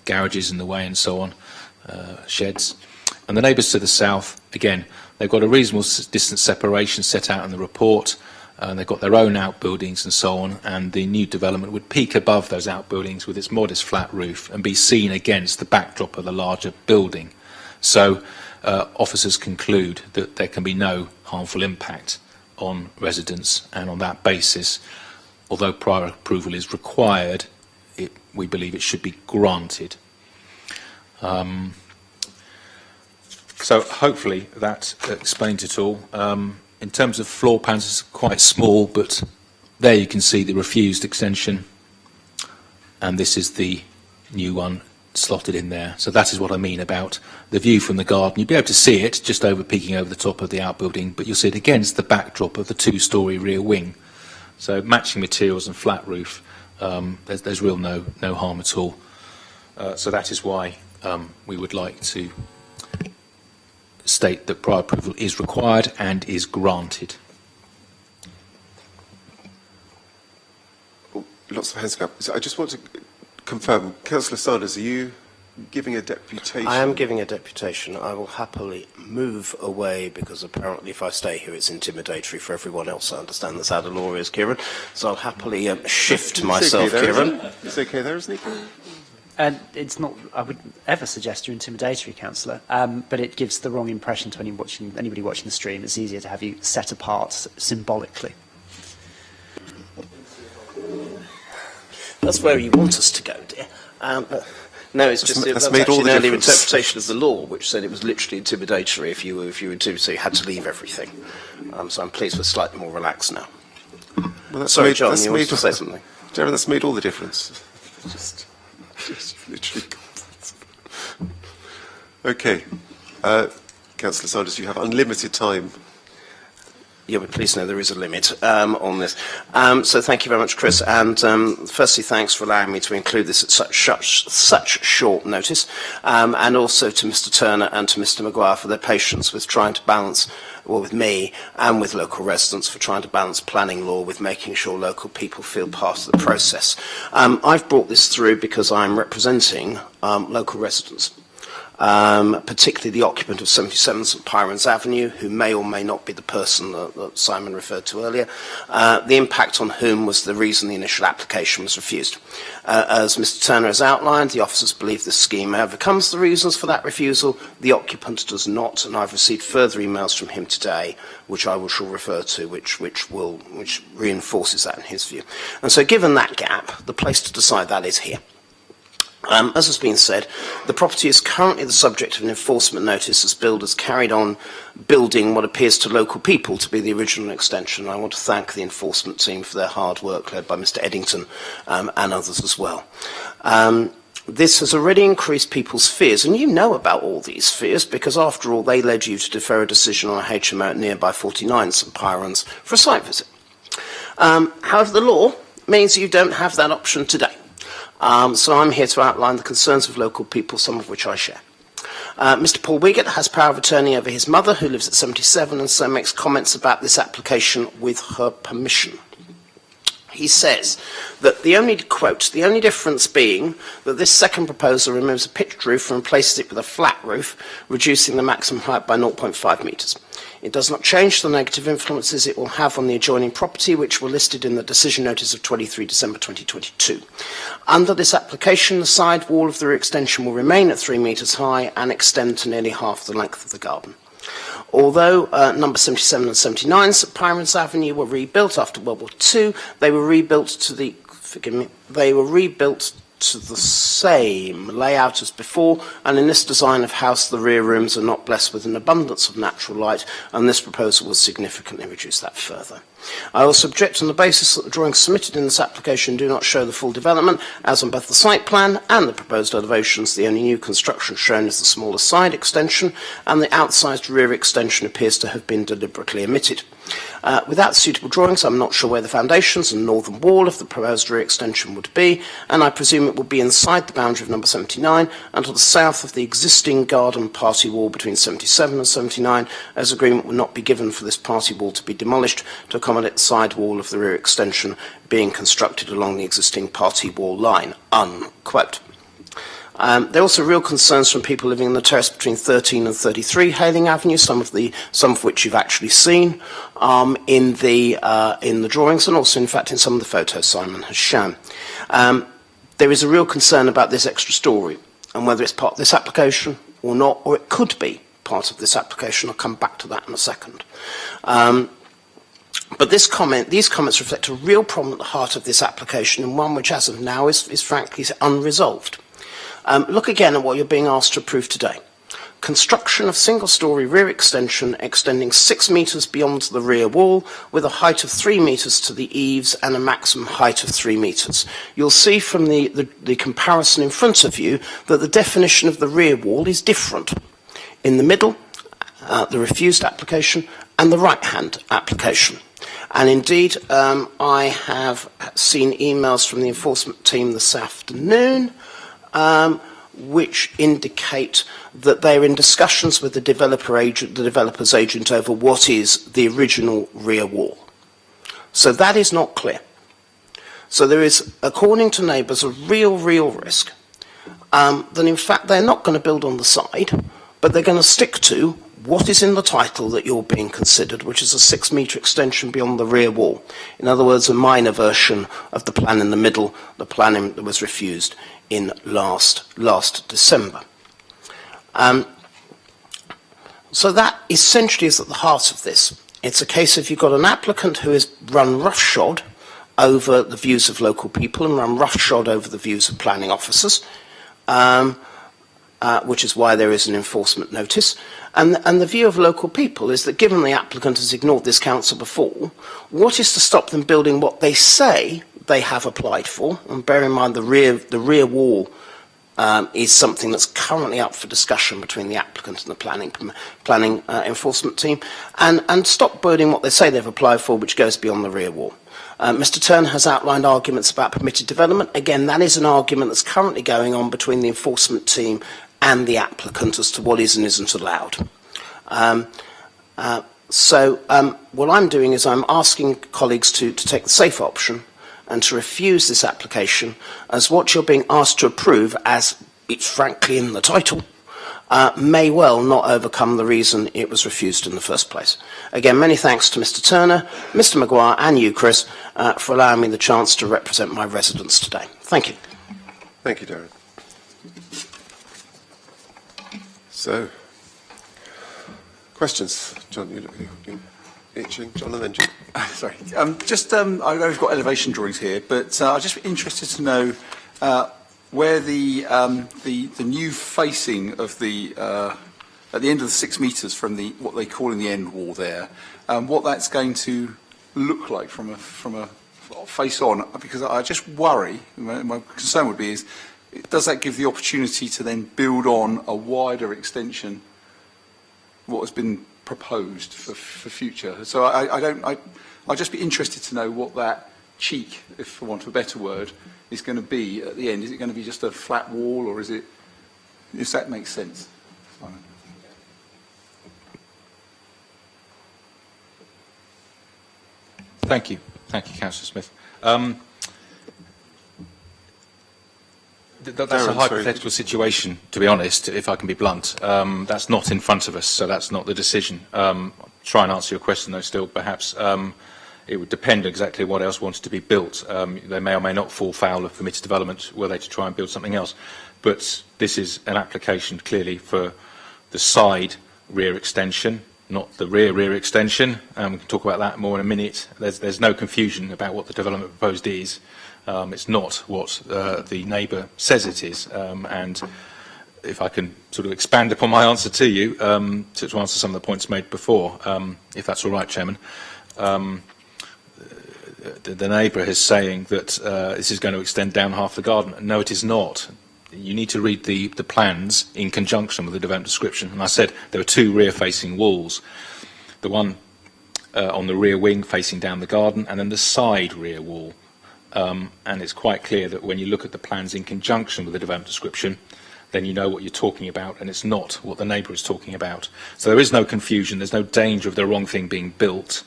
garages in the way and so on, sheds. And the neighbours to the south, again, they've got a reasonable distance separation set out in the report. and they've got their own outbuildings and so on, and the new development would peak above those outbuildings with its modest flat roof and be seen against the backdrop of the larger building. So officers conclude that there can be no harmful impact on residents, and on that basis, although prior approval is required, we believe it should be granted. So hopefully that explains it all. In terms of floor plans, it's quite small, but there you can see the refused extension, and this is the new one slotted in there. So that is what I mean about the view from the garden. You'll be able to see it just peeking over the top of the outbuilding, but you'll see it against the backdrop of the two-storey rear wing. So matching materials and flat roof, there's real no harm at all. So that is why we would like to state that prior approval is required and is granted. Lots of hands up. So I just want to confirm, Councillor Sanders, are you giving a deputation? I am giving a deputation. I will happily move away because apparently if I stay here it's intimidatory for everyone else. I understand that's how the law is, Kieran. So I'll happily shift myself, Kieran. It's okay there, isn't it? And it's not, I wouldn't ever suggest you're intimidatory, Councillor, but it gives the wrong impression to anybody watching the stream. It's easier to have you set apart symbolically. That's where you want us to go, dear. No, it's just that's made all the earlier difference. interpretation of the law, which said it was literally intimidatory if you were to, so you had to leave everything. So I'm pleased we're slightly more relaxed now. Well, that's Sorry, made, John, that's you made, wanted to say something? Darren, that's made all the difference. Just literally. Okay. Councillor Sanders, you have unlimited time. Yeah, but please know there is a limit on this. So thank you very much, Chris. And firstly, thanks for allowing me to include this at such short notice. And also to Mr Turner and to Mr Maguire for their patience with trying to balance, well, with me and with local residents for trying to balance planning law with making sure local people feel part of the process. I've brought this through because I'm representing local residents. Particularly the occupant of 77 St Pyrons Avenue, who may or may not be the person that Simon referred to earlier, the impact on whom was the reason the initial application was refused. As Mr Turner has outlined, the officers believe this scheme overcomes the reasons for that refusal. The occupant does not, and I've received further emails from him today, which I shall refer to, which reinforces that in his view. And so given that gap, the place to decide that is here. As has been said, the property is currently the subject of an enforcement notice as builders carried on building what appears to local people to be the original extension. I want to thank the enforcement team for their hard work, led by Mr Eddington and others as well. This has already increased people's fears, and you know about all these fears because, after all, they led you to defer a decision on a HMO at nearby 49 St Pyrons for a site visit. However, the law means you don't have that option today. So I'm here to outline the concerns of local people, some of which I share. Mr Paul Wiggett has power of attorney over his mother, who lives at 77, and so makes comments about this application with her permission. He says that the only difference being that this second proposal removes a pitched roof and replaces it with a flat roof, reducing the maximum height by 0.5 metres. It does not change the negative influences it will have on the adjoining property, which were listed in the decision notice of 23 December 2022. Under this application, the side wall of the rear extension will remain at 3 metres high and extend to nearly half the length of the garden. Although number 77 and 79 St Pyrons Avenue were rebuilt after World War II, they were rebuilt to the same layout as before, and in this design of house the rear rooms are not blessed with an abundance of natural light, and this proposal will significantly reduce that further. I also object on the basis that the drawings submitted in this application do not show the full development, as on both the site plan and the proposed elevations. The only new construction shown is the smaller side extension, and the outsized rear extension appears to have been deliberately omitted. Without suitable drawings, I'm not sure where the foundations and northern wall of the proposed rear extension would be, and I presume it would be inside the boundary of number 79 and to the south of the existing garden party wall between 77 and 79, as agreement would not be given for this party wall to be demolished to accommodate the side wall of the rear extension being constructed along the existing party wall line, unquote. There are also real concerns from people living in the terrace between 13 and 33 Hayling Avenue, some of which you've actually seen in the drawings, and also, in fact, in some of the photos Simon has shown. There is a real concern about this extra story and whether it's part of this application or not, or it could be part of this application. I'll come back to that in a second. But these comments reflect a real problem at the heart of this application, and one which, as of now, is frankly unresolved. Look again at what you're being asked to approve today. Construction of single-storey rear extension extending 6 metres beyond the rear wall with a height of 3 metres to the eaves and a maximum height of 3 metres. You'll see from the comparison in front of you that the definition of the rear wall is different. In the middle, the refused application, and the right-hand application. And indeed, I have seen emails from the enforcement team this afternoon which indicate that they're in discussions with the developer's agent over what is the original rear wall. So that is not clear. So there is, according to neighbours, a real risk that in fact they're not going to build on the side, but they're going to stick to what is in the title that you're being considered, which is a 6 metre extension beyond the rear wall. In other words, a minor version of the plan in the middle, the plan that was refused in last December. So that essentially is at the heart of this. It's a case of you've got an applicant who has run roughshod over the views of local people and run roughshod over the views of planning officers, which is why there is an enforcement notice. And the view of local people is that given the applicant has ignored this council before, what is to stop them building what they say they have applied for? And bear in mind the rear wall is something that's currently up for discussion between the applicant and the planning enforcement team, and stop building what they say they've applied for, which goes beyond the rear wall. Mr. Turner has outlined arguments about permitted development. Again, that is an argument that's currently going on between the enforcement team and the applicant as to what is and isn't allowed. So what I'm doing is I'm asking colleagues to take the safe option and to refuse this application, as what you're being asked to approve, as it's frankly in the title, may well not overcome the reason it was refused in the first place. Again, many thanks to Mr. Turner, Mr. Maguire and you, Chris, for allowing me the chance to represent my residents today. Thank you. Thank you, Darren. So, questions? John, you're itching. John and then Jim. Sorry. I know we've got elevation drawings here, but I'd just be interested to know where the new facing of the at the end of the 6 metres from the what they call in the end wall there, what that's going to look like from a face on, because I just worry. My concern would be is, does that give the opportunity to then build on a wider extension, what has been proposed for future? So I'd just be interested to know what that cheek, if for want of a better word, is going to be at the end. Is it going to be just a flat wall, or is it, if that makes sense? Thank you, Councillor Smith. That's a hypothetical situation, to be honest, if I can be blunt. That's not in front of us, so that's not the decision. Try and answer your question, though, still, perhaps. It would depend exactly what else wanted to be built. They may or may not fall foul of permitted development were they to try and build something else. But this is an application, clearly, for the side rear extension, not the rear extension. We can talk about that more in a minute. There's no confusion about what the development proposed is. It's not what the neighbour says it is. And if I can sort of expand upon my answer to you, to answer some of the points made before, if that's all right, Chairman. The neighbour is saying that this is going to extend down half the garden. No, it is not. You need to read the plans in conjunction with the development description. And I said there are two rear-facing walls. The one on the rear wing facing down the garden, and then the side rear wall. And it's quite clear that when you look at the plans in conjunction with the development description, then you know what you're talking about, and it's not what the neighbour is talking about. So there is no confusion. There's no danger of the wrong thing being built.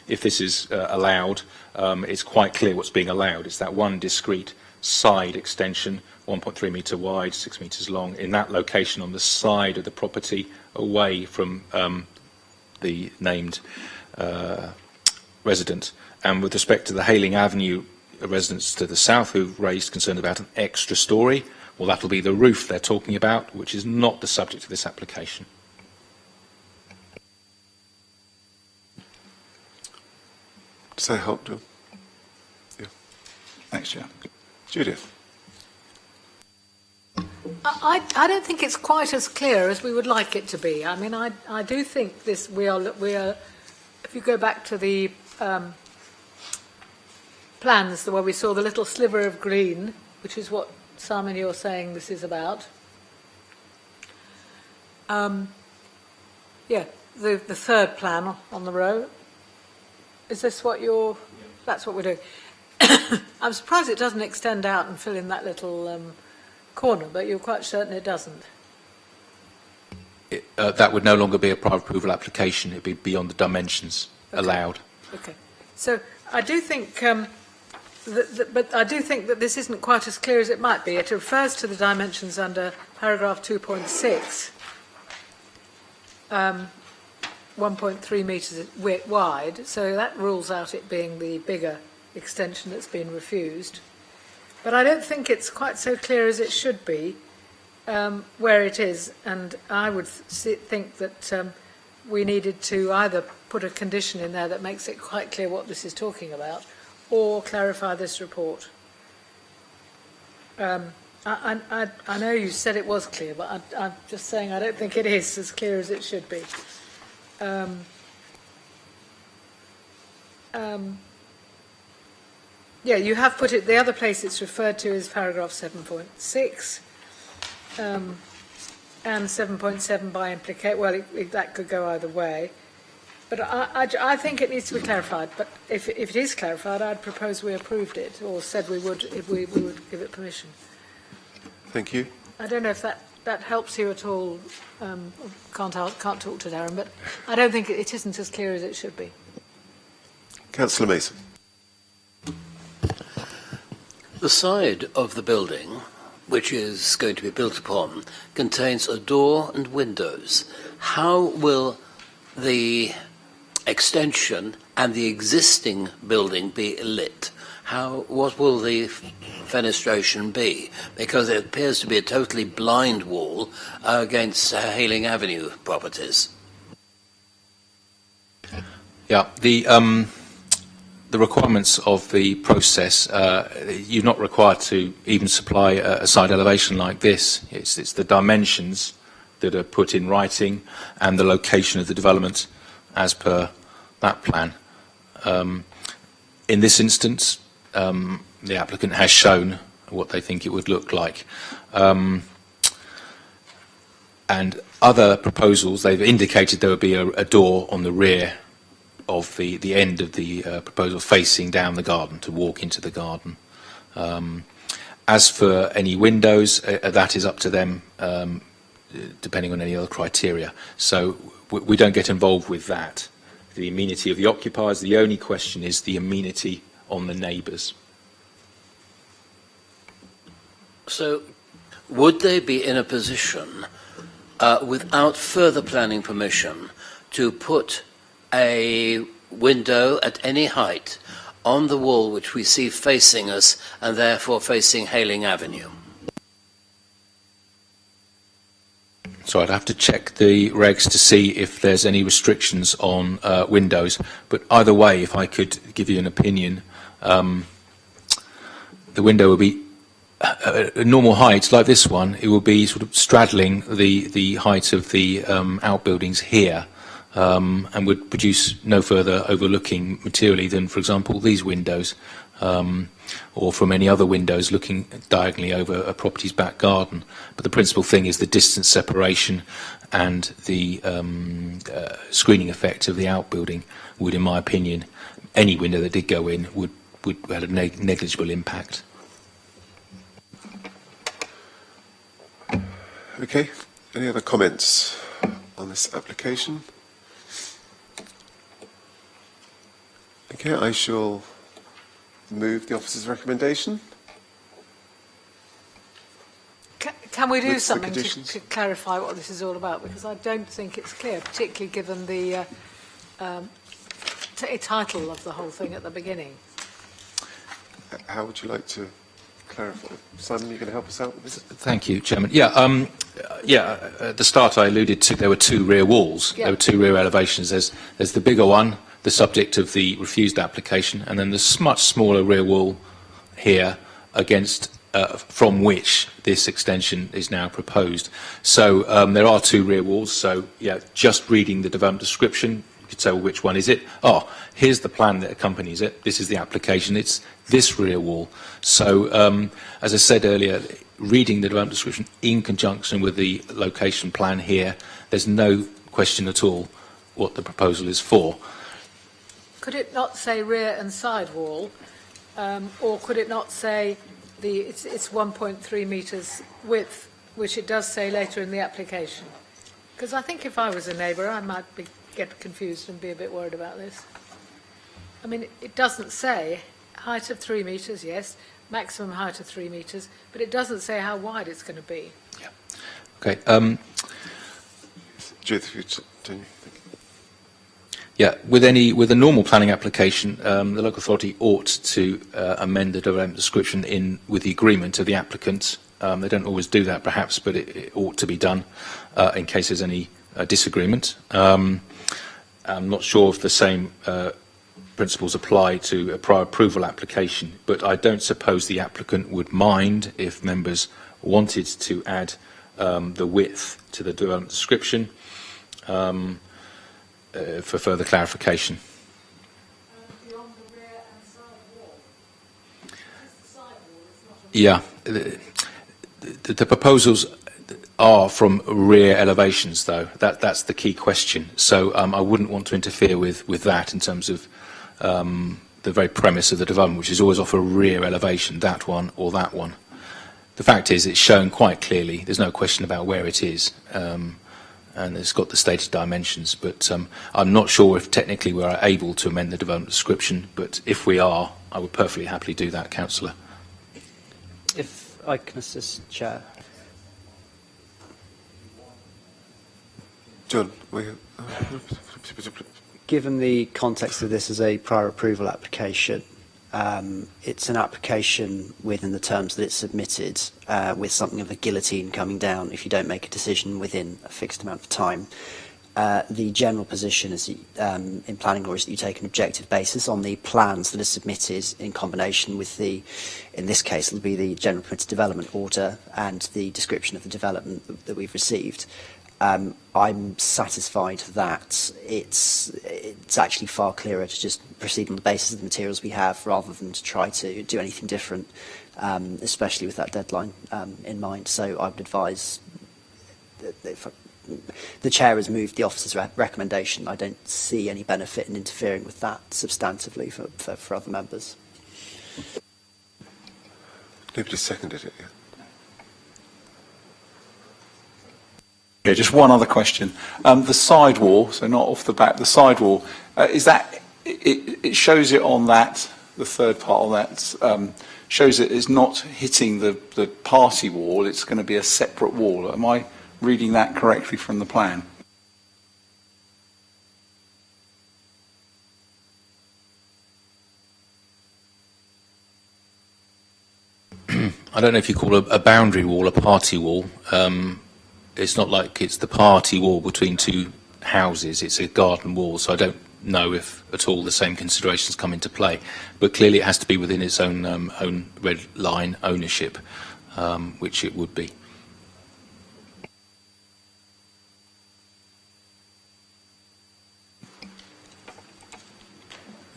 If this is allowed, it's quite clear what's being allowed. It's that one discrete side extension 1.3 metre wide, 6 metres long, in that location on the side of the property, away from the named resident. And with respect to the Hayling Avenue residents to the south who've raised concern about an extra storey, well, that'll be the roof they're talking about, which is not the subject of this application. Does that help, John? Yeah. Thanks, Chair. Judith? I don't think it's quite as clear as we would like it to be. I mean, I do think this, we are, if you go back to the plans where we saw the little sliver of green, which is what, Simon, you're saying this is about. Yeah, the third plan on the row. Is this what you're, that's what we're doing. I'm surprised it doesn't extend out and fill in that little corner, but you're quite certain it doesn't. That would no longer be a prior approval application. It would be beyond the dimensions allowed. Okay. So I do think, but I do think that this isn't quite as clear as it might be. It refers to the dimensions under paragraph 2.6, 1.3 metres wide. So that rules out it being the bigger extension that's been refused. But I don't think it's quite so clear as it should be where it is. And I would think that we needed to either put a condition in there that makes it quite clear what this is talking about, or clarify this report. I know you said it was clear, but I'm just saying I don't think it is as clear as it should be. Yeah, you have put it, the other place it's referred to is paragraph 7.6 and 7.7 by implication. Well, that could go either way. But I think it needs to be clarified. But if it is clarified, I'd propose we approved it, or said we would if we would give it permission. Thank you. I don't know if that helps you at all. Can't talk to Darren, but I don't think it isn't as clear as it should be. Councillor Mason. The side of the building, which is going to be built upon, contains a door and windows. How will the extension and the existing building be lit? What will the fenestration be? Because it appears to be a totally blind wall against Hayling Avenue properties. Yeah, the requirements of the process, you're not required to even supply a side elevation like this. It's the dimensions that are put in writing and the location of the development as per that plan. In this instance, the applicant has shown what they think it would look like. And other proposals, they've indicated there would be a door on the rear of the end of the proposal facing down the garden to walk into the garden. As for any windows, that is up to them, depending on any other criteria. So we don't get involved with that. The amenity of the occupiers, the only question is the amenity on the neighbours. So would they be in a position, without further planning permission, to put a window at any height on the wall which we see facing us and therefore facing Hayling Avenue? So I'd have to check the regs to see if there's any restrictions on windows. But either way, if I could give you an opinion, the window would be a normal height like this one. It will be sort of straddling the height of the outbuildings here. And would produce no further overlooking materially than, for example, these windows, or from any other windows looking diagonally over a property's back garden. But the principal thing is the distance separation and the screening effect of the outbuilding would, in my opinion, any window that did go in would have a negligible impact. Okay. Any other comments on this application? Okay, I shall move the officer's recommendation. Can we do with the something conditions? to clarify what this is all about? Because I don't think it's clear, particularly given the title of the whole thing at the beginning. How would you like to clarify? Simon, you going to help us out with this? Thank you, Chairman. At the start I alluded to there were two rear walls. Yeah. There were two rear elevations. There's the bigger one, the subject of the refused application, and then there's much smaller rear wall here against from which this extension is now proposed. So there are two rear walls. So just reading the development description, you could say, well, which one is it? Oh, here's the plan that accompanies it. This is the application. It's this rear wall. So as I said earlier, reading the development description in conjunction with the location plan here, there's no question at all what the proposal is for. Could it not say rear and side wall, or could it not say it's 1.3 metres width, which it does say later in the application? Because I think if I was a neighbour, I might get confused and be a bit worried about this. I mean, it doesn't say height of 3 metres, yes, maximum height of 3 metres, but it doesn't say how wide it's going to be. Okay. Judith, if you continue. With a normal planning application, the local authority ought to amend the development description in with the agreement of the applicant. They don't always do that, perhaps, but it ought to be done in case there's any disagreement. I'm not sure if the same principles apply to a prior approval application, but I don't suppose the applicant would mind if members wanted to add the width to the development description. For further clarification. Beyond the rear and side wall? It's the side wall, it's not The proposals are from rear elevations, though. That's the key question. So I wouldn't want to interfere with that in terms of the very premise of the development, which is always off a rear elevation, that one or that one. The fact is it's shown quite clearly. There's no question about where it is. And it's got the stated dimensions, but I'm not sure if technically we are able to amend the development description, but if we are, I would perfectly happily do that, Councillor. If I can assist, Chair. John, Given the context of this as a prior approval application, it's an application within the terms that it's submitted with something of a guillotine coming down if you don't make a decision within a fixed amount of time. The general position is, in planning law is that you take an objective basis on the plans that are submitted in combination with in this case, it'll be the general permitted development order and the description of the development that we've received. I'm satisfied that it's actually far clearer to just proceed on the basis of the materials we have rather than to try to do anything different, especially with that deadline in mind. So I would advise that if the Chair has moved the officer's recommendation, I don't see any benefit in interfering with that substantively for other members. Nobody seconded it yet. Okay, just one other question. The sidewall, so not off the back, the sidewall, is that, it shows it on that, the third part on that, shows it is not hitting the party wall, it's going to be a separate wall. Am I reading that correctly from the plan? I don't know if you call a boundary wall a party wall. It's not like it's the party wall between two houses, it's a garden wall, so I don't know if at all the same considerations come into play. But clearly it has to be within its own red line ownership, which it would be.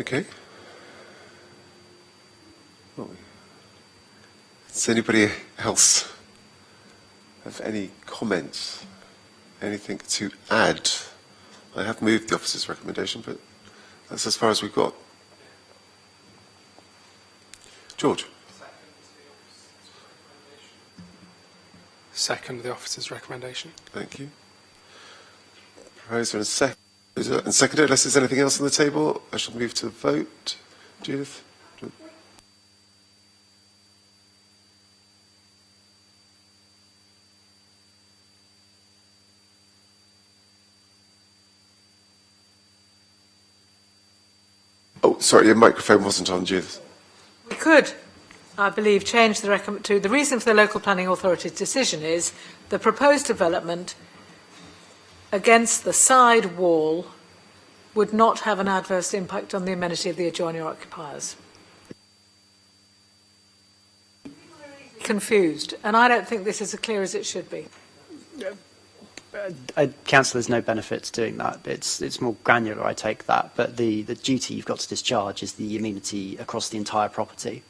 Okay. Does anybody else have any comments? Anything to add? I have moved the officer's recommendation, but that's as far as we've got. George? Second the officer's recommendation. Thank you. Proposer and seconded. Unless there's anything else on the table, I shall move to the vote. Judith? Oh, sorry, your microphone wasn't on, Judith. We could, I believe, change the reason for the local planning authority's decision is the proposed development against the side wall would not have an adverse impact on the amenity of the adjoining occupiers. Confused, and I don't think this is as clear as it should be. Council, there's no benefit to doing that. It's more granular, I take that. But the duty you've got to discharge is the amenity across the entire property.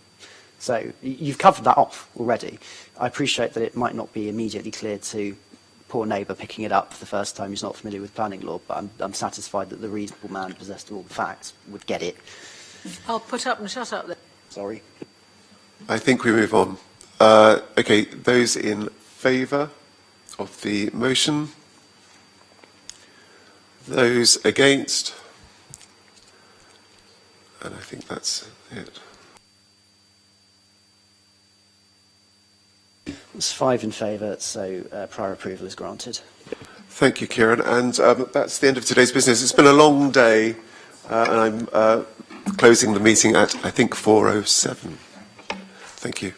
So you've covered that off already. I appreciate that it might not be immediately clear to poor neighbour picking it up for the first time who's not familiar with planning law, but I'm satisfied that the reasonable man possessed of all the facts would get it. I'll put up and shut up then. Sorry. I think we move on. Okay, those in favour of the motion? Those against? And I think that's it. It's 5 in favour, so prior approval is granted. Thank you, Kieran. And that's the end of today's business. It's been a long day, and I'm closing the meeting at, I think, 4:07. Thank you.